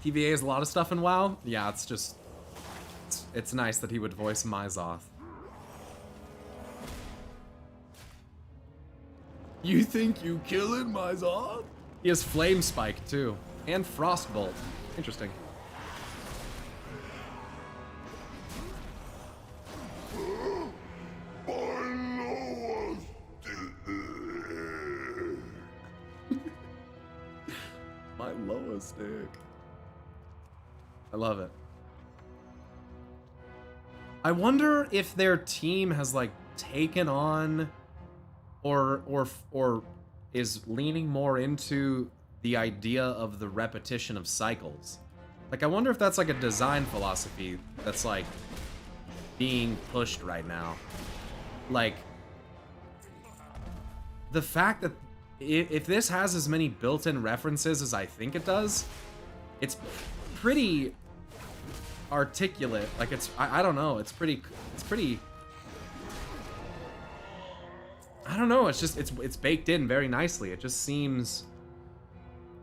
TVA is a lot of stuff in WoW. Yeah, it's just... It's nice that he would voice Myzoth. You think you killing Myzoth? He has Flame Spike too. And Frostbolt. Interesting. My lowest dick. I love it. I wonder if their team has like taken on or is leaning more into the idea of the repetition of cycles. Like, I wonder if that's like a design philosophy that's like being pushed right now. Like, the fact that if this has as many built-in references as I think it does, it's pretty articulate. Like, it's, I don't know, it's pretty, I don't know, it's just, it's baked in very nicely. It just seems,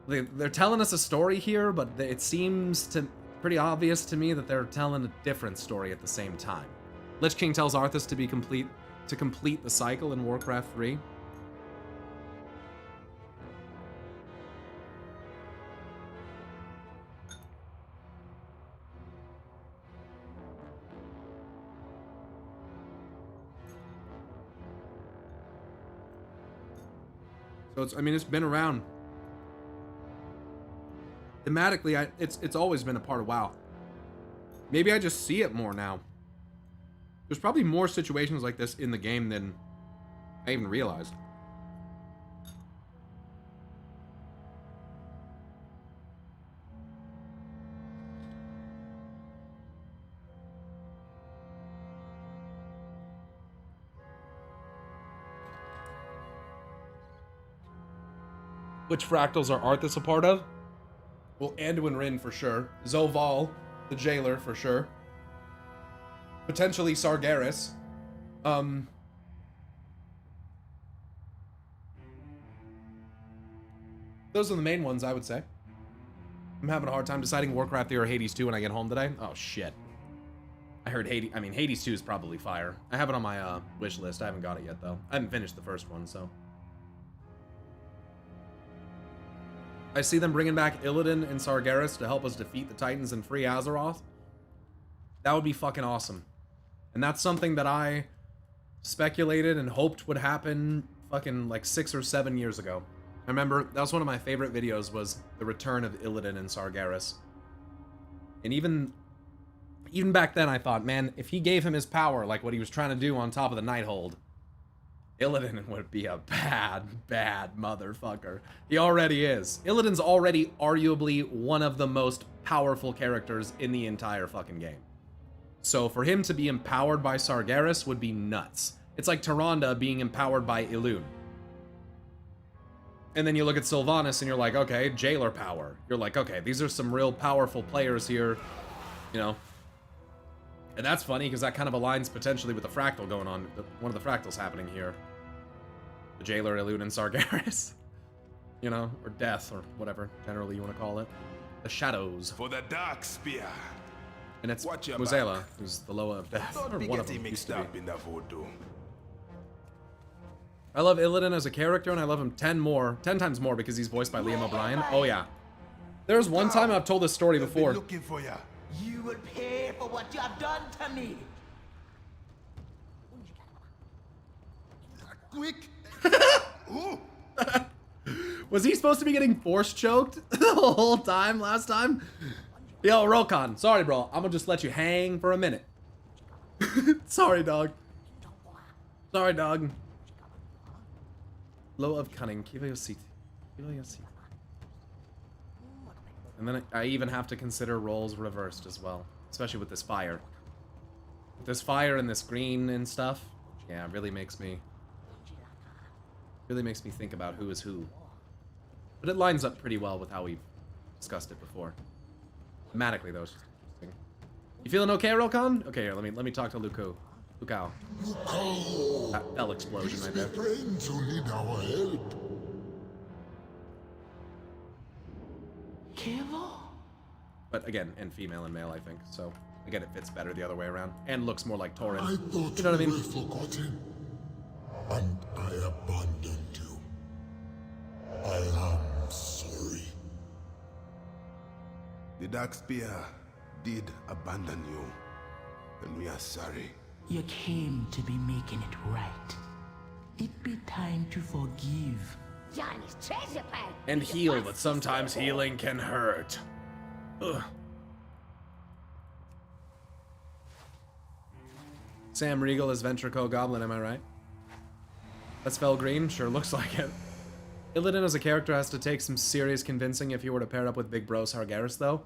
they're telling us a story here, but it seems pretty obvious to me that they're telling a different story at the same time. Lich King tells Arthas to complete the cycle in Warcraft 3. So it's, I mean, it's been around. Thematically, it's always been a part of WoW. Maybe I just see it more now. There's probably more situations like this in the game than I even realized. Which fractals are Arthas a part of? Well, Anduin Rin for sure. Zoval, the jailer for sure. Potentially Sargeras. Those are the main ones, I would say. I'm having a hard time deciding Warcraft 3 or Hades 2 when I get home today. Oh, shit. I heard Hades... I mean, Hades 2 is probably fire. I have it on my wish list. I haven't got it yet, though. I haven't finished the first one, so... I see them bringing back Illidan and Sargeras to help us defeat the Titans and free Azeroth. That would be fucking awesome. And that's something that I speculated and hoped would happen fucking like 6 or 7 years ago. I remember that was one of my favorite videos, was the return of Illidan and Sargeras. And even back then I thought, man, if he gave him his power like what he was trying to do on top of the Nighthold, Illidan would be a bad, bad motherfucker. He already is. Illidan's already arguably one of the most powerful characters in the entire fucking game. So for him to be empowered by Sargeras would be nuts. It's like Tyrande being empowered by Elune. And then you look at Sylvanas and you're like, okay, jailer power. You're like, okay, these are some real powerful players here, you know. And that's funny, because that kind of aligns potentially with the fractal going on, one of the fractals happening here. The Jailer, Elune, and Sargeras. You know, or Death, or whatever generally you want to call it. The Shadows. For the Dark Spear. And it's Watch your Muzela, back. who's the Loa of Death. Don't Or be one of getting them used mixed to up be. in the voodoo. I love Illidan as a character, and I love him 10 times more because he's voiced by Liam O'Brien. Oh yeah. There's one time I've told this story They've been before. looking for ya. You will pay for what you have done to me. Quick! Ooh. Was he supposed to be getting force choked the whole time last time? Yo, Rokon, sorry bro, I'm gonna just let you hang for a minute. Sorry, dog. Sorry, dog. Low of cunning. Kiva your seat. Kiva your seat. And then I even have to consider roles reversed as well, especially with this fire. With this fire and this green and stuff, yeah, it really makes me think about who is who. But it lines up pretty well with how we've discussed it before. Thematically, though, it's just interesting. You feeling okay, Rolcon? Okay, here, let me talk to Lukao. That bell explosion right there. Friends who need our help. But again, and female and male, I think. So again, it fits better the other way around, and looks more like Tauren. I thought You know what I mean? were forgotten, and I abandoned you. I am sorry. The Dark Spear did abandon you, and we are sorry. You came to be making it right. It be time to forgive. Johnny's treasure pile. And heal, but sometimes healing can hurt. Ugh. Sam Riegel is Ventrico Goblin, am I right? That's Felgreen? Sure looks like it. Illidan as a character has to take some serious convincing if he were to pair up with Big Bro Sargeras, though.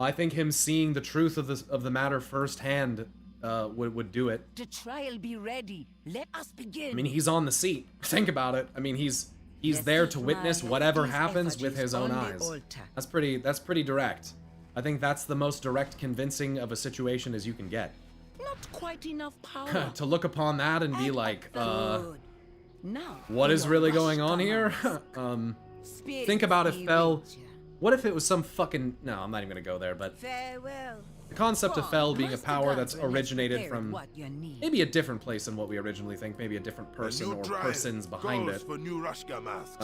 I think him seeing the truth of the matter firsthand would do it. The trial be ready. Let us begin. I mean, he's on the seat. Think about it. I mean, he's there to witness whatever happens with his own eyes. That's pretty direct. I think that's the most direct convincing of a situation as you can get. Not quite enough power. To look upon that and be like, Now, what is really going on here? Think about if Fel... What if it was some fucking... No, I'm not even gonna go there, but... Farewell. The concept of Fel being a Must power have that's gone originated prepared from what you need. maybe a different place than what we originally think, maybe a different person or persons behind it. For new Rashka masks.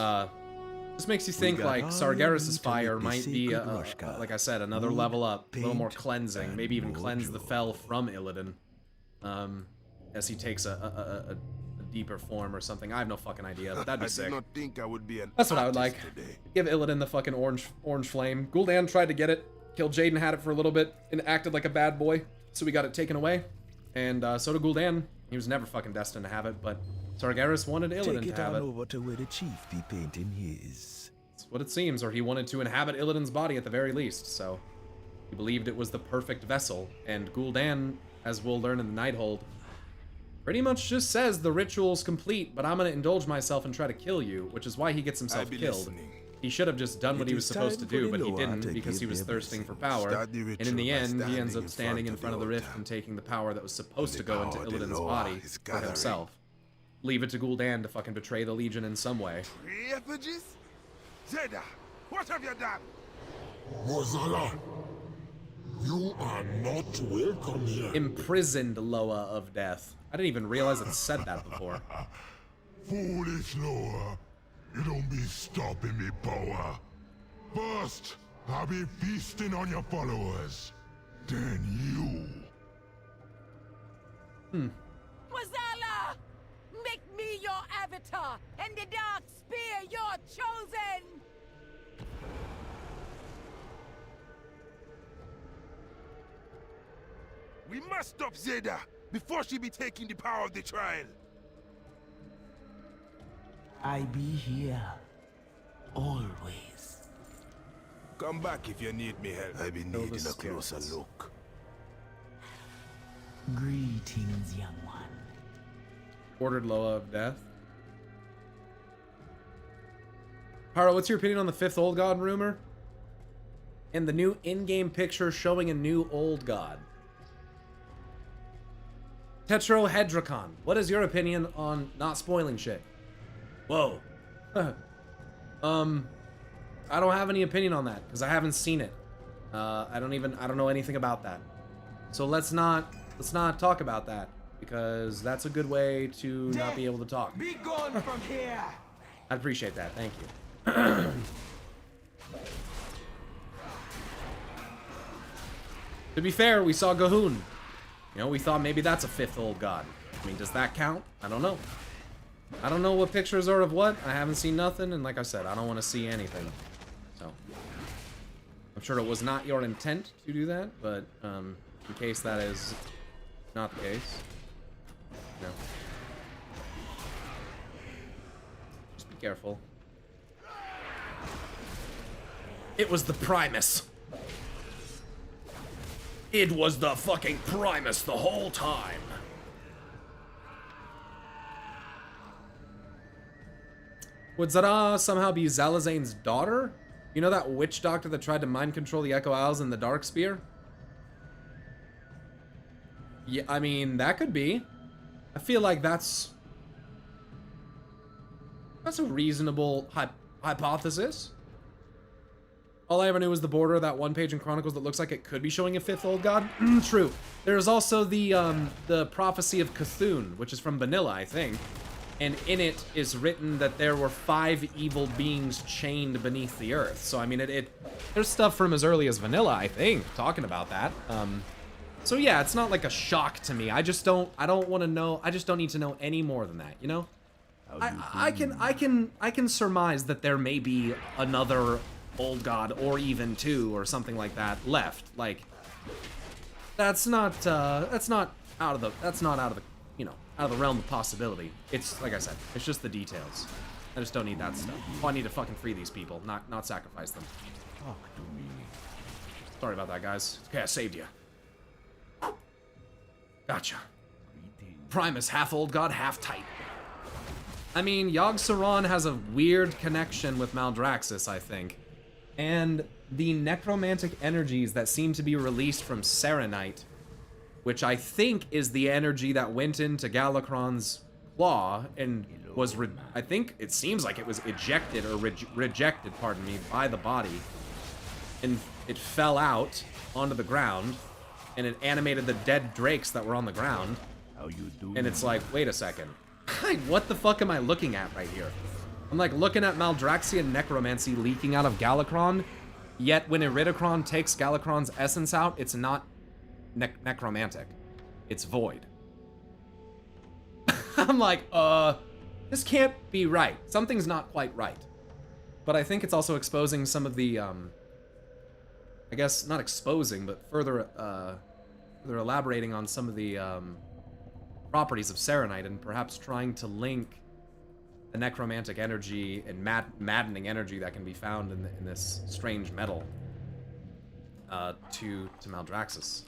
Just makes you think like Sargeras' fire might be, like I said, another level up, a little more cleansing, maybe even cleanse the Fel from Illidan, as he takes a deeper form or something. I have no fucking idea, but that'd be sick. I did not think I would be an That's what I would like. artist today. Give Illidan the fucking orange flame. Gul'dan tried to get it. Killed Jaden, had it for a little bit, and acted like a bad boy, so we got it taken away. And so did Gul'dan. He was never fucking destined to have it, but Sargeras wanted Illidan Take to have it on it. over to where the chief be painting his. That's what it seems, or he wanted to inhabit Illidan's body at the very least, so he believed it was the perfect vessel. And Gul'dan, as we'll learn in the Nighthold, pretty much just says the ritual's complete, but I'm gonna indulge myself and try to kill you, which is why he gets himself killed. Listening. He should have just done what It he was is supposed to time for do, but he Eloa didn't to because he give was their thirsting for blessing. power. Start the And in ritual the by end, he ends standing up in standing in front front of of the the rift altar. and taking the power that was supposed to go into power of the Illidan's Eloa body is for gathering. himself. Leave it to Gul'dan to fucking betray the Legion in some way. Effigies? Zeda, what have you done? Mozala, you are not welcome here. Imprisoned Loa of Death. I didn't even realize it said that before. Foolish Noah, you don't be stopping me power. First, I'll be feasting on your followers. Then you. Mazala! Make me your avatar, and the Dark Spear your chosen! We must stop Zeda before she be taking the power of the trial. I be here. Always. Come back if you need me help. I be needing a closer look. Greetings, young one. Ordered Loa of Death. Pyro, what's your opinion on the 5th Old God rumor? And the new in-game picture showing a new Old God. Tetrahedrocon, what is your opinion on not spoiling shit? Whoa. I don't have any opinion on that because I haven't seen it. I don't know anything about that. So let's not talk about that because that's a good way to not be able to talk. Be gone from here! I'd appreciate that. Thank you. To be fair, we saw Gahun. You know, we thought maybe that's a 5th Old God. I mean, does that count? I don't know. I don't know what pictures are of what. I haven't seen nothing, and like I said, I don't want to see anything. So, I'm sure it was not your intent to do that, but in case that is not the case, you know. Be careful. It was the Primus. It was the fucking Primus the whole time. Would Zara somehow be Zalazane's daughter? You know that witch doctor that tried to mind control the Echo Isles in the Dark Spear? Yeah, I mean, that could be. I feel like that's a reasonable hypothesis. All I ever knew was the border of that one page in Chronicles that looks like it could be showing a fifth old god. True. There's also the prophecy of Cthulhu, which is from Vanilla, I think. And in it is written that there were 5 evil beings chained beneath the earth. So I mean, there's stuff from as early as Vanilla, I think, talking about that. So yeah, it's not like a shock to me. I don't want to know. I just don't need to know any more than that, you know? I can surmise that there may be another old god or even 2 or something like that left. Like that's not out of the you know, out of the realm of possibility. It's like I said, it's just the details. I just don't need that stuff. Oh, I need to fucking free these people, not sacrifice them. Talk to me. Sorry about that, guys. Okay, I saved you. Gotcha. Primus, half old god, half tight. I mean, Yogg-Saron has a weird connection with Maldraxxus, I think. And the necromantic energies that seem to be released from Serenite, which I think is the energy that went into Galakron's claw and was, I think it seems like it was ejected or rejected, pardon me, by the body. And it fell out onto the ground, and it animated the dead drakes that were on the ground. How you doing? And it's like, wait a second. What the fuck am I looking at right here? I'm like looking at Maldraxian necromancy leaking out of Galakron, yet when Iridikron takes Galakron's essence out, it's not necromantic. It's void. I'm like, this can't be right. Something's not quite right. But I think it's also exposing some of the, I guess not exposing, but further elaborating on some of the properties of Serenite and perhaps trying to link the necromantic energy and maddening energy that can be found in this strange metal to Maldraxxus.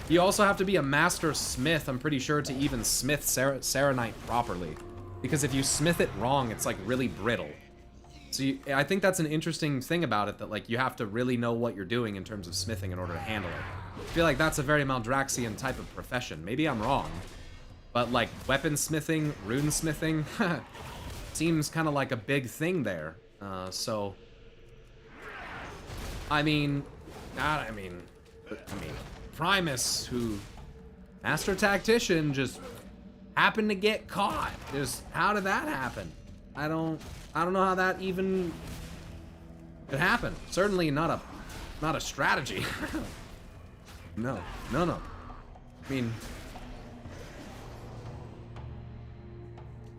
You also have to be a master smith, I'm pretty sure, to even smith Serenite properly. Because if you smith it wrong, it's like really brittle. So I think that's an interesting thing about it, that like you have to really know what you're doing in terms of smithing in order to handle it. I feel like that's a very Maldraxian type of profession. Maybe I'm wrong. But like weaponsmithing, runesmithing, seems kind of like a big thing there. So, I mean, Primus, who, master tactician, just happened to get caught. Just, how did that happen? I don't know how that even could happen. Certainly not a strategy. No. I mean,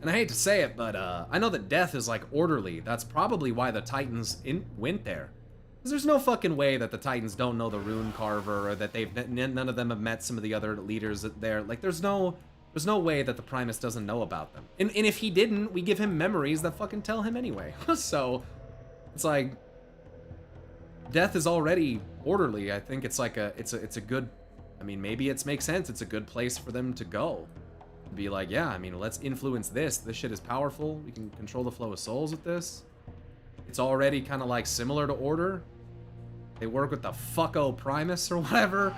and I hate to say it, but I know that death is like orderly. That's probably why the Titans went there. Because there's no fucking way that the Titans don't know the Rune Carver, or that none of them have met some of the other leaders there. Like, there's no way that the Primus doesn't know about them. And if he didn't, we give him memories that fucking tell him anyway. So, it's like, death is already orderly. I think it's like it's a good, I mean, maybe it makes sense. It's a good place for them to go. Be like, yeah, I mean, let's influence this. This shit is powerful. We can control the flow of souls with this. It's already kind of like similar to Order. They work with the fucko Primus or whatever.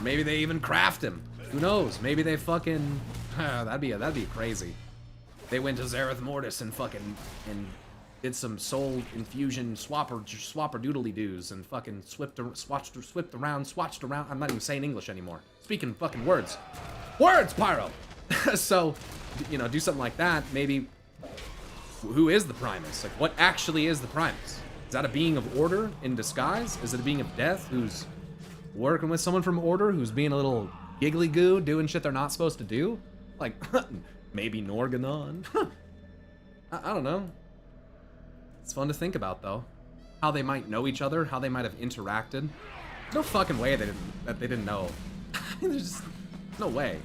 Maybe they even craft him. Who knows? Maybe they fucking, that'd be crazy. They went to Zareth Mortis and fucking did some soul infusion swapper doodly doos and fucking swipped around. I'm not even saying English anymore. Speaking fucking words, Pyro. So, you know, do something like that. Maybe, who is the Primus? Like, what actually is the Primus? Is that a being of Order in disguise? Is it a being of Death who's working with someone from Order who's being a little giggly goo, doing shit they're not supposed to do? Like, maybe Norganon? I don't know. It's fun to think about, though. How they might know each other, how they might have interacted. There's no fucking way that they didn't know. There's just no way.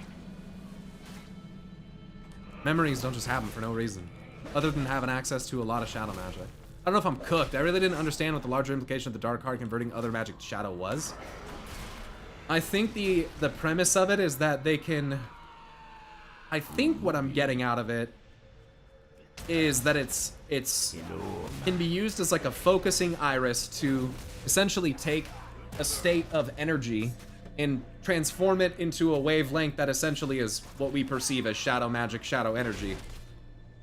Memories don't just happen for no reason. other than having access to a lot of shadow magic. I don't know if I'm cooked. I really didn't understand what the larger implication of the dark card converting other magic to shadow was. I think the premise of it is that they can... I think what I'm getting out of it is that it's can be used as like a focusing iris to essentially take a state of energy and transform it into a wavelength that essentially is what we perceive as shadow magic, shadow energy.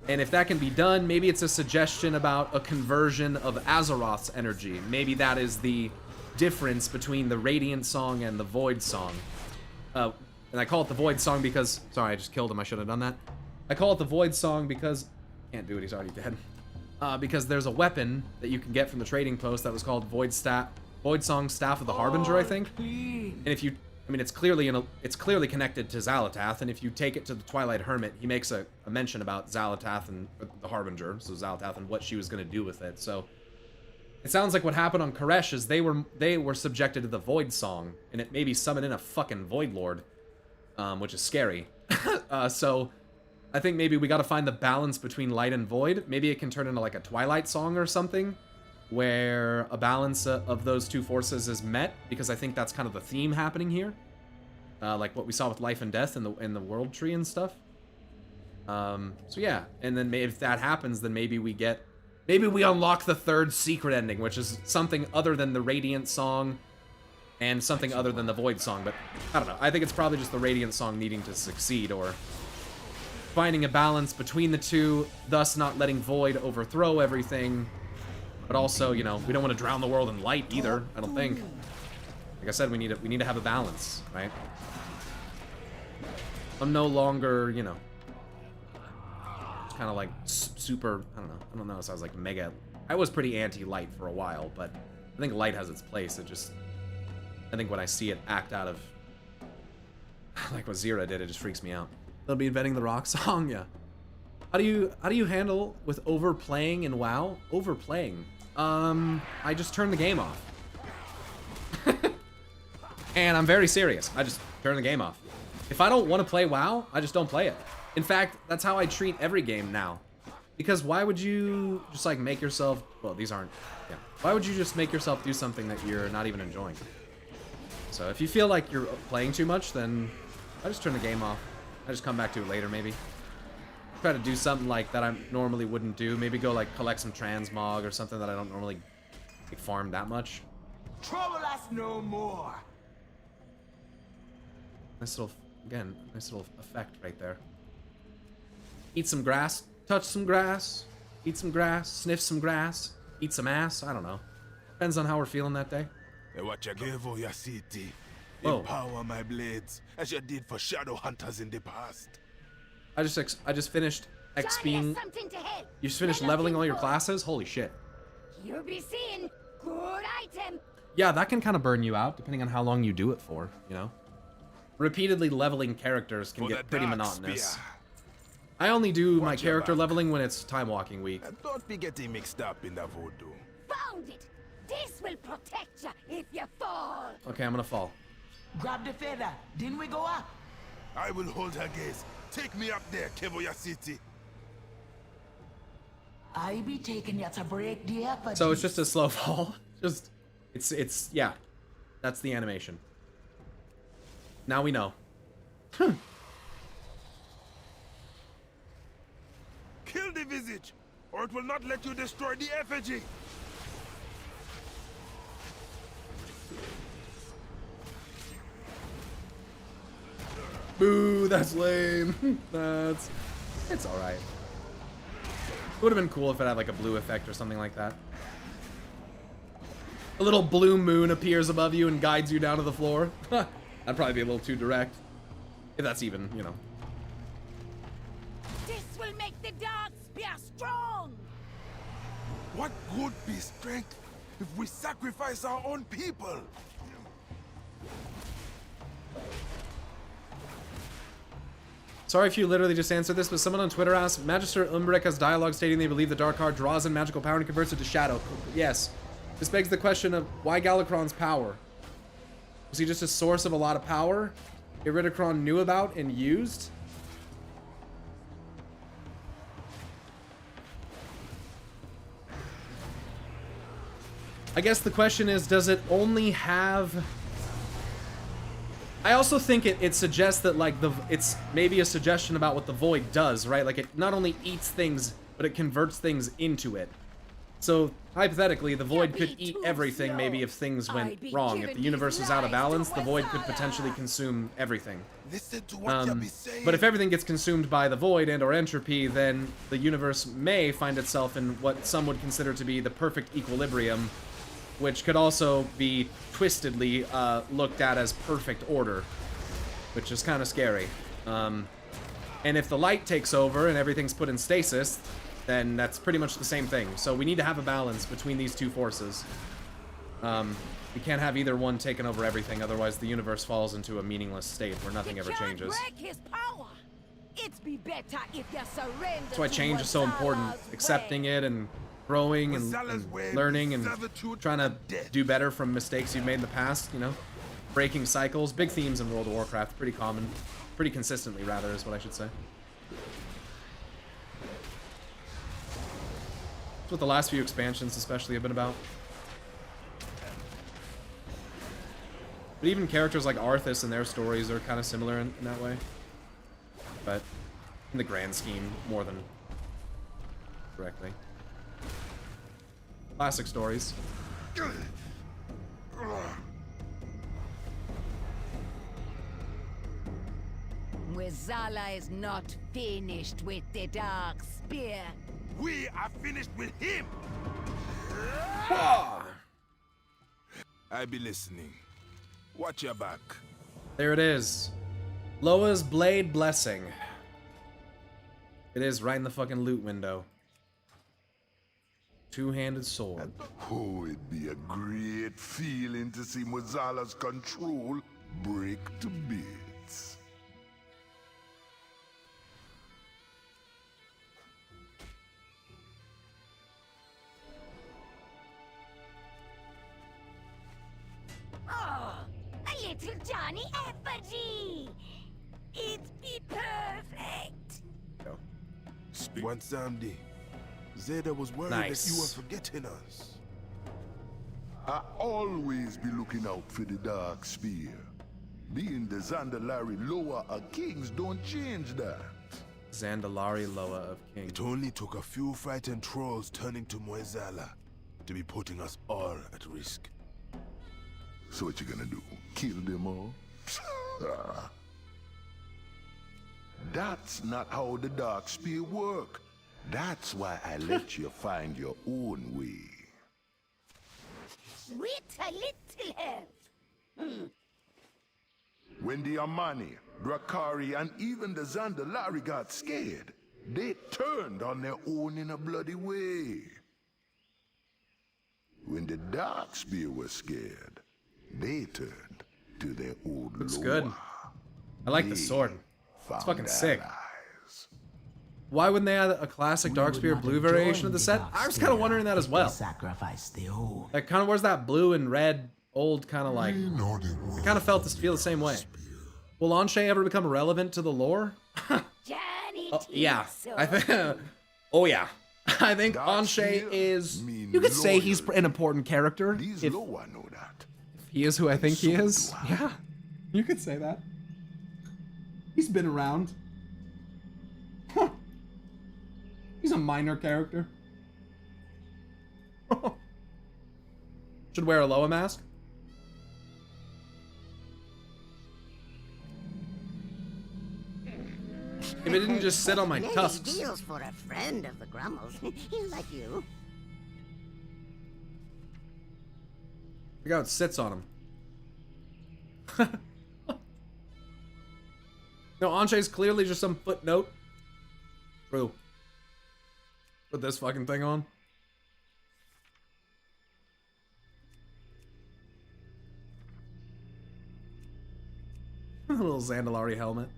And if that can be done, maybe it's a suggestion about a conversion of Azeroth's energy. Maybe that is the difference between the Radiant Song and the Void Song. And I call it the Void Song because... Sorry, I just killed him. I should have done that. I call it the Void Song because... Can't do it. He's already dead. Because there's a weapon that you can get from the trading post that was called Void Song Staff of the Harbinger, I think. And if you... I mean, it's clearly connected to Xalatath, and if you take it to the Twilight Hermit, he makes a mention about Xalatath and the Harbinger, so Xalatath and what she was going to do with it. So it sounds like what happened on Koresh is they were subjected to the Void Song, and it maybe summoned in a fucking Void Lord, which is scary. So I think maybe we got to find the balance between light and void. Maybe it can turn into like a Twilight Song or something, where a balance of those two forces is met, because I think that's kind of the theme happening here, like what we saw with Life and Death in the World Tree and stuff. So yeah, and then if that happens, then maybe we unlock the third secret ending, which is something other than the Radiant Song and something other than the Void Song. But I don't know. I think it's probably just the Radiant Song needing to succeed, or finding a balance between the two, thus not letting Void overthrow everything. But also, you know, we don't want to drown the world in light either, I don't think. Like I said, we need to have a balance, right? I'm no longer, you know, kind of like super, I don't know, so I was like mega, I was pretty anti-light for a while, but I think light has its place. I think when I see it act out of, like what Zira did, it just freaks me out. They'll be inventing the rock song, yeah. How do you handle with overplaying in WoW? Overplaying? I just turn the game off. And I'm very serious. I just turn the game off. If I don't want to play WoW, I just don't play it. In fact, that's how I treat every game now. Because why would you just like make yourself, well, these aren't, yeah. Why would you just make yourself do something that you're not even enjoying? So if you feel like you're playing too much, then I just turn the game off. I just come back to it later, maybe. Try to do something like that I normally wouldn't do. Maybe go like collect some transmog or something that I don't normally like, farm that much. Trouble us no more. Nice little effect right there. Eat some grass, touch some grass, eat some grass, sniff some grass, eat some ass. I don't know. Depends on how we're feeling that day. Your city. Oh. Empower my blades as you did for shadow hunters in the past. I just finished XPing. Something to help. You just finished leveling all your classes? Holy shit. You'll be seeing good item. Yeah, that can kind of burn you out, depending on how long you do it for, you know? Repeatedly leveling characters can get pretty monotonous. I only do my character leveling when it's time walking week. And don't be getting mixed up in the voodoo. Found it. This will protect you if you fall. Okay, I'm gonna fall. Grab the feather. Didn't we go up? I will hold her gaze. Take me up there, Kevoya City. I be taking you to break the effort. So it's just a slow fall. Just, it's yeah. That's the animation. Now we know. Kill the visage, or it will not let you destroy the effigy. Boo, that's lame. It's alright. It would have been cool if it had like a blue effect or something like that. A little blue moon appears above you and guides you down to the floor. That'd probably be a little too direct. If that's even, you know. This will make the dark spear strong. What good be strength if we sacrifice our own people? Sorry if you literally just answered this, but someone on Twitter asked, Magister Umbrek has dialogue stating they believe the Dark Card draws in magical power and converts it to shadow. Yes. This begs the question of why Galakron's power? Was he just a source of a lot of power Iridikron knew about and used? I guess the question is, does it only have... I also think it suggests that, like, it's maybe a suggestion about what the void does, right? Like, it not only eats things, but it converts things into it. So, hypothetically, the void could eat everything maybe if things went wrong. If the universe was out of balance, the void could potentially consume everything. Listen to what you be saying. But if everything gets consumed by the void and or entropy, then the universe may find itself in what some would consider to be the perfect equilibrium, which could also be twistedly looked at as perfect order, which is kind of scary. And if the light takes over and everything's put in stasis, then that's pretty much the same thing. So we need to have a balance between these two forces. We can't have either one taken over everything, otherwise the universe falls into a meaningless state where nothing ever changes. That's why change is so important. Accepting it and growing and learning and trying to do better from mistakes you've made in the past, you know? Breaking cycles. Big themes in World of Warcraft. Pretty common. Pretty consistently, rather, is what I should say. That's what the last few expansions especially have been about. But even characters like Arthas and their stories are kind of similar in that way. But in the grand scheme, more than directly. Classic stories. Wezala is not finished with the Dark Spear. We are finished with him. I be listening. Watch your back. There it is. Loa's Blade Blessing. It is right in the fucking loot window. Two-handed sword. Oh, it'd be a great feeling to see Mozala's control break to bits. Oh, a little Johnny effigy. It'd be perfect. One Sunday, Zeta was worried that you were forgetting us. I always be looking out for the Dark Spear. Being the Zandalari Loa of Kings don't change that. Zandalari Loa of Kings. It only took a few frightened trolls turning to Moezala to be putting us all at risk. So what you gonna do? Kill them all? That's not how the Dark Spear work. That's why I let you find your own way. With a little help. When the Amani, Drakari, and even the Zandalari got scared, they turned on their own in a bloody way. When the Dark Spear was scared, they turned to their old Looks Loa. good. I like the sword. It's fucking sick. Allies. Why wouldn't they add a classic Darkspear blue variation of the set? I was kind of wondering that as well. Sacrifice the old. Like, kind of where's that blue and red old kind of like? It kind of feel the same way. Will Anshe ever become relevant to the lore? Johnny Yeah, I think. Oh yeah, I think Anshe is. You could say he's an important character. These If Loa know that. he is who I think he So is. do I. Yeah, you could say that. He's been around. Huh. He's a minor character. Should wear a Loa mask. If it didn't just sit on my Many tusks. deals for a friend of the Grummels. He's like you. Look how it sits on him. No, Anshe's clearly just some footnote. Bro. Put this fucking thing on. A little Zandalari helmet.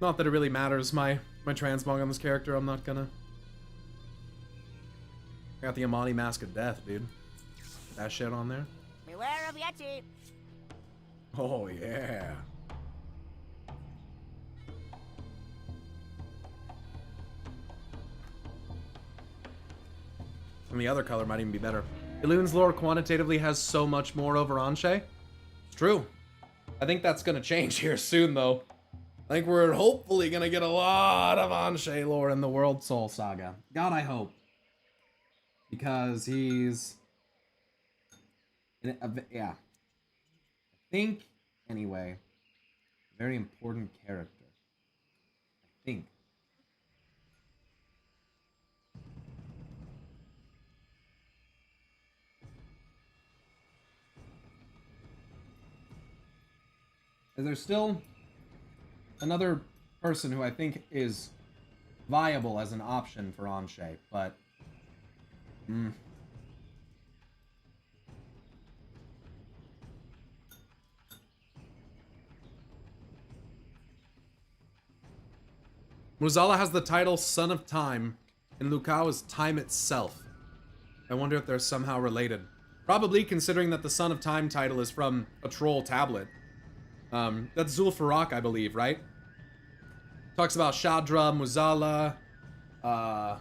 Not that it really matters, my transmog on this character, I'm not gonna. Got the Amani Mask of Death, dude. That shit on there. Beware of Yeti. Oh, yeah. And the other color might even be better. Elun's lore quantitatively has so much more over Anshe. It's true. I think that's gonna change here soon, though. I think we're hopefully gonna get a lot of Anshe lore in the World Soul Saga. God, I hope. Because he's... yeah. I think, anyway, very important character. I think. There's still another person who I think is viable as an option for Anshe, but... Muzala has the title Son of Time, and Lukao is Time itself. I wonder if they're somehow related. Probably, considering that the Son of Time title is from a troll tablet. That's Zul'Farrak, I believe, right? Talks about Shadra, Muzala, I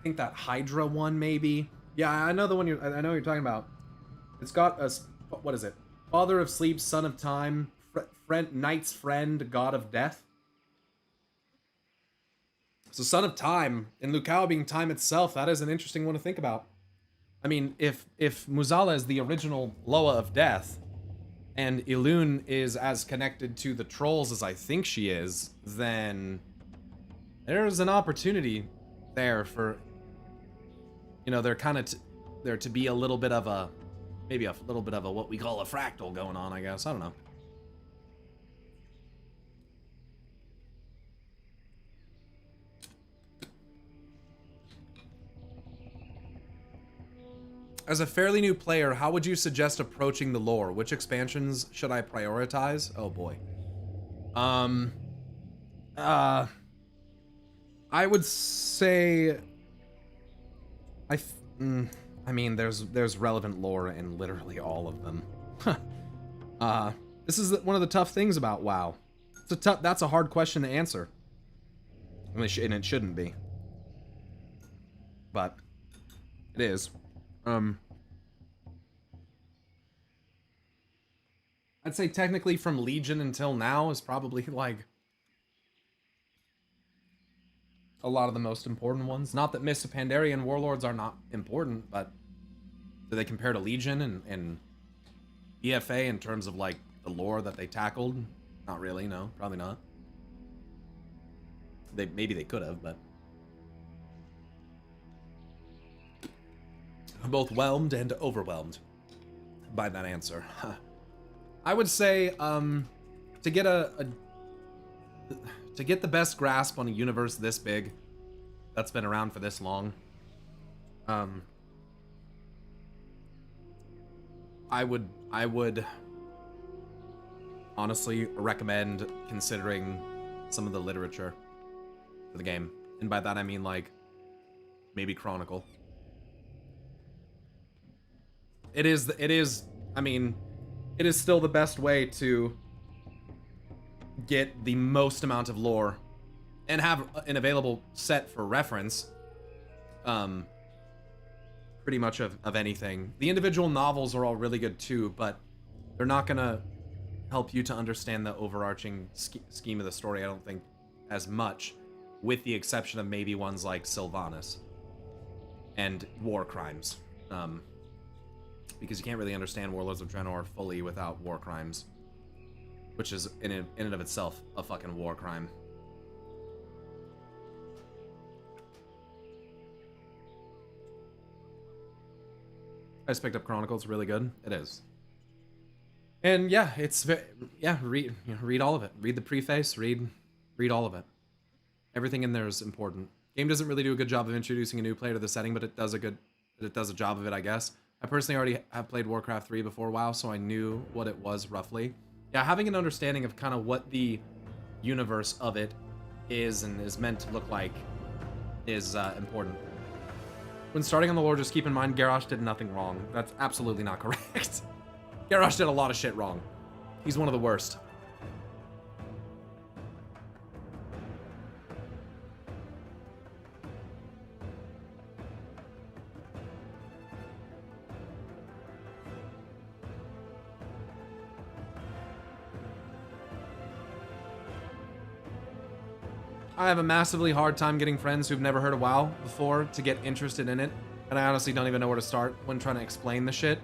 think that Hydra one, maybe. Yeah, I know the one I know what you're talking about. It's got a, what is it? Father of Sleep, Son of Time, Night's Friend, God of Death. So Son of Time, and Lukao being time itself, that is an interesting one to think about. I mean, if Muzala is the original Loa of Death, and Elun is as connected to the trolls as I think she is, then there's an opportunity there for, you know, there to be a little bit of a, maybe a little bit of a what we call a fractal going on, I guess. I don't know. As a fairly new player, how would you suggest approaching the lore? Which expansions should I prioritize? Oh boy. I would say I mean there's relevant lore in literally all of them. This is one of the tough things about WoW. That's a hard question to answer. And it shouldn't be. But it is. I'd say technically from Legion until now is probably like a lot of the most important ones. Not that Mists of Pandaria and Warlords are not important, but do they compare to Legion and EFA in terms of like the lore that they tackled? Not really, no, probably not. Maybe they could have, but I'm both whelmed and overwhelmed by that answer. I would say to get to get the best grasp on a universe this big that's been around for this long, I would honestly recommend considering some of the literature for the game. And by that I mean like maybe Chronicle. It is I mean, it is still the best way to get the most amount of lore and have an available set for reference, pretty much of anything. The individual novels are all really good too, but they're not gonna help you to understand the overarching scheme of the story, I don't think, as much, with the exception of maybe ones like Sylvanas and War Crimes. Because you can't really understand Warlords of Draenor fully without War Crimes, which is in and of itself a fucking war crime. I just picked up Chronicle. It's really good. It is. And yeah, read all of it. Read the preface. Read all of it. Everything in there is important. Game doesn't really do a good job of introducing a new player to the setting, but it does a job of it, I guess. I personally already have played Warcraft 3 before WoW, so I knew what it was roughly. Yeah, having an understanding of kind of what the universe of it is and is meant to look like is important. When starting on the lore, just keep in mind Garrosh did nothing wrong. That's absolutely not correct. Garrosh did a lot of shit wrong. He's one of the worst. I have a massively hard time getting friends who've never heard of WoW before to get interested in it, and I honestly don't even know where to start when trying to explain the shit.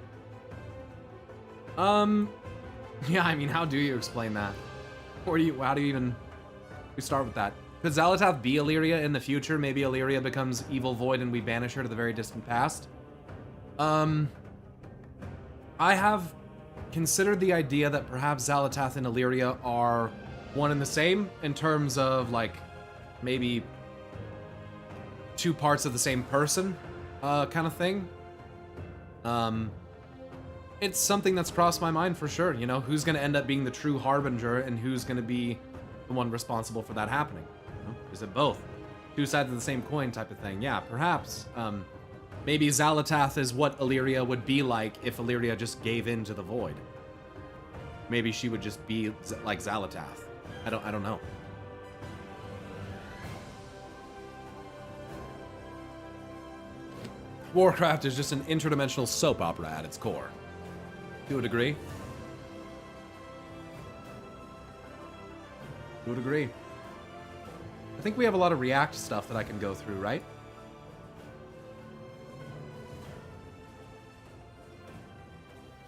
Yeah, I mean, how do you explain that? How do you even start with that? Could Xalatath be Illyria in the future? Maybe Illyria becomes Evil Void and we banish her to the very distant past? I have considered the idea that perhaps Xalatath and Illyria are one and the same in terms of, like, maybe two parts of the same person, kind of thing. It's something that's crossed my mind for sure, you know? Who's gonna end up being the true Harbinger and who's gonna be the one responsible for that happening? You know? Is it both? Two sides of the same coin type of thing. Yeah, perhaps. Maybe Xalatath is what Illyria would be like if Illyria just gave in to the Void. Maybe she would just be like Xalatath. I don't know. Warcraft is just an interdimensional soap opera at its core. To a degree. To a degree. I think we have a lot of React stuff that I can go through, right?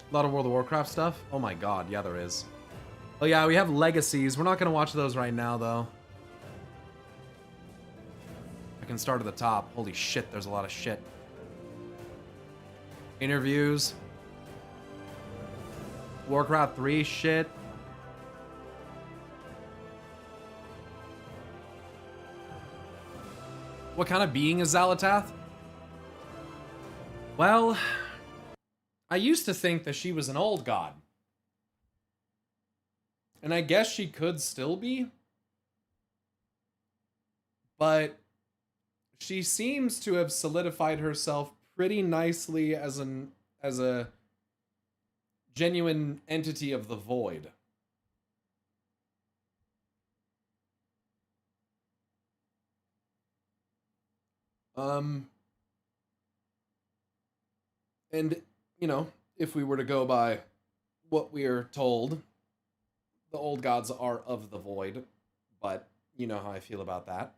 A lot of World of Warcraft stuff? Oh my god, yeah there is. Oh yeah, we have Legacies. We're not gonna watch those right now, though. I can start at the top. Holy shit, there's a lot of shit. Interviews. Warcraft 3 shit. What kind of being is Xalatath? Well, I used to think that she was an old god. And I guess she could still be. But she seems to have solidified herself pretty nicely as a genuine entity of the void. And, you know, if we were to go by what we are told, the old gods are of the void, but you know how I feel about that.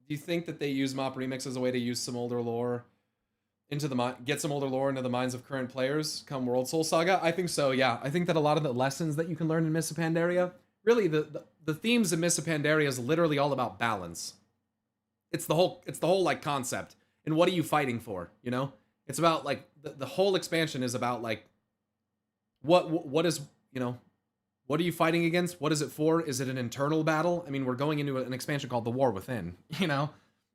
Do you think that they use Mop Remix as a way to use some older lore into the get some older lore into the minds of current players come World Soul Saga? I think so, yeah. I think that a lot of the lessons that you can learn in Mists of Pandaria, really the themes of Mists of Pandaria is literally all about balance. It's the whole like concept. And what are you fighting for, you know? It's about like the whole expansion is about like what is, you know, what are you fighting against? What is it for? Is it an internal battle? I mean, we're going into an expansion called The War Within, you know?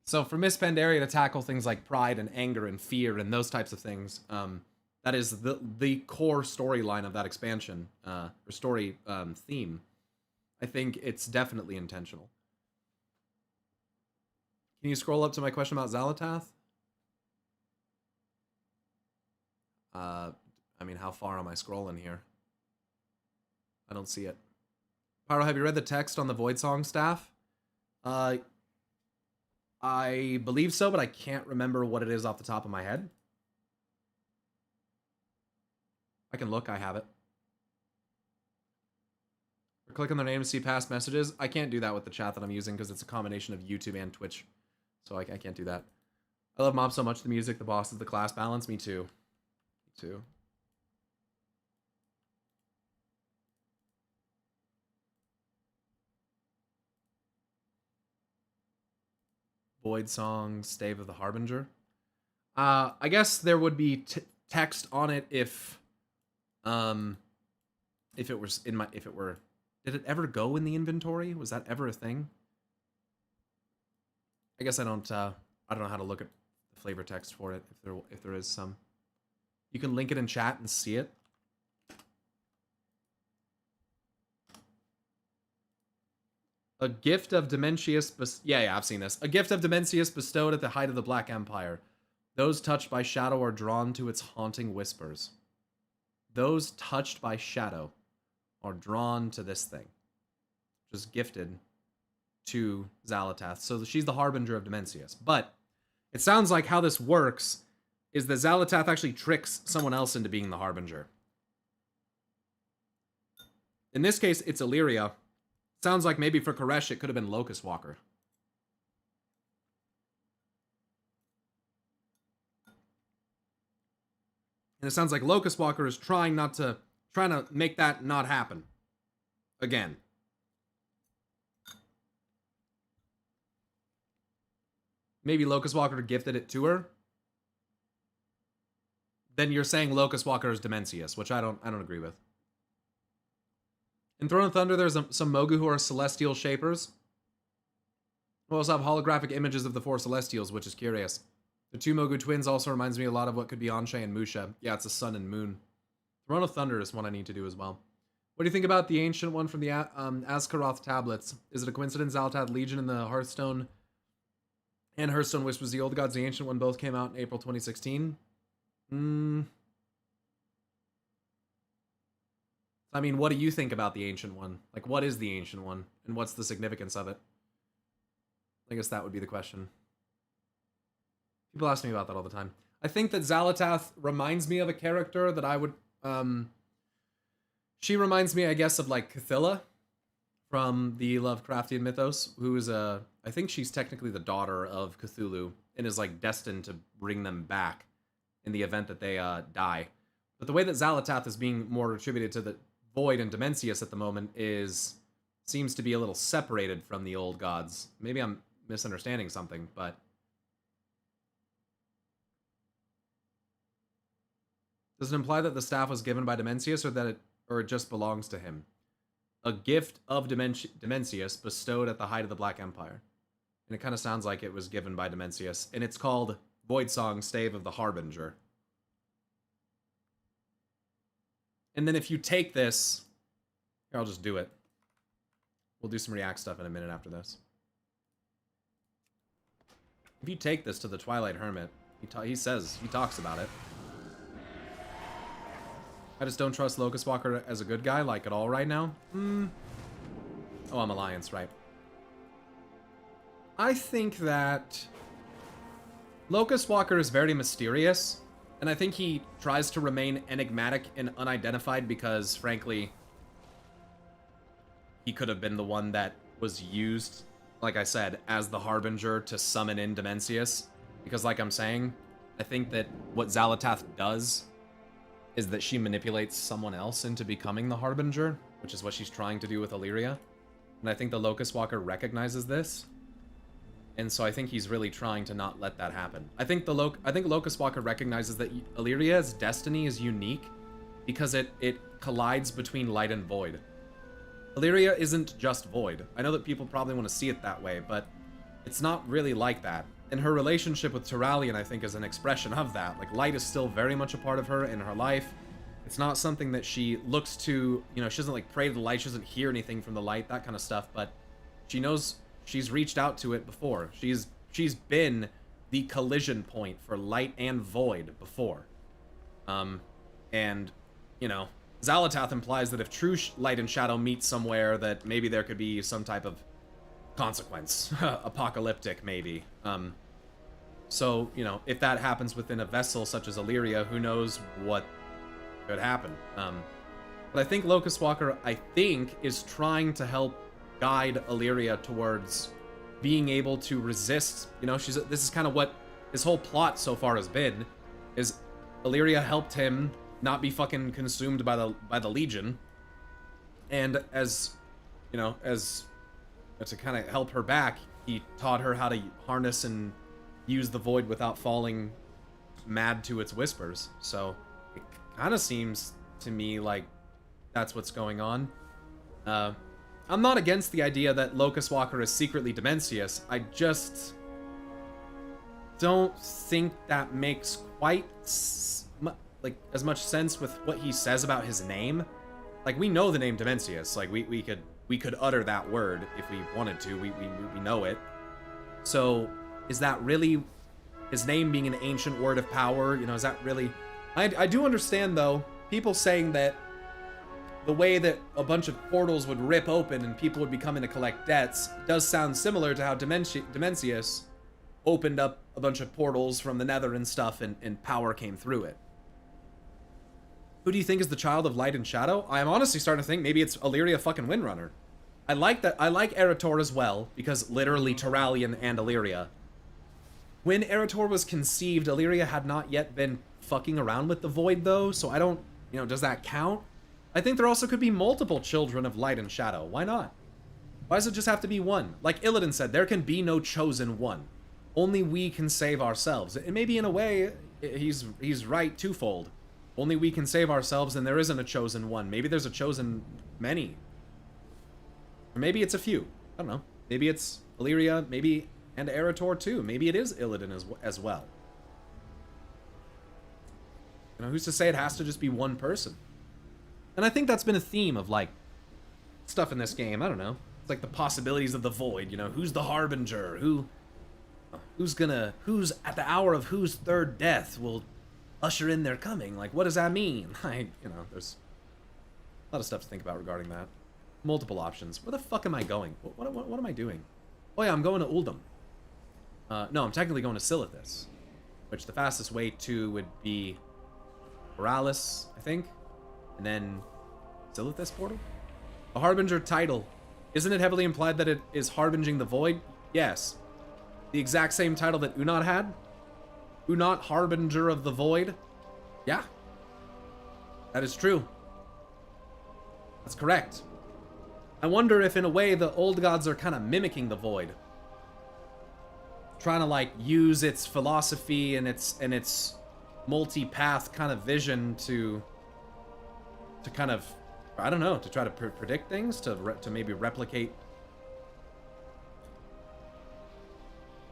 So for Miss Pandaria to tackle things like pride and anger and fear and those types of things, that is the core storyline of that expansion, or story theme. I think it's definitely intentional. Can you scroll up to my question about Xalatath? I mean, how far am I scrolling here? I don't see it. Pyro, have you read the text on the Void Song staff? I believe so, but I can't remember what it is off the top of my head. I can look, I have it. Or click on their name to see past messages. I can't do that with the chat that I'm using because it's a combination of YouTube and Twitch. So I can't do that. I love Mob so much, the music, the bosses, the class balance. Me too. Me too. Void Song, Stave of the Harbinger. I guess there would be text on it if it was in my, if it were, did it ever go in the inventory? Was that ever a thing? I guess I don't know how to look at the flavor text for it if there is some. You can link it in chat and see it. A gift of Dementius... Yeah, I've seen this. A gift of Dementius bestowed at the height of the Black Empire. Those touched by shadow are drawn to its haunting whispers. Those touched by shadow are drawn to this thing. Which is gifted to Xalatath. So she's the harbinger of Dementius. But it sounds like how this works is that Xalatath actually tricks someone else into being the harbinger. In this case, it's Illyria. Sounds like maybe for Koresh it could have been Locust Walker. And it sounds like Locust Walker is trying to make that not happen. Again. Maybe Locust Walker gifted it to her. Then you're saying Locust Walker is Dimensius, which I don't agree with. In Throne of Thunder, there's some Mogu who are Celestial Shapers. We also have holographic images of the 4 Celestials, which is curious. The 2 Mogu twins also reminds me a lot of what could be Anshe and Musha. Yeah, it's a sun and moon. Throne of Thunder is one I need to do as well. What do you think about the ancient one from the Azkaroth tablets? Is it a coincidence Zalatath Legion and the Hearthstone and Hearthstone Whispers the Old Gods, the ancient one, both came out in April 2016? I mean, what do you think about the ancient one? Like, what is the ancient one? And what's the significance of it? I guess that would be the question. People ask me about that all the time. I think that Zalatath reminds me of a character that I would... she reminds me, I guess, of, like, Cthulhu from the Lovecraftian mythos, who is I think she's technically the daughter of Cthulhu and is, like, destined to bring them back in the event that they die. But the way that Zalatath is being more attributed to the Void and Dimensius at the moment seems to be a little separated from the old gods. Maybe I'm misunderstanding something, but... Does it imply that the staff was given by Dimensius, or it just belongs to him? A gift of Dimensius bestowed at the height of the Black Empire. And it kind of sounds like it was given by Dimensius. And it's called Void Song, Stave of the Harbinger. And then if you take this... Here, I'll just do it. We'll do some React stuff in a minute after this. If you take this to the Twilight Hermit, he talks about it. I just don't trust Locust Walker as a good guy, like, at all right now. Oh, I'm Alliance, right. I think that Locust Walker is very mysterious, and I think he tries to remain enigmatic and unidentified because, frankly, he could have been the one that was used, like I said, as the Harbinger to summon in Dimensius. Because, like I'm saying, I think that what Zalatath does is that she manipulates someone else into becoming the Harbinger, which is what she's trying to do with Illyria. And I think the Locust Walker recognizes this. And so I think he's really trying to not let that happen. I think Locust Walker recognizes that Illyria's destiny is unique because it collides between light and void. Illyria isn't just void. I know that people probably want to see it that way, but it's not really like that. And her relationship with Turalyon, I think, is an expression of that. Like, light is still very much a part of her in her life. It's not something that she looks to, you know, she doesn't, like, pray to the light, she doesn't hear anything from the light, that kind of stuff, but she knows she's reached out to it before. She's been the collision point for light and void before. And, you know, Zalatath implies that if true light and shadow meet somewhere, that maybe there could be some type of consequence. Apocalyptic, maybe. So, you know, if that happens within a vessel such as Illyria, who knows what could happen. But I think Locust Walker, is trying to help guide Illyria towards being able to resist. You know, this is kind of what his whole plot so far has been, is Illyria helped him not be fucking consumed by the Legion. And as, you know, as to kind of help her back, he taught her how to harness and use the void without falling mad to its whispers. So it kind of seems to me like that's what's going on. I'm not against the idea that Locust Walker is secretly Dimensius. I just don't think that makes quite like as much sense with what he says about his name. Like, we know the name Dimensius. Like, we could utter that word if we wanted to. We know it. So is that really his name being an ancient word of power? You know, is that really... I do understand, though, people saying that the way that a bunch of portals would rip open and people would be coming to collect debts does sound similar to how Dimensius opened up a bunch of portals from the Nether and stuff, and power came through it. Who do you think is the child of light and shadow? I'm honestly starting to think maybe it's Illyria fucking Windrunner. I like that. I like Eretor as well, because literally Turalian and Illyria. When Eretor was conceived, Illyria had not yet been fucking around with the Void, though, so I don't, you know, does that count? I think there also could be multiple children of light and shadow. Why not? Why does it just have to be one? Like Illidan said, there can be no chosen one. Only we can save ourselves. And maybe in a way, he's right twofold. Only we can save ourselves, and there isn't a chosen one. Maybe there's a chosen many. Or maybe it's a few. I don't know. Maybe it's Illyria, maybe, and Eretor too. Maybe it is Illidan as well. You know, who's to say it has to just be one person? And I think that's been a theme of, like, stuff in this game. I don't know. It's like the possibilities of the void, you know. Who's the Harbinger? Who's at the hour of whose third death will usher in their coming? Like, what does that mean? Like, you know, there's a lot of stuff to think about regarding that. Multiple options. Where the fuck am I going? What am I doing? Oh yeah, I'm going to Uldum. No, I'm technically going to Silithus, which the fastest way to would be Borealis, I think, and then Silithus portal? The Harbinger title. Isn't it heavily implied that it is harbinging the void? Yes. The exact same title that Unat had? Unat, Harbinger of the Void? Yeah. That is true. That's correct. I wonder if, in a way, the old gods are kind of mimicking the void. Trying to, like, use its philosophy and its multi-path kind of vision to kind of, I don't know, to try to predict things, to maybe replicate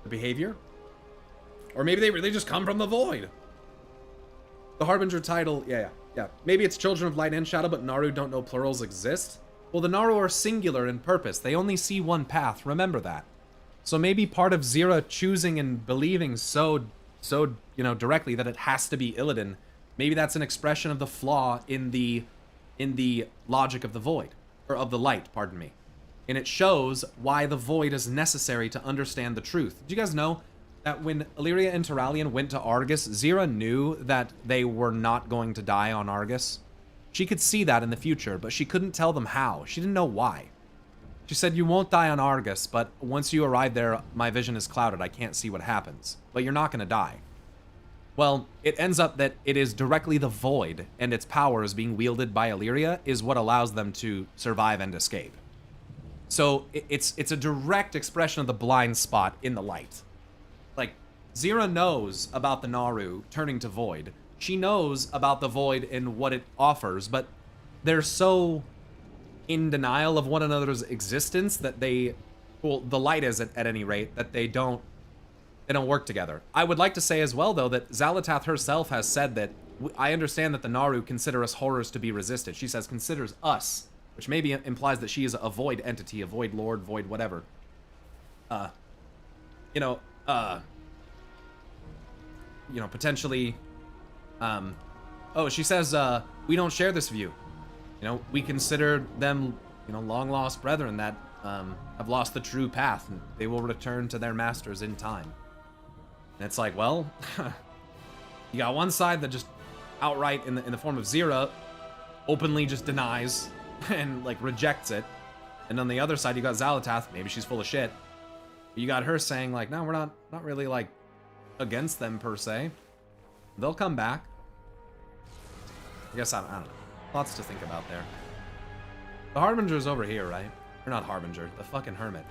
the behavior. Or maybe they really just come from the void. The Harbinger title, yeah. Maybe it's Children of Light and Shadow, but Naru don't know plurals exist. Well, the Naru are singular in purpose. They only see one path. Remember that. So maybe part of Zira choosing and believing so you know, directly that it has to be Illidan, maybe that's an expression of the flaw in the logic of the void, or of the light, pardon me. And it shows why the void is necessary to understand the truth. Did you guys know that when Illyria and Turalian went to Argus, Zira knew that they were not going to die on Argus? She could see that in the future, but she couldn't tell them how. She didn't know why. She said, you won't die on Argus, but once you arrive there, my vision is clouded. I can't see what happens. But you're not going to die. Well, it ends up that it is directly the void, and its powers being wielded by Illyria is what allows them to survive and escape. So it's a direct expression of the blind spot in the light. Like, Zira knows about the Naru turning to void. She knows about the void and what it offers, but they're so in denial of one another's existence that they, well, the light is at any rate, that they don't work together. I would like to say as well, though, that Xal'atath herself has said that I understand that the Naru consider us horrors to be resisted. She says considers us, which maybe implies that she is a void entity, a void lord, void whatever. Potentially. She says, we don't share this view. You know, we consider them, you know, long lost brethren that have lost the true path, and they will return to their masters in time. And it's like, well, you got one side that just outright, in the form of Zira, openly just denies and like rejects it, and on the other side you got Xal'atath. Maybe she's full of shit. But you got her saying like, no, we're not really like against them per se. They'll come back. I guess I don't know. Lots to think about there. The Harbinger's over here, right? Or not Harbinger, the fucking Hermit.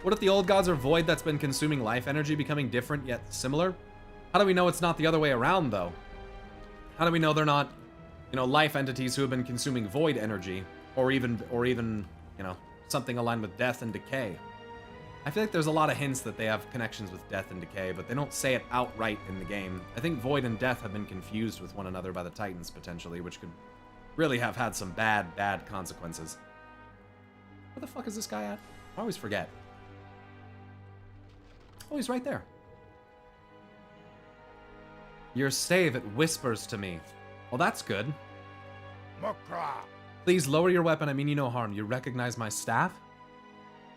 What if the old gods are void that's been consuming life energy, becoming different yet similar? How do we know it's not the other way around, though? How do we know they're not, you know, life entities who have been consuming void energy, or even, you know, something aligned with death and decay? I feel like there's a lot of hints that they have connections with death and decay, but they don't say it outright in the game. I think void and death have been confused with one another by the Titans, potentially, which could really have had some bad consequences. Where the fuck is this guy at? I always forget. Oh, he's right there. Your stave, it whispers to me. Well, that's good. Makra. Please lower your weapon. I mean you no harm. You recognize my staff?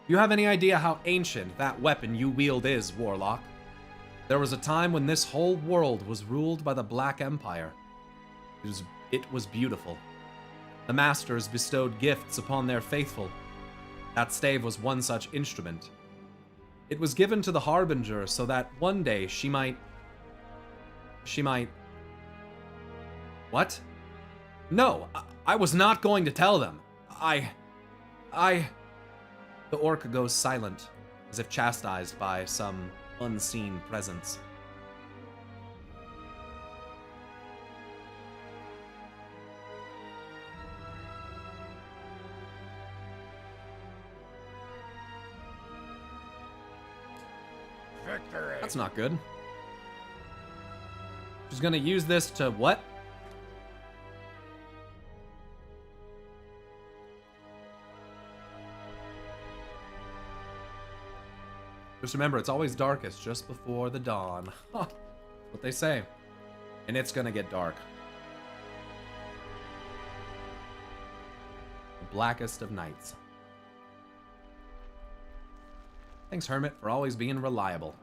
You have any idea how ancient that weapon you wield is, Warlock? There was a time when this whole world was ruled by the Black Empire. It was beautiful. The masters bestowed gifts upon their faithful. That stave was one such instrument. It was given to the Harbinger so that one day she might... What? No, I was not going to tell them. The orc goes silent, as if chastised by some unseen presence. Victory! That's not good. She's gonna use this to what? Just remember, it's always darkest just before the dawn. That's what they say. And it's gonna get dark. The blackest of nights. Thanks, Hermit, for always being reliable.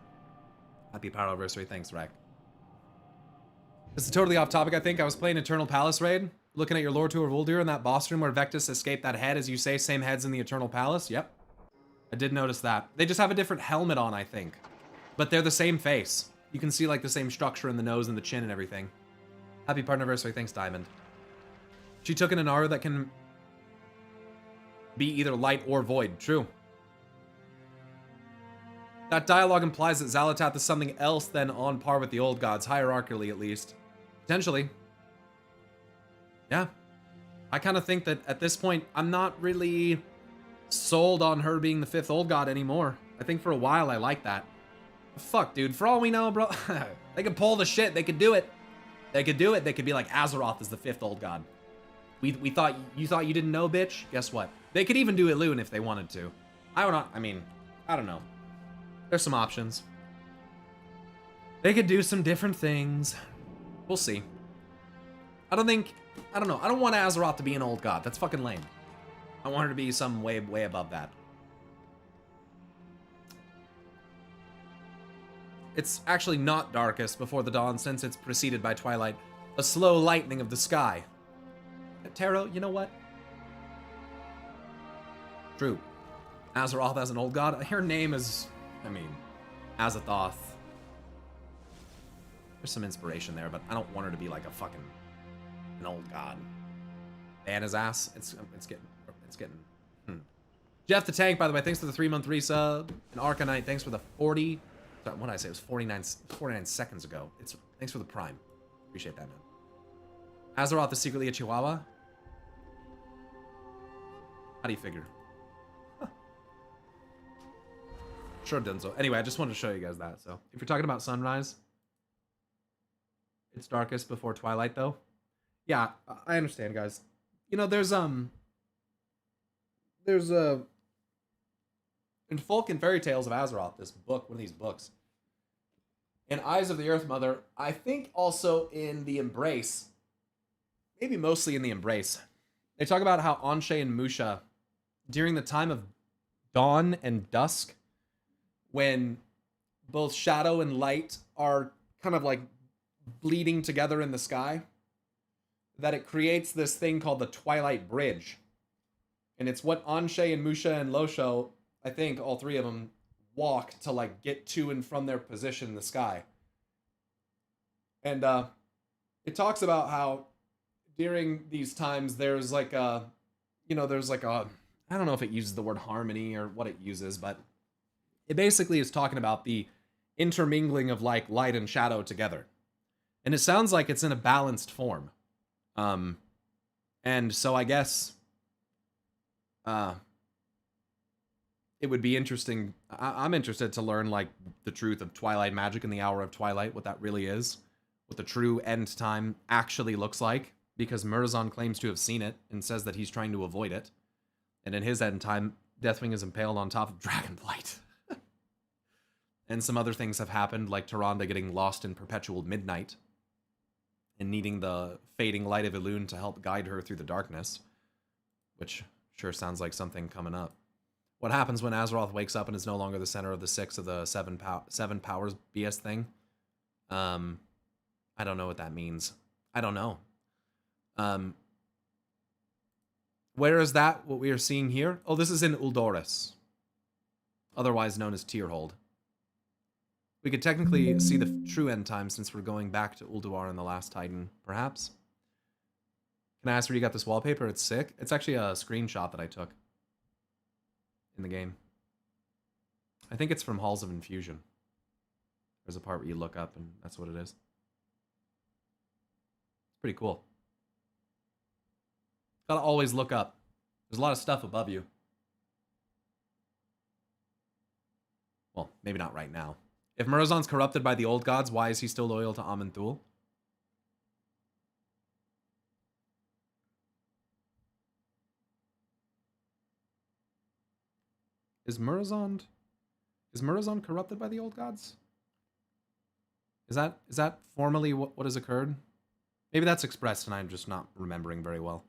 Happy Power Anniversary. Thanks, Rek. This is totally off topic, I think. I was playing Eternal Palace Raid, looking at your lore tour of Uldir in that boss room where Vectus escaped that head, as you say, same heads in the Eternal Palace. Yep. I did notice that. They just have a different helmet on, I think. But they're the same face. You can see, like, the same structure in the nose and the chin and everything. Happy Part Anniversary. Thanks, Diamond. She took an Inara that can be either light or void. True. That dialogue implies that Xalatath is something else than on par with the old gods, hierarchically at least. Potentially. Yeah. I kind of think that at this point, I'm not really sold on her being the 5th old god anymore. I think for a while I like that. Fuck, dude. For all we know, bro, they could pull the shit. They could do it. They could do it. They could be like, Azeroth is the 5th old god. We thought you didn't know, bitch? Guess what? They could even do Elune if they wanted to. I don't know. There's some options. They could do some different things. We'll see. I don't know. I don't want Azeroth to be an old god. That's fucking lame. I want her to be some way above that. It's actually not darkest before the dawn, since it's preceded by twilight. A slow lightening of the sky. Taro, you know what? True. Azeroth as an old god. Her name is, Azathoth. There's some inspiration there, but I don't want her to be like an old god. And his ass. It's getting. Jeff the Tank, by the way, thanks for the 3-month resub. And Arcanite, thanks for the 40. Sorry, what did I say? It was 49 seconds ago. Thanks for the Prime. Appreciate that, man. Azeroth is secretly a Chihuahua. How do you figure? Huh. Sure, Denzo. Anyway, I just wanted to show you guys that. So, if you're talking about sunrise, it's darkest before twilight, though. Yeah, I understand, guys. You know, there's in Folk and Fairy Tales of Azeroth, this book, one of these books. In Eyes of the Earth Mother, I think also in The Embrace, maybe mostly in The Embrace, they talk about how Anshe and Musha, during the time of dawn and dusk, when both shadow and light are kind of like bleeding together in the sky, that it creates this thing called the Twilight Bridge. And it's what Anshe and Musha and Losho, I think all three of them, walk to like get to and from their position in the sky. And it talks about how during these times there's like a, I don't know if it uses the word harmony or what it uses, but it basically is talking about the intermingling of like light and shadow together. And it sounds like it's in a balanced form. And so I guess it would be interesting. I'm interested to learn like the truth of Twilight magic and the Hour of Twilight, what that really is, what the true end time actually looks like, because Murazan claims to have seen it and says that he's trying to avoid it. And in his end time, Deathwing is impaled on top of Dragonblight. And some other things have happened, like Tyrande getting lost in perpetual midnight and needing the fading light of Elune to help guide her through the darkness, which sure sounds like something coming up. What happens when Azeroth wakes up and is no longer the center of the six of the seven powers BS thing? I don't know what that means. I don't know. Where is that, what we are seeing here? Oh, this is in Uldoris, otherwise known as Tierhold. We could technically see the true end time since we're going back to Ulduar in the Last Titan, perhaps. Can I ask where you got this wallpaper? It's sick. It's actually a screenshot that I took in the game. I think it's from Halls of Infusion. There's a part where you look up and that's what it is. It's pretty cool. Gotta always look up. There's a lot of stuff above you. Well, maybe not right now. If Murozond's corrupted by the old gods, why is he still loyal to Aman'Thul? Is Murozond corrupted by the old gods? Is that formally what has occurred? Maybe that's expressed and I'm just not remembering very well.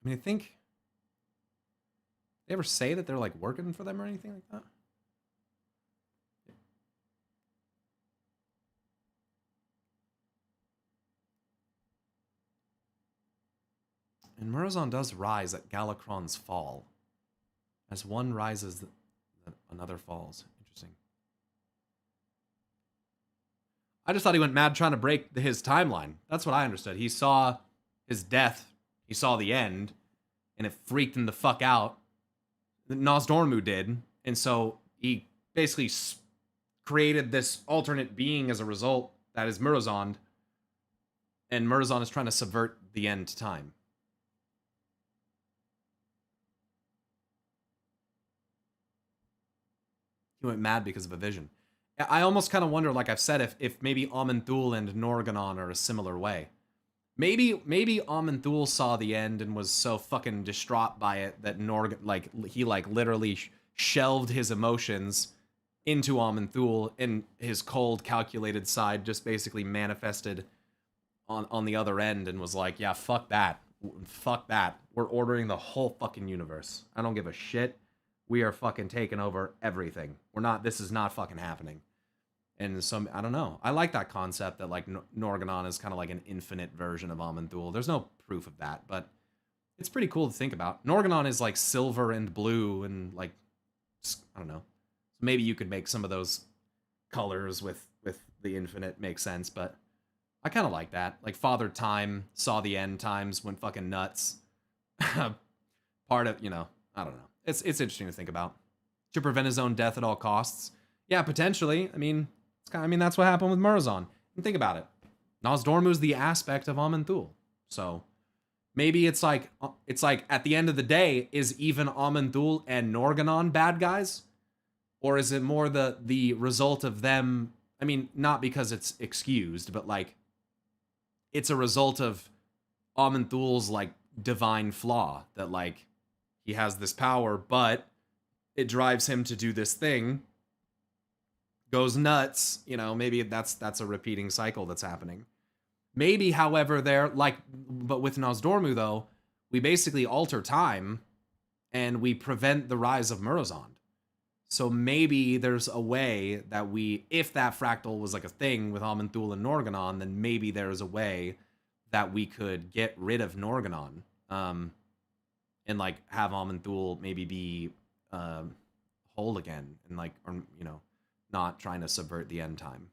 I mean, I think they ever say that they're like working for them or anything like that? And Murozond does rise at Galakron's fall. As one rises, another falls. Interesting. I just thought he went mad trying to break his timeline. That's what I understood. He saw his death. He saw the end. And it freaked him the fuck out. Nosdormu did. And so he basically created this alternate being as a result. That is Murozond. And Murozond is trying to subvert the end time. He went mad because of a vision. I almost kind of wonder, like I've said, if maybe Aman'Thul and Norganon are a similar way. Maybe Aman'Thul saw the end and was so fucking distraught by it that he literally shelved his emotions into Aman'Thul, and his cold, calculated side just basically manifested on the other end and was like, yeah, fuck that. Fuck that. We're ordering the whole fucking universe. I don't give a shit. We are fucking taking over everything. This is not fucking happening. And so, I don't know. I like that concept that, like, Norganon is kind of like an infinite version of Aman'Thul. There's no proof of that, but it's pretty cool to think about. Norganon is, like, silver and blue and, like, I don't know. Maybe you could make some of those colors with the infinite make sense, but I kind of like that. Like, Father Time saw the end times, went fucking nuts. Part of, I don't know. It's interesting to think about. To prevent his own death at all costs. Yeah, potentially. I mean, that's what happened with Murozond. And think about it. Nosdormu's the aspect of Aman'Thul. So maybe it's like at the end of the day, is even Aman'Thul and Norganon bad guys? Or is it more the result of them? I mean, not because it's excused, but like it's a result of Aman'Thul's like divine flaw that like he has this power, but it drives him to do this thing, goes nuts, maybe that's a repeating cycle that's happening. Maybe, however, but with Nosdormu, though, we basically alter time and we prevent the rise of Murozond. So maybe there's a way that if that fractal was like a thing with Aman'Thul and Norganon, then maybe there's a way that we could get rid of Norganon. And like have Aman'Thul maybe be whole again and like, or not trying to subvert the end time.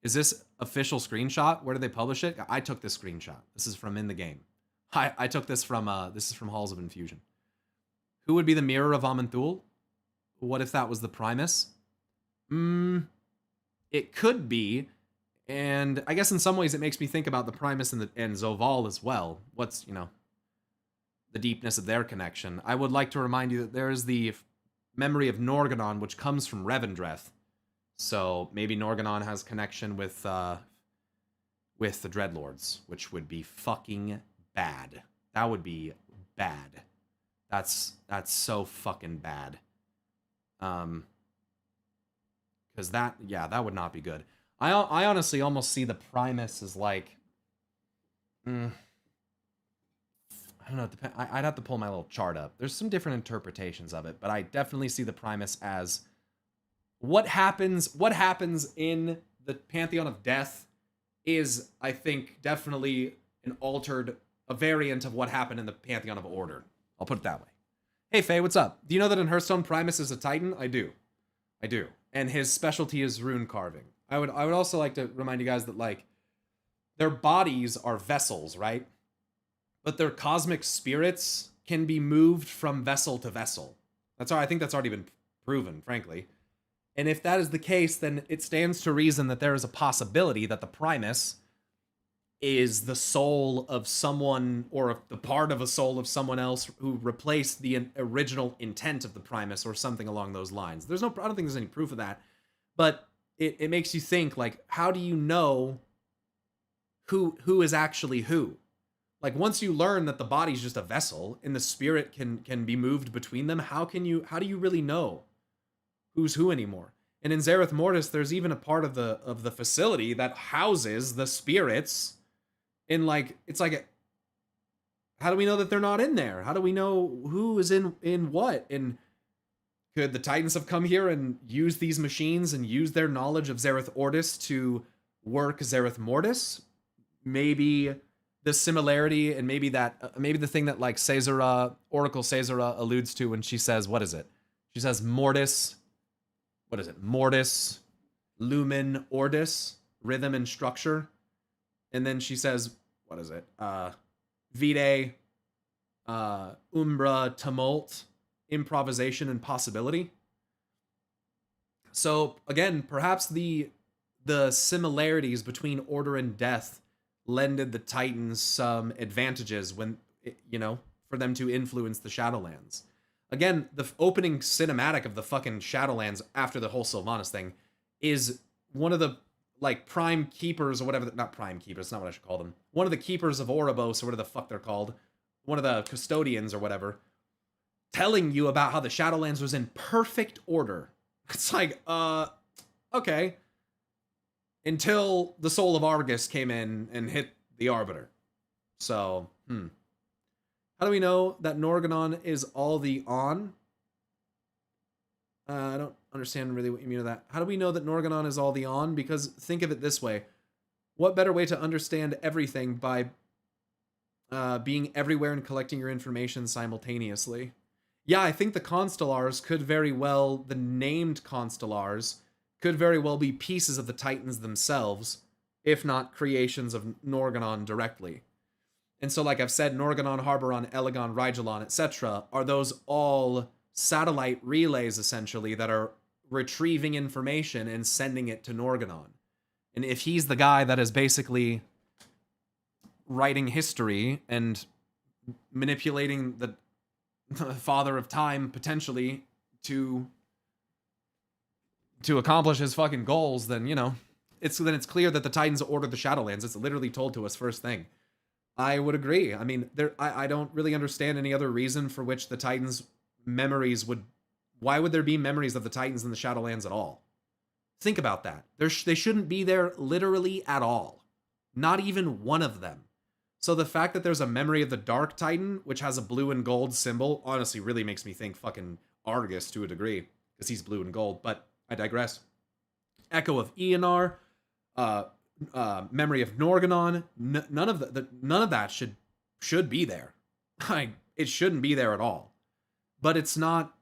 Is this official screenshot? Where did they publish it? I took this screenshot. This is from in the game. I took this from this is from Halls of Infusion. Who would be the mirror of Aman'Thul? What if that was the Primus? It could be, and I guess in some ways it makes me think about the Primus and Zoval as well. What's the deepness of their connection. I would like to remind you that there is the memory of Norganon, which comes from Revendreth. So maybe Norganon has connection with the Dreadlords, which would be fucking bad. That would be bad. That's so fucking bad. Because that would not be good. I honestly almost see the Primus as like, I don't know. I'd have to pull my little chart up. There's some different interpretations of it, but I definitely see the Primus as what happens in the Pantheon of Death is, I think, definitely an altered a variant of what happened in the Pantheon of Order. I'll put it that way. Hey, Faye, what's up? Do you know that in Hearthstone, Primus is a Titan? I do. And his specialty is rune carving. I would also like to remind you guys that, like, their bodies are vessels, right? But their cosmic spirits can be moved from vessel to vessel. I think that's already been proven, frankly. And if that is the case, then it stands to reason that there is a possibility that the Primus is the soul of someone, or the part of a soul of someone else who replaced the original intent of the Primus, or something along those lines. I don't think there's any proof of that, but it makes you think, like, how do you know who is actually who? Like, once you learn that the body's just a vessel and the spirit can be moved between them, how do you really know who's who anymore? And in Zareth Mortis, there's even a part of the facility that houses the spirits. In, like, it's like, how do we know that they're not in there? How do we know who is in what? And could the Titans have come here and used these machines and used their knowledge of Zareth Ortis to work Zareth Mortis? Maybe the similarity, and maybe the thing that, like, Oracle Caesara alludes to when she says, what is it? She says Mortis, what is it? Mortis, Lumen, Ordis, rhythm and structure. And then she says, what is it? Vitae, Umbra, tumult, improvisation, and possibility. So again, perhaps the similarities between order and death lended the Titans some advantages when, for them to influence the Shadowlands. Again, the opening cinematic of the fucking Shadowlands after the whole Sylvanas thing is one of the, like, prime keepers, or whatever, not prime keepers, not what I should call them. One of the keepers of Oribos, or whatever the fuck they're called. One of the custodians or whatever, telling you about how the Shadowlands was in perfect order. It's like, okay. Until the soul of Argus came in and hit the Arbiter. So, How do we know that Norganon is all the on? I don't understand really what you mean by that. How do we know that Norganon is all the on? Because think of it this way. What better way to understand everything by being everywhere and collecting your information simultaneously? Yeah, I think the Constellars could very well, the named Constellars, could very well be pieces of the Titans themselves, if not creations of Norganon directly. And so, like I've said, Norganon, Harboron, Elegon, Rygelon, etc., are those all satellite relays, essentially, that are retrieving information and sending it to Norganon. And if he's the guy that is basically writing history and manipulating the Father of Time, potentially, to accomplish his fucking goals, then, it's clear that the Titans ordered the Shadowlands. It's literally told to us first thing. I would agree. I mean, I don't really understand any other reason for which the Titans' memories would... Why would there be memories of the Titans in the Shadowlands at all? Think about that. They shouldn't be there literally at all. Not even one of them. So the fact that there's a memory of the Dark Titan, which has a blue and gold symbol, honestly really makes me think fucking Argus to a degree, because he's blue and gold, but I digress. Echo of Eonar, memory of Norganon, none of that should be there. It shouldn't be there at all. But it's not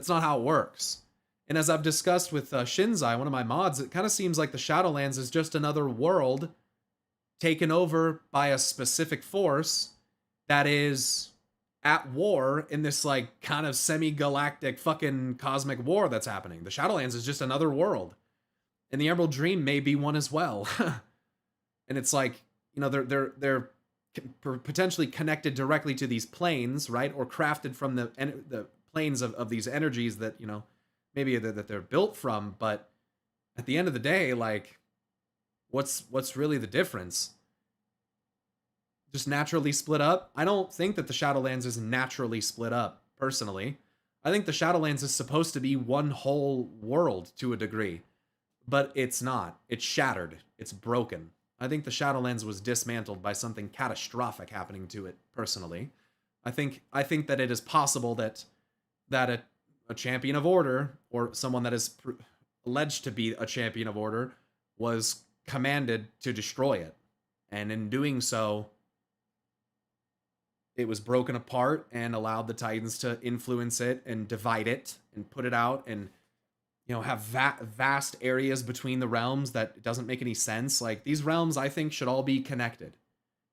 how it works. And as I've discussed with Shinzai, one of my mods, it kind of seems like the Shadowlands is just another world taken over by a specific force that is at war in this, like, kind of semi-galactic fucking cosmic war that's happening. The Shadowlands is just another world. And the Emerald Dream may be one as well. And it's like, they're potentially connected directly to these planes, right? Or crafted from the planes of these energies that, maybe that they're built from. But at the end of the day, like, what's really the difference? Just naturally split up? I don't think that the Shadowlands is naturally split up, personally. I think the Shadowlands is supposed to be one whole world to a degree. But it's not. It's shattered. It's broken. I think the Shadowlands was dismantled by something catastrophic happening to it, personally. I think that it is possible that a champion of order, or someone that is alleged to be a champion of order, was commanded to destroy it. And in doing so, it was broken apart and allowed the Titans to influence it and divide it and put it out and, you know, have vast areas between the realms that doesn't make any sense. Like, these realms, I think, should all be connected.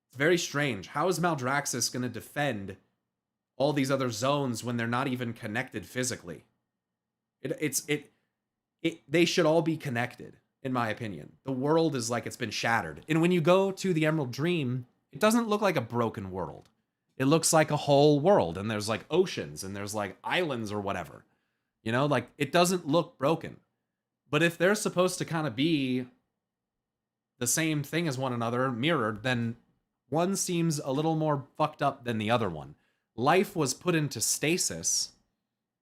It's very strange. How is Maldraxxus going to defend all these other zones when they're not even connected physically? They should all be connected, in my opinion. The world is like it's been shattered. And when you go to the Emerald Dream, it doesn't look like a broken world. It looks like a whole world, and there's like oceans and there's like islands or whatever. You know, like, it doesn't look broken. But if they're supposed to kind of be the same thing as one another, mirrored, then one seems a little more fucked up than the other one. Life was put into stasis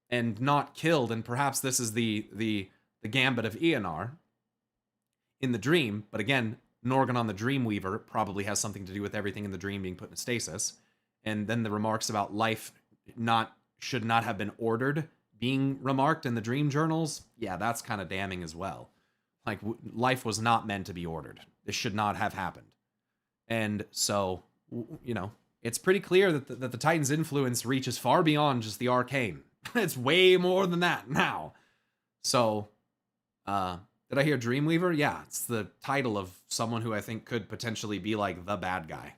and not killed, and perhaps this is the gambit of Eonar in the dream. But again, Norgon on the Dreamweaver probably has something to do with everything in the dream being put in stasis. And then the remarks about life should not have been ordered being remarked in the dream journals, yeah, that's kind of damning as well. Like, life was not meant to be ordered. This should not have happened. And so, you know, it's pretty clear that the Titan's influence reaches far beyond just the arcane. It's way more than that now. So, did I hear Dreamweaver? Yeah, it's the title of someone who I think could potentially be like the bad guy.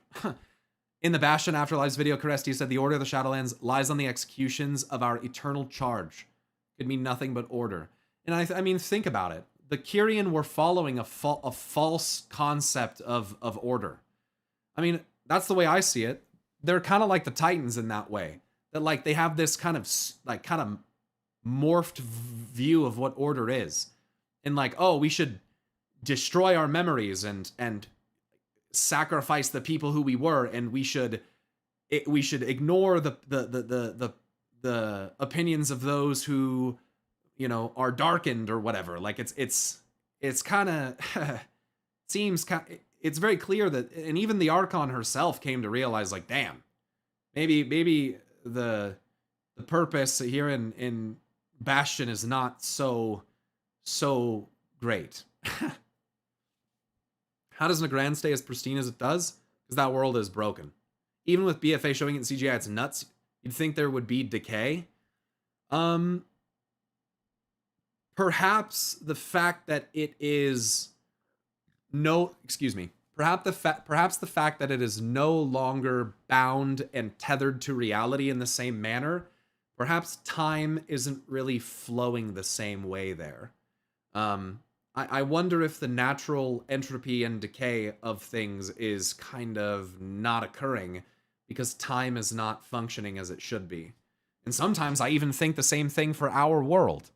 In the Bastion Afterlives video, Keresti said the Order of the Shadowlands lies on the executions of our eternal charge. Could mean nothing but order. And I mean, think about it. The Kyrian were following a false concept of order. I mean, that's the way I see it. They're kind of like the Titans in that way. That, like, they have this kind of morphed view of what order is. And like, oh, we should destroy our memories and sacrifice the people who we were, and we should ignore the opinions of those who, you know, are darkened or whatever. Like, it's kind of seems it's very clear that, and even the Archon herself came to realize, like, damn, maybe the purpose here in Bastion is not so great. How does Nagrand stay as pristine as it does? Because that world is broken. Even with BFA showing it in CGI, it's nuts. You'd think there would be decay. Perhaps the fact that it is perhaps the fact that it is no longer bound and tethered to reality in the same manner. Perhaps time isn't really flowing the same way there. I wonder if the natural entropy and decay of things is kind of not occurring because time is not functioning as it should be. And sometimes I even think the same thing for our world.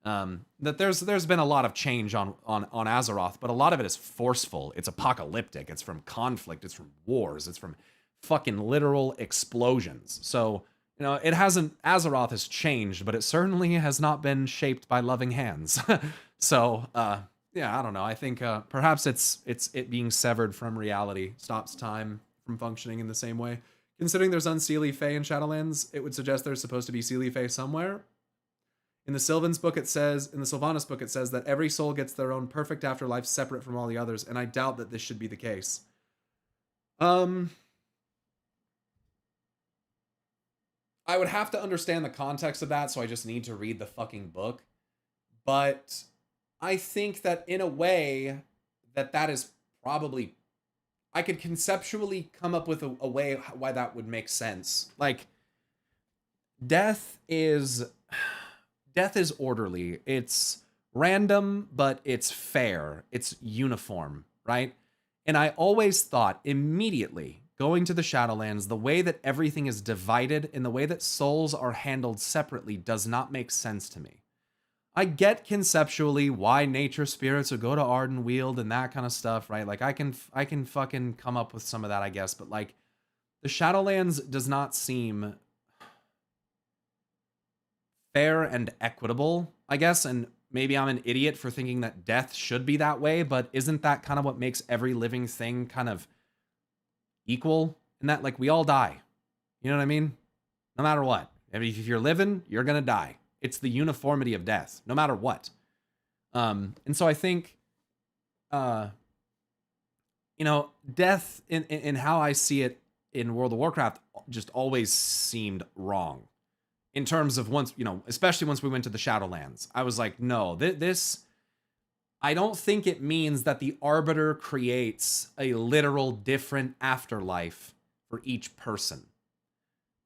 That there's been a lot of change on Azeroth, but a lot of it is forceful. It's apocalyptic. It's from conflict. It's from wars. It's from fucking literal explosions. So, you know, Azeroth has changed, but it certainly has not been shaped by loving hands. So, yeah, I don't know. I think perhaps it's it being severed from reality stops time from functioning in the same way. Considering there's unseelie Fae in Shadowlands, it would suggest there's supposed to be seelie Fae somewhere. In the Sylvanus book, it says that every soul gets their own perfect afterlife separate from all the others, and I doubt that this should be the case. I would have to understand the context of that, so I just need to read the fucking book. But I think that in a way that is probably, I could conceptually come up with a way why that would make sense. Like, death is orderly. It's random, but it's fair. It's uniform, right? And I always thought immediately, going to the Shadowlands, the way that everything is divided and the way that souls are handled separately does not make sense to me. I get conceptually why nature spirits would go to Ardenweald and that kind of stuff, right? Like, I can fucking come up with some of that, I guess, but like, the Shadowlands does not seem fair and equitable, I guess, and maybe I'm an idiot for thinking that death should be that way, but isn't that kind of what makes every living thing kind of equal? And that, like, we all die. You know what I mean? No matter what. I mean, if you're living, you're gonna die. It's the uniformity of death, no matter what. And so I think, you know, death in how I see it in World of Warcraft just always seemed wrong. In terms of once, especially once we went to the Shadowlands, I was like, no, this, I don't think it means that the Arbiter creates a literal different afterlife for each person.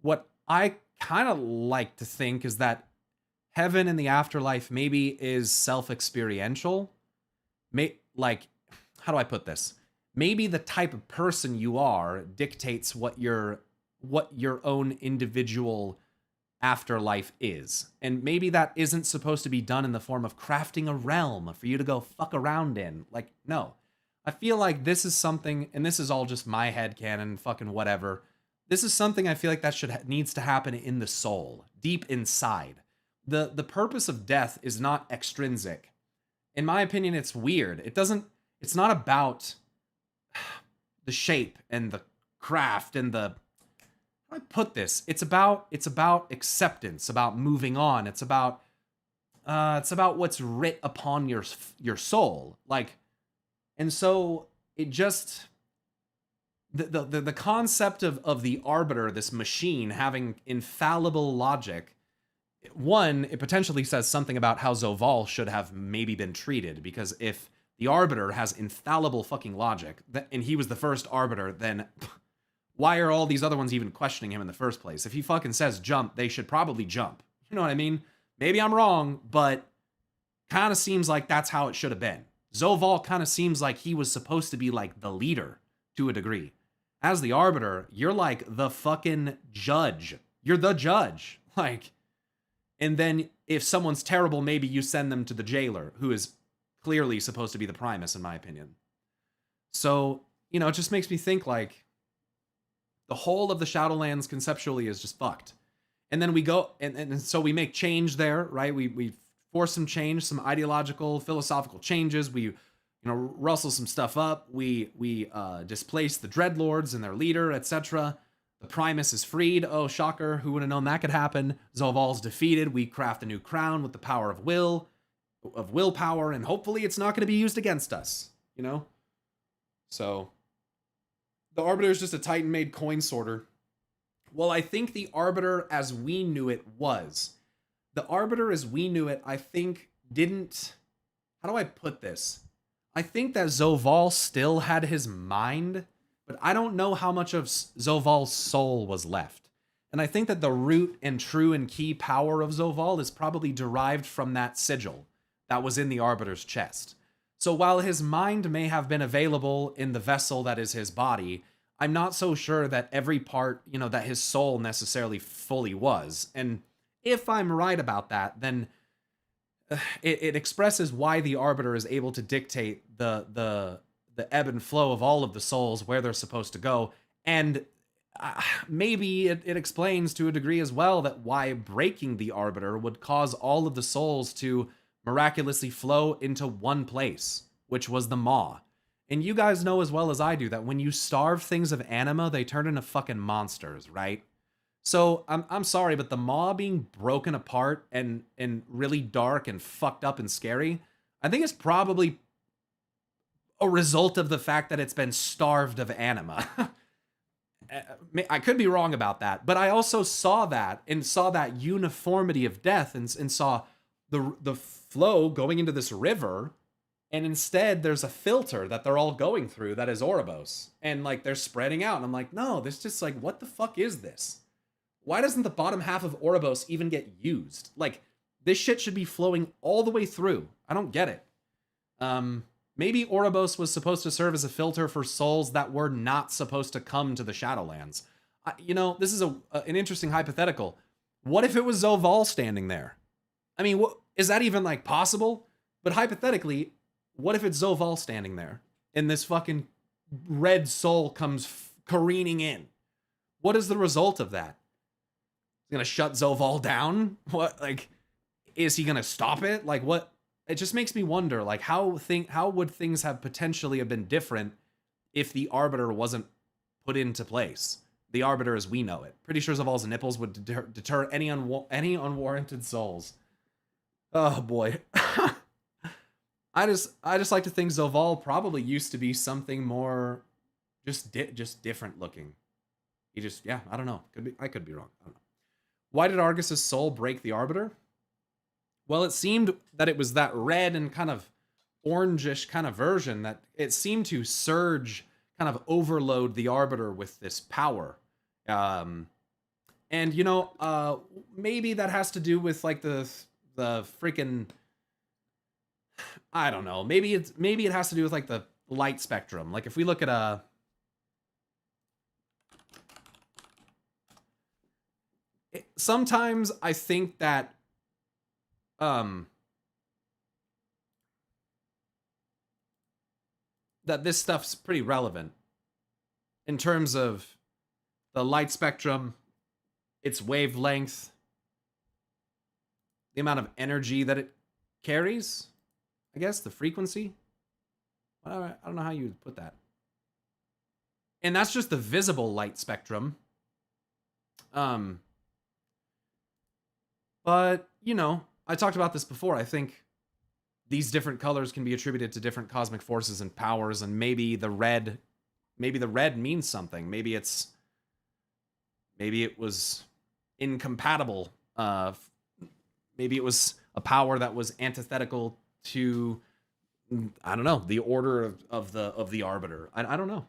What I kind of like to think is that heaven and the afterlife maybe is self-experiential. Like, how do I put this? Maybe the type of person you are dictates what your own individual afterlife is. And maybe that isn't supposed to be done in the form of crafting a realm for you to go fuck around in. Like, no. I feel like this is something, and this is all just my headcanon, fucking whatever. This is something I feel like that needs to happen in the soul, deep inside. The purpose of death is not extrinsic. In my opinion, it's weird. It's not about the shape and the craft and the, how do I put this? It's about acceptance, about moving on. It's about what's writ upon your soul. Like, and so it just, the concept of the Arbiter, this machine having infallible logic, one, it potentially says something about how Zoval should have maybe been treated, because if the Arbiter has infallible fucking logic, and he was the first Arbiter, then why are all these other ones even questioning him in the first place? If he fucking says jump, they should probably jump. You know what I mean? Maybe I'm wrong, but kind of seems like that's how it should have been. Zoval kind of seems like he was supposed to be like the leader to a degree. As the Arbiter, you're like the fucking judge. You're the judge. Like, and then if someone's terrible, maybe you send them to the jailer, who is clearly supposed to be the Primus, in my opinion. So, it just makes me think, like, the whole of the Shadowlands conceptually is just fucked. And then we go, and so we make change there, right? We force some change, some ideological, philosophical changes. We, rustle some stuff up. We displace the Dreadlords and their leader, etc. The Primus is freed. Oh, shocker. Who would have known that could happen? Zoval's defeated. We craft a new crown with the power of willpower, and hopefully it's not going to be used against us, So, the Arbiter is just a Titan-made coin sorter. Well, I think the Arbiter as we knew it was. The Arbiter as we knew it, I think, didn't... How do I put this? I think that Zoval still had his mind, but I don't know how much of Zoval's soul was left. And I think that the root and true and key power of Zoval is probably derived from that sigil that was in the Arbiter's chest. So while his mind may have been available in the vessel that is his body, I'm not so sure that every part, that his soul necessarily fully was. And if I'm right about that, then it expresses why the Arbiter is able to dictate the ebb and flow of all of the souls, where they're supposed to go. And maybe it explains to a degree as well that why breaking the Arbiter would cause all of the souls to miraculously flow into one place, which was the Maw. And you guys know as well as I do that when you starve things of anima, they turn into fucking monsters, right? So I'm sorry, but the Maw being broken apart and really dark and fucked up and scary, I think it's probably a result of the fact that it's been starved of anima. I could be wrong about that, but I also saw that uniformity of death and saw the flow going into this river. And instead, there's a filter that they're all going through that is Ouroboros. And, like, they're spreading out. And I'm like, no, this just, like, what the fuck is this? Why doesn't the bottom half of Ouroboros even get used? Like, this shit should be flowing all the way through. I don't get it. Maybe Ouroboros was supposed to serve as a filter for souls that were not supposed to come to the Shadowlands. This is an interesting hypothetical. What if it was Zoval standing there? I mean, is that even, like, possible? But hypothetically... what if it's Zoval standing there and this fucking red soul comes careening in? What is the result of that? He's gonna shut Zoval down? What, like, is he gonna stop it? Like, what? It just makes me wonder, like, how would things have potentially have been different if the Arbiter wasn't put into place? The Arbiter as we know it. Pretty sure Zoval's nipples would deter any unwarranted souls. Oh boy. I just like to think Zoval probably used to be something more just different looking. He just, yeah, I don't know. I could be wrong. I don't know. Why did Argus's soul break the Arbiter? Well, it seemed that it was that red and kind of orangish kind of version that it seemed to surge, kind of overload the Arbiter with this power. And you know, maybe that has to do with like the freaking, I don't know. Maybe it has to do with like the light spectrum. Like if we look at sometimes I think that that this stuff's pretty relevant in terms of the light spectrum, its wavelength, the amount of energy that it carries, I guess, the frequency. I don't know how you would put that. And that's just the visible light spectrum. But, you know, I talked about this before. I think these different colors can be attributed to different cosmic forces and powers, and maybe the red means something. Maybe it was incompatible. Maybe it was a power that was antithetical to, I don't know, the order of the Arbiter. I don't know.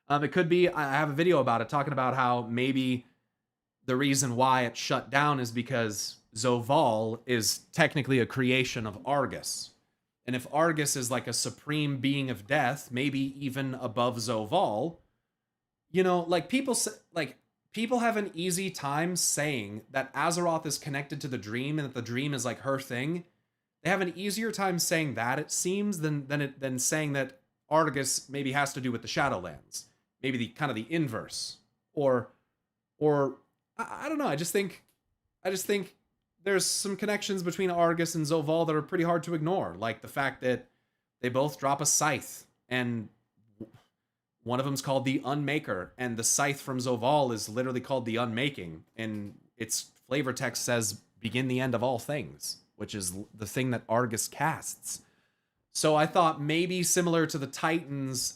It could be, I have a video about it talking about how maybe the reason why it shut down is because Zoval is technically a creation of Argus. And if Argus is like a supreme being of death, maybe even above Zoval, you know, like people have an easy time saying that Azeroth is connected to the dream and that the dream is like her thing. They have an easier time saying that, it seems, than saying that Argus maybe has to do with the Shadowlands. Maybe the kind of the inverse. Or I don't know. I just think there's some connections between Argus and Zoval that are pretty hard to ignore. Like the fact that they both drop a scythe, and one of them's called the Unmaker, and the scythe from Zoval is literally called the Unmaking, and its flavor text says begin the end of all things, which is the thing that Argus casts. So I thought maybe similar to the Titans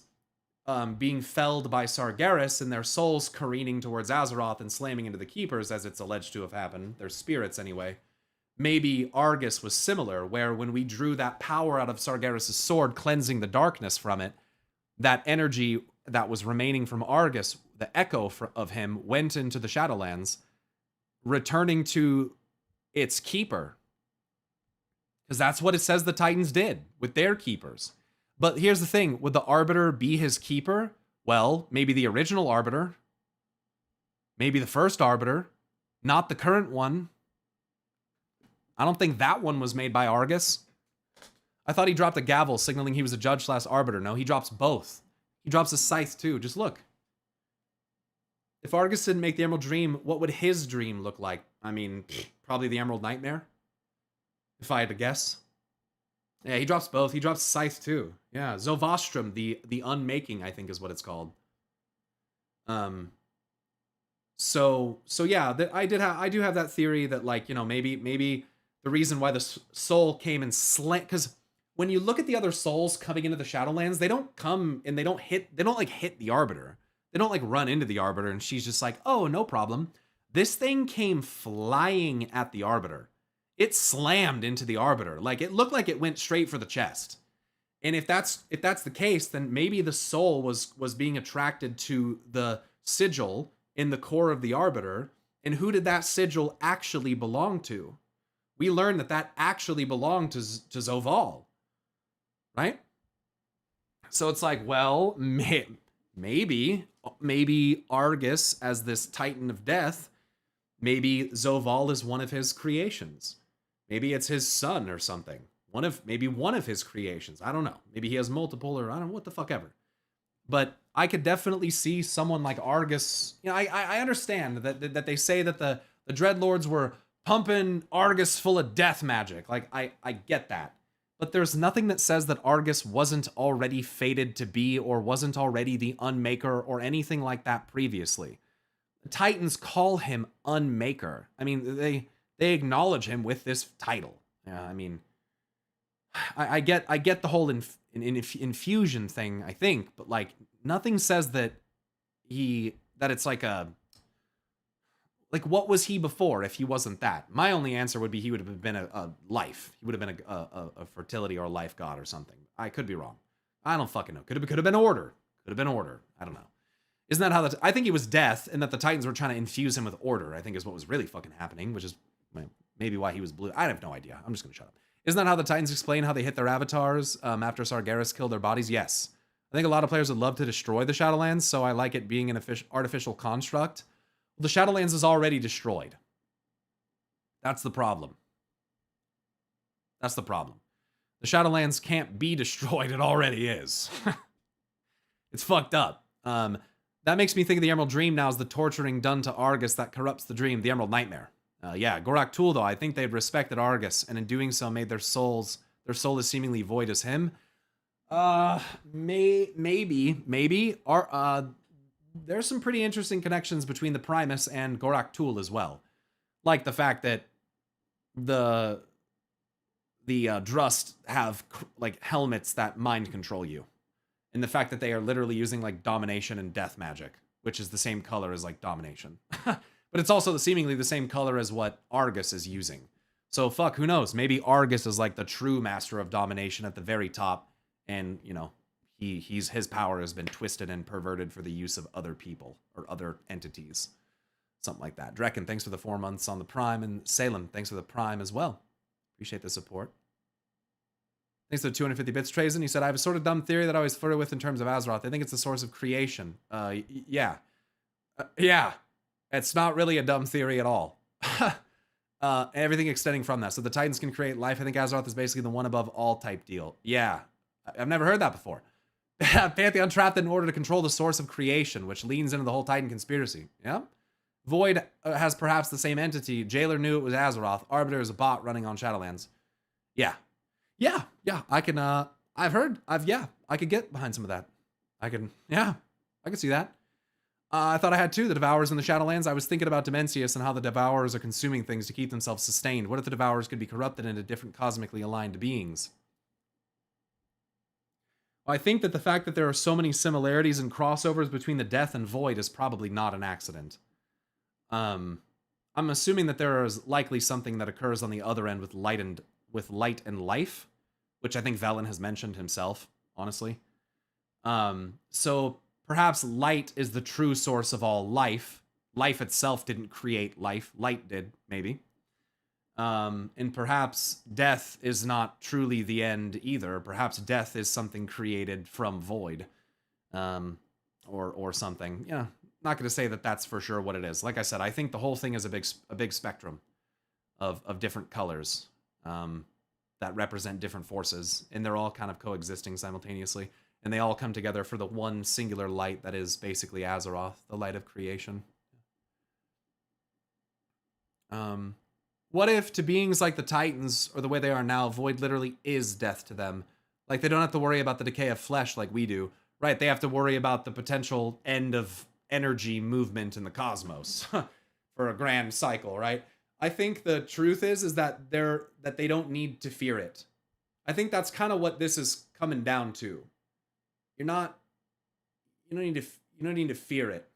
being felled by Sargeras and their souls careening towards Azeroth and slamming into the Keepers, as it's alleged to have happened, their spirits anyway, maybe Argus was similar, where when we drew that power out of Sargeras' sword, cleansing the darkness from it, that energy that was remaining from Argus, the echo of him, went into the Shadowlands, returning to its keeper. Because that's what it says the Titans did with their keepers. But here's the thing, would the Arbiter be his keeper? Well, maybe the original Arbiter. Maybe the first Arbiter. Not the current one. I don't think that one was made by Argus. I thought he dropped a gavel signaling he was a judge/arbiter. No, he drops both. He drops a scythe too. Just look. If Argus didn't make the Emerald Dream, what would his dream look like? I mean, probably the Emerald Nightmare. If I had to guess. Yeah, he drops both. He drops scythe too. Yeah, Zovastrum, the Unmaking, I think is what it's called. So yeah, I do have that theory that, like, you know, maybe the reason why the soul came and slant, because when you look at the other souls coming into the Shadowlands, they don't come and they don't hit the Arbiter. They don't like run into the Arbiter and she's just like, oh, no problem. This thing came flying at the Arbiter. It slammed into the Arbiter. Like, it looked like it went straight for the chest. And if that's the case, then maybe the soul was being attracted to the sigil in the core of the Arbiter. And who did that sigil actually belong to? We learned that actually belonged to Zoval. Right? So it's like, well, maybe Argus as this Titan of Death, maybe Zoval is one of his creations. Maybe it's his son or something. Maybe one of his creations. I don't know. Maybe he has multiple, or I don't know, what the fuck ever. But I could definitely see someone like Argus. You know, I understand that they say that the Dreadlords were pumping Argus full of death magic. Like, I get that. But there's nothing that says that Argus wasn't already fated to be, or wasn't already the Unmaker, or anything like that previously. The Titans call him Unmaker. I mean, they acknowledge him with this title. Yeah, I mean, I get the whole infusion thing, I think, but like, nothing says that he that it's like a, like, what was he before if he wasn't that? My only answer would be he would have been a life. He would have been a fertility or a life god or something. I could be wrong. I don't fucking know. Could have been order. Could have been order. I don't know. Isn't that how I think he was death, and that the Titans were trying to infuse him with order, I think is what was really fucking happening, which is maybe why he was blue. I have no idea. I'm just gonna shut up. Isn't that how the Titans explain how they hit their avatars after Sargeras killed their bodies? Yes. I think a lot of players would love to destroy the Shadowlands, so I like it being an artificial construct. The Shadowlands is already destroyed. That's the problem. That's the problem. The Shadowlands can't be destroyed. It already is. It's fucked up. That makes me think of the Emerald Dream now as the torturing done to Argus that corrupts the dream, the Emerald Nightmare. Yeah, Gorak Tul, though, I think they've respected Argus, and in doing so made their soul as seemingly void as him. Maybe. There's some pretty interesting connections between the Primus and Gorak Tul as well. Like the fact that the Drust have like helmets that mind control you. And the fact that they are literally using like domination and death magic, which is the same color as like domination. But it's also seemingly the same color as what Argus is using. So fuck, who knows? Maybe Argus is like the true master of domination at the very top. And, you know, his power has been twisted and perverted for the use of other people or other entities. Something like that. Drekken, thanks for the 4 months on the Prime. And Salem, thanks for the Prime as well. Appreciate the support. Thanks to the 250 bits, Trazen. He said, I have a sort of dumb theory that I always flirt with in terms of Azeroth. I think it's the source of creation. Yeah. Yeah. It's not really a dumb theory at all. Everything extending from that. So the Titans can create life. I think Azeroth is basically the one above all type deal. Yeah. I've never heard that before. Pantheon trapped in order to control the source of creation, which leans into the whole Titan conspiracy. Yeah. Void has perhaps the same entity. Jailer knew it was Azeroth. Arbiter is a bot running on Shadowlands. Yeah. Yeah. I can, I could get behind some of that. I can see that. I thought I had two, the Devourers in the Shadowlands. I was thinking about Dimensius and how the Devourers are consuming things to keep themselves sustained. What if the Devourers could be corrupted into different cosmically aligned beings? Well, I think that the fact that there are so many similarities and crossovers between the Death and Void is probably not an accident. I'm assuming that there is likely something that occurs on the other end with light and life, which I think Velen has mentioned himself, honestly. So perhaps light is the true source of all life. Life itself didn't create life. Light did, maybe. And perhaps death is not truly the end either. Perhaps death is something created from void. Or something. Yeah, not going to say that that's for sure what it is. Like I said, I think the whole thing is a big spectrum of different colors that represent different forces. And they're all kind of coexisting simultaneously. And they all come together for the one singular light that is basically Azeroth, the light of creation. What if to beings like the Titans, or the way they are now, void literally is death to them? Like, they don't have to worry about the decay of flesh like we do. Right, they have to worry about the potential end of energy movement in the cosmos for a grand cycle, right? I think the truth is that they don't need to fear it. I think that's kind of what this is coming down to. You don't need to fear it.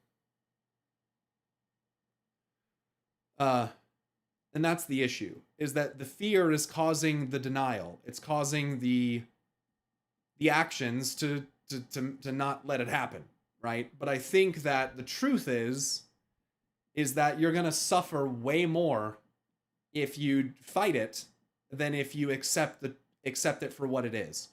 And that's the issue, is that the fear is causing the denial. It's causing the actions to not let it happen, right? But I think that the truth is that you're going to suffer way more if you fight it than if you accept it for what it is.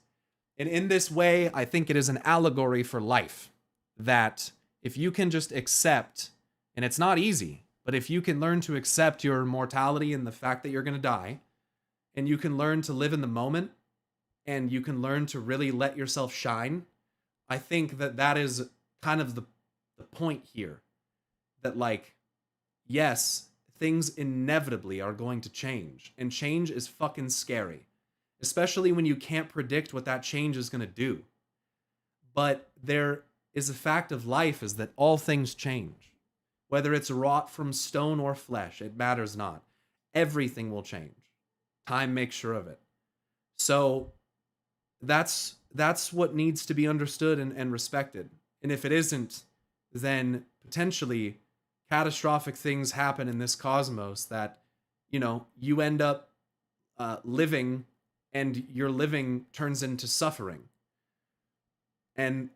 And in this way, I think it is an allegory for life, that if you can just accept, and it's not easy, but if you can learn to accept your mortality and the fact that you're going to die, and you can learn to live in the moment, and you can learn to really let yourself shine, I think that is kind of the point here. That, like, yes, things inevitably are going to change, and change is fucking scary. Especially when you can't predict what that change is going to do. But there is a fact of life, is that all things change. Whether it's wrought from stone or flesh, it matters not. Everything will change. Time makes sure of it. So that's what needs to be understood and respected. And if it isn't, then potentially catastrophic things happen in this cosmos that, you end up living, and your living turns into suffering. And,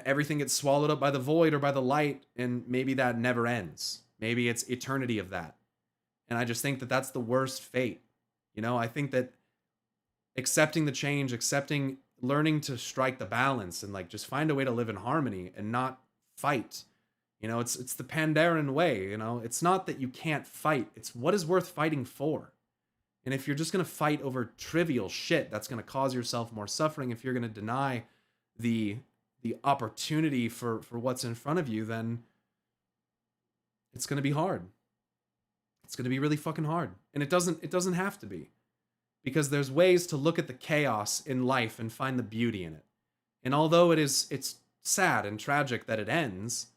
everything gets swallowed up by the void or by the light, and maybe that never ends. Maybe it's eternity of that. And I just think that that's the worst fate. I think that accepting the change, learning to strike the balance and like just find a way to live in harmony and not fight. It's the Pandaren way, it's not that you can't fight. It's what is worth fighting for. And if you're just going to fight over trivial shit, that's going to cause yourself more suffering. If you're going to deny the opportunity for what's in front of you, then it's going to be hard. It's going to be really fucking hard. And it doesn't have to be. Because there's ways to look at the chaos in life and find the beauty in it. And although it's sad and tragic that it ends,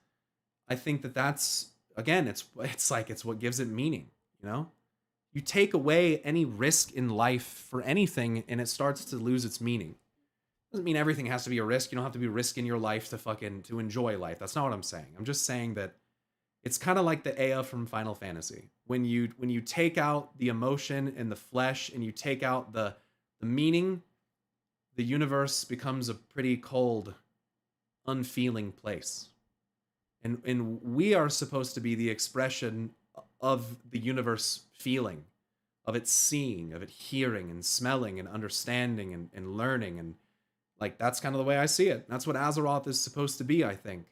I think that's again, it's what gives it meaning, You take away any risk in life for anything and it starts to lose its meaning. Doesn't mean everything has to be a risk. You don't have to be risking your life to enjoy life. That's not what I'm saying. I'm just saying that it's kind of like the Ea from Final Fantasy. When you take out the emotion and the flesh and you take out the meaning, the universe becomes a pretty cold, unfeeling place. And we are supposed to be the expression of the universe feeling, of it seeing, of it hearing and smelling and understanding and learning. And like, that's kind of the way I see it. That's what Azeroth is supposed to be, I think.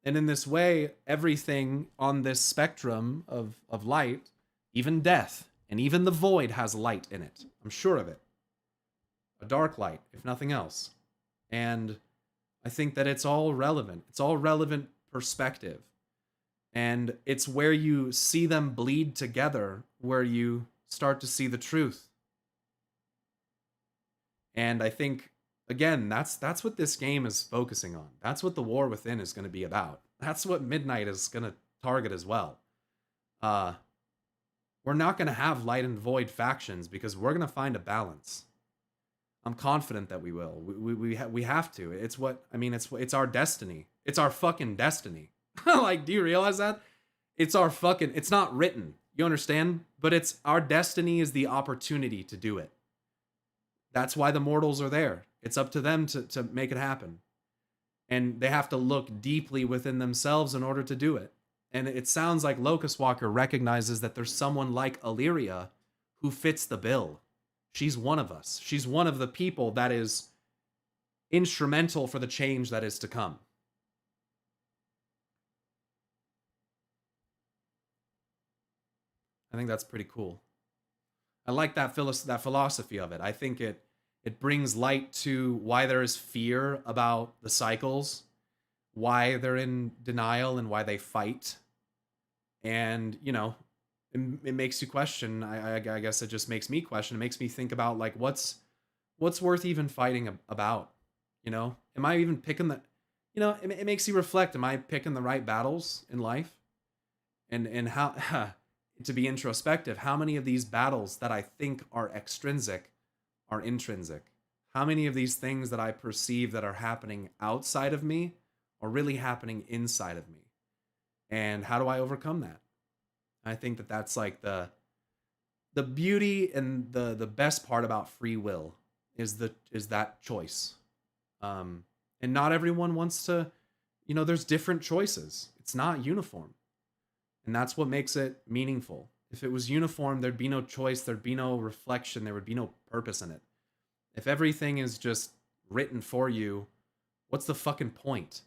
And in this way, everything on this spectrum of light, even death, and even the void has light in it. I'm sure of it. A dark light, if nothing else. And I think that it's all relevant. It's all relevant perspective. And it's where you see them bleed together where you start to see the truth. And I think, again, that's what this game is focusing on. That's what the War Within is going to be about. That's what Midnight is going to target as well. We're not going to have light and void factions because we're going to find a balance. I'm confident that we will. We have to. It's our destiny. It's our fucking destiny. Like, do you realize that? It's not written. You understand? But it's our destiny is the opportunity to do it. That's why the mortals are there. It's up to them to make it happen. And they have to look deeply within themselves in order to do it. And it sounds like Locust Walker recognizes that there's someone like Illyria who fits the bill. She's one of us. She's one of the people that is instrumental for the change that is to come. I think that's pretty cool. I like that philosophy of it. I think it brings light to why there is fear about the cycles, why they're in denial, and why they fight. And, it makes you question. I guess it just makes me question. It makes me think about, like, what's worth even fighting about? Am I even picking the... it makes you reflect. Am I picking the right battles in life? And how... to be introspective, how many of these battles that I think are extrinsic are intrinsic? How many of these things that I perceive that are happening outside of me are really happening inside of me? And how do I overcome that? I think that that's like the beauty and the best part about free will is that choice. And not everyone wants to, there's different choices. It's not uniform. And that's what makes it meaningful. If it was uniform, there'd be no choice, there'd be no reflection, there would be no purpose in it. If everything is just written for you, what's the fucking point?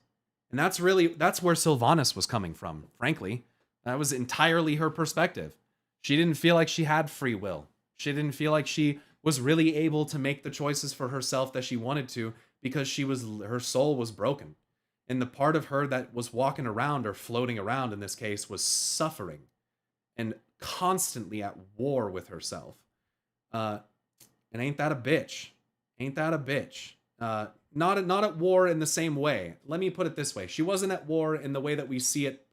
And that's where Sylvanas was coming from, frankly. That was entirely her perspective. She didn't feel like she had free will. She didn't feel like she was really able to make the choices for herself that she wanted to because her soul was broken. And the part of her that was walking around or floating around in this case was suffering and constantly at war with herself. And ain't that a bitch? Ain't that a bitch? Not at war in the same way. Let me put it this way. She wasn't at war in the way that we see it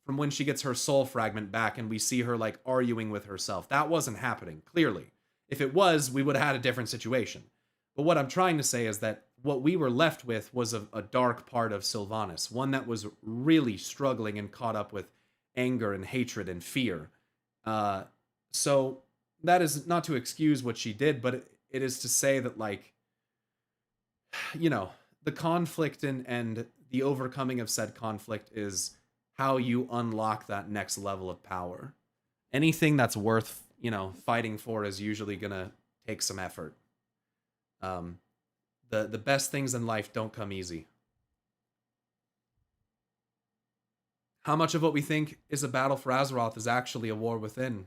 from when she gets her soul fragment back and we see her like arguing with herself. That wasn't happening, clearly. If it was, we would have had a different situation. But what I'm trying to say is that what we were left with was a dark part of Sylvanas, one that was really struggling and caught up with anger and hatred and fear. So that is not to excuse what she did, but it is to say that, like, you know, the conflict and the overcoming of said conflict is how you unlock that next level of power. Anything that's worth, you know, fighting for is usually gonna take some effort. The best things in life don't come easy. How much of what we think is a battle for Azeroth is actually a war within?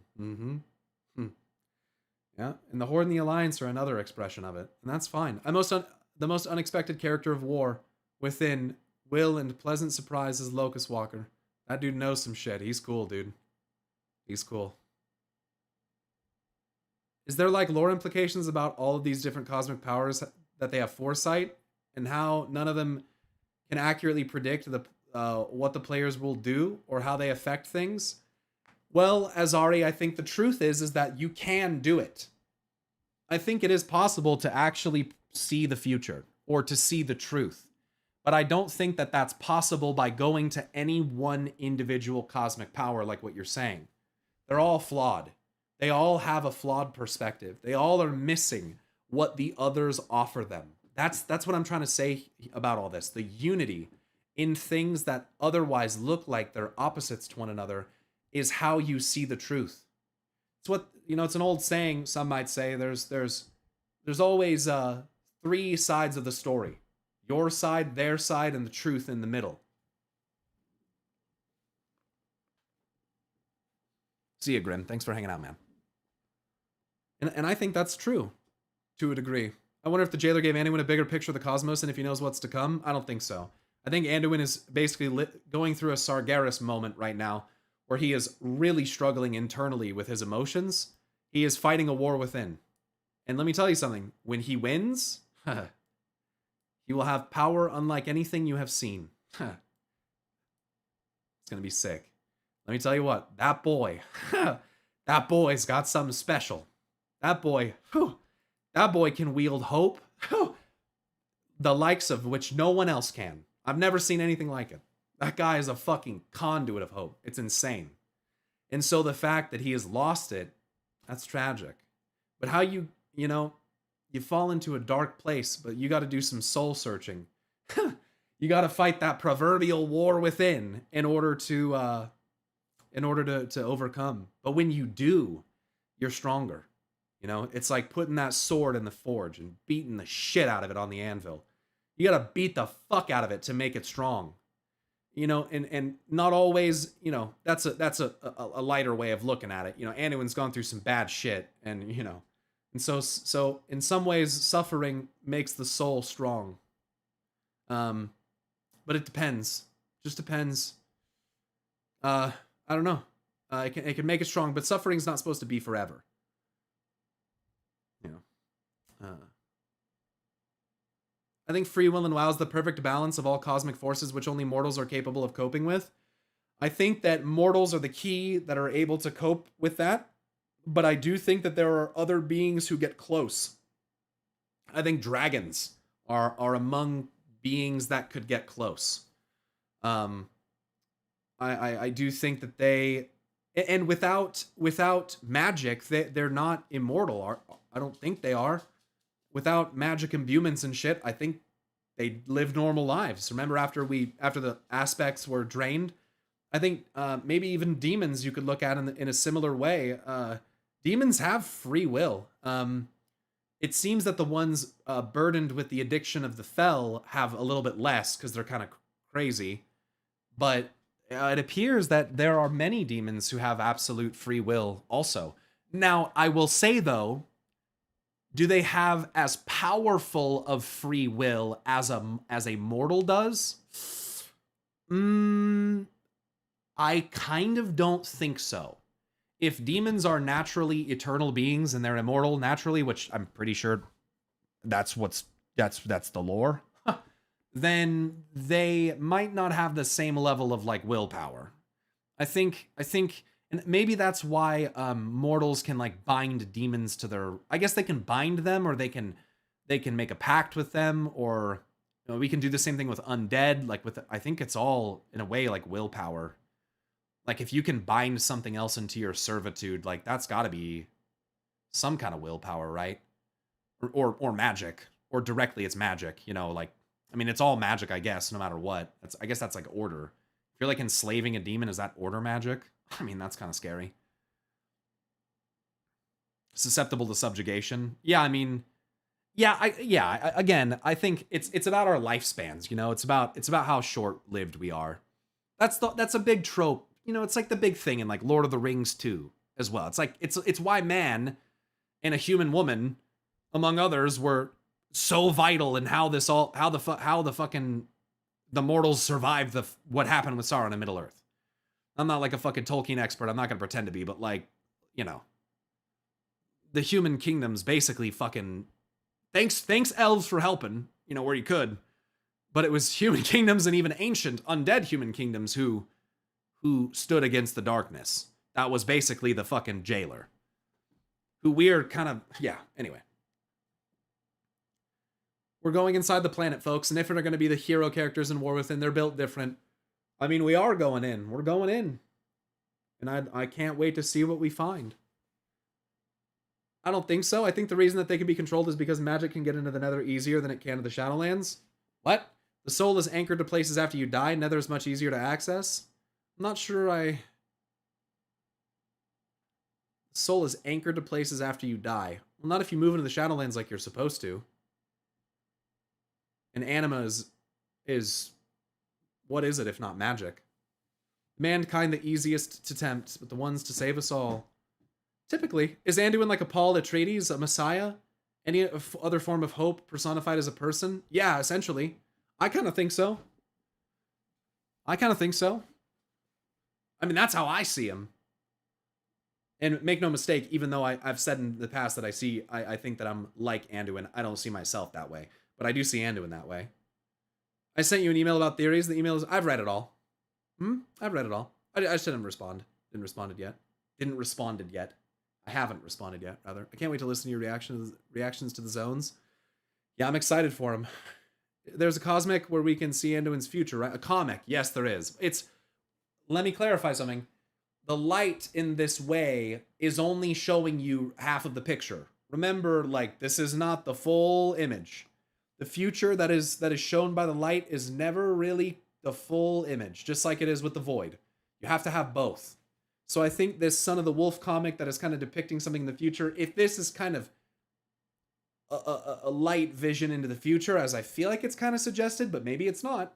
Yeah, and the Horde and the Alliance are another expression of it, and that's fine. The most unexpected character of war within Will and pleasant surprise is Locust Walker. That dude knows some shit. He's cool, dude. He's cool. Is there like lore implications about all of these different cosmic powers that they have foresight and how none of them can accurately predict what the players will do or how they affect things? Well, Azari, I think the truth is that you can do it. I think it is possible to actually see the future or to see the truth. But I don't think that that's possible by going to any one individual cosmic power like what you're saying. They're all flawed. They all have a flawed perspective. They all are missing what the others offer them. That's what I'm trying to say about all this. The unity in things that otherwise look like they're opposites to one another is how you see the truth. It's what, you know, it's an old saying, some might say, there's always three sides of the story. Your side, their side, and the truth in the middle. See ya, Grim. Thanks for hanging out, man. And I think that's true, to a degree. I wonder if the jailer gave Anduin a bigger picture of the cosmos and if he knows what's to come. I don't think so. I think Anduin is basically going through a Sargeras moment right now, where he is really struggling internally with his emotions. He is fighting a war within. And let me tell you something. When he wins, he will have power unlike anything you have seen. It's going to be sick. Let me tell you what. That boy, that boy's got something special. That boy can wield hope, the likes of which no one else can. I've never seen anything like it. That guy is a fucking conduit of hope. It's insane. And so the fact that he has lost it, that's tragic. But how you fall into a dark place, but you got to do some soul searching. You got to fight that proverbial war within in order to overcome. But when you do, you're stronger. You know, it's like putting that sword in the forge and beating the shit out of it on the anvil. You got to beat the fuck out of it to make it strong. You know, and not always, you know, that's a lighter way of looking at it. You know, Anduin's gone through some bad shit, and you know, and so in some ways, suffering makes the soul strong. But it depends. Just depends. I don't know. It can make it strong, but suffering's not supposed to be forever. You know. I think free will in WoW is the perfect balance of all cosmic forces which only mortals are capable of coping with. I think that mortals are the key that are able to cope with that, but I do think that there are other beings who get close. I think dragons are among beings that could get close. I do think that they, and without magic, they're not immortal. I don't think they are. Without magic imbuments and shit, I think they live normal lives. Remember, after the aspects were drained, I think maybe even demons you could look at in a similar way. Demons have free will. It seems that the ones burdened with the addiction of the Fel have a little bit less because they're kind of crazy. But it appears that there are many demons who have absolute free will also. Now, I will say, though, do they have as powerful of free will as a mortal does? I kind of don't think so. If demons are naturally eternal beings and they're immortal naturally, which I'm pretty sure that's the lore, then they might not have the same level of like willpower. I think, and maybe that's why mortals can like bind demons to their. I guess they can bind them, or they can they can make a pact with them, or we can do the same thing with undead. Like with, I think it's all in a way like willpower. Like if you can bind something else into your servitude, like that's got to be some kind of willpower, right? Or magic, or directly it's magic. Like I mean, it's all magic, I guess, no matter what. I guess that's like order. If you're like enslaving a demon, is that order magic? I mean, that's kind of scary. Susceptible to subjugation. Yeah, I mean, again, I think it's about our lifespans. It's about how short-lived we are. That's a big trope. It's like the big thing in like Lord of the Rings too, as well. It's like it's why man and a human woman, among others, were so vital in how the mortals survived what happened with Sauron in Middle Earth. I'm not like a fucking Tolkien expert. I'm not gonna pretend to be, but like, the human kingdoms basically fucking thanks elves for helping, where you could, but it was human kingdoms and even ancient undead human kingdoms who stood against the darkness. That was basically the fucking jailer. Who we're kind of, anyway. We're going inside the planet, folks, and if they're going to be the hero characters in War Within, they're built different. I mean, we are going in. We're going in. And I can't wait to see what we find. I don't think so. I think the reason that they can be controlled is because magic can get into the Nether easier than it can to the Shadowlands. What? The soul is anchored to places after you die. Nether is much easier to access. I'm not sure The soul is anchored to places after you die. Well, not if you move into the Shadowlands like you're supposed to. And anima is what is it if not magic? Mankind the easiest to tempt, but the ones to save us all. Typically, is Anduin like a Paul Atreides, a messiah? Any other form of hope personified as a person? Yeah, essentially. I kind of think so. I mean, that's how I see him. And make no mistake, even though I've said in the past that I think that I'm like Anduin, I don't see myself that way. But I do see Anduin that way. I sent you an email about theories. The email is, I've read it all. I've read it all. I just didn't respond. Didn't responded yet. I haven't responded yet, rather. I can't wait to listen to your reactions to the zones. Yeah, I'm excited for them. There's a cosmic where we can see Anduin's future, right? A comic. Yes, there is. Let me clarify something. The light in this way is only showing you half of the picture. Remember, like, this is not the full image. The future that is shown by the light is never really the full image, just like it is with the void. You have to have both. So I think this Son of the Wolf comic that is kind of depicting something in the future, if this is kind of a light vision into the future, as I feel like it's kind of suggested, but maybe it's not,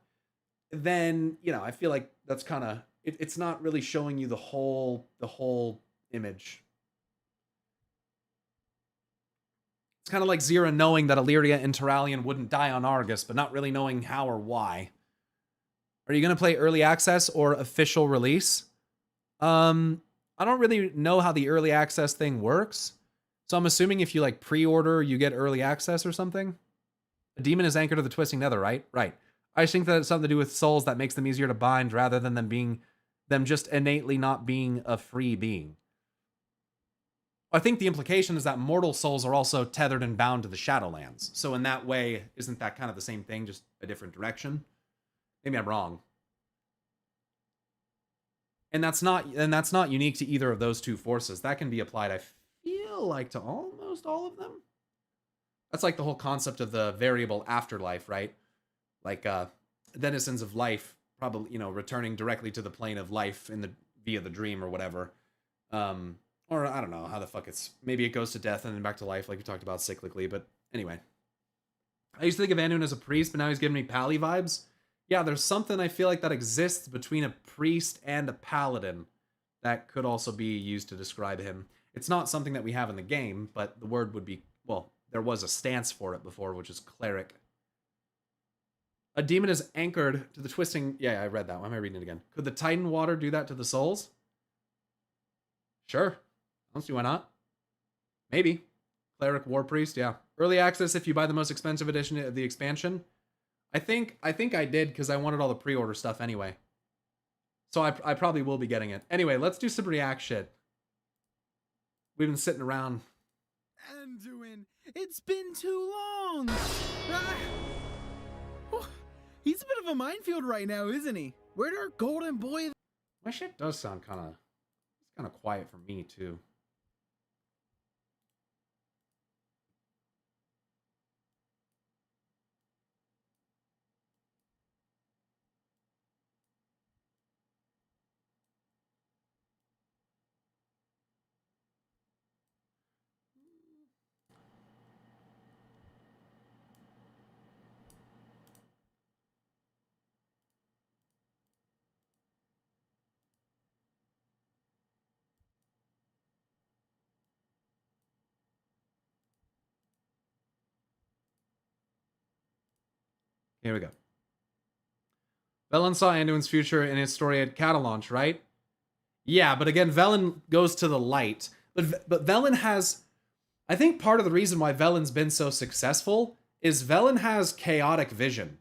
then, I feel like that's kind of, it's not really showing you the whole image. It's kind of like Zira knowing that Illyria and Turalyon wouldn't die on Argus, but not really knowing how or why. Are you going to play early access or official release? I don't really know how the early access thing works. So I'm assuming if you like pre-order, you get early access or something. A demon is anchored to the twisting nether, right? Right. I just think that it's something to do with souls that makes them easier to bind rather than them just innately not being a free being. I think the implication is that mortal souls are also tethered and bound to the Shadowlands. So in that way, isn't that kind of the same thing, just a different direction? Maybe I'm wrong. And that's not unique to either of those two forces. That can be applied, I feel like, to almost all of them. That's like the whole concept of the variable afterlife, right? Like denizens of life probably, returning directly to the plane of life via the dream or whatever. Or I don't know how the fuck maybe it goes to death and then back to life like we talked about cyclically, but anyway. I used to think of Anduin as a priest, but now he's giving me pally vibes. Yeah, there's something I feel like that exists between a priest and a paladin that could also be used to describe him. It's not something that we have in the game, but the word would be, well, there was a stance for it before, which is cleric. A demon is anchored to the twisting... Yeah, I read that. Why am I reading it again? Could the Titan water do that to the souls? Sure. I don't see why not. Maybe. Cleric, war priest, yeah. Early access if you buy the most expensive edition of the expansion. I think I did because I wanted all the pre-order stuff anyway. So I probably will be getting it. Anyway, let's do some react shit. We've been sitting around. Anduin, It's been too long. Oh, he's a bit of a minefield right now, isn't he? Where'd our golden boy? My shit does sound kind of quiet for me too. Here we go. Velen saw Anduin's future in his story at Catalanche, right? Yeah, but again, Velen goes to the light. But Velen has... I think part of the reason why Velen's been so successful is Velen has chaotic vision.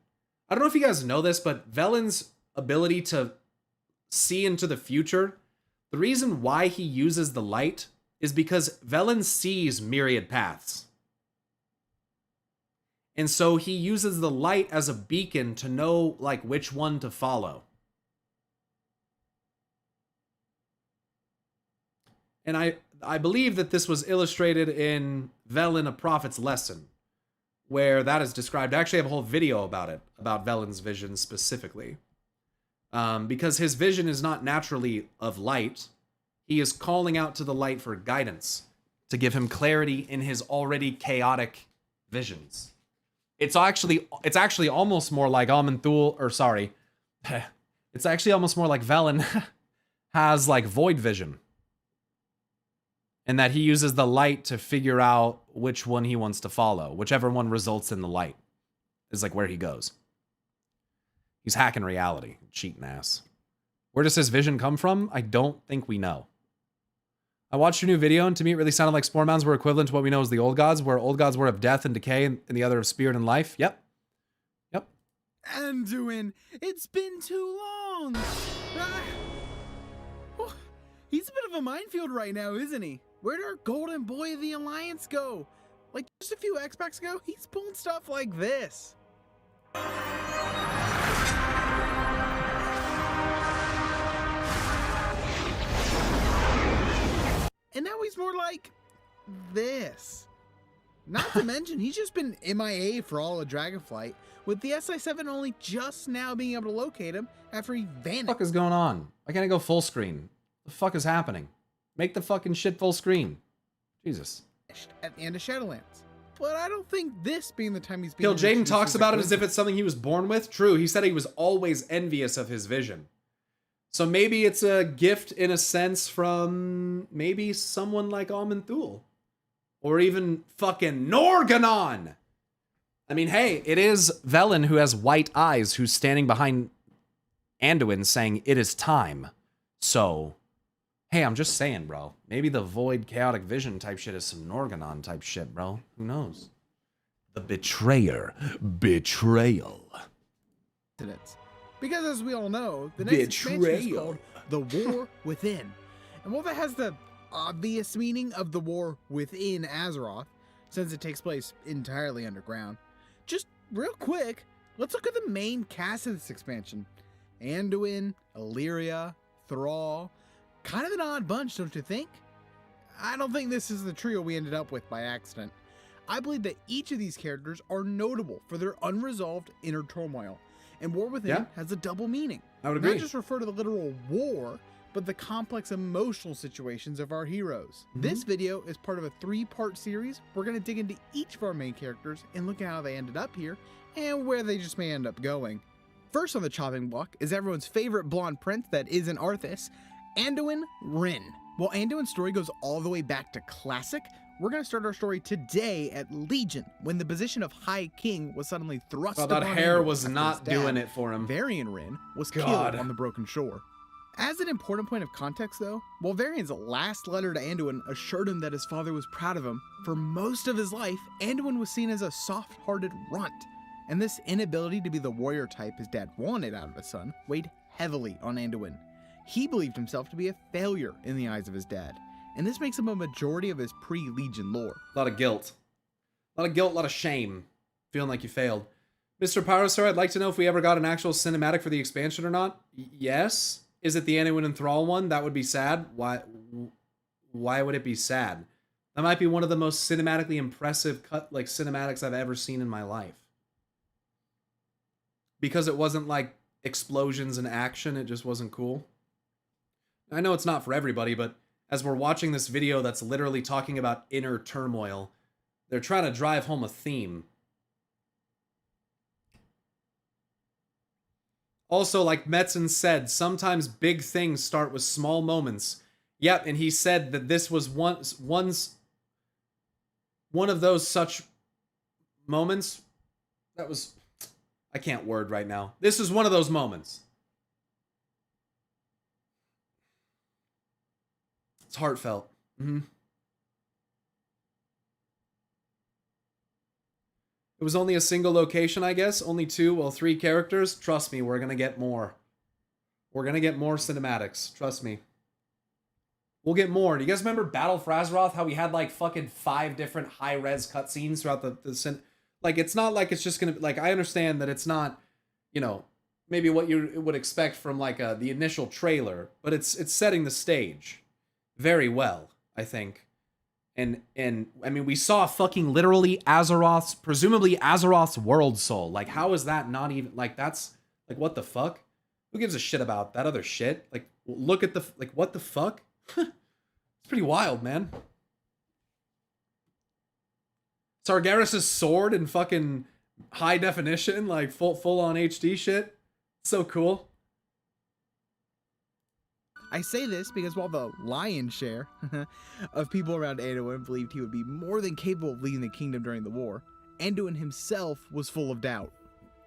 I don't know if you guys know this, but Velen's ability to see into the future, the reason why he uses the light is because Velen sees myriad paths. And so he uses the light as a beacon to know, like, which one to follow. And I believe that this was illustrated in Velen, A Prophet's Lesson, where that is described. I actually have a whole video about it, about Velen's vision specifically. Because his vision is not naturally of light. He is calling out to the light for guidance, to give him clarity in his already chaotic visions. It's actually almost more like Aman'Thul, or sorry, it's actually almost more like Velen has like void vision. And that he uses the light to figure out which one he wants to follow. Whichever one results in the light is like where he goes. He's hacking reality, cheating ass. Where does his vision come from? I don't think we know. I watched your new video, and to me it really sounded like Spore Mounds were equivalent to what we know as the old gods, where old gods were of death and decay, and the other of spirit and life. Yep. Yep. Anduin, it's been too long. Oh, he's a bit of a minefield right now, isn't he? Where'd our golden boy of the Alliance go? Like just a few X-Packs ago, he's pulling stuff like this. And now he's more like this. Not to mention, he's just been MIA for all of Dragonflight, with the SI-7 only just now being able to locate him after he vanished. What the fuck is going on? Why can't I go full screen? The fuck is happening? Make the fucking shit full screen. Jesus. At the end of Shadowlands. But I don't think this being the time he's being Kill Jaden introduced talks is about it as if equivalent. it's something he was born with. True, he said he was always envious of his vision. So maybe it's a gift in a sense from maybe someone like Aman'Thul. Or even fucking Norganon! I mean, hey, it is Velen who has white eyes who's standing behind Anduin saying, "It is time." So, hey, I'm just saying, bro. Maybe the void chaotic vision type shit is some Norganon type shit, bro. Who knows? The betrayer. Betrayal. Because as we all know, the next expansion is called The War Within. And while that has the obvious meaning of the war within Azeroth, since it takes place entirely underground, just real quick, let's look at the main cast of this expansion. Anduin, Illyria, Thrall, kind of an odd bunch, don't you think? I don't think this is the trio we ended up with by accident. I believe that each of these characters are notable for their unresolved inner turmoil, and War Within has a double meaning. I would agree. Not just refer to the literal war, but the complex emotional situations of our heroes. This video is part of a 3-part series. We're going to dig into each of our main characters and look at how they ended up here and where they just may end up going. First on the chopping block is everyone's favorite blonde prince that isn't Arthas, Anduin Wrynn. While Anduin's story goes all the way back to Classic, we're going to start our story today at Legion, when the position of High King was suddenly thrust Oh, that upon hair Anduin was after not his dad, doing it for him. Varian Wrynn was God. killed on the Broken Shore. As an important point of context though, while Varian's last letter to Anduin assured him that his father was proud of him, for most of his life, Anduin was seen as a soft-hearted runt. And this inability to be the warrior type his dad wanted out of his son weighed heavily on Anduin. He believed himself to be a failure in the eyes of his dad, and this makes him a majority of his pre-Legion lore. A lot of guilt. A lot of guilt, a lot of shame. Feeling like you failed. Mr. Pyrosaur, I'd like to know if we ever got an actual cinematic for the expansion or not. Yes. Is it the Anduin and Thrall one? That would be sad. Why would it be sad? That might be one of the most cinematically impressive cinematics I've ever seen in my life. Because it wasn't like explosions and action, it just wasn't cool. I know it's not for everybody, but as we're watching this video that's literally talking about inner turmoil, they're trying to drive home a theme. Also, like Metzen said, sometimes big things start with small moments. Yep, and he said that this was one of those such moments. That was... I can't word right now. This is one of those moments. It's heartfelt. It was only a single location, I guess. Only 2, well, 3 characters. Trust me, we're gonna get more. We're gonna get more cinematics. Trust me. We'll get more. Do you guys remember Battle for Azeroth? How we had like fucking 5 different high-res cutscenes throughout the like, it's not like it's just gonna... Like, I understand that it's not, you know, maybe what you would expect from like the initial trailer, but it's setting the stage very well, I think. And I mean, we saw fucking literally presumably Azeroth's world soul. Like, how is that not even, like, that's, like, what the fuck? Who gives a shit about that other shit? Like, look at the, like, what the fuck? It's pretty wild, man. Sargeras' sword in fucking high definition, like, full on HD shit. So cool. I say this because while the lion's share of people around Anduin believed he would be more than capable of leading the kingdom during the war, Anduin himself was full of doubt.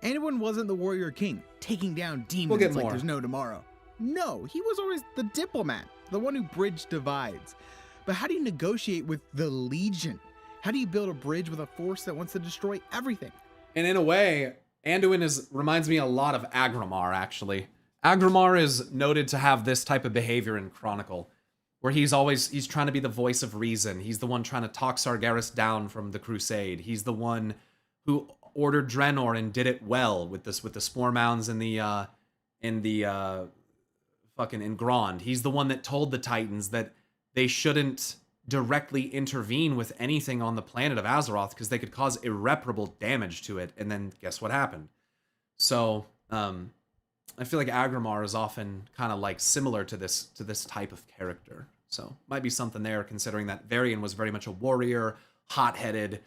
Anduin wasn't the warrior king, taking down demons like there's no tomorrow. No, he was always the diplomat, the one who bridged divides. But how do you negotiate with the Legion? How do you build a bridge with a force that wants to destroy everything? And in a way, Anduin reminds me a lot of Agramar, actually. Agramar is noted to have this type of behavior in Chronicle, where he's trying to be the voice of reason. He's the one trying to talk Sargeras down from the crusade. He's the one who ordered Draenor and did it well with the spore mounds in Grond. He's the one that told the Titans that they shouldn't directly intervene with anything on the planet of Azeroth because they could cause irreparable damage to it. And then guess what happened? So, I feel like Agramar is often kind of like similar to this type of character. So might be something there, considering that Varian was very much a warrior, hot-headed,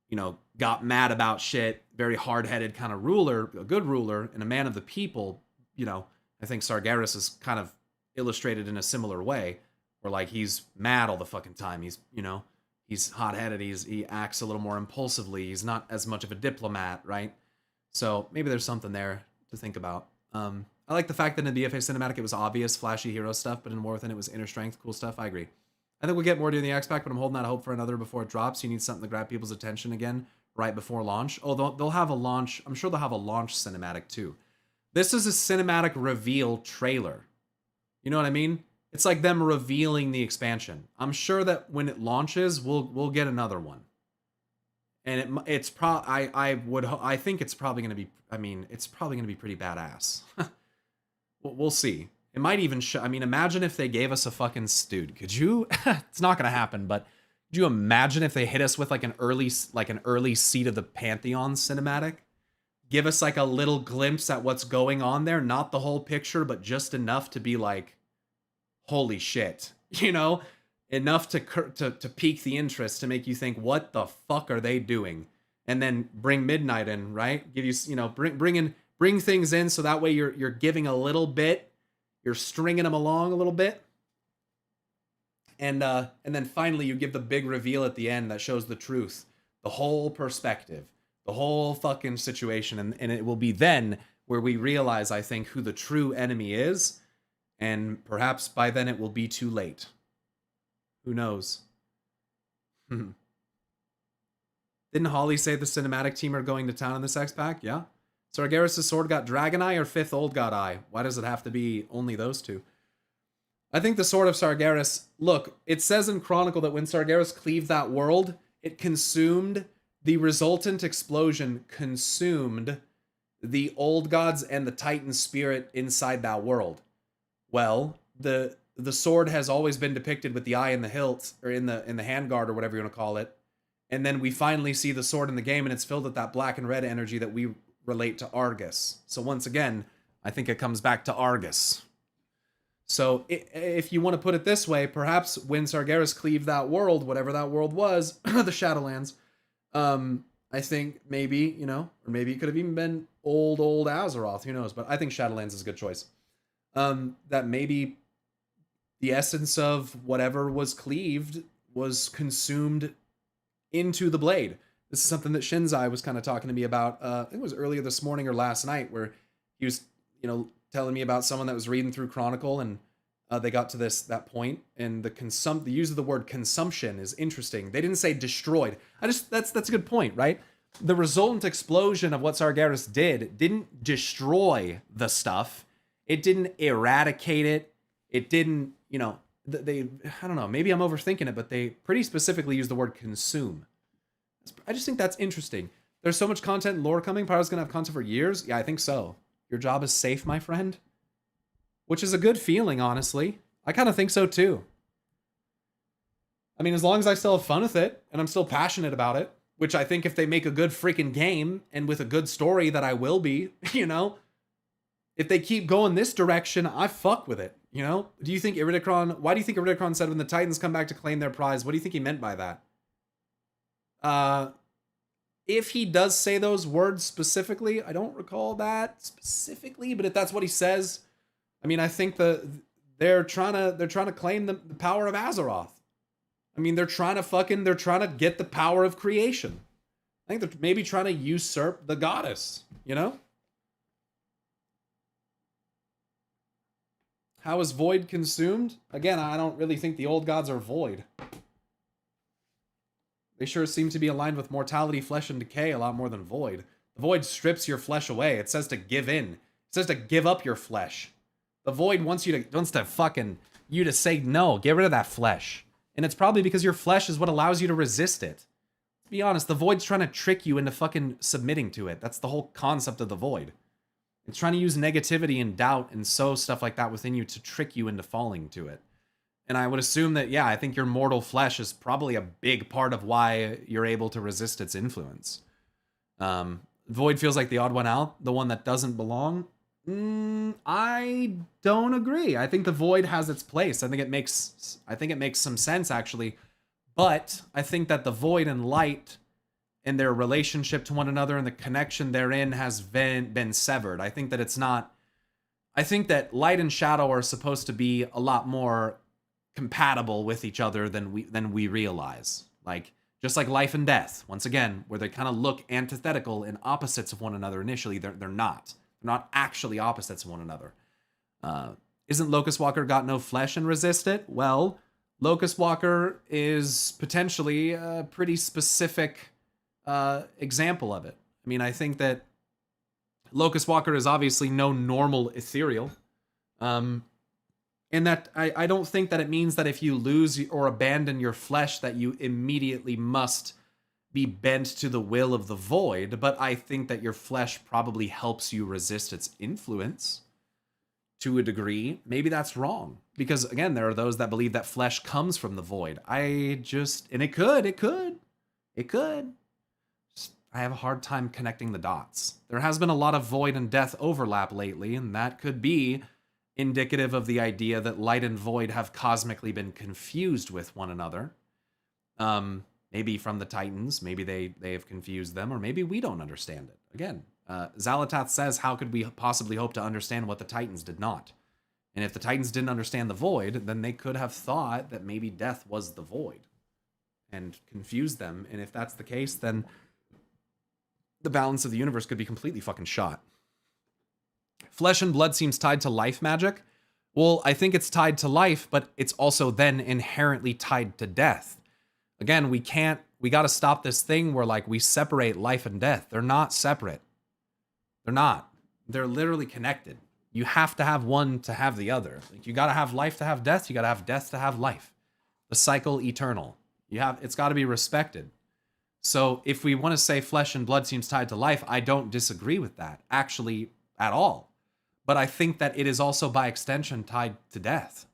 you know, got mad about shit, very hard-headed kind of ruler, a good ruler, and a man of the people. You know, I think Sargeras is kind of illustrated in a similar way, where like he's mad all the fucking time. He's, you know, he's hot-headed. He acts a little more impulsively. He's not as much of a diplomat, right? So maybe there's something there to think about. I like the fact that in the BFA cinematic it was obvious, flashy hero stuff, but in War Within it was inner strength, cool stuff. I agree. I think we'll get more during the X-Pack, but I'm holding out hope for another before it drops. You need something to grab people's attention again right before launch. Oh, they'll have a launch. I'm sure they'll have a launch cinematic too. This is a cinematic reveal trailer. You know what I mean? It's like them revealing the expansion. I'm sure that when it launches, we'll get another one. And I think it's probably going to be, I mean, it's probably going to be pretty badass. We'll see. It might even show, I mean, imagine if they gave us a fucking, dude, could you, it's not going to happen, but could you imagine if they hit us with like an early Seat of the Pantheon cinematic? Give us like a little glimpse at what's going on there, not the whole picture, but just enough to be like, holy shit, you know? Enough to pique the interest, to make you think, what the fuck are they doing? And then bring Midnight in, right? Give you, you know, bring things in so that way you're giving a little bit, you're stringing them along a little bit, and then finally you give the big reveal at the end that shows the truth, the whole perspective, the whole fucking situation, and it will be then where we realize, I think, who the true enemy is, and perhaps by then it will be too late. Who knows? Didn't Holly say the cinematic team are going to town in this X-Pack? Yeah. Sargeras' sword got Dragon Eye or Fifth Old God Eye? Why does it have to be only those two? I think the sword of Sargeras... Look, it says in Chronicle that when Sargeras cleaved that world, it consumed the resultant explosion consumed the old gods and the Titan spirit inside that world. Well, the sword has always been depicted with the eye in the hilt, or in the handguard, or whatever you want to call it. And then we finally see the sword in the game, and it's filled with that black and red energy that we relate to Argus. So once again, I think it comes back to Argus. So if you want to put it this way, perhaps when Sargeras cleaved that world, whatever that world was, the Shadowlands, I think maybe, you know, or maybe it could have even been old Azeroth, who knows? But I think Shadowlands is a good choice. That maybe the essence of whatever was cleaved was consumed into the blade. This is something that Shinzai was kind of talking to me about. I think it was earlier this morning or last night, where he was, you know, telling me about someone that was reading through Chronicle, and they got to that point, and the use of the word consumption is interesting. They didn't say destroyed. That's a good point, right? The resultant explosion of what Sargeras didn't destroy the stuff. It didn't eradicate it. It didn't, you know, I don't know, maybe I'm overthinking it, but they pretty specifically use the word consume. I just think that's interesting. There's so much content and lore coming. Pyro's gonna have content for years. Yeah, I think so. Your job is safe, my friend. Which is a good feeling, honestly. I kind of think so too. I mean, as long as I still have fun with it, and I'm still passionate about it, which I think if they make a good freaking game, and with a good story that I will be, you know, if they keep going this direction, I fuck with it. You know, why do you think Iridikron said when the Titans come back to claim their prize? What do you think he meant by that? If he does say those words specifically, I don't recall that specifically, but if that's what he says, I mean, I think they're trying to claim the power of Azeroth. I mean, they're trying to get the power of creation. I think they're maybe trying to usurp the goddess, you know? How is Void consumed? Again, I don't really think the old gods are Void. They sure seem to be aligned with mortality, flesh, and decay a lot more than Void. The Void strips your flesh away. It says to give in. It says to give up your flesh. The Void wants you to say no, get rid of that flesh. And it's probably because your flesh is what allows you to resist it. To be honest, the Void's trying to trick you into fucking submitting to it. That's the whole concept of the Void. It's trying to use negativity and doubt and sow stuff like that within you to trick you into falling to it. And I would assume that, yeah, I think your mortal flesh is probably a big part of why you're able to resist its influence. Void feels like the odd one out, the one that doesn't belong. I don't agree. I think the Void has its place. I think it makes some sense, actually. But I think that the Void and Light and their relationship to one another and the connection therein has been severed. I think that it's not... I think that Light and Shadow are supposed to be a lot more compatible with each other than we realize. Like, just like life and death, once again, where they kind of look antithetical and opposites of one another initially, they're not. They're not actually opposites of one another. Isn't Locust Walker got no flesh and resist it? Well, Locust Walker is potentially a pretty specific example of it. I mean, I think that Locust Walker is obviously no normal ethereal. And that I don't think that it means that if you lose or abandon your flesh that you immediately must be bent to the will of the Void, but I think that your flesh probably helps you resist its influence to a degree. Maybe that's wrong, because again, there are those that believe that flesh comes from the Void. And it could. I have a hard time connecting the dots. There has been a lot of Void and Death overlap lately, and that could be indicative of the idea that Light and Void have cosmically been confused with one another. Maybe from the Titans, maybe they have confused them, or maybe we don't understand it. Again, Zalatath says, how could we possibly hope to understand what the Titans did not? And if the Titans didn't understand the Void, then they could have thought that maybe Death was the Void and confused them. And if that's the case, then the balance of the universe could be completely fucking shot. Flesh and blood seems tied to life magic. Well, I think it's tied to life, but it's also then inherently tied to death. Again, we got to stop this thing where like we separate life and death. They're not separate. They're not. They're literally connected. You have to have one to have the other. Like, you got to have life to have death. You got to have death to have life. The cycle eternal. It's got to be respected. So if we want to say flesh and blood seems tied to life, I don't disagree with that, actually, at all. But I think that it is also by extension tied to death.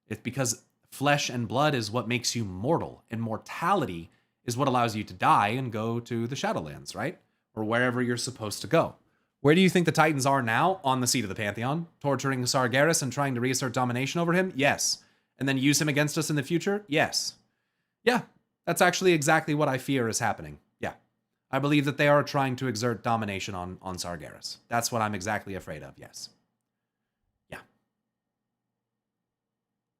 It's because flesh and blood is what makes you mortal, and mortality is what allows you to die and go to the Shadowlands, right? Or wherever you're supposed to go. Where do you think the Titans are now? On the seat of the Pantheon, torturing Sargeras and trying to reassert domination over him? Yes. And then use him against us in the future? Yes. Yeah, that's actually exactly what I fear is happening. Yeah. I believe that they are trying to exert domination on Sargeras. That's what I'm exactly afraid of, yes. Yeah.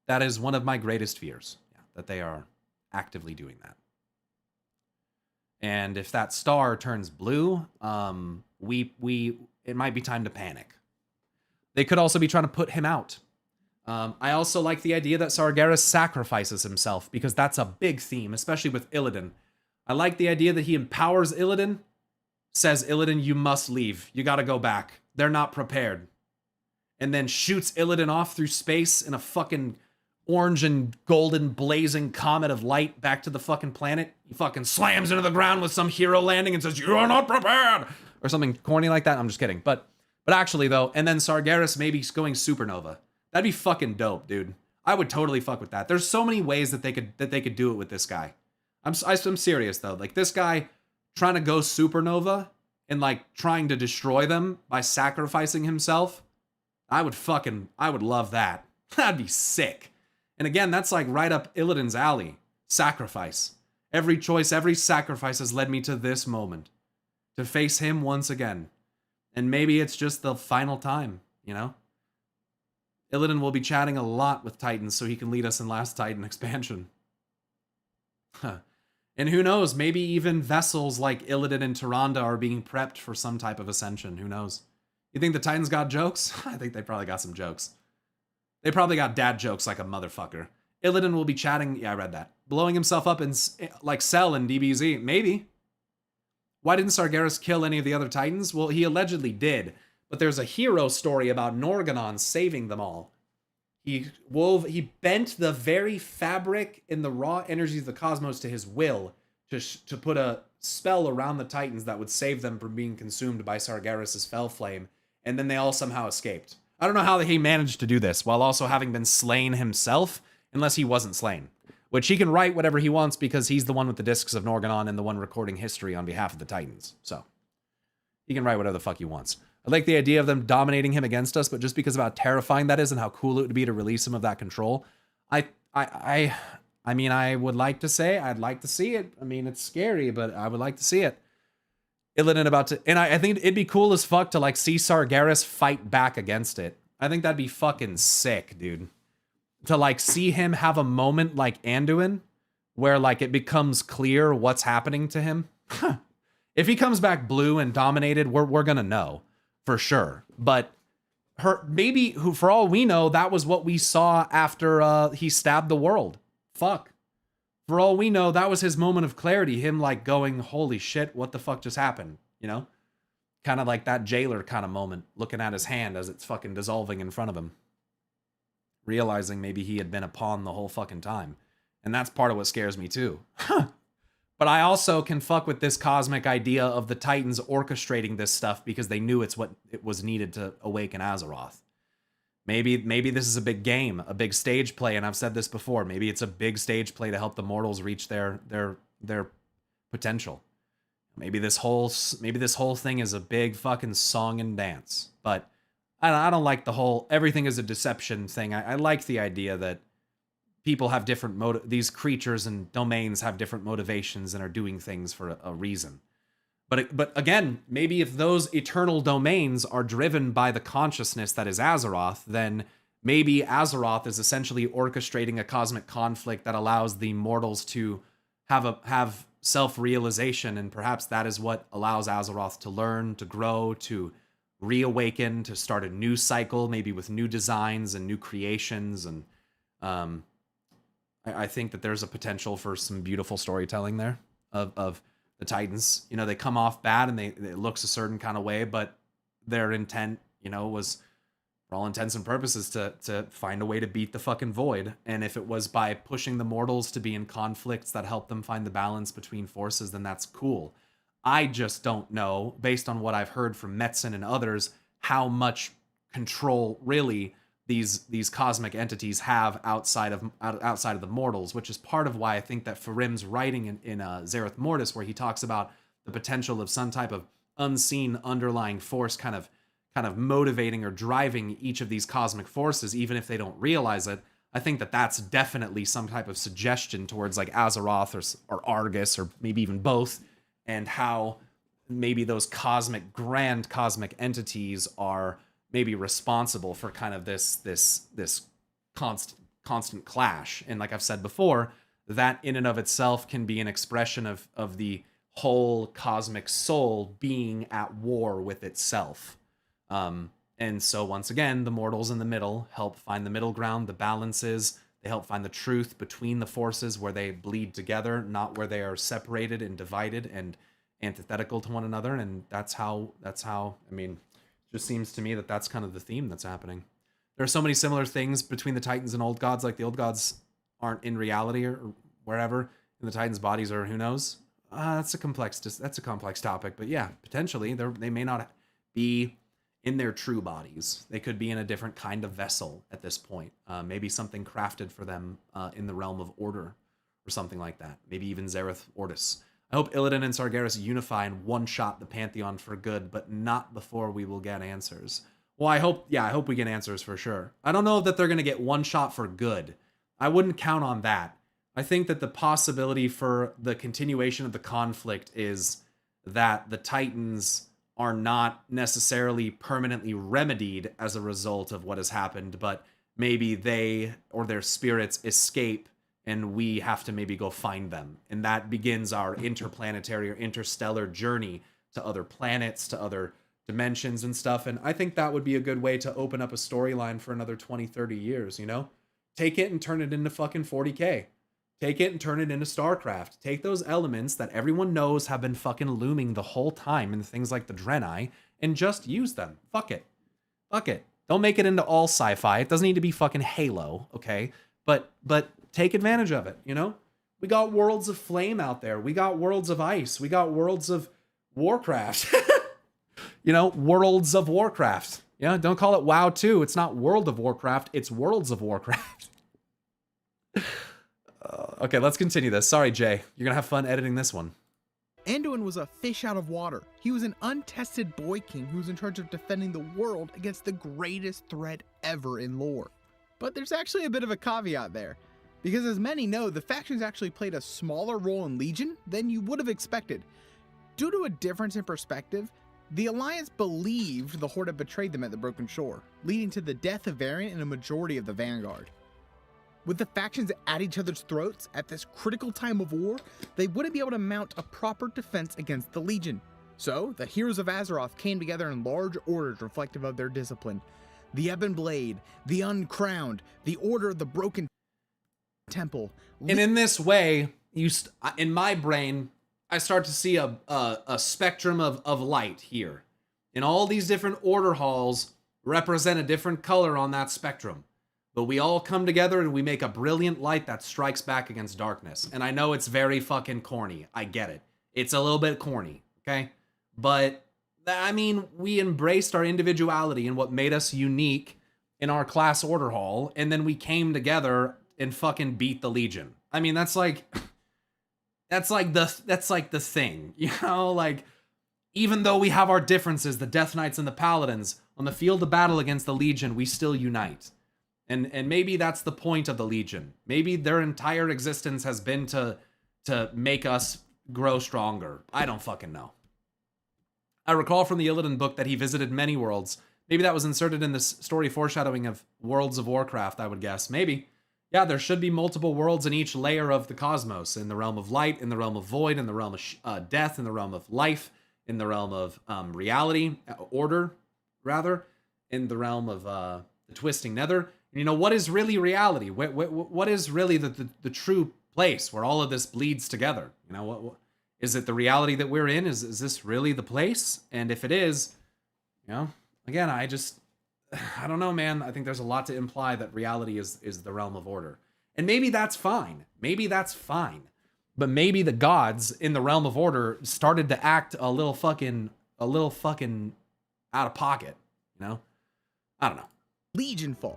That is one of my greatest fears, yeah, that they are actively doing that. And if that star turns blue, it might be time to panic. They could also be trying to put him out. I also like the idea that Sargeras sacrifices himself, because that's a big theme, especially with Illidan. I like the idea that he empowers Illidan, says, Illidan, you must leave. You gotta go back. They're not prepared. And then shoots Illidan off through space in a fucking orange and golden blazing comet of light back to the fucking planet. He fucking slams into the ground with some hero landing and says, you are not prepared! Or something corny like that. I'm just kidding. But actually though, and then Sargeras maybe going supernova. That'd be fucking dope, dude. I would totally fuck with that. There's so many ways that they could do it with this guy. I'm serious though. Like this guy trying to go supernova and like trying to destroy them by sacrificing himself. I would love that. That'd be sick. And again, that's like right up Illidan's alley. Sacrifice. Every choice, every sacrifice has led me to this moment. To face him once again. And maybe it's just the final time, you know? Illidan will be chatting a lot with Titans so he can lead us in Last Titan expansion. Huh. And who knows, maybe even vessels like Illidan and Tyrande are being prepped for some type of ascension. Who knows? You think the Titans got jokes? I think they probably got some jokes. They probably got dad jokes like a motherfucker. Illidan will be chatting, yeah, I read that. Blowing himself up in, like Cell in DBZ. Maybe. Why didn't Sargeras kill any of the other Titans? Well, he allegedly did. But there's a hero story about Norganon saving them all. He bent the very fabric in the raw energies of the cosmos to his will to put a spell around the Titans that would save them from being consumed by Sargeras' fell flame. And then they all somehow escaped. I don't know how he managed to do this while also having been slain himself, unless he wasn't slain. Which he can write whatever he wants because he's the one with the discs of Norganon and the one recording history on behalf of the Titans. So, he can write whatever the fuck he wants. I like the idea of them dominating him against us, but just because of how terrifying that is and how cool it would be to release him of that control, I mean, I would like to say, I'd like to see it. I mean, it's scary, but I would like to see it. Illidan and I think it'd be cool as fuck to like see Sargeras fight back against it. I think that'd be fucking sick, dude. To like see him have a moment like Anduin, where like it becomes clear what's happening to him. If he comes back blue and dominated, we're gonna know for sure. But for all we know, that was what we saw after he stabbed the world. Fuck. For all we know, that was his moment of clarity. Him like going, holy shit, what the fuck just happened? You know? Kind of like that jailer kind of moment, looking at his hand as it's fucking dissolving in front of him. Realizing maybe he had been a pawn the whole fucking time. And that's part of what scares me too. But I also can fuck with this cosmic idea of the Titans orchestrating this stuff because they knew it's what it was needed to awaken Azeroth. Maybe this is a big game, a big stage play, and I've said this before. Maybe it's a big stage play to help the mortals reach their potential. Maybe this whole thing is a big fucking song and dance. But I don't like the whole everything is a deception thing. I like the idea that people have different these creatures and domains have different motivations and are doing things for a reason. But again, maybe if those eternal domains are driven by the consciousness that is Azeroth, then maybe Azeroth is essentially orchestrating a cosmic conflict that allows the mortals to have self-realization, and perhaps that is what allows Azeroth to learn, to grow, to reawaken, to start a new cycle, maybe with new designs and new creations. And I think that there's a potential for some beautiful storytelling there of the Titans. You know, they come off bad and it looks a certain kind of way, but their intent, you know, was for all intents and purposes, to find a way to beat the fucking void. And if it was by pushing the mortals to be in conflicts that help them find the balance between forces, then that's cool. I just don't know, based on what I've heard from Metzen and others, how much control really these cosmic entities have outside of the mortals, which is part of why I think that Farim's writing in Zereth Mortis, where he talks about the potential of some type of unseen underlying force kind of motivating or driving each of these cosmic forces, even if they don't realize it. I think that that's definitely some type of suggestion towards like Azeroth or Argus, or maybe even both, and how maybe those grand cosmic entities are maybe responsible for kind of this constant clash. And like I've said before, that in and of itself can be an expression of the whole cosmic soul being at war with itself. And so once again, the mortals in the middle help find the middle ground, the balances. They help find the truth between the forces where they bleed together, not where they are separated and divided and antithetical to one another. And that's how, I mean, it just seems to me that that's kind of the theme that's happening. There are so many similar things between the Titans and Old Gods, like the Old Gods aren't in reality or wherever, and the Titans' bodies are who knows. That's a complex topic, but yeah, potentially they may not be in their true bodies. They could be in a different kind of vessel at this point. Maybe something crafted for them in the realm of order or something like that. Maybe even Zereth Ortis. I hope Illidan and Sargeras unify and one-shot the Pantheon for good, but not before we will get answers. Well, I hope we get answers for sure. I don't know that they're going to get one shot for good. I wouldn't count on that. I think that the possibility for the continuation of the conflict is that the Titans are not necessarily permanently remedied as a result of what has happened, but maybe they or their spirits escape and we have to maybe go find them. And that begins our interplanetary or interstellar journey to other planets, to other dimensions and stuff. And I think that would be a good way to open up a storyline for another 20, 30 years, you know? Take it and turn it into fucking 40K. Take it and turn it into StarCraft. Take those elements that everyone knows have been fucking looming the whole time in things like the Draenei and just use them. Fuck it. Fuck it. Don't make it into all sci-fi. It doesn't need to be fucking Halo, okay? But take advantage of it, you know? We got Worlds of Flame out there. We got Worlds of Ice. We got Worlds of Warcraft. You know, Worlds of Warcraft. Yeah, don't call it WoW 2. It's not World of Warcraft. It's Worlds of Warcraft. Okay, let's continue this. Sorry, Jay. You're gonna have fun editing this one. Anduin was a fish out of water. He was an untested boy king who was in charge of defending the world against the greatest threat ever in lore. But there's actually a bit of a caveat there, because as many know, the factions actually played a smaller role in Legion than you would have expected. Due to a difference in perspective, the Alliance believed the Horde had betrayed them at the Broken Shore, leading to the death of Variant and a majority of the Vanguard. With the factions at each other's throats at this critical time of war, they wouldn't be able to mount a proper defense against the Legion. So, the heroes of Azeroth came together in large orders reflective of their discipline. The Ebon Blade, the Uncrowned, the Order of the Broken Temple. And in this way, in my brain, I start to see a spectrum of light here. And all these different order halls represent a different color on that spectrum. But we all come together and we make a brilliant light that strikes back against darkness. And I know it's very fucking corny. I get it. It's a little bit corny, okay? But, I mean, we embraced our individuality and what made us unique in our class order hall. And then we came together and fucking beat the Legion. I mean, that's like the thing, you know? Like, even though we have our differences, the Death Knights and the Paladins, on the field of battle against the Legion, we still unite. And maybe that's the point of the Legion. Maybe their entire existence has been to make us grow stronger. I don't fucking know. I recall from the Illidan book that he visited many worlds. Maybe that was inserted in the story foreshadowing of Worlds of Warcraft, I would guess. Maybe. Yeah, there should be multiple worlds in each layer of the cosmos. In the realm of light, in the realm of void, in the realm of death, in the realm of life, in the realm of reality, order, rather, in the realm of the twisting nether. And you know, what is really reality? What is really the true place where all of this bleeds together? You know, what is it? The reality that we're in? Is this really the place? And if it is, you know, again, I just I don't know, man. I think there's a lot to imply that reality is the realm of order. And maybe that's fine. Maybe that's fine. But maybe the gods in the realm of order started to act a little fucking out of pocket, you know? I don't know. Legionfall.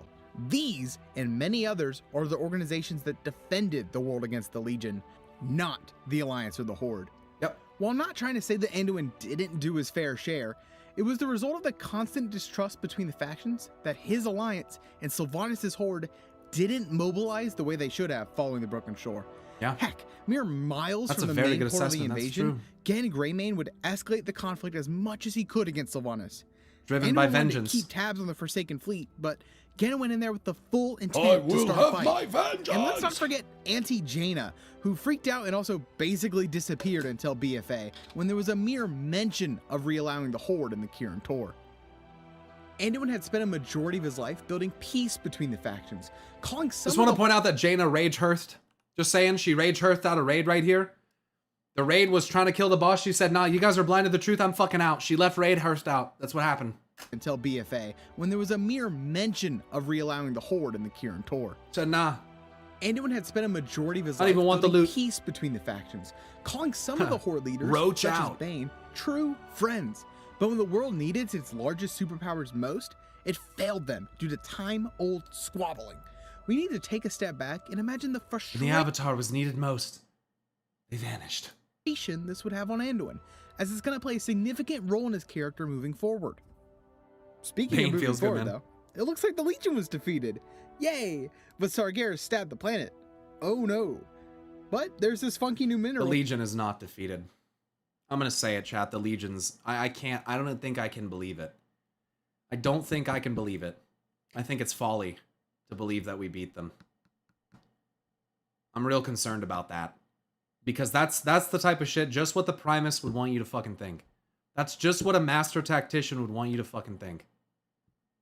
These and many others are the organizations that defended the world against the Legion, not the Alliance or the Horde. Yep. While not trying to say that Anduin didn't do his fair share, it was the result of the constant distrust between the factions that his alliance and Sylvanas' Horde didn't mobilize the way they should have following the Broken Shore. Yeah. Heck, mere miles That's from a the very main good port of the assessment. That's invasion, true. Gan Greymane would escalate the conflict as much as he could against Sylvanas. Driven Anduin by wanted to vengeance. keep tabs on the Forsaken Fleet, but Gan went in there with the full I intent to will start a have fight. my vengeance! And let's not forget Auntie Jaina, who freaked out and also basically disappeared until BFA, when there was a mere mention of re-allowing the Horde in the Kirin Tor. Anduin had spent a majority of his life building peace between the factions, calling some Just of want to the point out that Jaina rage hearthed. Just saying, she rage hearthed out a raid right here. The raid was trying to kill the boss. She said, nah, you guys are blind to the truth. I'm fucking out. She left raid hearthed out. That's what happened. until BFA, when there was a mere mention of re-allowing the Horde in the Kirin Tor. Said, nah. Anduin had spent a majority of his I don't life even want the building loot. peace between the factions, calling some of the Horde leaders, Roach such out. as Bane, true friends. But when the world needed its largest superpowers most, it failed them due to time-old squabbling. We need to take a step back and imagine the When frustration the Avatar was needed most, they vanished. this would have on Anduin, as it's going to play a significant role in his character moving forward. Speaking Bane of moving feels good, forward, man. though, it looks like the Legion was defeated. Yay! But Sargeras stabbed the planet. Oh no. But there's this funky new The mineral. Legion is not defeated. I'm gonna say it, chat. The Legions. I can't. I don't think I can believe it. I don't think I can believe it. I think it's folly to believe that we beat them. I'm real concerned about that. Because that's the type of shit, just what the Primus would want you to fucking think. That's just what a master tactician would want you to fucking think.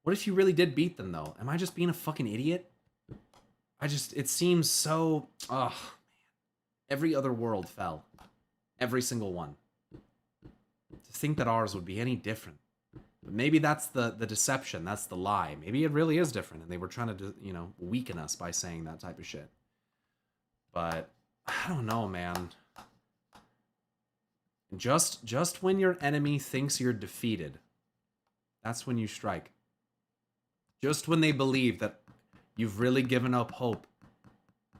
What if you really did beat them, though? Am I just being a fucking idiot? It seems so, man. Every other world fell. Every single one. To think that ours would be any different. But maybe that's the deception, that's the lie. Maybe it really is different, and they were trying to, weaken us by saying that type of shit. But, I don't know, man. Just when your enemy thinks you're defeated, that's when you strike. Just when they believe that you've really given up hope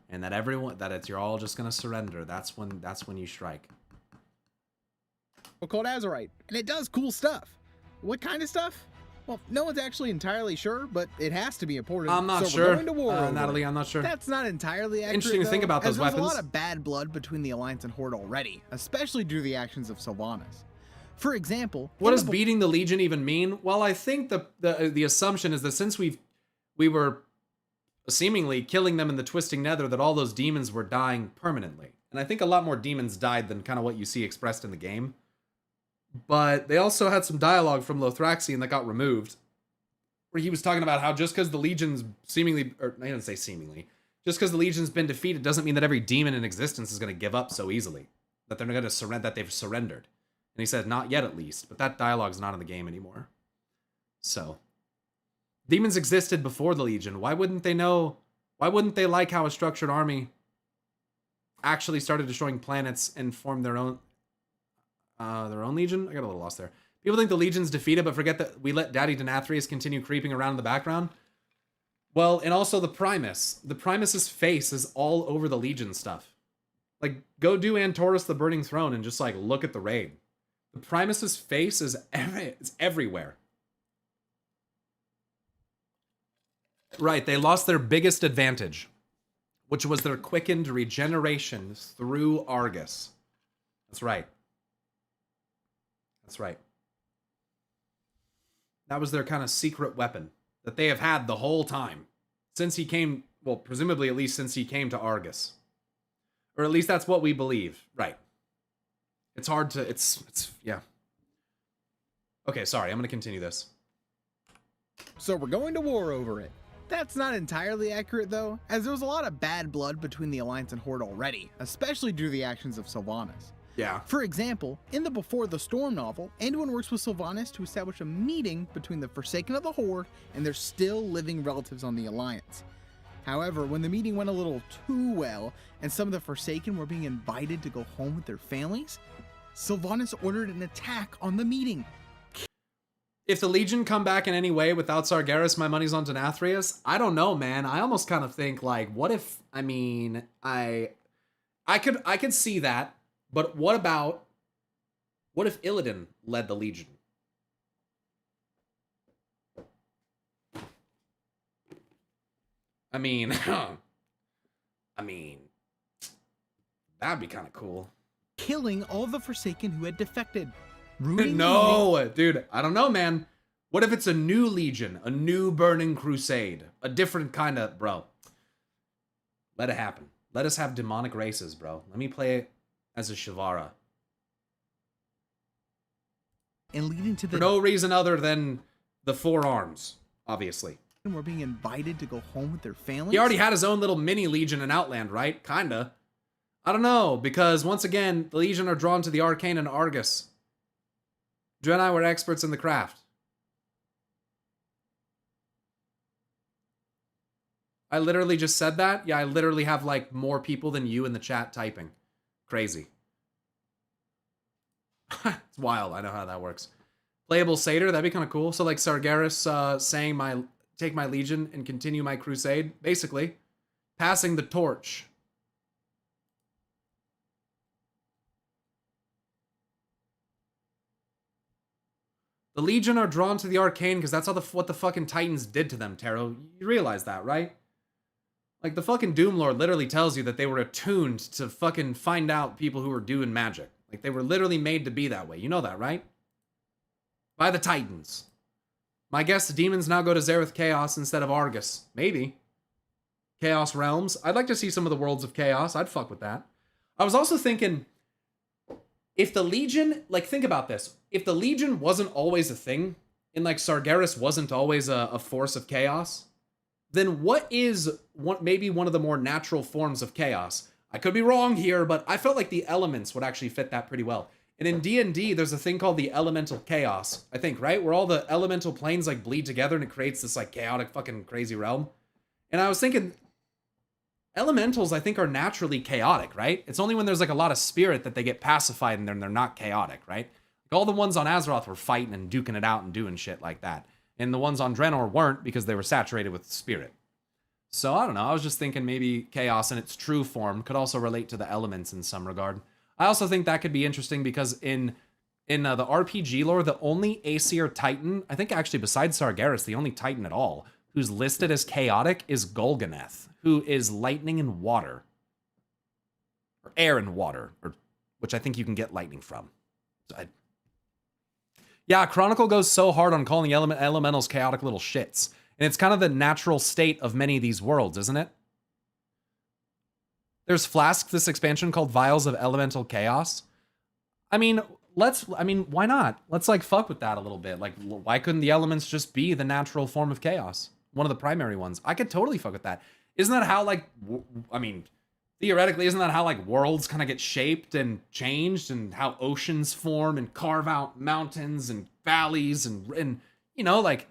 and that you're all just gonna surrender, that's when you strike. Called Azurite, and it does cool stuff. What kind of stuff? Well, no one's actually entirely sure, but it has to be important. I'm not so sure. We're going to war over Natalie, it. I'm not sure. That's not entirely accurate. Interesting to think though, about those as there's weapons. a lot of bad blood between the Alliance and Horde already, especially due to the actions of Sylvanas. For example, What does beating the Legion even mean? Well, I think the assumption is that since we were seemingly killing them in the Twisting Nether, that all those demons were dying permanently. And I think a lot more demons died than kind of what you see expressed in the game. But they also had some dialogue from Lothraxion that got removed, where he was talking about how just because the Legion's seemingly, or I didn't say seemingly, just because the Legion's been defeated doesn't mean that every demon in existence is going to give up so easily. That they're going to surrender, that they've surrendered. And he said, not yet at least, but that dialogue's not in the game anymore. So, demons existed before the Legion. Why wouldn't they know? Why wouldn't they like how a structured army actually started destroying planets and formed their own Legion? I got a little lost there. People think the Legion's defeated, but forget that we let Daddy Denathrius continue creeping around in the background. Well, and also the Primus. The Primus's face is all over the Legion stuff. Like, go do Antorus the Burning Throne and just, like, look at the raid. The Primus's face is everywhere. Right, they lost their biggest advantage, which was their quickened regeneration through Argus. That's right. That's right. That was their kind of secret weapon that they have had the whole time. Since he came, well, presumably at least since he came to Argus. Or at least that's what we believe. Right. It's hard to, yeah. Okay, sorry, I'm going to continue this. So we're going to war over it. That's not entirely accurate though, as there was a lot of bad blood between the Alliance and Horde already, especially due to the actions of Sylvanas. Yeah. For example, in the Before the Storm novel, Anduin works with Sylvanas to establish a meeting between the Forsaken of the Horde and their still living relatives on the Alliance. However, when the meeting went a little too well, and some of the Forsaken were being invited to go home with their families, Sylvanas ordered an attack on the meeting. If the Legion come back in any way without Sargeras, my money's on Denathrius. I don't know, man. I almost kind of think like, what if? I mean, I could see that, but what if Illidan led the Legion? I mean, that'd be kind of cool. Killing all the Forsaken who had defected. Ruining No, dude, I don't know, man. What if it's a new Legion, a new Burning Crusade, a different kind of, bro? Let it happen. Let us have demonic races, bro. Let me play as a Shavara. And leading to the For no reason other than the forearms, obviously. were being invited to go home with their families. He already had his own little mini Legion in Outland, right? Kinda. I don't know, because once again, the Legion are drawn to the Arcane and Argus. Drew and I were experts in the craft. I literally just said that? Yeah, I literally have like more people than you in the chat typing. Crazy. It's wild. I know how that works. Playable Satyr, that'd be kind of cool. So like Sargeras saying take my Legion and continue my crusade. Basically, passing the torch. The Legion are drawn to the Arcane because that's what the fucking Titans did to them, Taro. You realize that, right? Like, the fucking Doomlord literally tells you that they were attuned to fucking find out people who were doing magic. Like, they were literally made to be that way. You know that, right? By the Titans. My guess, the demons now go to Zereth Chaos instead of Argus. Maybe. Chaos Realms. I'd like to see some of the Worlds of Chaos. I'd fuck with that. I was also thinking, if the Legion, like, think about this. If the Legion wasn't always a thing, and, like, Sargeras wasn't always a force of chaos, then what is maybe one of the more natural forms of chaos? I could be wrong here, but I felt like the elements would actually fit that pretty well. And in D&D, there's a thing called the elemental chaos, I think, right? Where all the elemental planes, like, bleed together and it creates this, like, chaotic fucking crazy realm. And I was thinking, elementals, I think, are naturally chaotic, right? It's only when there's, like, a lot of spirit that they get pacified and they're not chaotic, right? Like, all the ones on Azeroth were fighting and duking it out and doing shit like that. And the ones on Draenor weren't because they were saturated with spirit. So, I don't know. I was just thinking maybe chaos in its true form could also relate to the elements in some regard. I also think that could be interesting because in the RPG lore, the only Aesir Titan, I think actually besides Sargeras, the only Titan at all, who's listed as chaotic is Golganeth, who is lightning and water. Or air and water, which I think you can get lightning from. So yeah, Chronicle goes so hard on calling elementals chaotic little shits. And it's kind of the natural state of many of these worlds, isn't it? There's Flask, this expansion called Vials of Elemental Chaos. I mean, why not? Let's, like, fuck with that a little bit. Like, why couldn't the elements just be the natural form of chaos? One of the primary ones. I could totally fuck with that. Isn't that how, like, theoretically, isn't that how, like, worlds kind of get shaped and changed, and how oceans form and carve out mountains and valleys and you know, like,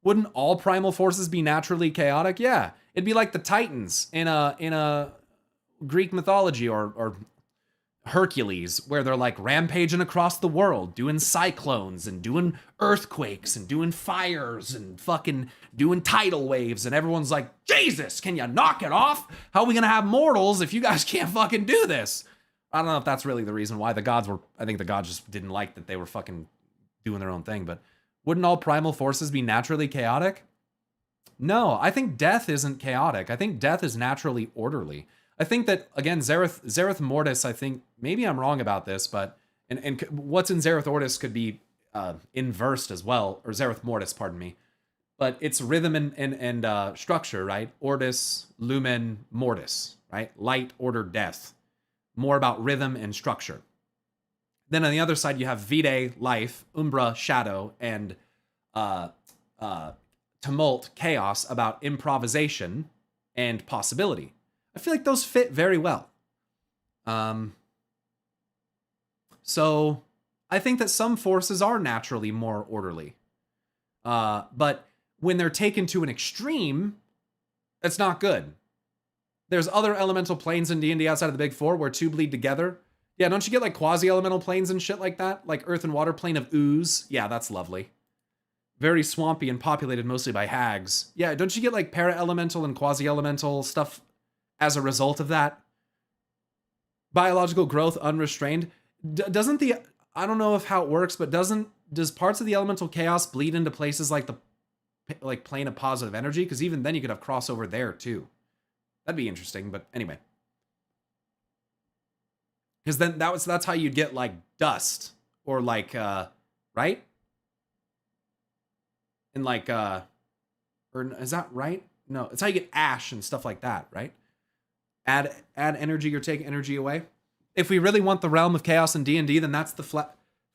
wouldn't all primal forces be naturally chaotic? Yeah. It'd be like the Titans in a Greek mythology or Hercules, where they're like rampaging across the world, doing cyclones and doing earthquakes and doing fires and fucking doing tidal waves, and everyone's like, Jesus, can you knock it off? How are we gonna have mortals if you guys can't fucking do this? I don't know if that's really the reason why I think the gods just didn't like that they were fucking doing their own thing, but wouldn't all primal forces be naturally chaotic? No, I think death isn't chaotic. I think death is naturally orderly. I think that, again, Zereth Mortis, I think, maybe I'm wrong about this, but, and what's in Zereth Ortis could be inversed as well, or Zereth Mortis, pardon me, but it's rhythm and structure, right? Ortis, Lumen, Mortis, right? Light, order, death. More about rhythm and structure. Then on the other side, you have Vitae, life, Umbra, shadow, and Tumult, chaos, about improvisation and possibility. I feel like those fit very well. So I think that some forces are naturally more orderly. But when they're taken to an extreme, it's not good. There's other elemental planes in D&D outside of the big four where two bleed together. Yeah, don't you get like quasi-elemental planes and shit like that? Like earth and water plane of ooze. Yeah, that's lovely. Very swampy and populated mostly by hags. Yeah, don't you get like para-elemental and quasi-elemental stuff as a result of that? Biological growth unrestrained. Doesn't the... I don't know if how it works, but does parts of the elemental chaos bleed into places like the plane of positive energy? Because even then you could have crossover there too. That'd be interesting, but anyway. Because then that's how you'd get like dust or like right? And like or is that right? No, it's how you get ash and stuff like that, right? Add energy or take energy away. If we really want the realm of chaos in D&D, then that's the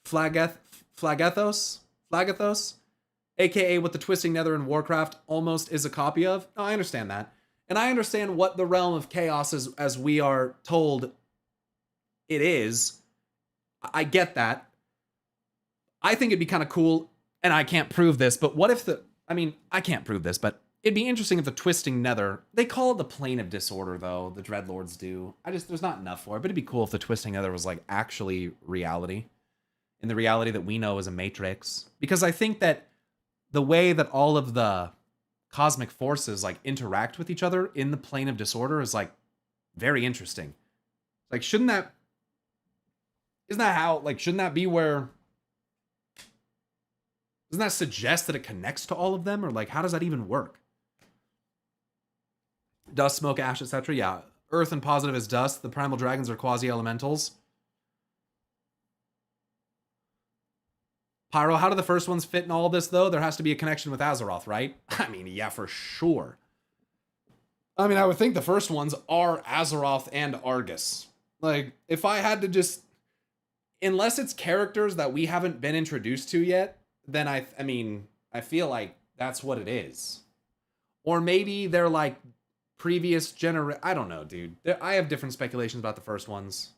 Flagathos, aka what the Twisting Nether in Warcraft almost is a copy of. No, I understand that. And I understand what the realm of chaos is as we are told it is. I get that. I think it'd be kind of cool, and I can't prove this, but what if I can't prove this, but it'd be interesting if the Twisting Nether, they call it the Plane of Disorder, though, the Dreadlords do. There's not enough for it, but it'd be cool if the Twisting Nether was, like, actually reality. In the reality that we know as a matrix. Because I think that the way that all of the cosmic forces, like, interact with each other in the Plane of Disorder is, like, very interesting. Like, shouldn't that be where... Doesn't that suggest that it connects to all of them? Or, like, how does that even work? Dust, smoke, ash, etc. Yeah. Earth and positive is dust. The primal dragons are quasi-elementals. Pyro, how do the first ones fit in all this, though? There has to be a connection with Azeroth, right? I mean, yeah, for sure. I mean, I would think the first ones are Azeroth and Argus. Like, if I had to just... Unless it's characters that we haven't been introduced to yet, then I feel like that's what it is. Or maybe they're like previous I don't know, dude. I have different speculations about the first ones.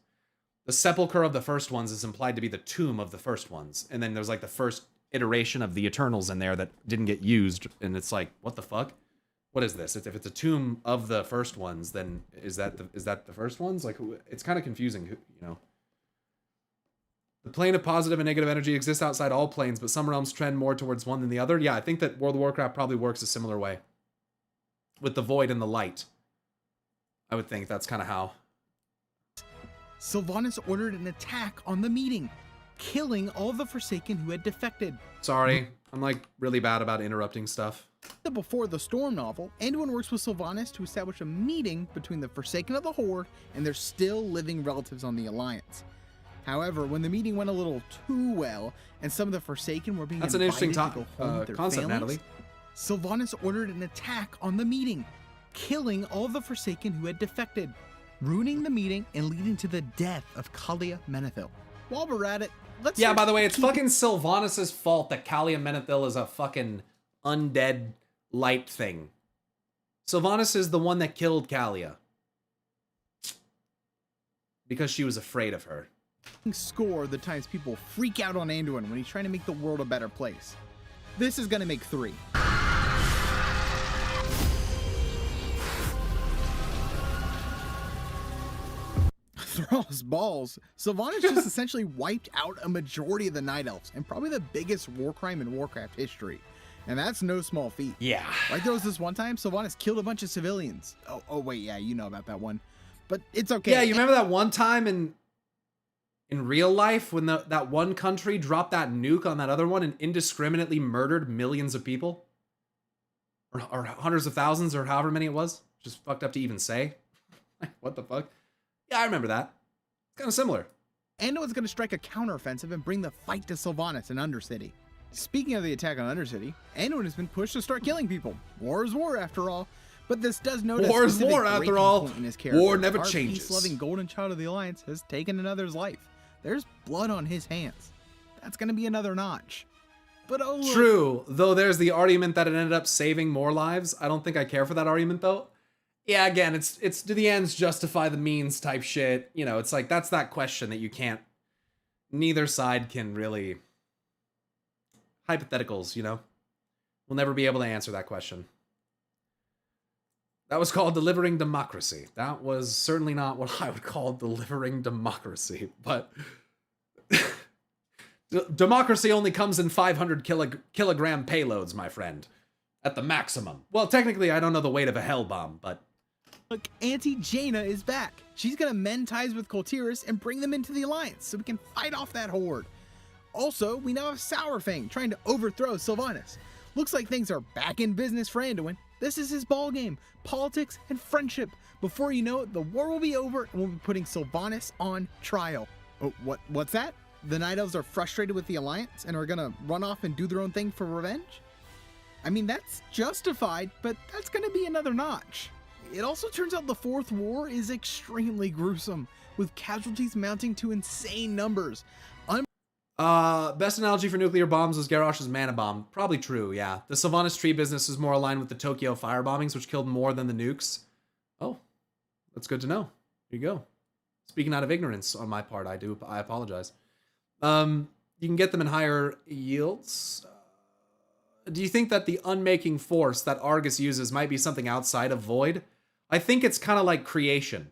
The sepulcher of the first ones is implied to be the tomb of the first ones. And then there's like the first iteration of the Eternals in there that didn't get used. And it's like, what the fuck? What is this? If it's a tomb of the first ones, then is that the first ones? Like, it's kind of confusing, you know. The plane of positive and negative energy exists outside all planes, but some realms trend more towards one than the other. Yeah, I think that World of Warcraft probably works a similar way. With the void and the light. I would think that's kind of how. Sylvanas ordered an attack on the meeting, killing all the Forsaken who had defected. Sorry, I'm like really bad about interrupting stuff. The Before the Storm novel, Anduin works with Sylvanas to establish a meeting between the Forsaken of the Horde and their still living relatives on the Alliance. However, when the meeting went a little too well, and some of the Forsaken were being invited to go home with their concept, families, Natalie. Sylvanas ordered an attack on the meeting, killing all the Forsaken who had defected, ruining the meeting and leading to the death of Kalia Menethil. While we're at it, let's... Yeah, by the way, it's fucking Sylvanas' fault that Kalia Menethil is a fucking undead light thing. Sylvanas is the one that killed Kalia. Because she was afraid of her. Score the times people freak out on Anduin when he's trying to make the world a better place. This is gonna make 3. Thrall's balls. Sylvanas just essentially wiped out a majority of the Night Elves, and probably the biggest war crime in Warcraft history. And that's no small feat. Yeah. Like there was this one time Sylvanas killed a bunch of civilians. Oh wait, yeah, you know about that one. But it's okay. Yeah, you remember that one time in real life when that one country dropped that nuke on that other one and indiscriminately murdered millions of people? Or hundreds of thousands, or however many it was? Just fucked up to even say. What the fuck? Yeah, I remember that. It's kind of similar. Anduin's going to strike a counteroffensive and bring the fight to Sylvanas in Undercity. Speaking of the attack on Undercity, Anduin has been pushed to start killing people. War is war, after all. But this does notice war is war, after all. War never Our changes. Peace-loving golden child of the Alliance has taken another's life. There's blood on his hands. That's going to be another notch. But oh, look. True, though there's the argument that it ended up saving more lives. I don't think I care for that argument, though. Yeah, again, it's do the ends justify the means type shit. You know, it's like, that's that question that you can't neither side can really... Hypotheticals, you know? We'll never be able to answer that question. That was called delivering democracy. That was certainly not what I would call delivering democracy, but... Democracy only comes in 500 kilogram payloads, my friend. At the maximum. Well, technically, I don't know the weight of a hell bomb, but... Look, Auntie Jaina is back. She's gonna mend ties with Coltyrus and bring them into the Alliance so we can fight off that horde. Also, we now have Sourfang trying to overthrow Sylvanas. Looks like things are back in business for Anduin. This is his ballgame. Politics and friendship. Before you know it, the war will be over and we'll be putting Sylvanas on trial. Oh, what's that? The Night Elves are frustrated with the Alliance and are gonna run off and do their own thing for revenge? I mean, that's justified, but that's gonna be another notch. It also turns out the Fourth War is extremely gruesome, with casualties mounting to insane numbers. Best analogy for nuclear bombs was Garrosh's mana bomb. Probably true, yeah. The Sylvanas tree business is more aligned with the Tokyo fire bombings, which killed more than the nukes. Oh, that's good to know. Here you go. Speaking out of ignorance on my part, I apologize. You can get them in higher yields. Do you think that the unmaking force that Argus uses might be something outside of Void? I think it's kind of like creation.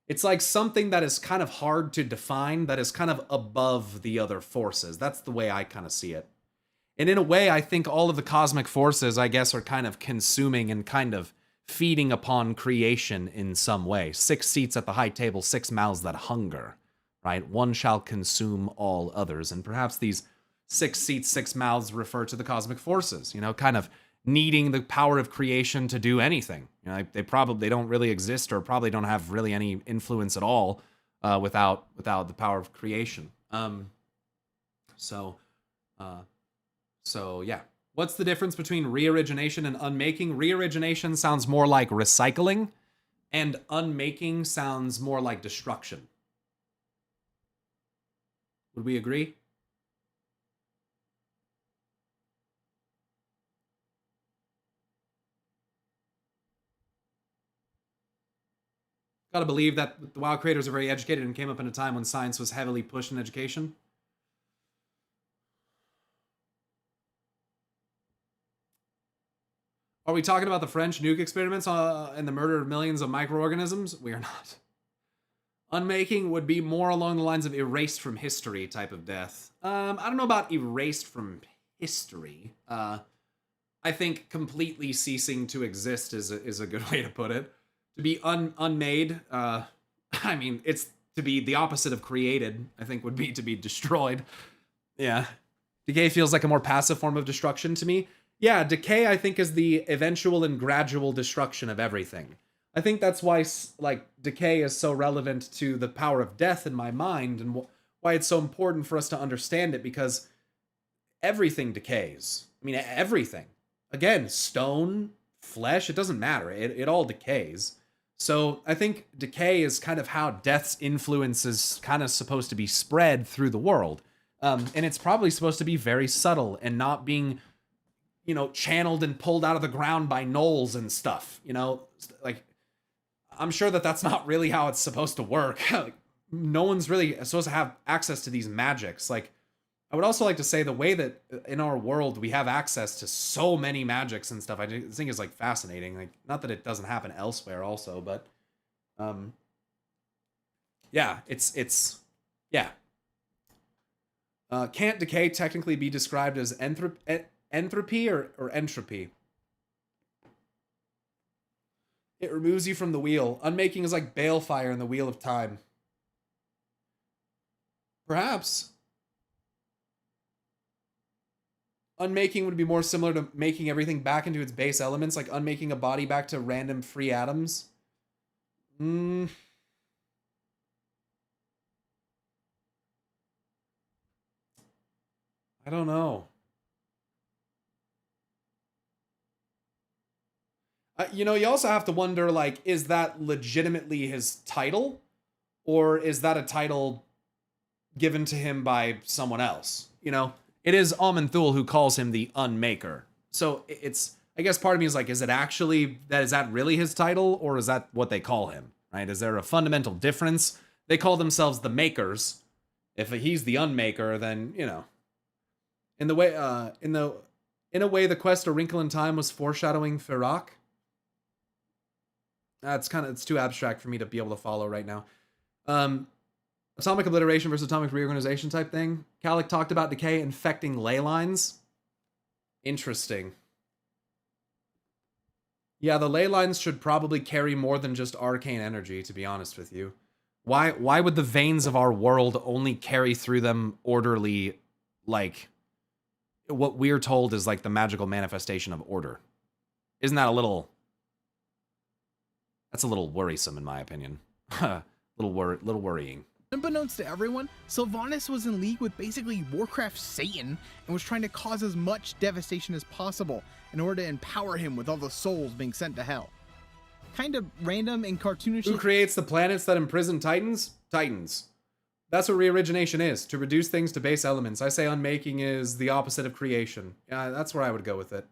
It's like something that is kind of hard to define, that is kind of above the other forces. That's the way I kind of see it. And in a way, I think all of the cosmic forces, I guess, are kind of consuming and kind of feeding upon creation in some way. 6 seats at the high table, 6 mouths that hunger, right? One shall consume all others. And perhaps these 6 seats, 6 mouths refer to the cosmic forces, you know, kind of needing the power of creation to do anything. You know, they don't really exist, or probably don't have really any influence at all without the power of creation. So yeah. What's the difference between re-origination and unmaking? Re-origination sounds more like recycling, and unmaking sounds more like destruction. Would we agree? Gotta believe that the WoW creators are very educated and came up in a time when science was heavily pushed in education. Are we talking about the French nuke experiments and the murder of millions of microorganisms? We are not. Unmaking would be more along the lines of erased from history type of death. I don't know about erased from history. I think completely ceasing to exist is a good way to put it. To be unmade, I mean, it's to be the opposite of created, I think would be to be destroyed. Yeah. Decay feels like a more passive form of destruction to me. Yeah, decay, I think, is the eventual and gradual destruction of everything. I think that's why, like, decay is so relevant to the power of death in my mind, and why it's so important for us to understand it, because everything decays. I mean, everything. Again, stone, flesh, it doesn't matter. It all decays. So I think decay is kind of how death's influence is kind of supposed to be spread through the world. And it's probably supposed to be very subtle and not being, you know, channeled and pulled out of the ground by gnolls and stuff. You know, like, I'm sure that that's not really how it's supposed to work. Like, no one's really supposed to have access to these magics. Like, I would also like to say the way that in our world we have access to so many magics and stuff, I think is like fascinating. Like, not that it doesn't happen elsewhere also, but yeah, it's yeah. Can't decay technically be described as entropy or entropy? It removes you from the wheel. Unmaking is like balefire in the wheel of time. Perhaps. Unmaking would be more similar to making everything back into its base elements, like unmaking a body back to random free atoms. I don't know. You know, you also have to wonder, like, is that legitimately his title? Or is that a title given to him by someone else? You know? It is Aman'Thul who calls him the Unmaker. So it's, I guess part of me is like, is that really his title, or is that what they call him, right? Is there a fundamental difference? They call themselves the Makers, If he's the Unmaker, then, you know. In the way, in a way, the quest A Wrinkle in Time was foreshadowing Firak. It's too abstract for me to be able to follow right now. Atomic obliteration versus atomic reorganization type thing. Kalik talked about decay infecting ley lines. Interesting. Yeah, the ley lines should probably carry more than just arcane energy, to be honest with you. Why would the veins of our world only carry through them orderly, like what we're told is like the magical manifestation of order? Isn't that that's a little worrisome in my opinion. little worrying. Unbeknownst to everyone, Sylvanas was in league with basically Warcraft Satan and was trying to cause as much devastation as possible in order to empower him with all the souls being sent to hell. Kind of random and cartoonish. Who creates the planets that imprison Titans? Titans. That's what reorigination is, to reduce things to base elements. I say unmaking is the opposite of creation. Yeah, that's where I would go with it.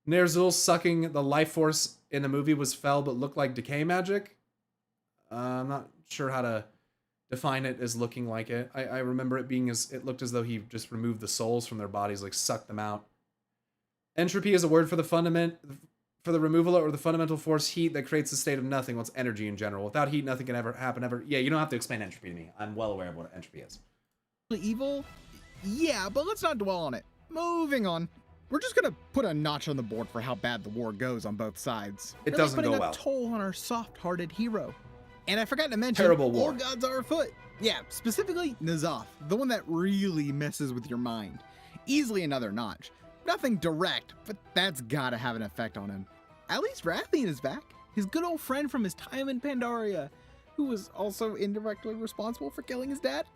Ner'zhul sucking the life force in the movie was fell but looked like decay magic. I'm not sure how to define it as looking like it. I remember it being it looked as though he just removed the souls from their bodies, like sucked them out. Entropy is a word for the removal or the fundamental force heat that creates a state of nothing. Well, it's energy in general. Without heat, nothing can ever happen ever. Yeah, you don't have to explain entropy to me. I'm well aware of what entropy is. Evil? Yeah, but let's not dwell on it. Moving on. We're just gonna put a notch on the board for how bad the war goes on both sides. It doesn't go well. Putting a toll on our soft-hearted hero. And I forgot to mention, terrible war. All gods are afoot. Yeah, specifically N'Zoth, the one that really messes with your mind. Easily another notch. Nothing direct, but that's gotta have an effect on him. At least Rathian is back. His good old friend from his time in Pandaria, who was also indirectly responsible for killing his dad.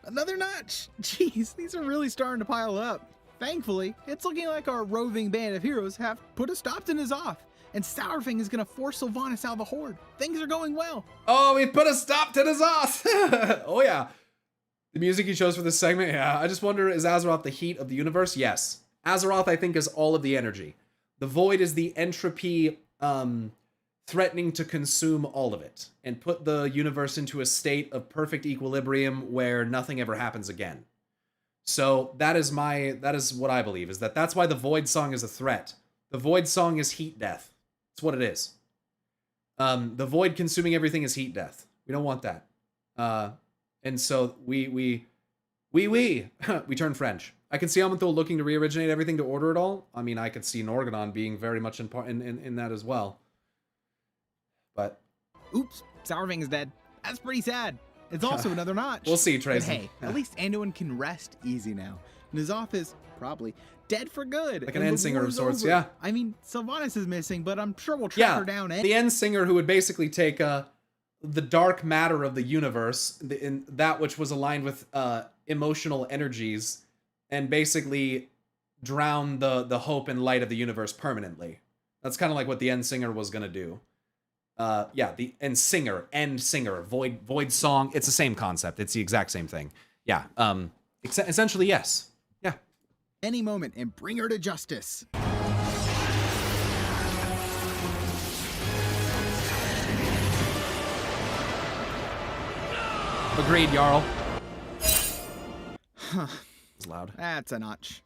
Another notch. Jeez, these are really starting to pile up. Thankfully, it's looking like our roving band of heroes have put a stop to N'Zoth, and Sourfang is gonna force Sylvanas out of the Horde. Things are going well. Oh, we put a stop to N'Zoth! Oh yeah. The music he chose for this segment, yeah. I just wonder, is Azeroth the heat of the universe? Yes. Azeroth, I think, is all of the energy. The void is the entropy threatening to consume all of it and put the universe into a state of perfect equilibrium where nothing ever happens again. So that is what I believe, is that's why the Void Song is a threat. The Void Song is heat death. That's what it is. The Void consuming everything is heat death. We don't want that. And so we turn French. I can see Amanthul looking to reoriginate everything to order it all. I mean, I could see Norgadon being very much in that as well. But oops, Sourfang is dead. That's pretty sad. It's also another notch. We'll see, Tracy. But hey, at least Anduin can rest easy now. N'Zoth is probably dead for good. Like an end singer of sorts, yeah. I mean, Sylvanas is missing, but I'm sure we'll track her down. The end singer who would basically take the dark matter of the universe, in that which was aligned with emotional energies, and basically drown the hope and light of the universe permanently. That's kind of like what the end singer was gonna do. The end singer, void song. It's the same concept. It's the exact same thing. Yeah. Essentially, yes. Yeah. Any moment and bring her to justice. Agreed, Jarl. It's loud. That's a notch.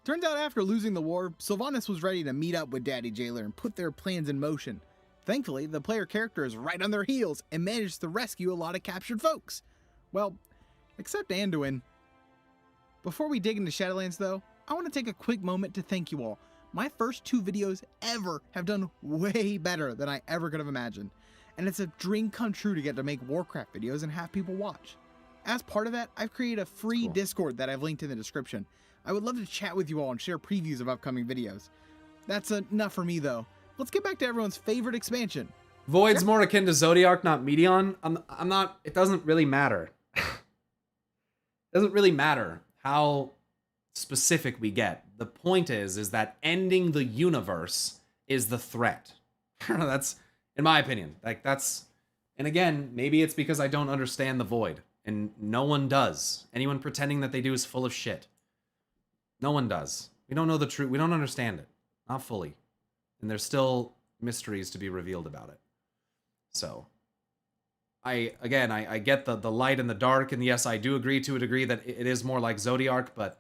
Turns out after losing the war, Sylvanas was ready to meet up with Daddy Jailer and put their plans in motion. Thankfully, the player character is right on their heels and managed to rescue a lot of captured folks. Well, except Anduin. Before we dig into Shadowlands though, I want to take a quick moment to thank you all. My first 2 videos ever have done way better than I ever could have imagined. And it's a dream come true to get to make Warcraft videos and have people watch. As part of that, I've created a free Discord that I've linked in the description. I would love to chat with you all and share previews of upcoming videos. That's enough for me though. Let's get back to everyone's favorite expansion. Void's more akin to Zodiark, not Meteon. I'm not, it doesn't really matter. It doesn't really matter how specific we get. The point is that ending the universe is the threat. That's, in my opinion, and again, maybe it's because I don't understand the Void, and no one does. Anyone pretending that they do is full of shit. No one does. We don't know the truth. We don't understand it. Not fully. And there's still mysteries to be revealed about it. So, I get the light and the dark, and yes, I do agree to a degree that it is more like Zodiark, but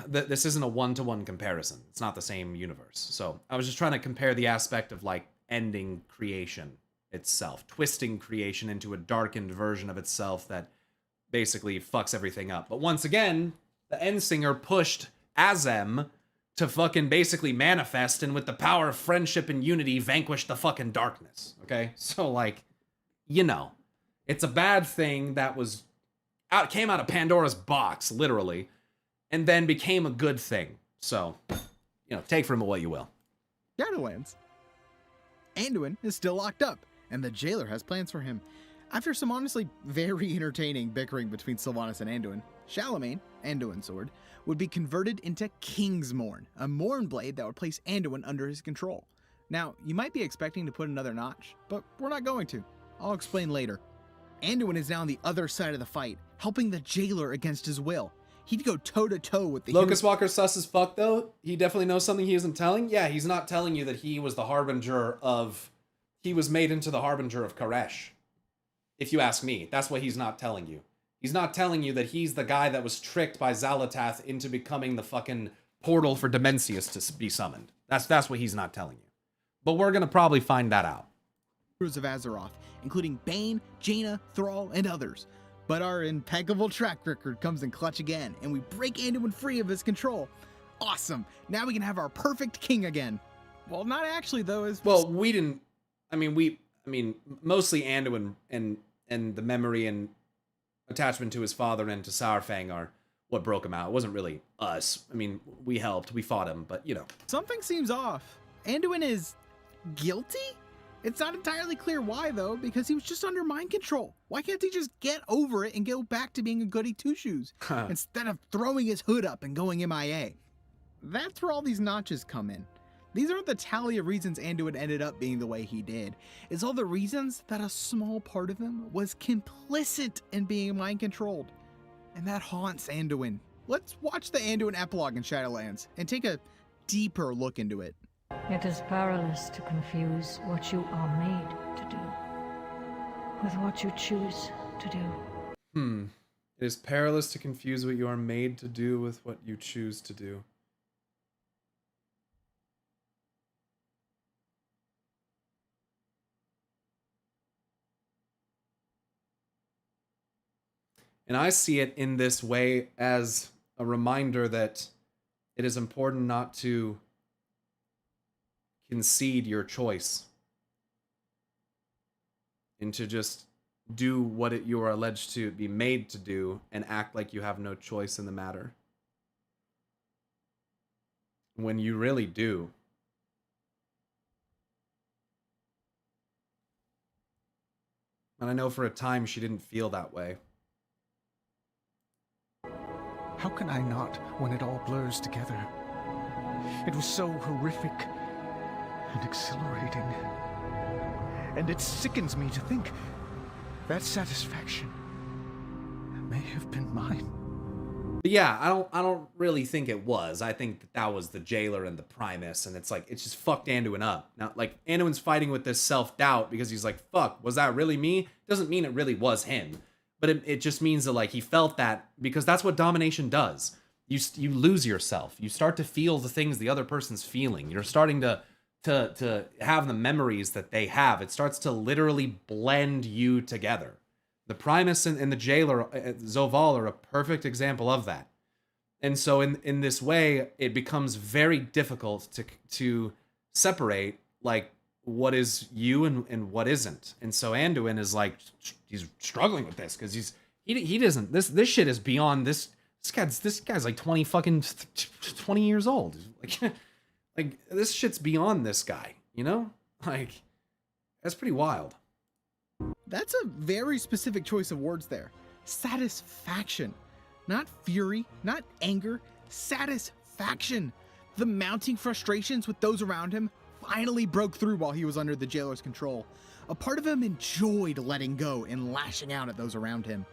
this isn't a one-to-one comparison. It's not the same universe. So I was just trying to compare the aspect of like ending creation itself, twisting creation into a darkened version of itself that basically fucks everything up. But once again, the Endsinger pushed Azem to fucking basically manifest, and with the power of friendship and unity, vanquish the fucking darkness. Okay? So like, you know, it's a bad thing that came out of Pandora's box, literally, and then became a good thing. So, you know, take from it what you will. Shadowlands. Anduin is still locked up, and the jailer has plans for him. After some honestly very entertaining bickering between Sylvanas and Anduin, Charlemagne, Anduin's sword, would be converted into Kingsmorn, a Morn blade that would place Anduin under his control. Now, you might be expecting to put another notch, but we're not going to. I'll explain later. Anduin is now on the other side of the fight, helping the jailer against his will. He'd go toe-to-toe with the Locust Walker sus as fuck, though. He definitely knows something he isn't telling. Yeah, he's not telling you that he was the harbinger of... He was made into the harbinger of Koresh. If you ask me, that's what he's not telling you. He's not telling you that he's the guy that was tricked by Xalatath into becoming the fucking portal for Demencius to be summoned. That's what he's not telling you. But we're gonna probably find that out. Of Azeroth, including Bane, Jaina, Thrall, and others. But our impeccable track record comes in clutch again, and we break Anduin free of his control. Awesome! Now we can have our perfect king again. Well, not actually, though. Well, we didn't... I mean, mostly Anduin and the memory and attachment to his father and to Sourfang are what broke him out. It wasn't really us. I mean, we helped, we fought him, but, you know. Something seems off. Anduin is guilty? It's not entirely clear why, though, because he was just under mind control. Why can't he just get over it and go back to being a goody two-shoes instead of throwing his hood up and going MIA? That's where all these notches come in. These aren't the tally of reasons Anduin ended up being the way he did. It's all the reasons that a small part of him was complicit in being mind-controlled. And that haunts Anduin. Let's watch the Anduin epilogue in Shadowlands and take a deeper look into it. It is perilous to confuse what you are made to do with what you choose to do. It is perilous to confuse what you are made to do with what you choose to do. And I see it in this way as a reminder that it is important not to concede your choice and to just do what you are alleged to be made to do and act like you have no choice in the matter. When you really do. And I know for a time she didn't feel that way. How can I not when it all blurs together? It was so horrific and exhilarating. And it sickens me to think that satisfaction may have been mine. But yeah, I don't really think it was. I think that was the jailer and the Primus, and it's like, it's just fucked Anduin up. Now, like, Anduin's fighting with this self-doubt because he's like, fuck, was that really me? Doesn't mean it really was him. But it just means that, like, he felt that because that's what domination does. You lose yourself. You start to feel the things the other person's feeling. You're starting to have the memories that they have. It starts to literally blend you together. The Primus and the jailer, Zoval, are a perfect example of that. And so in this way, it becomes very difficult to separate, like, what is you and what isn't. And so Anduin is like, he's struggling with this because he doesn't, this shit is beyond this guy's like 20 years old. Like this shit's beyond this guy, you know? Like, that's pretty wild. That's a very specific choice of words there. Satisfaction. Not fury, not anger, satisfaction. The mounting frustrations with those around him finally broke through while he was under the jailer's control. A part of him enjoyed letting go and lashing out at those around him.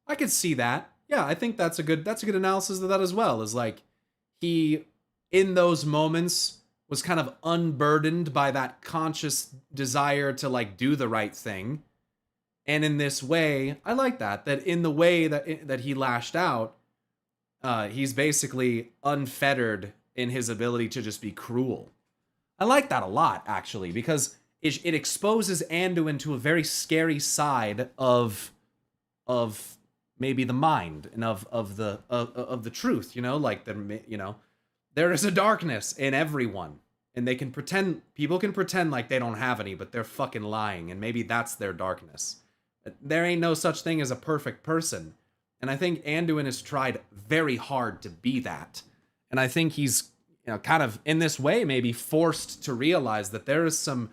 I could see that. Yeah, I think that's a good analysis of that as well. Is like, he, in those moments was kind of unburdened by that conscious desire to like do the right thing. And in this way, I like that in the way that he lashed out, he's basically unfettered in his ability to just be cruel. I like that a lot, actually, because it exposes Anduin to a very scary side of maybe the mind and of the truth, you know, like there is a darkness in everyone, and people can pretend like they don't have any, but they're fucking lying, and maybe that's their darkness. There ain't no such thing as a perfect person. And I think Anduin has tried very hard to be that. And I think he's, kind of in this way maybe forced to realize that there is some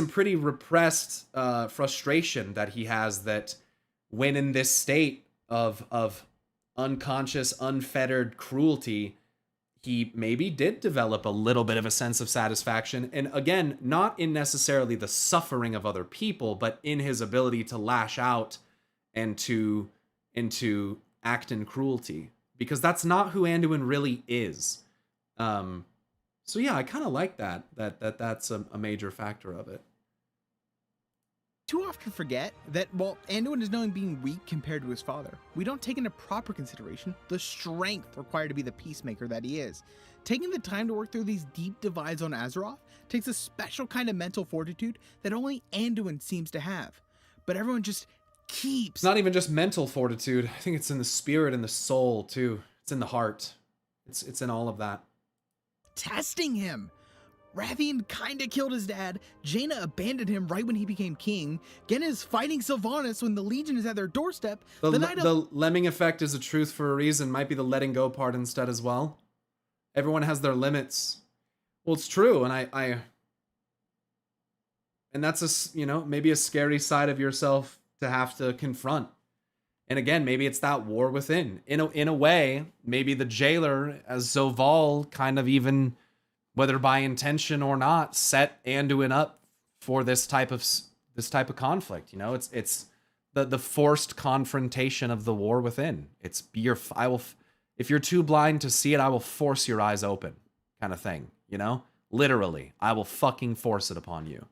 pretty repressed frustration that he has, that when in this state of unconscious, unfettered cruelty, he maybe did develop a little bit of a sense of satisfaction. And again, not in necessarily the suffering of other people, but in his ability to lash out and to act in cruelty. Because that's not who Anduin really is. So yeah, I kind of like that's a major factor of it. Too often forget that while Anduin is known being weak compared to his father, we don't take into proper consideration the strength required to be the peacemaker that he is. Taking the time to work through these deep divides on Azeroth takes a special kind of mental fortitude that only Anduin seems to have. But everyone just keeps... It's not even just mental fortitude. I think it's in the spirit and the soul too. It's in the heart. It's in all of that. Testing him. Rathian kinda killed his dad, Jaina abandoned him right when he became king, Genna is fighting Sylvanas when the Legion is at their doorstep. The lemming effect is a truth for a reason. Might be the letting go part instead as well. Everyone has their limits. Well, it's true, and and that's maybe a scary side of yourself to have to confront. And again, maybe it's that war within. In a way, maybe the jailer, as Zoval, kind of even, whether by intention or not, set Anduin up for this type of conflict. It's the forced confrontation of the war within. It's if you're too blind to see it, I will force your eyes open, kind of thing. Literally, I will fucking force it upon you.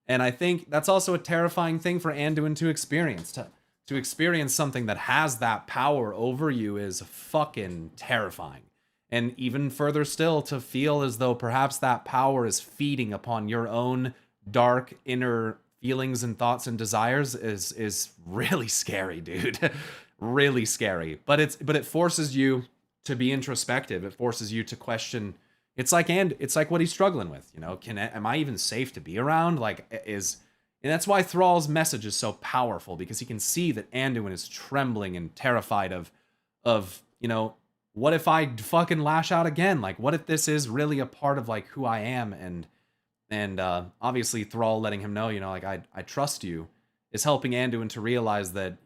And I think that's also a terrifying thing for Anduin to experience. To experience something that has that power over you is fucking terrifying. And even further still, to feel as though perhaps that power is feeding upon your own dark inner feelings and thoughts and desires is really scary, dude. Really scary. But it forces you to be introspective. It forces you to question. It's like what he's struggling with. Am I even safe to be around? And that's why Thrall's message is so powerful, because he can see that Anduin is trembling and terrified of what if I fucking lash out again? Like, what if this is really a part of like who I am? And obviously Thrall letting him know, I trust you, is helping Anduin to realize that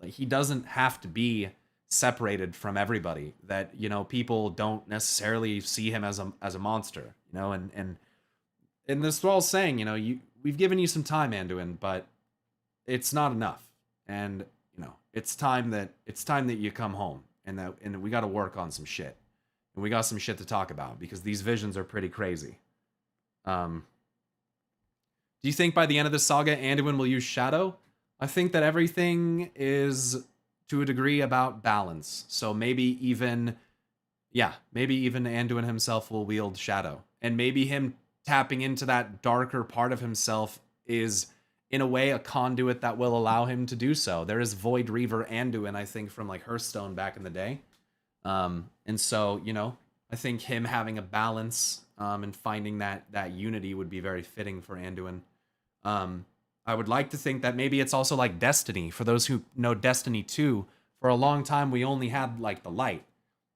he doesn't have to be separated from everybody. That people don't necessarily see him as a monster. And this Thrall's saying, we've given you some time, Anduin, but it's not enough. And it's time that you come home, and we got to work on some shit, and we got some shit to talk about, because these visions are pretty crazy. Do you think by the end of the saga, Anduin will use Shadow? I think that everything is to a degree about balance. So maybe even Anduin himself will wield Shadow, and maybe him tapping into that darker part of himself is, in a way, a conduit that will allow him to do so. There is Void Reaver Anduin, I think, from like Hearthstone back in the day. And so, I think him having a balance and finding that unity would be very fitting for Anduin. I would like to think that maybe it's also like Destiny. For those who know Destiny 2, for a long time we only had like the light.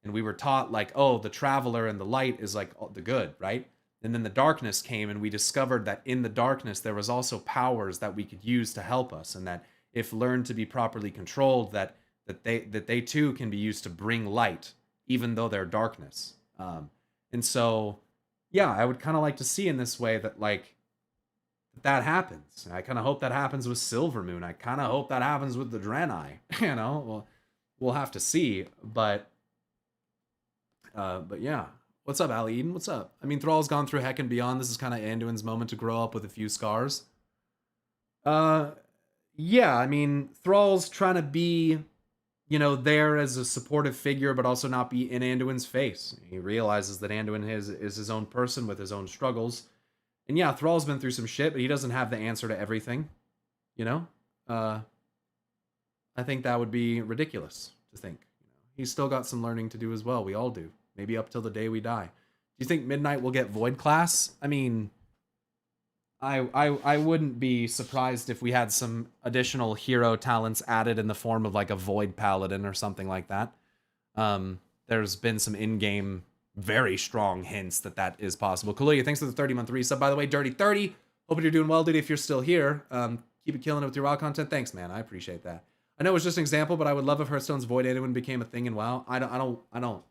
And we were taught like, oh, the Traveler and the light is like the good, right? And then the darkness came, and we discovered that in the darkness there was also powers that we could use to help us, and that if learned to be properly controlled, that they too can be used to bring light, even though they're darkness. And so, yeah, I would kind of like to see in this way that that happens. And I kind of hope that happens with Silvermoon. I kind of hope that happens with the Draenei. We'll have to see. But yeah, What's up, Ali Eden? What's up? I mean, Thrall's gone through heck and beyond. This is kind of Anduin's moment to grow up with a few scars. Yeah, I mean, Thrall's trying to be, you know, there as a supportive figure, but also not be in Anduin's face. He realizes that Anduin is his own person with his own struggles. And yeah, Thrall's been through some shit, but he doesn't have the answer to everything. You know? I think that would be ridiculous to think. He's still got some learning to do as well. We all do. Maybe up till the day we die. Do you think Midnight will get Void class? I mean, I wouldn't be surprised if we had some additional hero talents added in the form of like a Void Paladin or something like that. There's been some in-game very strong hints that that is possible. Kaluya, thanks for the 30-month resub. By the way, Dirty 30, hoping you're doing well, dude, if you're still here. Keep it killing it with your WoW content. Thanks, man. I appreciate that. I know it was just an example, but I would love if Hearthstone's Void Anduin became a thing in WoW. I don't.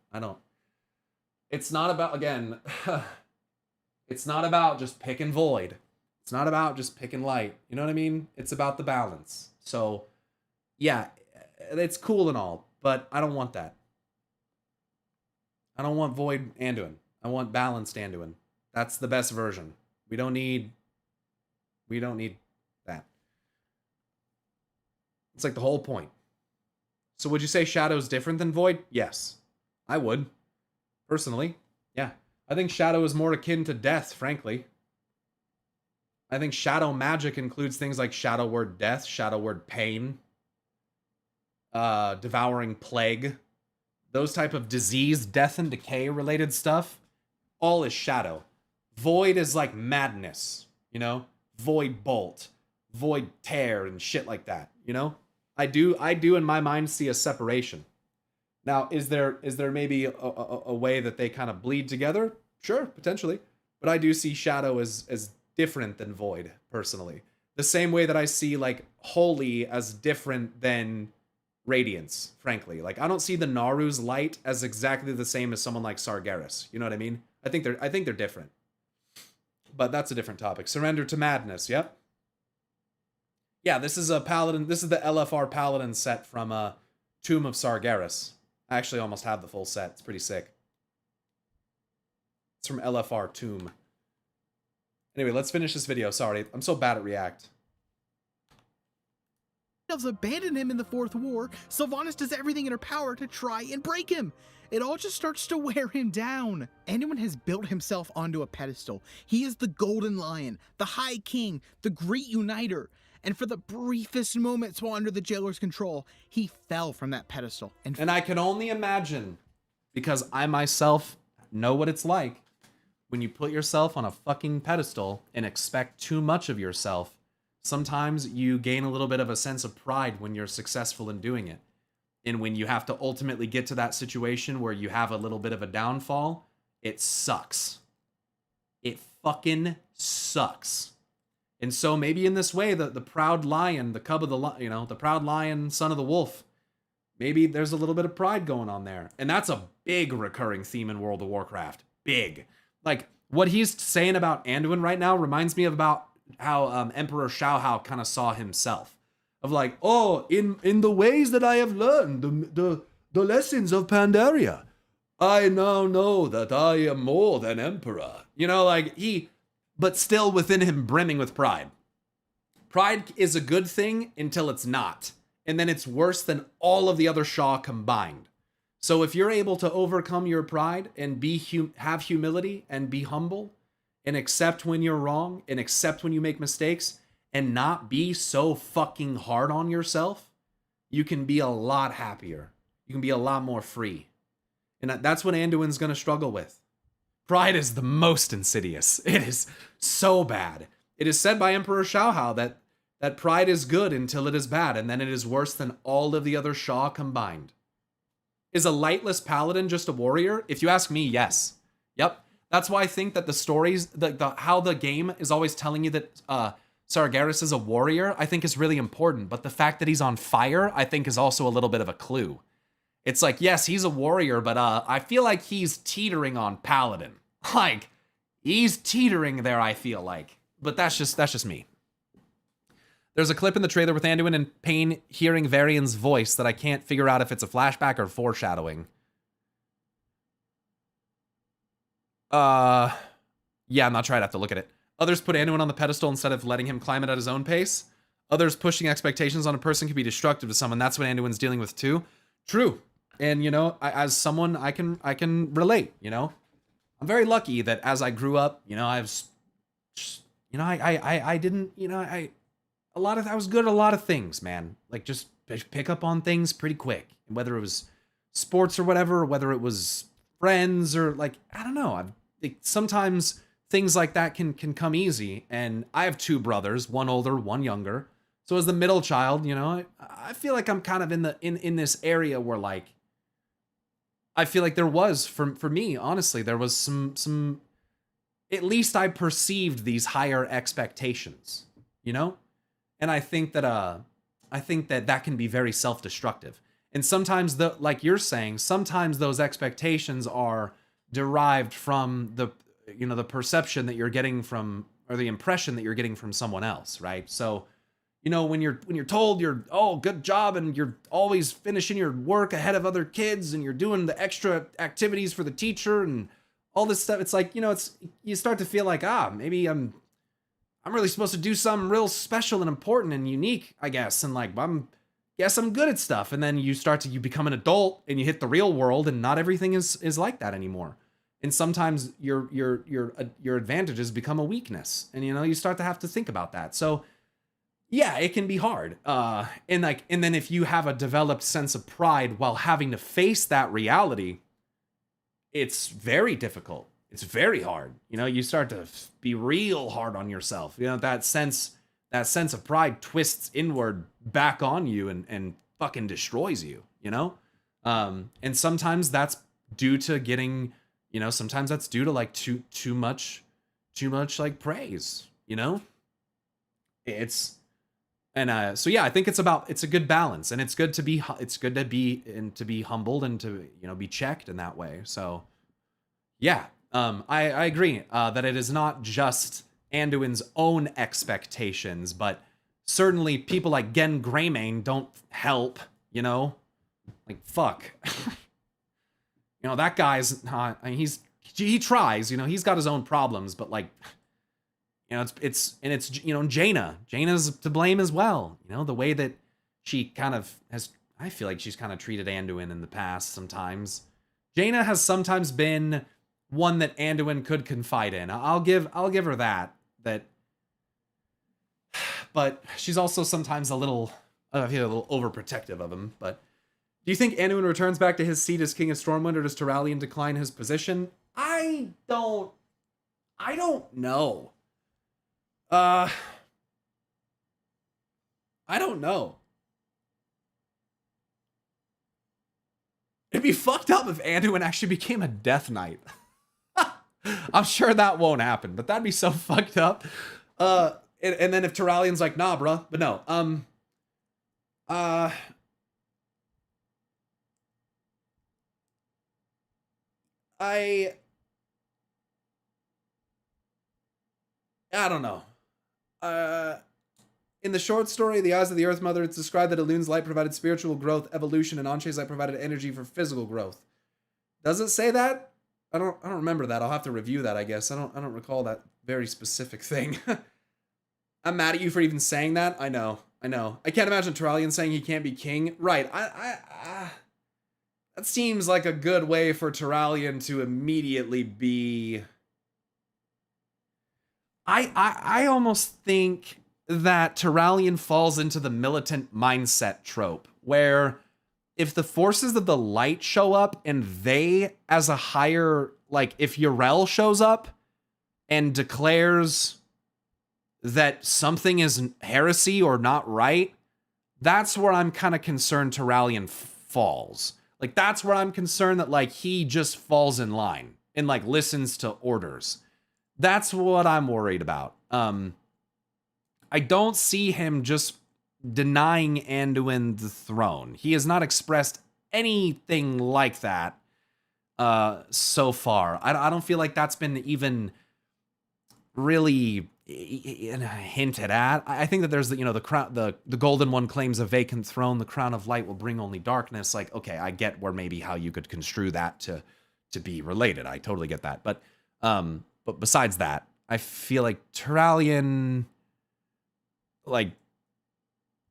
It's not about, again, it's not about just picking Void. It's not about just picking Light. You know what I mean? It's about the balance. So, yeah, it's cool and all, but I don't want that. I don't want Void Anduin. I want balanced Anduin. That's the best version. We don't need that. It's like the whole point. So would you say Shadow's different than Void? Yes. I would. Personally. Yeah. I think Shadow is more akin to death, frankly. I think Shadow magic includes things like Shadow Word Death, Shadow Word Pain, Devouring Plague, those type of disease, death and decay related stuff. All is Shadow. Void is like madness, you know? Void Bolt, Void Tear, and shit like that, you know? I do in my mind see a separation. Now, is there maybe a way that they kind of bleed together? Sure, potentially. But I do see Shadow as different than Void, personally. The same way that I see, like, Holy as different than Radiance, frankly. Like, I don't see the Naru's light as exactly the same as someone like Sargeras. You know what I mean? I think they're different. But that's a different topic. Surrender to Madness, yep. Yeah, this is a Paladin. This is the LFR Paladin set from Tomb of Sargeras. I actually almost have the full set. It's pretty sick. It's from LFR Tomb. Anyway, let's finish this video. Sorry, I'm so bad at React. Abandon him in the Fourth War, Sylvanas does everything in her power to try and break him. It all just starts to wear him down. Anduin has built himself onto a pedestal. He is the Golden Lion, the High King, the Great Uniter. And for the briefest moments while under the jailer's control, he fell from that pedestal. And I can only imagine, because I myself know what it's like, when you put yourself on a fucking pedestal and expect too much of yourself, sometimes you gain a little bit of a sense of pride when you're successful in doing it. And when you have to ultimately get to that situation where you have a little bit of a downfall, it sucks. It fucking sucks. And so maybe in this way, the proud lion, the cub of the lion, you know, the proud lion, son of the wolf, maybe there's a little bit of pride going on there. And that's a big recurring theme in World of Warcraft. Big. Like, what he's saying about Anduin right now reminds me of about how Emperor Xiaohao kind of saw himself. Of like, oh, in the ways that I have learned, the lessons of Pandaria, I now know that I am more than Emperor. You know, like, but still within him brimming with pride. Pride is a good thing until it's not. And then it's worse than all of the other Shah combined. So if you're able to overcome your pride and have humility and be humble and accept when you're wrong and accept when you make mistakes and not be so fucking hard on yourself, you can be a lot happier. You can be a lot more free. And that's what Anduin's going to struggle with. Pride is the most insidious. It is so bad. It is said by Emperor Xiaohao that pride is good until it is bad, and then it is worse than all of the other Shah combined. Is a lightless paladin just a warrior? If you ask me, yes. Yep. That's why I think that the stories, how the game is always telling you that Sargeras is a warrior, I think is really important. But the fact that he's on fire, I think is also a little bit of a clue. It's like, yes, he's a warrior, but I feel like he's teetering on paladin. Like, he's teetering there, I feel like. But that's just me. There's a clip in the trailer with Anduin and Pain hearing Varian's voice that I can't figure out if it's a flashback or foreshadowing. Yeah, I'm not sure. I'd have to look at it. Others put Anduin on the pedestal instead of letting him climb it at his own pace. Others pushing expectations on a person can be destructive to someone. That's what Anduin's dealing with too. True. And, you know, as someone, I can relate, you know. I'm very lucky that as I grew up, you know, I was good at a lot of things, man. Like, just pick up on things pretty quick. Whether it was sports or whatever, or whether it was friends or, like, I don't know. Sometimes things like that can come easy. And I have 2 brothers, one older, one younger. So as the middle child, you know, I feel like I'm kind of in this area where, like, I feel like there was, for me, honestly, there was some, at least I perceived these higher expectations, you know? And I think that that can be very self-destructive. And sometimes, like you're saying, sometimes those expectations are derived from the perception that you're getting from, or the impression that you're getting from someone else, right? So, you know, when you're told good job, and you're always finishing your work ahead of other kids, and you're doing the extra activities for the teacher and all this stuff, it's like, you know, you start to feel like, maybe I'm really supposed to do something real special and important and unique, I guess, and like I'm good at stuff. And then you become an adult and you hit the real world, and not everything is like that anymore. And sometimes your advantages become a weakness, and, you know, you start to have to think about that. So yeah, it can be hard. And then if you have a developed sense of pride while having to face that reality, it's very difficult. It's very hard. You know, you start to be real hard on yourself. You know, that sense of pride twists inward back on you and fucking destroys you, you know? And sometimes that's due to getting, you know, sometimes that's due to like too much like praise, you know? So yeah, I think it's a good balance, and it's good to be humbled and to, you know, be checked in that way. So yeah, I agree that it is not just Anduin's own expectations, but certainly people like Gen Greymane don't help, you know? Like, fuck. You know, that guy's not, I mean, he tries, you know, he's got his own problems, but like, you know, it's you know, Jaina's to blame as well. You know, the way that she kind of I feel like she's kind of treated Anduin in the past sometimes. Jaina has sometimes been one that Anduin could confide in. I'll give her that. But she's also sometimes I feel a little overprotective of him. But do you think Anduin returns back to his seat as King of Stormwind, or does Turalyon decline his position? I don't know. I don't know. It'd be fucked up if Anduin actually became a Death Knight. I'm sure that won't happen, but that'd be so fucked up. And then if Turalyon's like, nah, bruh, but no. I don't know. In the short story, The Eyes of the Earth Mother, it's described that Elun's light provided spiritual growth, evolution, and Anshe's light provided energy for physical growth. Does it say that? I don't remember that. I'll have to review that, I guess. I don't recall that very specific thing. I'm mad at you for even saying that. I know. I can't imagine Turalyon saying he can't be king. Right. That seems like a good way for Turalyon to immediately be. I almost think that Turalyon falls into the militant mindset trope, where if the forces of the light show up and they, as a higher, like if Yrel shows up and declares that something is heresy or not right, that's where I'm kind of concerned Turalyon falls. Like, that's where I'm concerned that, like, he just falls in line and, like, listens to orders. That's what I'm worried about. I don't see him just denying Anduin the throne. He has not expressed anything like that so far. I don't feel like that's been even really hinted at. I think that there's the crown, the golden one claims a vacant throne. The crown of light will bring only darkness. Like, okay, I get where maybe how you could construe that to be related. I totally get that. But But besides that, I feel like Turallion, like,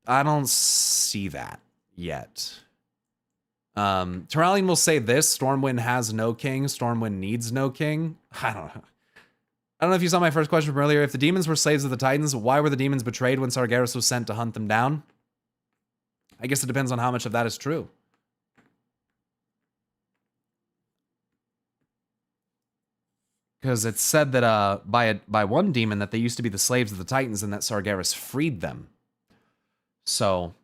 I don't see that yet. Turallion will say this: Stormwind has no king. Stormwind needs no king. I don't know. I don't know if you saw my first question from earlier. If the demons were slaves of the Titans, why were the demons betrayed when Sargeras was sent to hunt them down? I guess it depends on how much of that is true. Because it's said that by one demon that they used to be the slaves of the Titans and that Sargeras freed them. So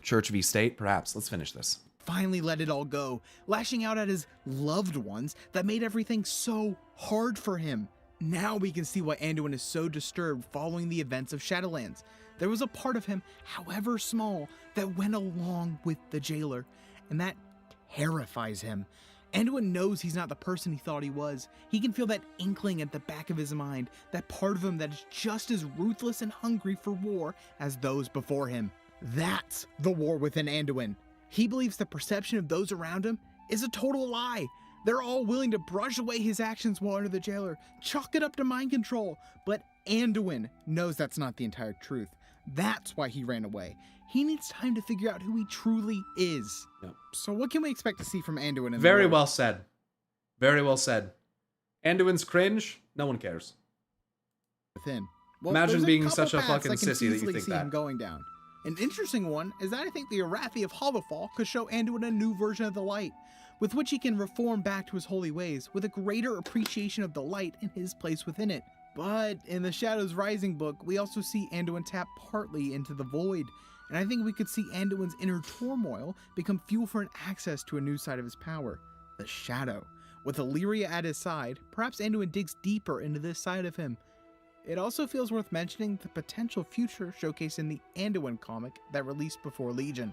Church v. State, perhaps. Let's finish this. Finally let it all go, lashing out at his loved ones that made everything so hard for him. Now we can see why Anduin is so disturbed following the events of Shadowlands. There was a part of him, however small, that went along with the jailer, and that terrifies him. Anduin knows he's not the person he thought he was. He can feel that inkling at the back of his mind, that part of him that is just as ruthless and hungry for war as those before him. That's the war within Anduin. He believes the perception of those around him is a total lie. They're all willing to brush away his actions while under the jailer, chalk it up to mind control. But Anduin knows that's not the entire truth. That's why he ran away. He needs time to figure out who he truly is. Yep. So what can we expect to see from Anduin in the Very war? well said. Very well said. Anduin's cringe, no one cares. Within. Imagine there's being couple such a paths fucking I can sissy that you easily think see that. him going down. An interesting one is that I think the Arathi of Hollowfall could show Anduin a new version of the light, with which he can reform back to his holy ways, with a greater appreciation of the light and his place within it. But in the Shadows Rising book, we also see Anduin tap partly into the void, and I think we could see Anduin's inner turmoil become fuel for an access to a new side of his power, the Shadow. With Illyria at his side, perhaps Anduin digs deeper into this side of him. It also feels worth mentioning the potential future showcased in the Anduin comic that released before Legion.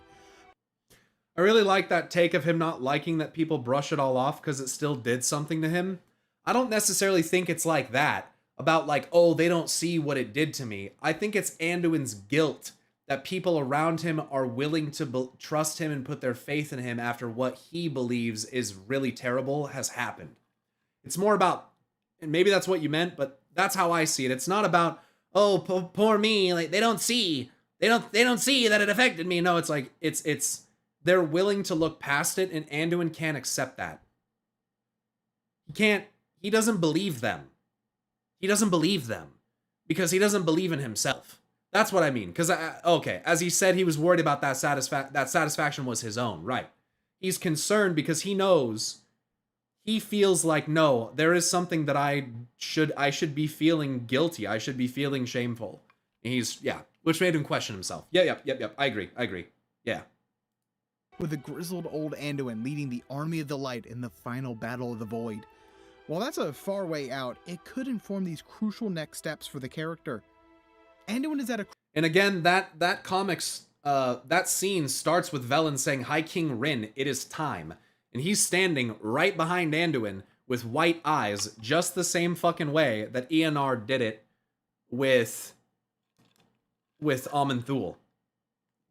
I really like that take of him not liking that people brush it all off because it still did something to him. I don't necessarily think it's like that, about like, oh, they don't see what it did to me. I think it's Anduin's guilt that people around him are willing to trust him and put their faith in him after what he believes is really terrible has happened. It's more about, and maybe that's what you meant, but that's how I see it. It's not about, oh, poor me, like they don't see that it affected me. No, it's like it's they're willing to look past it, and Anduin can't accept that. He doesn't believe them. He doesn't believe them because he doesn't believe in himself. That's what I mean. Because okay, as he said, he was worried about that satisfaction was his own, right? He's concerned because he knows. He feels like, no, there is something that I should be feeling guilty. I should be feeling shameful. And which made him question himself. Yep. I agree. Yeah. With a grizzled old Anduin leading the army of the light in the final battle of the void. While that's a far way out, it could inform these crucial next steps for the character. Anduin is at a... And again, that comics, that scene starts with Velen saying, "High King Rin, it is time." And he's standing right behind Anduin with white eyes, just the same fucking way that Eonar did it with Aman'Thul.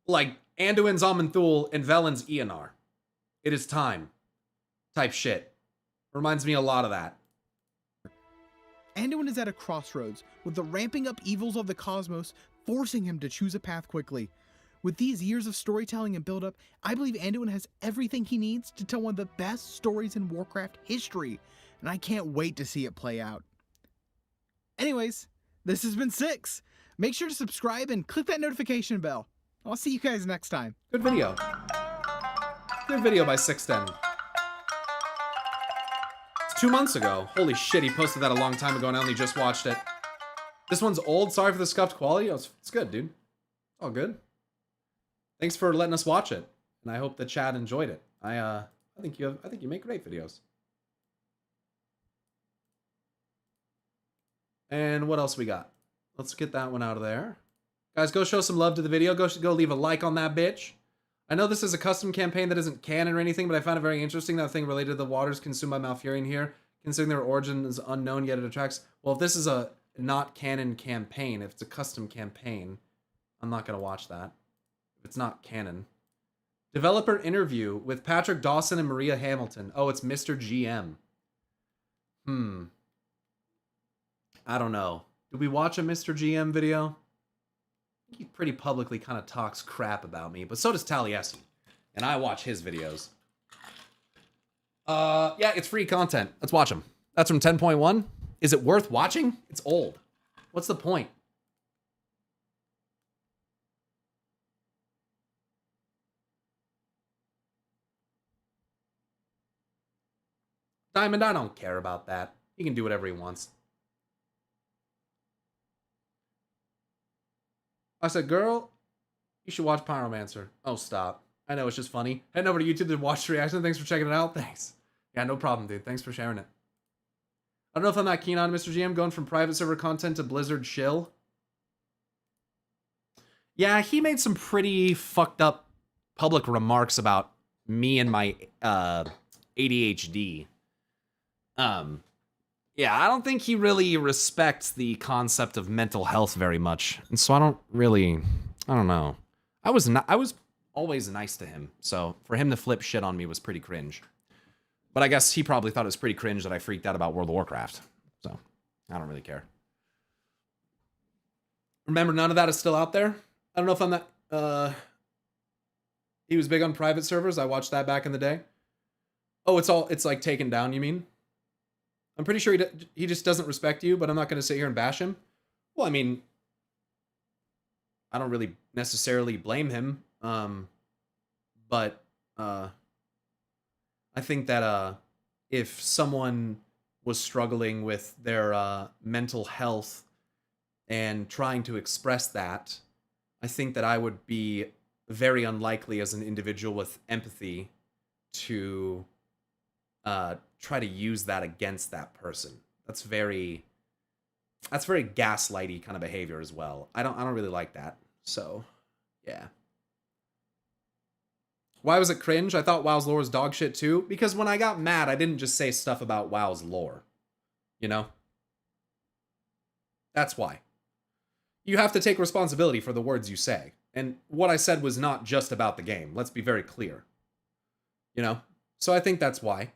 Like, Anduin's Aman'Thul and Velen's Eonar. It is time. Type shit. Reminds me a lot of that. Anduin is at a crossroads, with the ramping up evils of the cosmos forcing him to choose a path quickly. With these years of storytelling and build-up, I believe Anduin has everything he needs to tell one of the best stories in Warcraft history, and I can't wait to see it play out. Anyways, this has been 6. Make sure to subscribe and click that notification bell. I'll see you guys next time. Good video. Good video by 610. It's 2 months ago. Holy shit, he posted that a long time ago and I only just watched it. This one's old. Sorry for the scuffed quality. It's good, dude. All good. Thanks for letting us watch it, and I hope the chat enjoyed it. I think you make great videos. And what else we got? Let's get that one out of there. Guys, go show some love to the video. Go leave a like on that bitch. I know this is a custom campaign that isn't canon or anything, but I found it very interesting, that thing related to the waters consumed by Malfurion here. Considering their origin is unknown, yet it attracts... Well, if this is a not canon campaign, if it's a custom campaign, I'm not going to watch that. If it's not canon. Developer interview with Patrick Dawson and Maria Hamilton. Oh, it's Mr. GM. I don't know. Did we watch a Mr. GM video? He pretty publicly kind of talks crap about me, but so does Taliesin. And I watch his videos. Yeah, it's free content. Let's watch them. That's from 10.1. Is it worth watching? It's old. What's the point? Diamond, I don't care about that. He can do whatever he wants. I said, girl, you should watch Pyromancer. Oh, stop. I know, it's just funny. Heading over to YouTube to watch the reaction. Thanks for checking it out. Thanks. Yeah, no problem, dude. Thanks for sharing it. I don't know if I'm that keen on Mr. GM going from private server content to Blizzard shill. Yeah, he made some pretty fucked up public remarks about me and my ADHD. Yeah, I don't think he really respects the concept of mental health very much. And so I don't know. I was always nice to him. So for him to flip shit on me was pretty cringe. But I guess he probably thought it was pretty cringe that I freaked out about World of Warcraft. So I don't really care. Remember, none of that is still out there. I don't know if I'm that, he was big on private servers. I watched that back in the day. Oh, it's like taken down, you mean? I'm pretty sure he just doesn't respect you, but I'm not going to sit here and bash him. Well, I mean, I don't really necessarily blame him. But I think that if someone was struggling with their mental health and trying to express that, I think that I would be very unlikely as an individual with empathy to try to use that against that person. That's very gaslighty kind of behavior as well. I don't really like that. So, yeah. Why was it cringe? I thought WoW's lore was dog shit too. Because when I got mad, I didn't just say stuff about WoW's lore. You know? That's why. You have to take responsibility for the words you say. And what I said was not just about the game. Let's be very clear. You know? So I think that's why.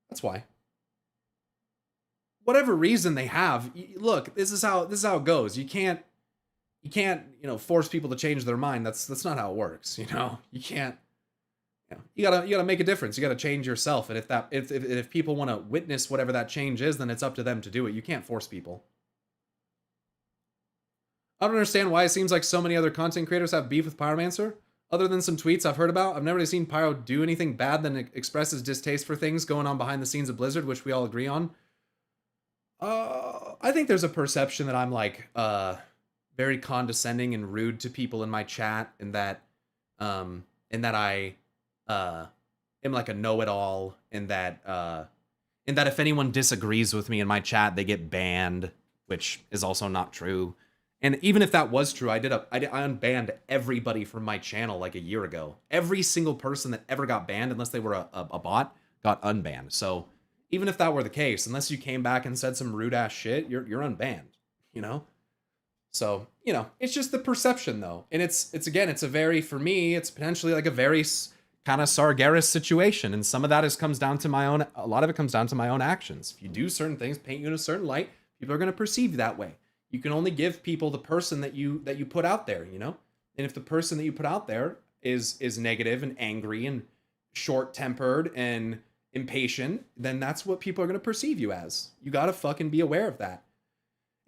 That's why. Whatever reason they have, look, this is how it goes. You can't, force people to change their mind. That's not how it works, you know? You can't, you gotta make a difference. You gotta change yourself. And if people want to witness whatever that change is, then it's up to them to do it. You can't force people. I don't understand why it seems like so many other content creators have beef with Pyromancer. Other than some tweets I've heard about, I've never really seen Pyro do anything bad than express his distaste for things going on behind the scenes of Blizzard, which we all agree on. I think there's a perception that I'm like very condescending and rude to people in my chat, and that I am like a know-it-all, and that if anyone disagrees with me in my chat, they get banned, which is also not true. And even if that was true, I unbanned everybody from my channel like a year ago. Every single person that ever got banned, unless they were a bot, got unbanned. So even if that were the case, unless you came back and said some rude ass shit, you're unbanned, you know? So, it's just the perception though. And it's for me, it's potentially like a very kind of Sargeras situation. And some of that comes down to a lot of it comes down to my own actions. If you do certain things, paint you in a certain light, people are going to perceive you that way. You can only give people the person that you put out there, you know? And if the person that you put out there is negative and angry and short-tempered and impatient, then that's what people are going to perceive you as. You got to fucking be aware of that.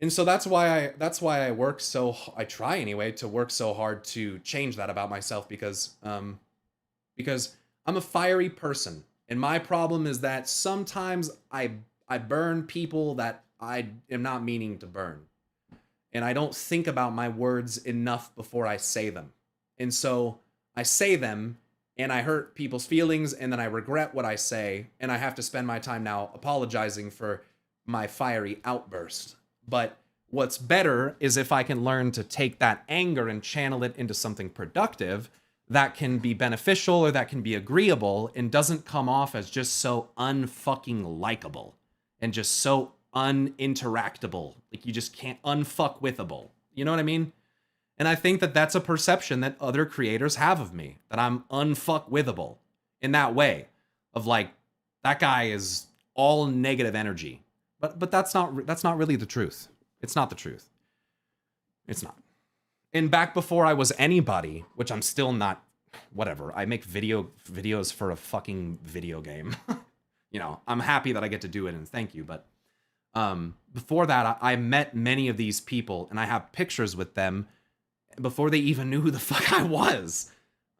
And so that's why I try anyway to work so hard to change that about myself, because I'm a fiery person. And my problem is that sometimes I burn people that I am not meaning to burn. And I don't think about my words enough before I say them. And so I say them and I hurt people's feelings, and then I regret what I say, and I have to spend my time now apologizing for my fiery outburst. But what's better is if I can learn to take that anger and channel it into something productive that can be beneficial or that can be agreeable and doesn't come off as just so unfucking likable and just so uninteractable. Like, you just can't unfuckwithable. You know what I mean? And I think that that's a perception that other creators have of me, that I'm unfuckwithable in that way of like, that guy is all negative energy. But that's not really the truth. It's not the truth. It's not. And back before I was anybody, which I'm still not, whatever. I make videos for a fucking video game. You know, I'm happy that I get to do it and thank you. But before that, I met many of these people and I have pictures with them before they even knew who the fuck I was.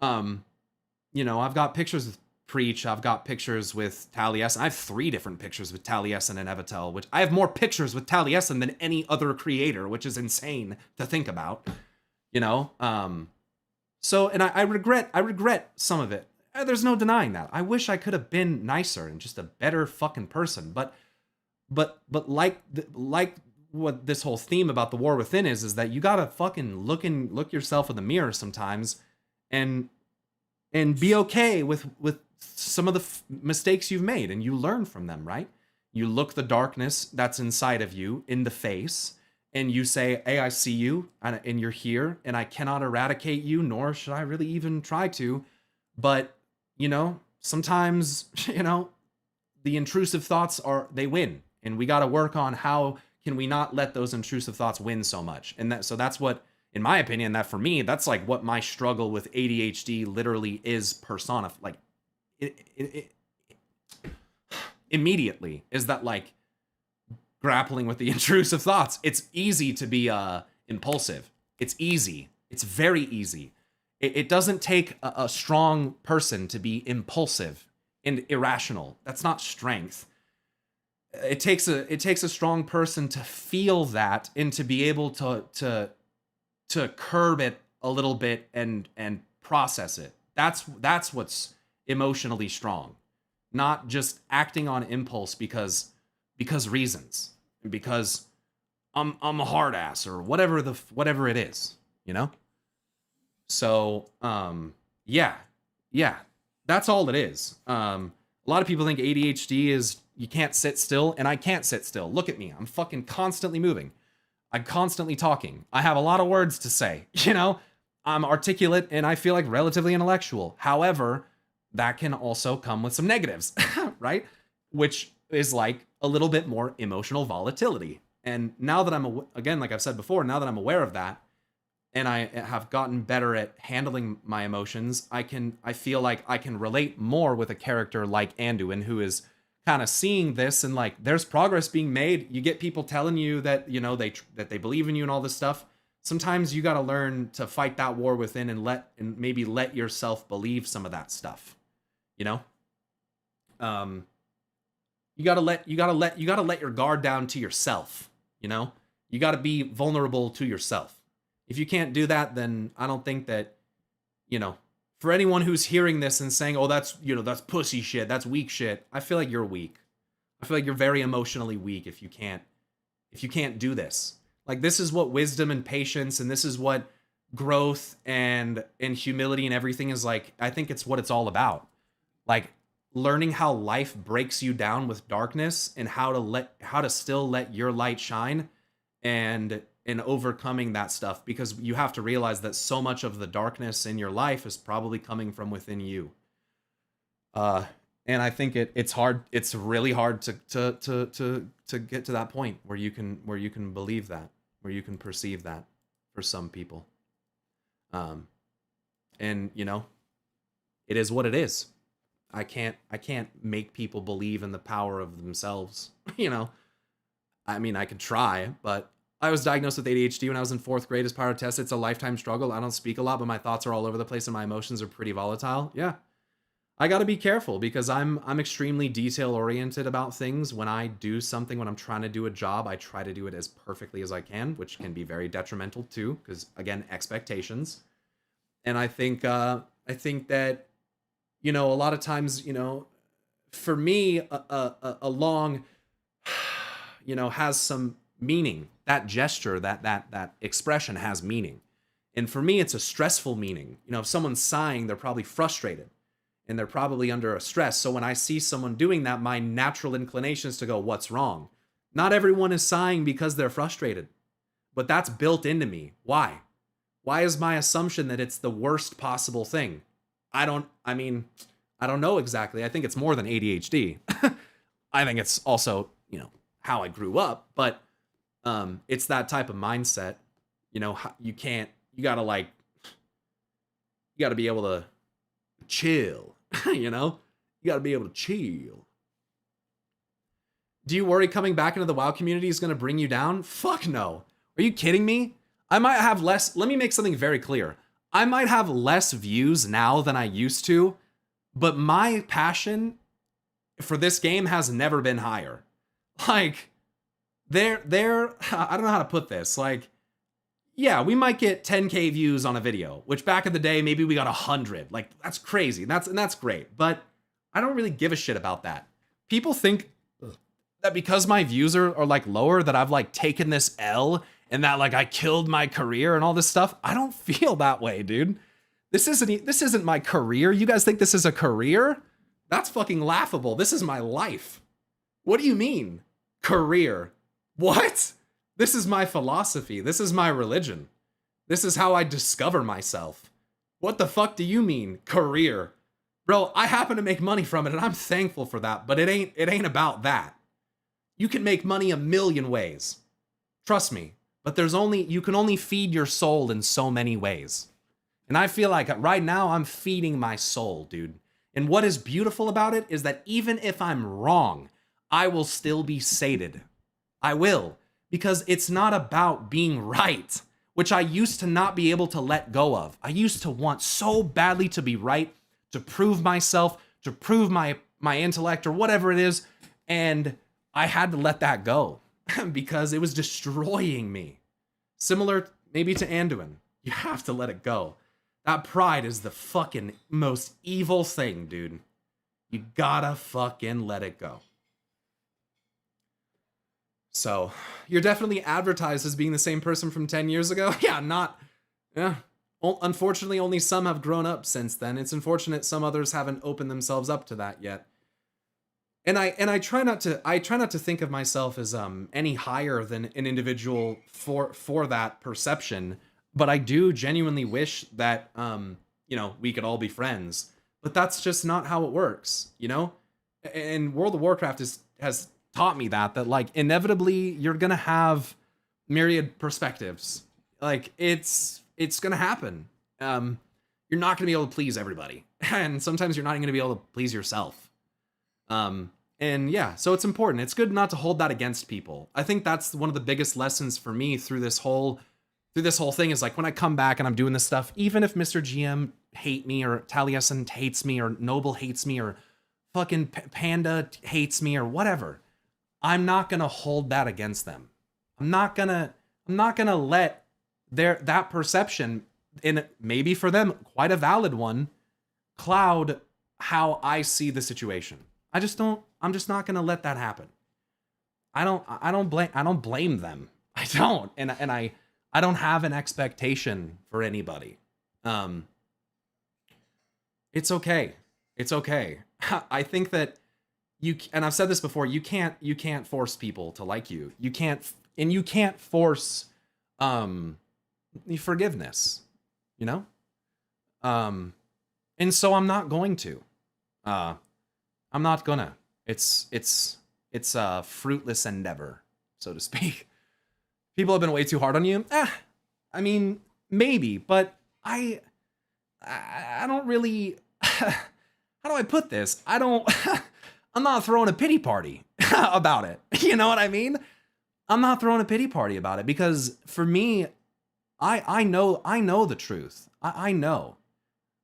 You know, I've got pictures with Preach. I've got pictures with Taliesin. I have 3 different pictures with Taliesin and Evitel, which I have more pictures with Taliesin than any other creator, which is insane to think about. You know, so, and I regret some of it. There's no denying that. I wish I could have been nicer and just a better fucking person. But like what this whole theme about the war within is that you gotta fucking look yourself in the mirror sometimes, and be okay with some of the mistakes you've made, and you learn from them, right? You look the darkness that's inside of you in the face, and you say, hey, I see you, and you're here, and I cannot eradicate you, nor should I really even try to. But, you know, sometimes, you know, the intrusive thoughts they win, and we got to work on how can we not let those intrusive thoughts win so much. And so that's what, in my opinion, that for me, that's like what my struggle with ADHD literally is personified. Like, it immediately is that, like, grappling with the intrusive thoughts. It's easy to be impulsive. It's easy. It's very easy. It doesn't take a strong person to be impulsive and irrational. That's not strength. It takes a strong person to feel that and to be able to curb it a little bit and process it. That's what's emotionally strong, not just acting on impulse because reasons, because I'm a hard ass or whatever it is, you know? So, yeah, that's all it is. A lot of people think ADHD is you can't sit still, and I can't sit still. Look at me. I'm fucking constantly moving. I'm constantly talking. I have a lot of words to say, you know? I'm articulate and I feel like relatively intellectual. However, that can also come with some negatives, right? Which is like a little bit more emotional volatility. And now that again, like I've said before, now that I'm aware of that, and I have gotten better at handling my emotions, I feel like I can relate more with a character like Anduin, who is kind of seeing this and like there's progress being made. You get people telling you that, you know, that they believe in you and all this stuff. Sometimes you got to learn to fight that war within and maybe let yourself believe some of that stuff. You know? You gotta let your guard down to yourself, you know? You gotta be vulnerable to yourself. If you can't do that, then I don't think that, you know, for anyone who's hearing this and saying, oh, that's pussy shit, that's weak shit, I feel like you're weak. I feel like you're very emotionally weak if you can't do this. Like, this is what wisdom and patience, and this is what growth and humility and everything is like. I think it's what it's all about. Like, learning how life breaks you down with darkness and how to still let your light shine and overcoming that stuff, because you have to realize that so much of the darkness in your life is probably coming from within you. And I think it's hard. It's really hard to get to that point where you can believe that, where you can perceive that for some people. And you know, it is what it is. I can't make people believe in the power of themselves. You know, I mean, I could try, but I was diagnosed with ADHD when I was in 4th grade as part of test. It's a lifetime struggle. I don't speak a lot, but my thoughts are all over the place and my emotions are pretty volatile. Yeah. I got to be careful because I'm extremely detail oriented about things. When I do something, when I'm trying to do a job, I try to do it as perfectly as I can, which can be very detrimental too, because again, expectations. And I think that, you know, a lot of times, you know, for me, a long, you know, has some meaning. That gesture, that expression has meaning. And for me, it's a stressful meaning. You know, if someone's sighing, they're probably frustrated and they're probably under a stress. So when I see someone doing that, my natural inclination is to go, what's wrong? Not everyone is sighing because they're frustrated, but that's built into me. Why? Why is my assumption that it's the worst possible thing? I don't know exactly. I think it's more than ADHD. I think it's also, how I grew up, but it's that type of mindset. You gotta be able to chill, You gotta be able to chill. Do you worry coming back into the WoW community is gonna bring you down? Fuck no. Are you kidding me? I might have less, let me make something very clear. I might have less views now than I used to, but my passion for this game has never been higher. Like, I don't know how to put this. Like, yeah, we might get 10K views on a video, which back in the day, maybe we got 100. Like, that's crazy. That's great. But I don't really give a shit about that. People think that because my views are like lower, that I've like taken this L and that like I killed my career and all this stuff. I don't feel that way, dude. This isn't my career. You guys think this is a career? That's fucking laughable. This is my life. What do you mean? Career. What? This is my philosophy. This is my religion. This is how I discover myself. What the fuck do you mean, career? Bro, I happen to make money from it and I'm thankful for that, but it ain't about that. You can make money a million ways. Trust me, but you can only feed your soul in so many ways. And I feel like right now I'm feeding my soul, dude. And what is beautiful about it is that even if I'm wrong, I will still be sated. I will, because it's not about being right, which I used to not be able to let go of. I used to want so badly to be right, to prove myself, to prove my intellect or whatever it is, and I had to let that go because it was destroying me. Similar maybe to Anduin. You have to let it go. That pride is the fucking most evil thing, dude. You gotta fucking let it go. So, you're definitely advertised as being the same person from 10 years ago? Yeah. Unfortunately, only some have grown up since then. It's unfortunate some others haven't opened themselves up to that yet. And I try not to think of myself as any higher than an individual for that perception, but I do genuinely wish that we could all be friends. But that's just not how it works, And World of Warcraft has taught me that like inevitably you're gonna have myriad perspectives. Like it's gonna happen. You're not gonna be able to please everybody, and sometimes you're not even gonna be able to please yourself. And yeah, so it's important. It's good not to hold that against people. I think that's one of the biggest lessons for me through this whole thing is like when I come back and I'm doing this stuff, even if Mr. GM hate me or Taliesin hates me or Noble hates me or fucking Panda hates me or whatever, I'm not gonna hold that against them. I'm not gonna let that perception, in maybe for them quite a valid one, cloud how I see the situation. I'm just not gonna let that happen. I don't blame them. I don't, and I don't have an expectation for anybody. It's okay. It's okay. I think that and I've said this before, you can't force people to like you. You can't force forgiveness, and so I'm not going to. I'm not gonna. It's a fruitless endeavor, so to speak. People have been way too hard on you. I mean, maybe, but I don't really. How do I put this? I'm not throwing a pity party about it. You know what I mean? I'm not throwing a pity party about it because for me, I know the truth. I know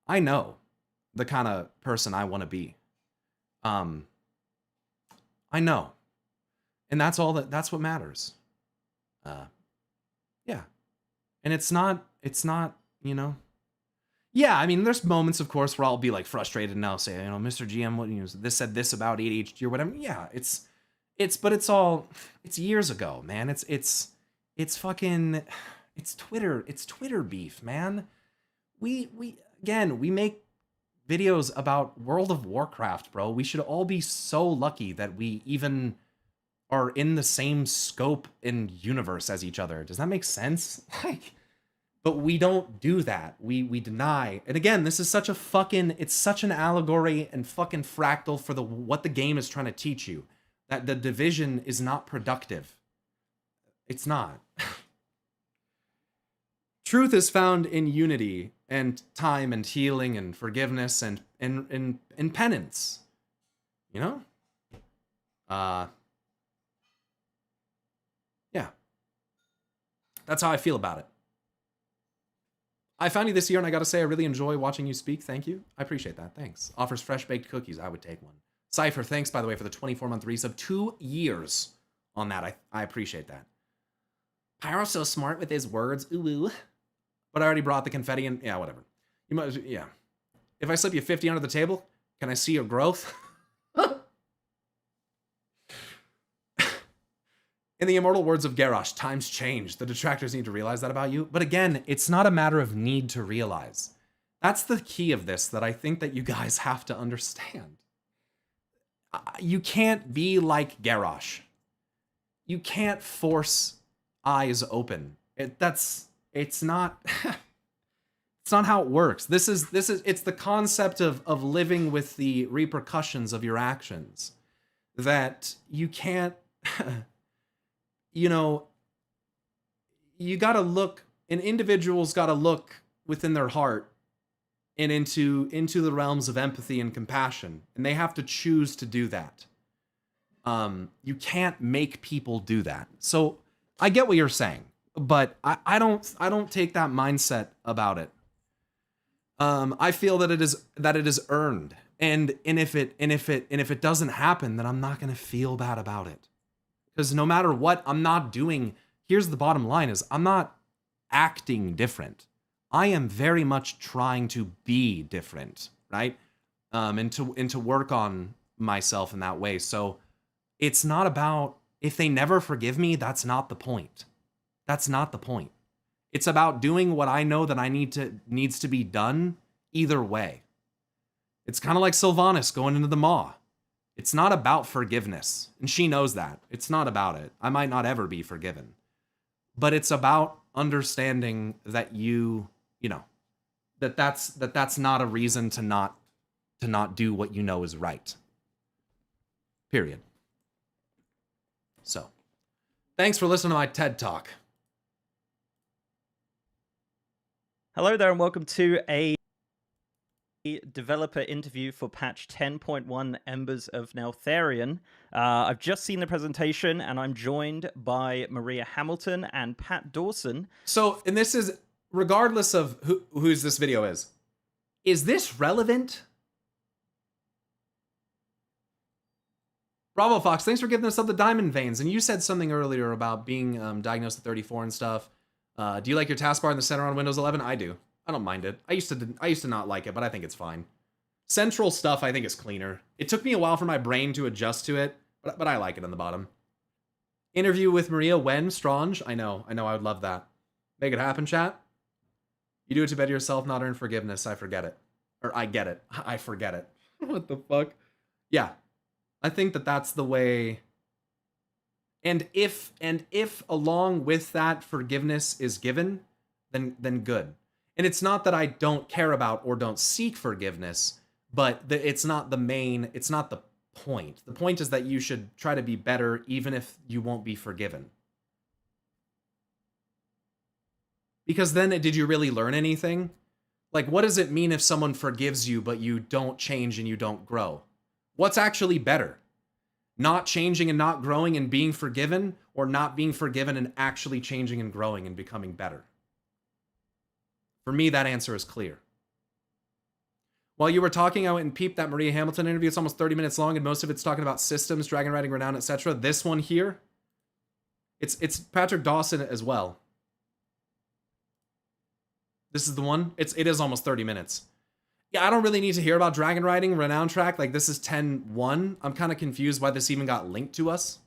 the kind of person I want to be. I know. And that's what matters. Yeah. And it's not, yeah, I mean, there's moments, of course, where I'll be like frustrated and I'll say, Mr. GM, what, this said this about ADHD or whatever. Yeah, it's years ago, man. It's Twitter beef, man. We make videos about World of Warcraft, bro. We should all be so lucky that we even are in the same scope and universe as each other. Does that make sense? Like, But we don't do that. We deny. And again, this is such a fucking, it's such an allegory and fucking fractal for what the game is trying to teach you. That the division is not productive. It's not. Truth is found in unity and time and healing and forgiveness and penance. You know? Yeah. That's how I feel about it. I found you this year, and I gotta say, I really enjoy watching you speak. Thank you. I appreciate that. Thanks. Offers fresh baked cookies. I would take one. Cypher, thanks, by the way, for the 24-month resub. 2 years on that. I appreciate that. Pyro's so smart with his words. Ooh, ooh. But I already brought the confetti and yeah, whatever. You might, yeah. If I slip you 50 under the table, can I see your growth? In the immortal words of Garrosh, times change. The detractors need to realize that about you. But again, it's not a matter of need to realize. That's the key of this that I think that you guys have to understand. You can't be like Garrosh. You can't force eyes open. It's not it's not how it works. It's the concept of living with the repercussions of your actions. That you can't you know, you gotta look, an individual's gotta look within their heart and into the realms of empathy and compassion. And they have to choose to do that. You can't make people do that. So I get what you're saying, but I don't take that mindset about it. I feel that it is earned. And if it doesn't happen, then I'm not gonna feel bad about it. Because no matter what, I'm not doing, here's the bottom line is I'm not acting different. I am very much trying to be different, right? And to work on myself in that way. So it's not about, if they never forgive me, that's not the point. That's not the point. It's about doing what I know that needs to be done either way. It's kind of like Sylvanas going into the Maw. It's not about forgiveness, and she knows that. It's not about it. I might not ever be forgiven. But it's about understanding that that's not a reason to not do what you know is right. Period. So, thanks for listening to my TED Talk. Hello there and welcome to a developer interview for patch 10.1 Embers of Neltharion. I've just seen the presentation and I'm joined by Maria Hamilton and Pat Dawson. So, and this is, regardless of whose this video is this relevant? Bravo Fox, thanks for giving us up the diamond veins. And you said something earlier about being diagnosed at 34 and stuff. Do you like your taskbar in the center on Windows 11? I do. I don't mind it. I used to not like it, but I think it's fine. Central stuff I think is cleaner. It took me a while for my brain to adjust to it, but I like it on the bottom. Interview with Maria when? Strange? I know, I would love that. Make it happen, chat. You do it to better yourself, not earn forgiveness. I forget it. Or I get it. I forget it. What the fuck? Yeah. I think that's the way. And if along with that forgiveness is given, then good. And it's not that I don't care about or don't seek forgiveness, but it's not the point. The point is that you should try to be better even if you won't be forgiven. Because then, did you really learn anything? Like, what does it mean if someone forgives you but you don't change and you don't grow? What's actually better? Not changing and not growing and being forgiven, or not being forgiven and actually changing and growing and becoming better? For me, that answer is clear. While you were talking, I went and peeped that Maria Hamilton interview. It's almost 30 minutes long, and most of it's talking about systems, dragon riding, renown, etc. This one here, it's Patrick Dawson as well. This is the one. It is almost 30 minutes. Yeah, I don't really need to hear about dragon riding, renown track. Like, this is 10.1. I'm kind of confused why this even got linked to us.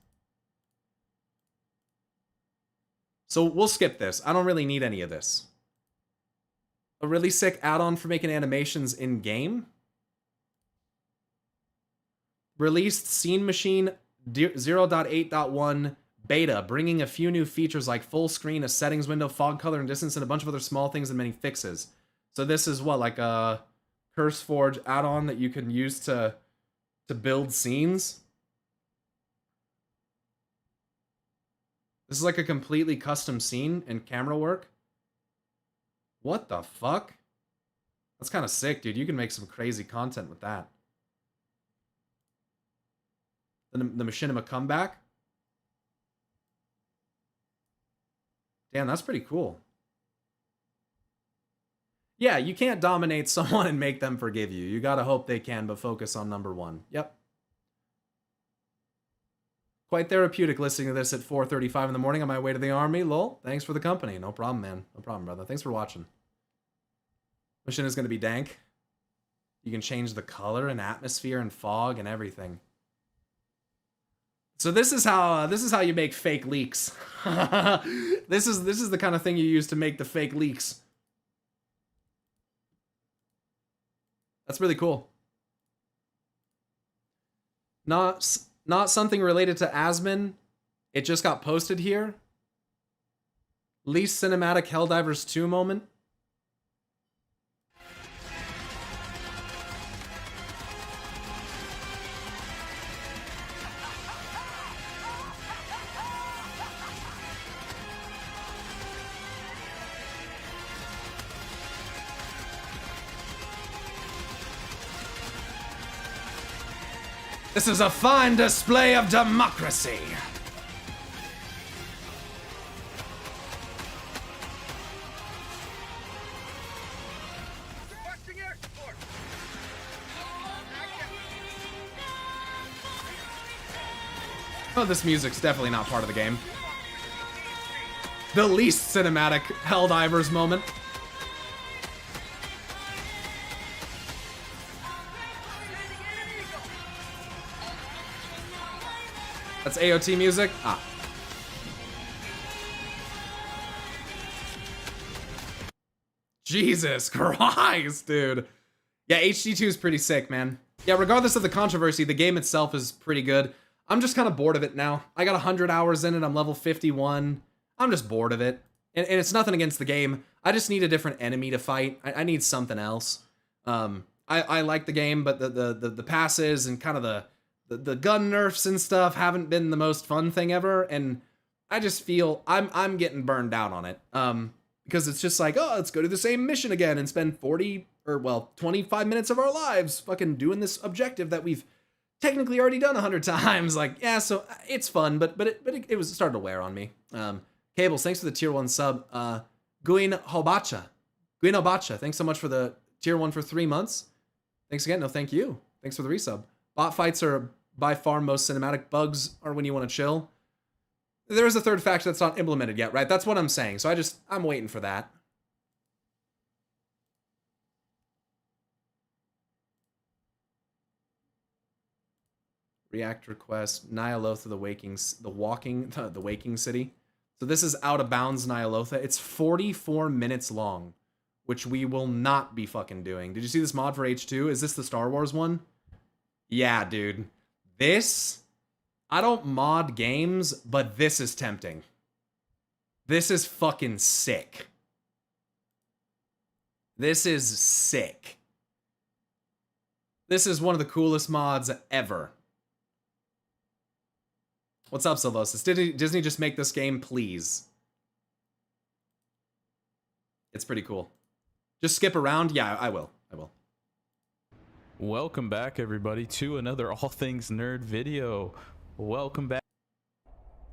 So we'll skip this. I don't really need any of this. A really sick add-on for making animations in-game. Released Scene Machine 0.8.1 beta, bringing a few new features like full screen, a settings window, fog color and distance, and a bunch of other small things and many fixes. So this is what, like a CurseForge add-on that you can use to build scenes? This is like a completely custom scene and camera work? What the fuck? That's kind of sick, dude. You can make some crazy content with that. The Machinima comeback? Damn, that's pretty cool. Yeah, you can't dominate someone and make them forgive you. You gotta hope they can, but focus on number one. Yep. Quite therapeutic listening to this at 4:35 in the morning on my way to the army. Lol. Thanks for the company. No problem, man. No problem, brother. Thanks for watching. Mission is gonna be dank. You can change the color and atmosphere and fog and everything. So this is how you make fake leaks. This is the kind of thing you use to make the fake leaks. That's really cool. Not something related to Asmin. It just got posted here. Least cinematic Helldivers 2 moment. This is a fine display of democracy. Oh, this music's definitely not part of the game. The least cinematic Helldivers moment. That's AOT music? Ah. Jesus Christ, dude. Yeah, HD2 is pretty sick, man. Yeah, regardless of the controversy, the game itself is pretty good. I'm just kind of bored of it now. I got 100 hours in it. I'm level 51. I'm just bored of it. And it's nothing against the game. I just need a different enemy to fight. I need something else. I like the game, but the passes and kind of the gun nerfs and stuff haven't been the most fun thing ever, and I just feel I'm getting burned out on it. Because it's just like, oh, let's go do the same mission again and spend 25 minutes of our lives fucking doing this objective that we've technically already done 100 times. Like, yeah, so it's fun, but it started to wear on me. Cables, thanks for the tier 1 sub. Guin Hobacha, thanks so much for the tier 1 for 3 months. Thanks again. No, thank you. Thanks for the resub. Bot fights are by far most cinematic. Bugs are when you want to chill. There is a third factor that's not implemented yet, right? That's what I'm saying. So I'm waiting for that. React request, Nyalotha, the Waking City. So this is Out of Bounds Nyalotha. It's 44 minutes long, which we will not be fucking doing. Did you see this mod for H2? Is this the Star Wars one? Yeah, dude. This, I don't mod games, but this is tempting. This is fucking sick. This is sick. This is one of the coolest mods ever. What's up, Sylvosis? Disney just make this game, please. It's pretty cool. Just skip around? Yeah, I will. Welcome back, everybody, to another All Things Nerd video. Welcome back.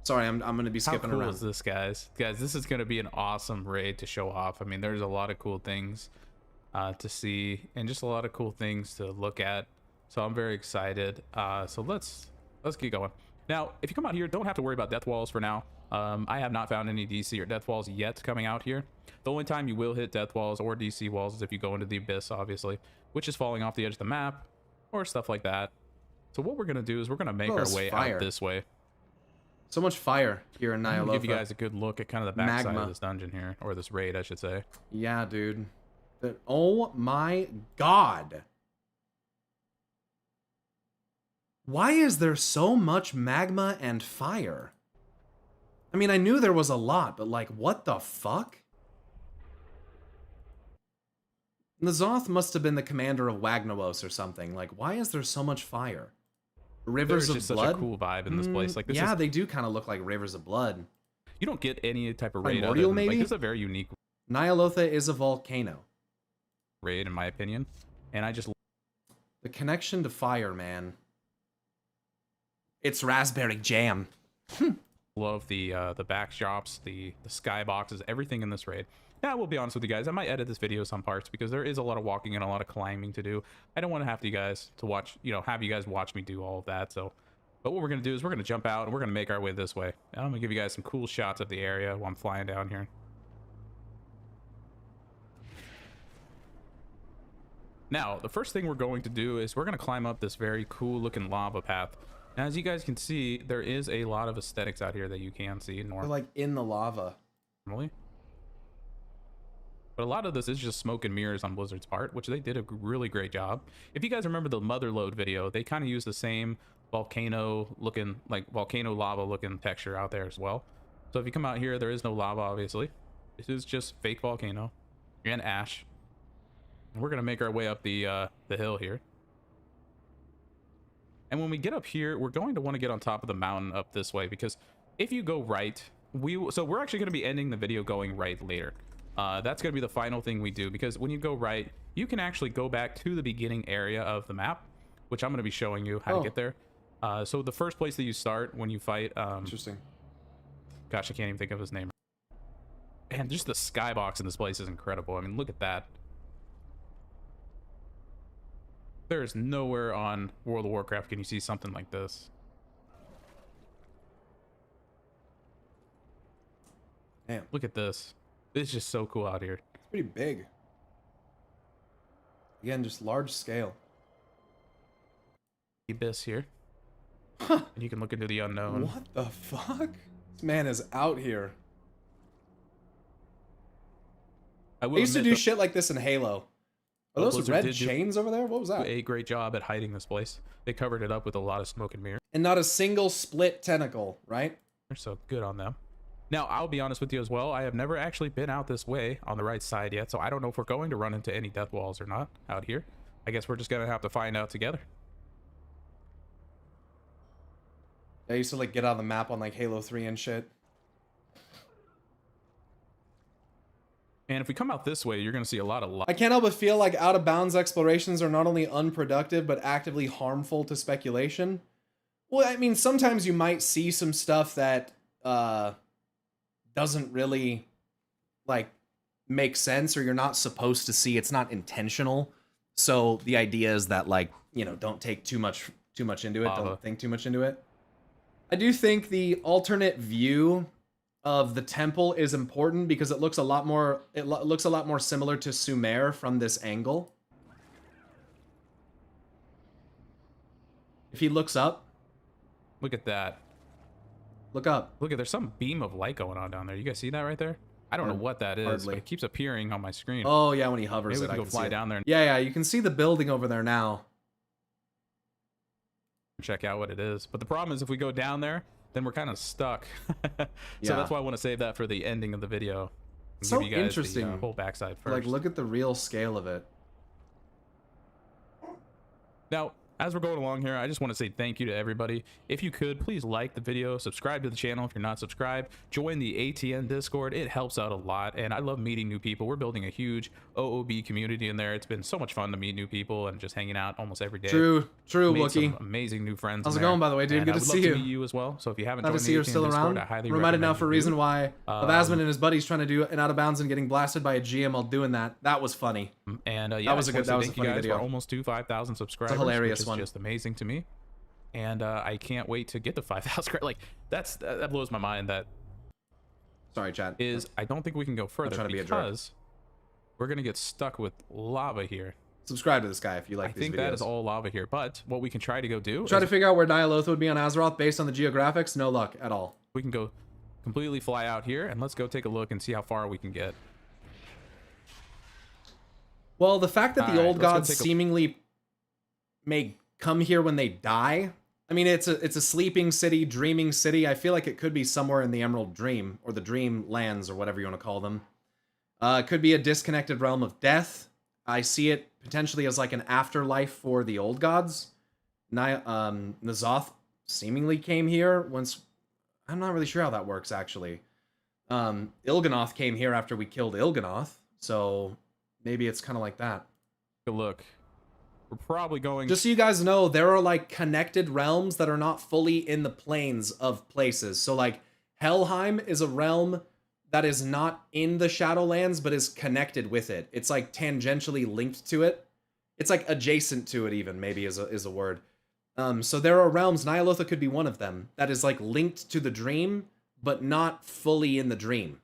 Sorry, I'm going to be skipping around. How cool is this, guys? Guys, this is going to be an awesome raid to show off. I mean, there's a lot of cool things to see and just a lot of cool things to look at. So I'm very excited. So let's get going. Now, if you come out here, don't have to worry about death walls for now. I have not found any DC or death walls yet coming out here. The only time you will hit death walls or DC walls is if you go into the abyss, obviously, which is falling off the edge of the map or stuff like that. So what we're going to do is we're going to make our way out this way. So much fire here in Nyalotha. Give you guys a good look at kind of the backside of this dungeon here, or this raid, I should say. Yeah, dude. Oh my god. Why is there so much magma and fire? I mean, I knew there was a lot, but like, what the fuck? N'Zoth must have been the commander of Wagnaros or something. Like, why is there so much fire? Rivers There's of just blood? such a cool vibe in this place. Like, this yeah, is, they do kind of look like rivers of blood. you don't get any type of raid other Primordial, than, maybe? like, this is a very unique Nyalotha is a volcano. raid in my opinion, and I just The connection to fire, man. It's raspberry jam. love the backdrops, the skyboxes, everything in this raid. Now, I will be honest with you guys, I might edit this video some parts because there is a lot of walking and a lot of climbing to do. I don't want to have you guys to watch, have you guys watch me do all of that. So, but what we're gonna do is we're gonna jump out and we're gonna make our way this way. And I'm gonna give you guys some cool shots of the area while I'm flying down here. Now, the first thing we're going to do is we're going to climb up this very cool looking lava path. Now, as you guys can see, there is a lot of aesthetics out here that you can see They're like in the lava. normally. But a lot of this is just smoke and mirrors on Blizzard's part, which they did a really great job. If you guys remember the Motherload video, they kind of used the same volcano looking, like volcano lava looking texture out there as well. So if you come out here, there is no lava, obviously. This is just fake volcano and ash. We're gonna make our way up the hill here, and when we get up here, we're going to want to get on top of the mountain up this way, because if you go right, so we're actually going to be ending the video going right later. That's going to be the final thing we do, because when you go right, you can actually go back to the beginning area of the map, which I'm going to be showing you how to get there. So the first place that you start when you fight, interesting. Gosh, I can't even think of his name. And just the skybox in this place is incredible. I mean, look at that. There's nowhere on World of Warcraft can you see something like this. Damn. Look at this. It's just so cool out here. It's pretty big. Again, just large scale. Abyss here. And you can look into the unknown. What the fuck? This man is out here. I used to do shit like this in Halo. Are those Blizzard red chains over there? What was that? A great job at hiding this place. They covered it up with a lot of smoke and mirror. And not a single split tentacle, right? They're so good on them. Now, I'll be honest with you as well. I have never actually been out this way on the right side yet, so I don't know if we're going to run into any death walls or not out here. I guess we're just going to have to find out together. I used to like get on the map on like Halo 3 and shit. And if we come out this way, you're going to see a lot of I can't help but feel like out of bounds explorations are not only unproductive, but actively harmful to speculation. Well, I mean, sometimes you might see some stuff that doesn't really like make sense, or you're not supposed to see. It's not intentional. So the idea is that, like, don't take too much into it. Don't think too much into it. I do think the alternate view of the temple is important because it looks a lot more similar to Sumer from this angle. If he looks up, look at that. Look up. Look at, there's some beam of light going on down there. You guys see that right there? I don't know what that is, Hardly. but it keeps appearing on my screen. Oh yeah, when he hovers, maybe we can go fly down there and Yeah, you can see the building over there now. check out what it is. But the problem is, if we go down there, then we're kind of stuck. So Yeah. that's why I want to save that for the ending of the video. And So give you guys interesting. the whole backside first. Like, look at the real scale of it. Now, as we're going along here, I just want to say thank you to everybody. If you could, please like the video, subscribe to the channel if you're not subscribed, join the ATN Discord. It helps out a lot, and I love meeting new people. We're building a huge OOB community in there. It's been so much fun to meet new people and just hanging out almost every day. True, Made Wookie. some amazing new friends. How's in it going, there. by the way, dude? And Good I to would see love you. To meet you as well. So if you haven't Glad to joined see the you're ATN still Discord, around. I highly Reminded now recommend for a you reason do. why of Asmund and his buddies trying to do an out of bounds and getting blasted by a GM while doing that. That was funny. And yeah, that was a good. That was a thank you funny guys. video. We're almost to 5,000 subscribers. hilarious which is one. Just amazing to me. And I can't wait to get to 5,000. Like that blows my mind. That sorry, Chad. I don't think we can go further trying to be a jerk. because we're gonna get stuck with lava here. Subscribe to this guy if you like I these think videos. that is all lava here. But what we can try to go do Try is to figure out where Nyalotha would be on Azeroth based on the geographics. No luck at all. we can go completely fly out here and let's go take a look and see how far we can get. Well, the fact that the All right, old let's go gods take a- seemingly may come here when they die I mean, it's a sleeping city, dreaming city. I feel like it could be somewhere in the Emerald Dream, or the Dream Lands, or whatever you want to call them. It could be a disconnected realm of death. I see it potentially as like an afterlife for the old gods. N'Zoth seemingly came here once. I'm not really sure how that works, actually. Il'gynoth came here after we killed Il'gynoth, so maybe it's kind of like that. Look, we're probably going... Just so you guys know, there are like connected realms that are not fully in the planes of places. So like Helheim is a realm that is not in the Shadowlands, but is connected with it. It's like tangentially linked to it. It's like adjacent to it even, maybe is a word. So there are realms, Ny'alotha could be one of them, that is like linked to the dream, but not fully in the dream.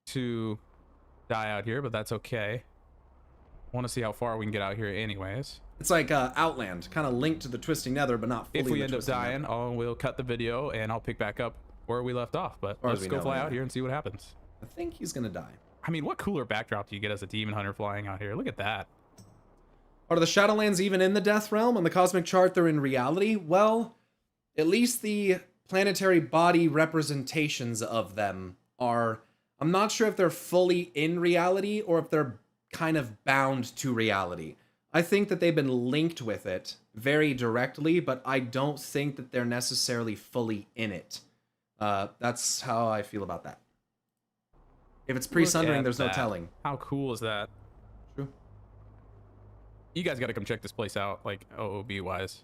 To die out here, but that's okay. Want to see how far we can get out here anyways. It's like Outland, kind of linked to the Twisting Nether, but not fully. If we end up dying, we'll cut the video and I'll pick back up where we left off. But let's go fly out here and see what happens. I think he's gonna die. I mean, what cooler backdrop do you get as a demon hunter flying out here? Look at that. Are the Shadowlands even in the Death Realm? On the cosmic chart, they're in reality? Well, at least the planetary body representations of them are... I'm not sure if they're fully in reality or if they're kind of bound to reality. I think that they've been linked with it very directly, but I don't think that they're necessarily fully in it. That's how I feel about that. If it's pre-sundering, there's no telling. How cool is that? True. You guys got to come check this place out, like OOB wise.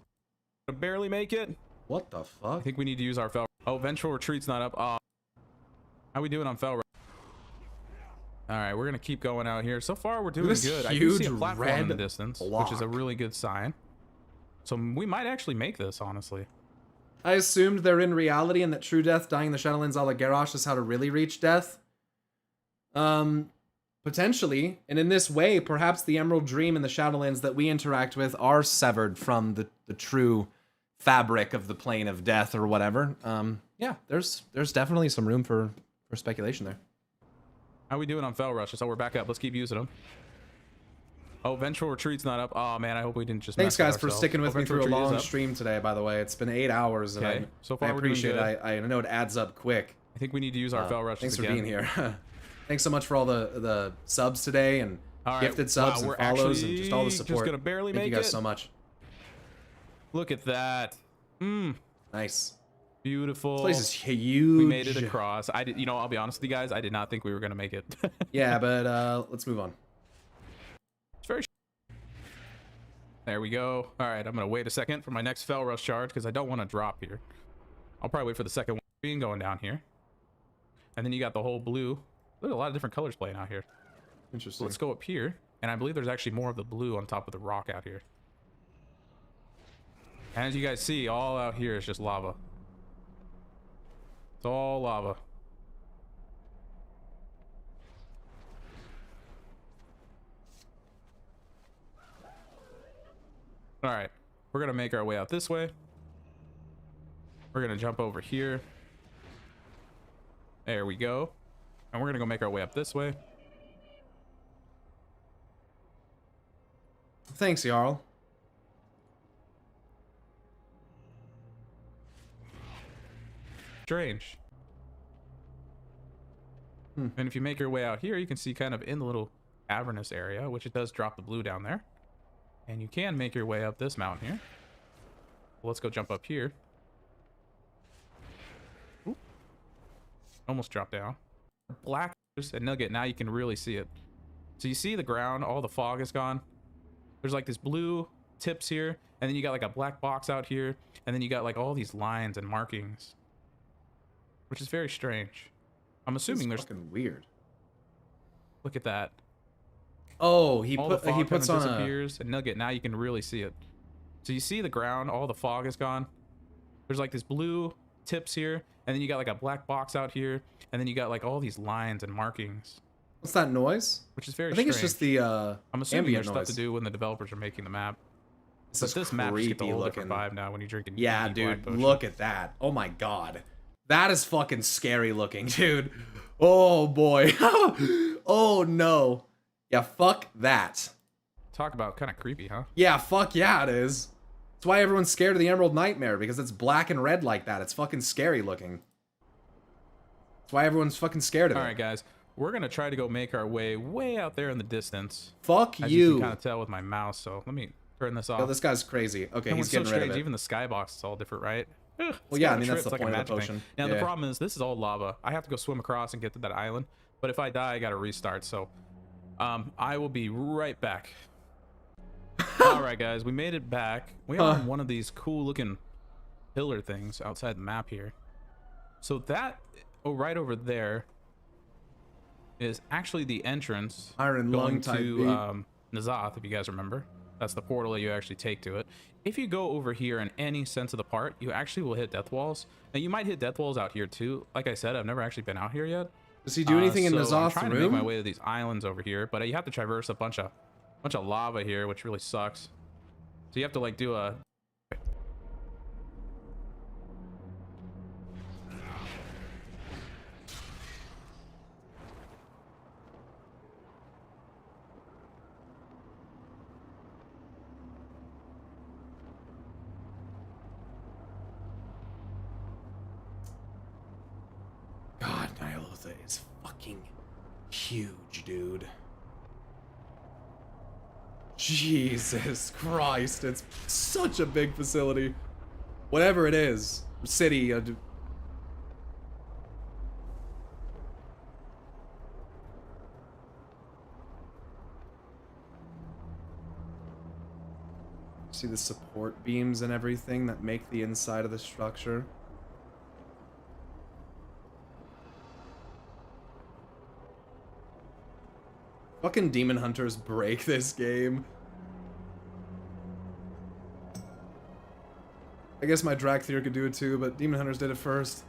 Barely make it. What the fuck? I think we need to use our fell. Oh, vengeful retreat's not up. How we doing on fell? All right, we're gonna keep going out here. So far, we're doing good. I do see a platform in the distance, which is a really good sign. So we might actually make this, honestly. I assumed they're in reality and that true death, dying in the Shadowlands a la Garrosh, is how to really reach death. Potentially. And in this way, perhaps the Emerald Dream and the Shadowlands that we interact with are severed from the true fabric of the plane of death or whatever. Yeah, there's definitely some room for speculation there. How we doing on Fell Rush? So we're back up. Let's keep using them. Oh, Vengeful Retreat's not up. Oh, man, I hope we didn't just Thanks, mess guys, with for ourselves. sticking with me through a long up. stream today, by the way. It's been 8 hours, and Okay. So far I we're doing appreciate good. it. I know it adds up quick. I think we need to use our Fell Rushes Thanks for again. being here. Thanks so much for all the subs today, and All right. gifted subs Wow, and follows, and actually just all the just support. gonna barely Thank make you guys it. so much. Look at that. Nice. Beautiful. This place is huge. We made it across. I'll be honest with you guys. I did not think we were gonna make it. Yeah, but let's move on. It's very. There we go. All right, I'm gonna wait a second for my next Fell Rush charge because I don't want to drop here. I'll probably wait for the second one going down here, and then you got the whole blue. Look, a lot of different colors playing out here. Interesting. So let's go up here, and I believe there's actually more of the blue on top of the rock out here. And as you guys see, all out here is just lava. It's all lava. All right, we're gonna make our way out this way. We're gonna jump over here. There we go. And we're gonna go make our way up this way. Thanks, Jarl. Strange. And if you make your way out here, you can see kind of in the little cavernous area, which it does drop the blue down there. And you can make your way up this mountain here. Well, let's go jump up here. Oop. Almost dropped down. Black and nugget, now you can really see it. So you see the ground, all the fog is gone. There's like this blue tips here, and then you got like a black box out here, and then you got like all these lines and markings, which is very strange. I'm assuming there's fucking weird. Look at that. Oh, he all the fog he puts on disappears, and nugget, now you can really see it. So you see the ground, all the fog is gone. There's like this blue tips here, and then you got like a black box out here, and then you got like all these lines and markings. What's that noise? Which is very I think strange. it's just the I'm assuming ambient there's stuff noise. to do when the developers are making the map. This But is this map just gets a creepy whole different looking. vibe now when you're drinking. Yeah, ED Black dude, Potion. look at that. Oh my god. That is fucking scary looking, dude. Oh boy. Oh no. Yeah, fuck that. Talk about kind of creepy, huh? Yeah, fuck yeah, it is. That's why everyone's scared of the Emerald Nightmare, because it's black and red like that. It's fucking scary looking. That's why everyone's fucking scared of it. All right, guys. We're going to try to go make our way out there in the distance. Fuck As you. can kind of tell with my mouse, so let me turn this off. Yo, this guy's crazy. Okay, And he's what's getting so rid strange, of it. even the skybox is all different, right? Ugh, Well, yeah, I kind mean, of that's the trips, point a of the magic thing. potion. Now, Yeah. the problem is, this is all lava. I have to go swim across and get to that island. But if I die, I got to restart. So, I will be right back. All right, guys, we made it back. We are on one of these cool-looking pillar things outside the map here. So that, right over there, is actually the entrance Iron going lung type to Nazath, if you guys remember. That's the portal that you actually take to it. If you go over here in any sense of the part, you actually will hit death walls. Now, you might hit death walls out here too. Like I said, I've never actually been out here yet. Does he do anything in so I'm Nazath's trying to make my room? way to these islands over here, but you have to traverse a bunch of lava here, which really sucks. So you have to like do a God, Nyalotha is fucking huge, dude. Jesus Christ, it's such a big facility. Whatever it is, city. See the support beams and everything that make the inside of the structure. Fucking demon hunters break this game. I guess my Dracthyr could do it too, but demon hunters did it first.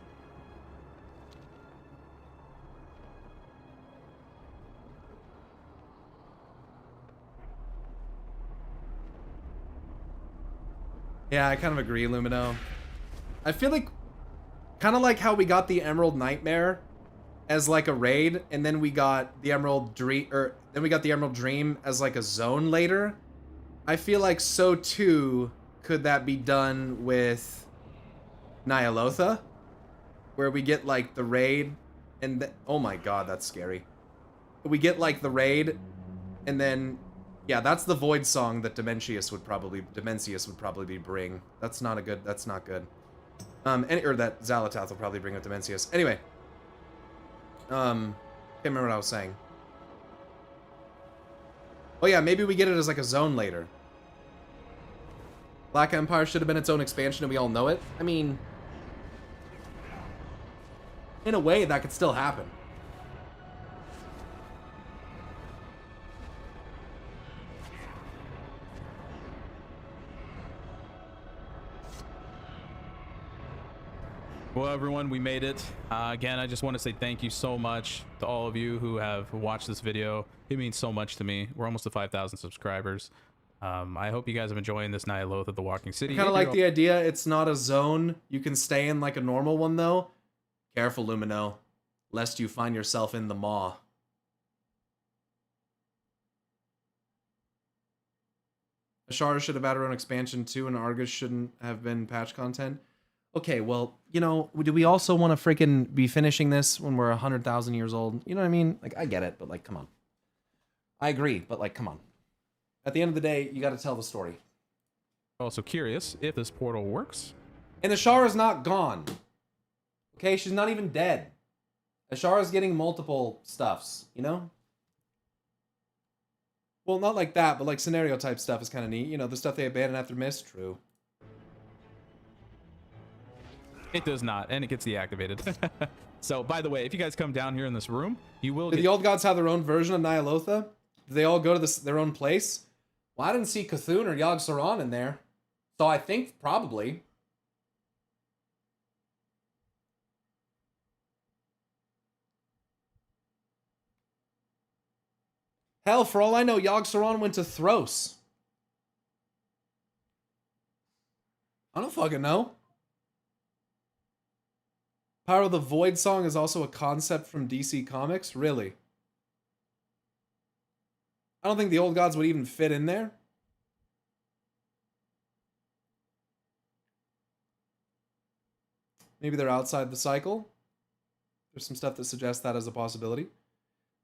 Yeah, I kind of agree, Lumino. I feel like, kind of like how we got the Emerald Nightmare as like a raid, and then we got the Emerald Dream, then we got the Emerald Dream as like a zone later. I feel like so too could that be done with Nyalotha, where we get like the raid, and oh my god, that's scary. We get like the raid, and then yeah, that's the Void song that Dimensius would probably be bring. That's not a good. That's not good. Or that Xalatath will probably bring with Dimensius. Anyway. Can't remember what I was saying. Oh yeah, maybe we get it as like a zone later. Black Empire should have been its own expansion and we all know it. I mean, in a way that could still happen. Well, everyone, we made it. Again, I just want to say thank you so much to all of you who have watched this video. It means so much to me. We're almost to 5,000 subscribers. I hope you guys are enjoying this Nyalotha of the Walking City. I kind of like the idea it's not a zone. You can stay in like a normal one, though. Careful, Lumino, lest you find yourself in the maw. Ashara should have had her own expansion, too, and Argus shouldn't have been patch content. Okay, well, you know, do we also want to freaking be finishing this when we're 100,000 years old? You know what I mean? Like, I get it, but, like, come on. I agree, but, like, come on. At the end of the day, you got to tell the story. Also curious if this portal works. And Ashara's not gone. Okay, she's not even dead. Ashara's getting multiple stuffs, you know? Well, not like that, but, like, scenario-type stuff is kind of neat. You know, the stuff they abandoned after Mist, true. It does not, and it gets deactivated. So, by the way, if you guys come down here in this room, you will Do get... the old gods have their own version of Nyalotha? Do they all go to their own place? Well, I didn't see Cthulhu or Yogg-Saron in there. So I think probably. Hell, for all I know, Yogg-Saron went to Thros. I don't fucking know. Power of the Void song is also a concept from DC Comics? Really? I don't think the old gods would even fit in there. Maybe they're outside the cycle. There's some stuff that suggests that as a possibility.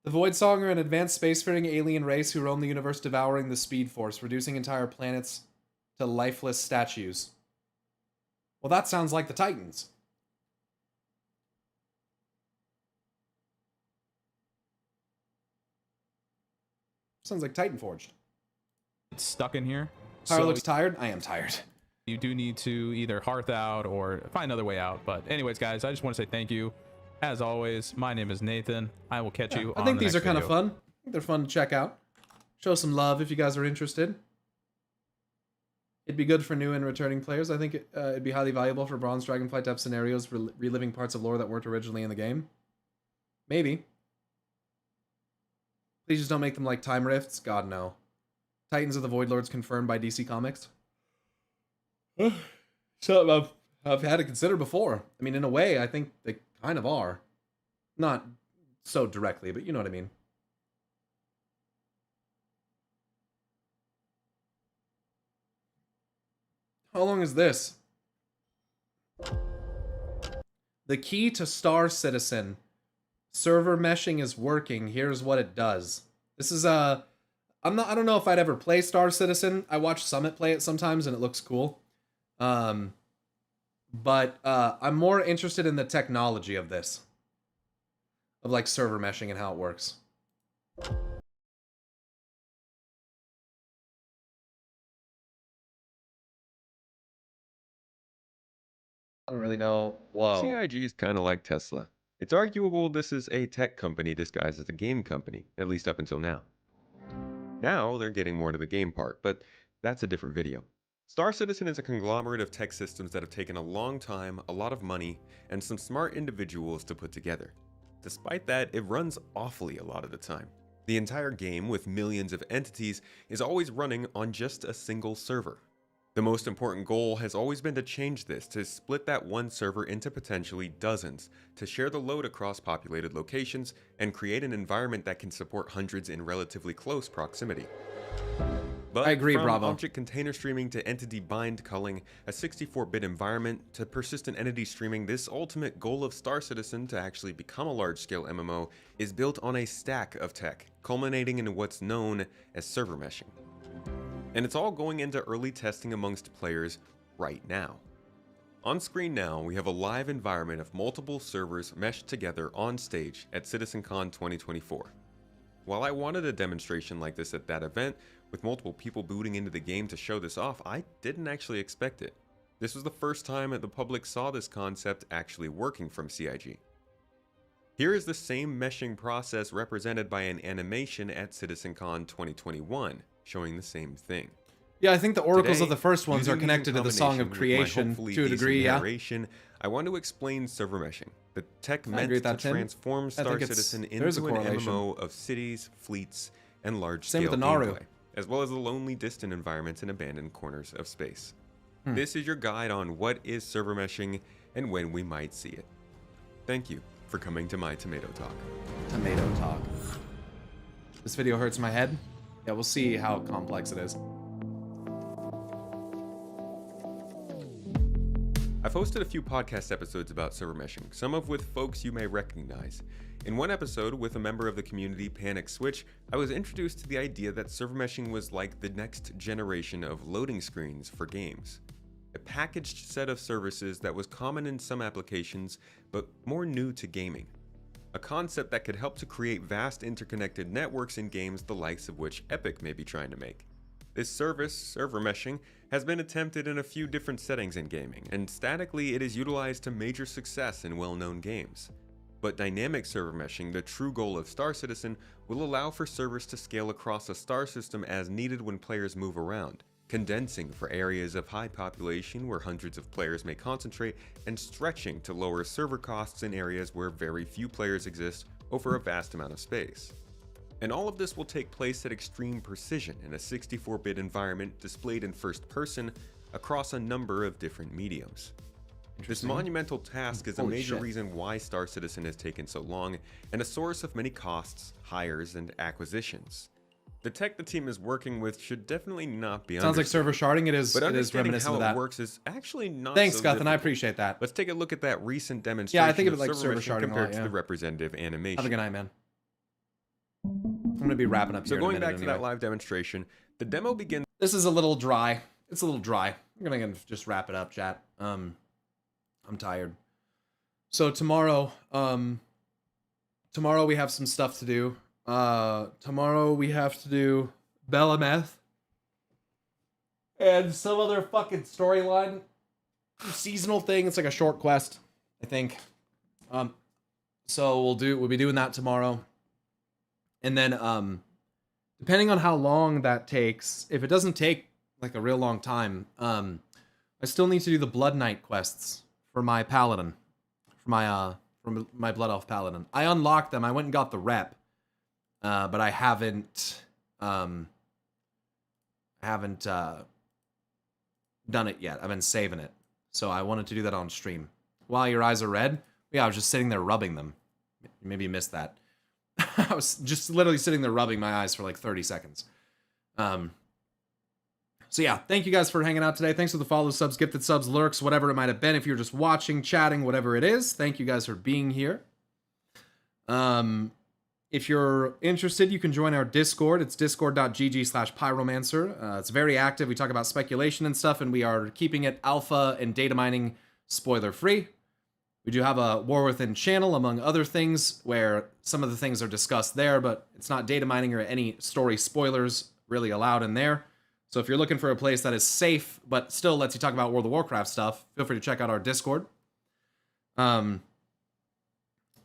The Void Song are an advanced spacefaring alien race who roam the universe devouring the Speed Force, reducing entire planets to lifeless statues. Well, that sounds like the Titans. Sounds like Titan Forged. It's stuck in here. Tyler looks tired. I am tired. You do need to either hearth out or find another way out. But anyways, guys, I just want to say thank you. As always, my name is Nathan. I will catch you on I think the these are next kind of video. fun. I think they're fun to check out. Show some love if you guys are interested. It'd be good for new and returning players. I think it'd be highly valuable for Bronze Dragonflight to have scenarios for reliving parts of lore that weren't originally in the game. Maybe. Please just don't make them like time rifts. God, no. Titans of the Void Lords confirmed by DC Comics. Something I've had to consider before. I mean, in a way, I think they kind of are. Not so directly, but you know what I mean. How long is this? The key to Star Citizen. Server meshing is working. Here's what it does. This is I don't know if I'd ever play Star Citizen. I watch Summit play it sometimes and it looks cool. But I'm more interested in the technology of this. Of like server meshing and how it works. I don't really know. Whoa. CIG is kind of like Tesla. It's arguable this is a tech company disguised as a game company, at least up until now. Now they're getting more to the game part, but that's a different video. Star Citizen is a conglomerate of tech systems that have taken a long time, a lot of money, and some smart individuals to put together. Despite that, it runs awfully a lot of the time. The entire game, with millions of entities, is always running on just a single server. The most important goal has always been to change this, to split that one server into potentially dozens, to share the load across populated locations, and create an environment that can support hundreds in relatively close proximity. But I agree, from Bravo. object container streaming to entity bind culling, a 64-bit environment, to persistent entity streaming, this ultimate goal of Star Citizen to actually become a large-scale MMO is built on a stack of tech, culminating in what's known as server meshing. And it's all going into early testing amongst players right now. On screen now, we have a live environment of multiple servers meshed together on stage at CitizenCon 2024. While I wanted a demonstration like this at that event, with multiple people booting into the game to show this off, I didn't actually expect it. This was the first time that the public saw this concept actually working from CIG. Here is the same meshing process represented by an animation at CitizenCon 2021, showing the same thing. Yeah, I think the oracles Today, of the first ones are using connected to the Song of combination with my Creation hopefully to a decent degree, yeah. narration, I want to explain server meshing, the tech I meant agree with to that, Tim. transform I Star think Citizen there's a into an correlation. MMO of cities, fleets, and Same large-scale with the Naru. gameplay, as well as the lonely, distant environments and abandoned corners of space. Hmm. This is your guide on what is server meshing and when we might see it. Thank you for coming to my Tomato Talk. Tomato talk. This video hurts my head. Yeah, we'll see how complex it is. I've hosted a few podcast episodes about server meshing, some of with folks you may recognize. In one episode with a member of the community, Panic Switch, I was introduced to the idea that server meshing was like the next generation of loading screens for games. A packaged set of services that was common in some applications, but more new to gaming. A concept that could help to create vast interconnected networks in games the likes of which Epic may be trying to make. This service, server meshing, has been attempted in a few different settings in gaming, and statically it is utilized to major success in well-known games. But dynamic server meshing, the true goal of Star Citizen, will allow for servers to scale across a star system as needed when players move around, condensing for areas of high population where hundreds of players may concentrate, and stretching to lower server costs in areas where very few players exist over a vast amount of space. And all of this will take place at extreme precision in a 64-bit environment displayed in first person across a number of different mediums. This monumental task is a Holy major shit. reason why Star Citizen has taken so long, and a source of many costs, hires, and acquisitions. The tech the team is working with should definitely not be Sounds like server sharding. It is. But It is understanding reminiscent how of that. it works is actually not. Thanks, so Guth, and I difficult. appreciate that. Let's take a look at that recent demonstration. Yeah, I think of it like server server meshing sharding a compared lot, to yeah. the representative animation. Have a good night, man. I'm gonna be wrapping up So here in a going minute back to that anyway. live demonstration, the demo begins. This is a little dry. It's a little dry. I'm gonna just wrap it up, chat. I'm tired. So tomorrow we have some stuff to do. Tomorrow we have to do Belameth and some other fucking storyline seasonal thing. It's like a short quest, I think. So we'll be doing that tomorrow. And then depending on how long that takes, if it doesn't take like a real long time, I still need to do the Blood Knight quests for my paladin, for my Blood Elf paladin. I unlocked them. I went and got the rep, but I haven't done it yet. I've been saving it, so I wanted to do that on stream. While your eyes are red, yeah, I was just sitting there rubbing them. Maybe you missed that. I was just literally sitting there rubbing my eyes for like 30 seconds. So yeah, thank you guys for hanging out today. Thanks for the follows, subs, gifted subs, lurks, whatever it might have been. If you're just watching, chatting, whatever it is, thank you guys for being here. If you're interested, you can join our Discord. It's discord.gg/pyromancer. It's very active. We talk about speculation and stuff, and we are keeping it alpha and data mining spoiler free. We do have a War Within channel, among other things, where some of the things are discussed there, but it's not data mining or any story spoilers really allowed in there. So if you're looking for a place that is safe, but still lets you talk about World of Warcraft stuff, feel free to check out our Discord. I'm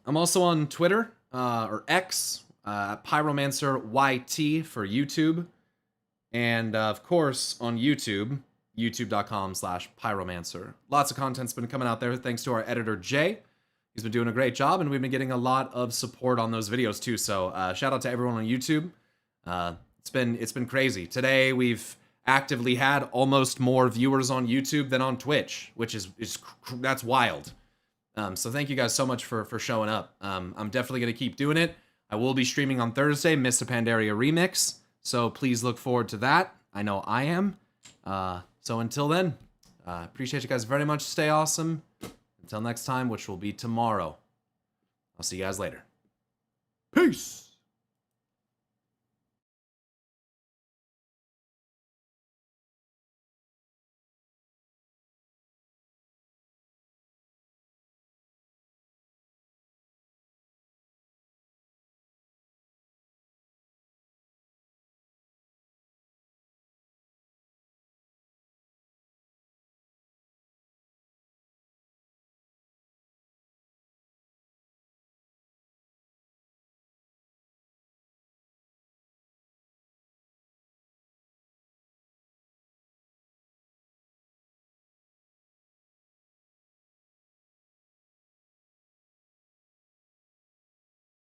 also on Twitter, or X, PyromancerYT for YouTube. And of course, on YouTube, youtube.com/pyromancer. Lots of content's been coming out there thanks to our editor, Jay. He's been doing a great job, and we've been getting a lot of support on those videos too. So shout out to everyone on YouTube. It's been crazy. Today we've actively had almost more viewers on YouTube than on Twitch, which is that's wild. So thank you guys so much for showing up. I'm definitely gonna keep doing it. I will be streaming on Thursday, Mists of Pandaria Remix. So please look forward to that. I know I am. So until then, appreciate you guys very much. Stay awesome. Until next time, which will be tomorrow. I'll see you guys later. Peace.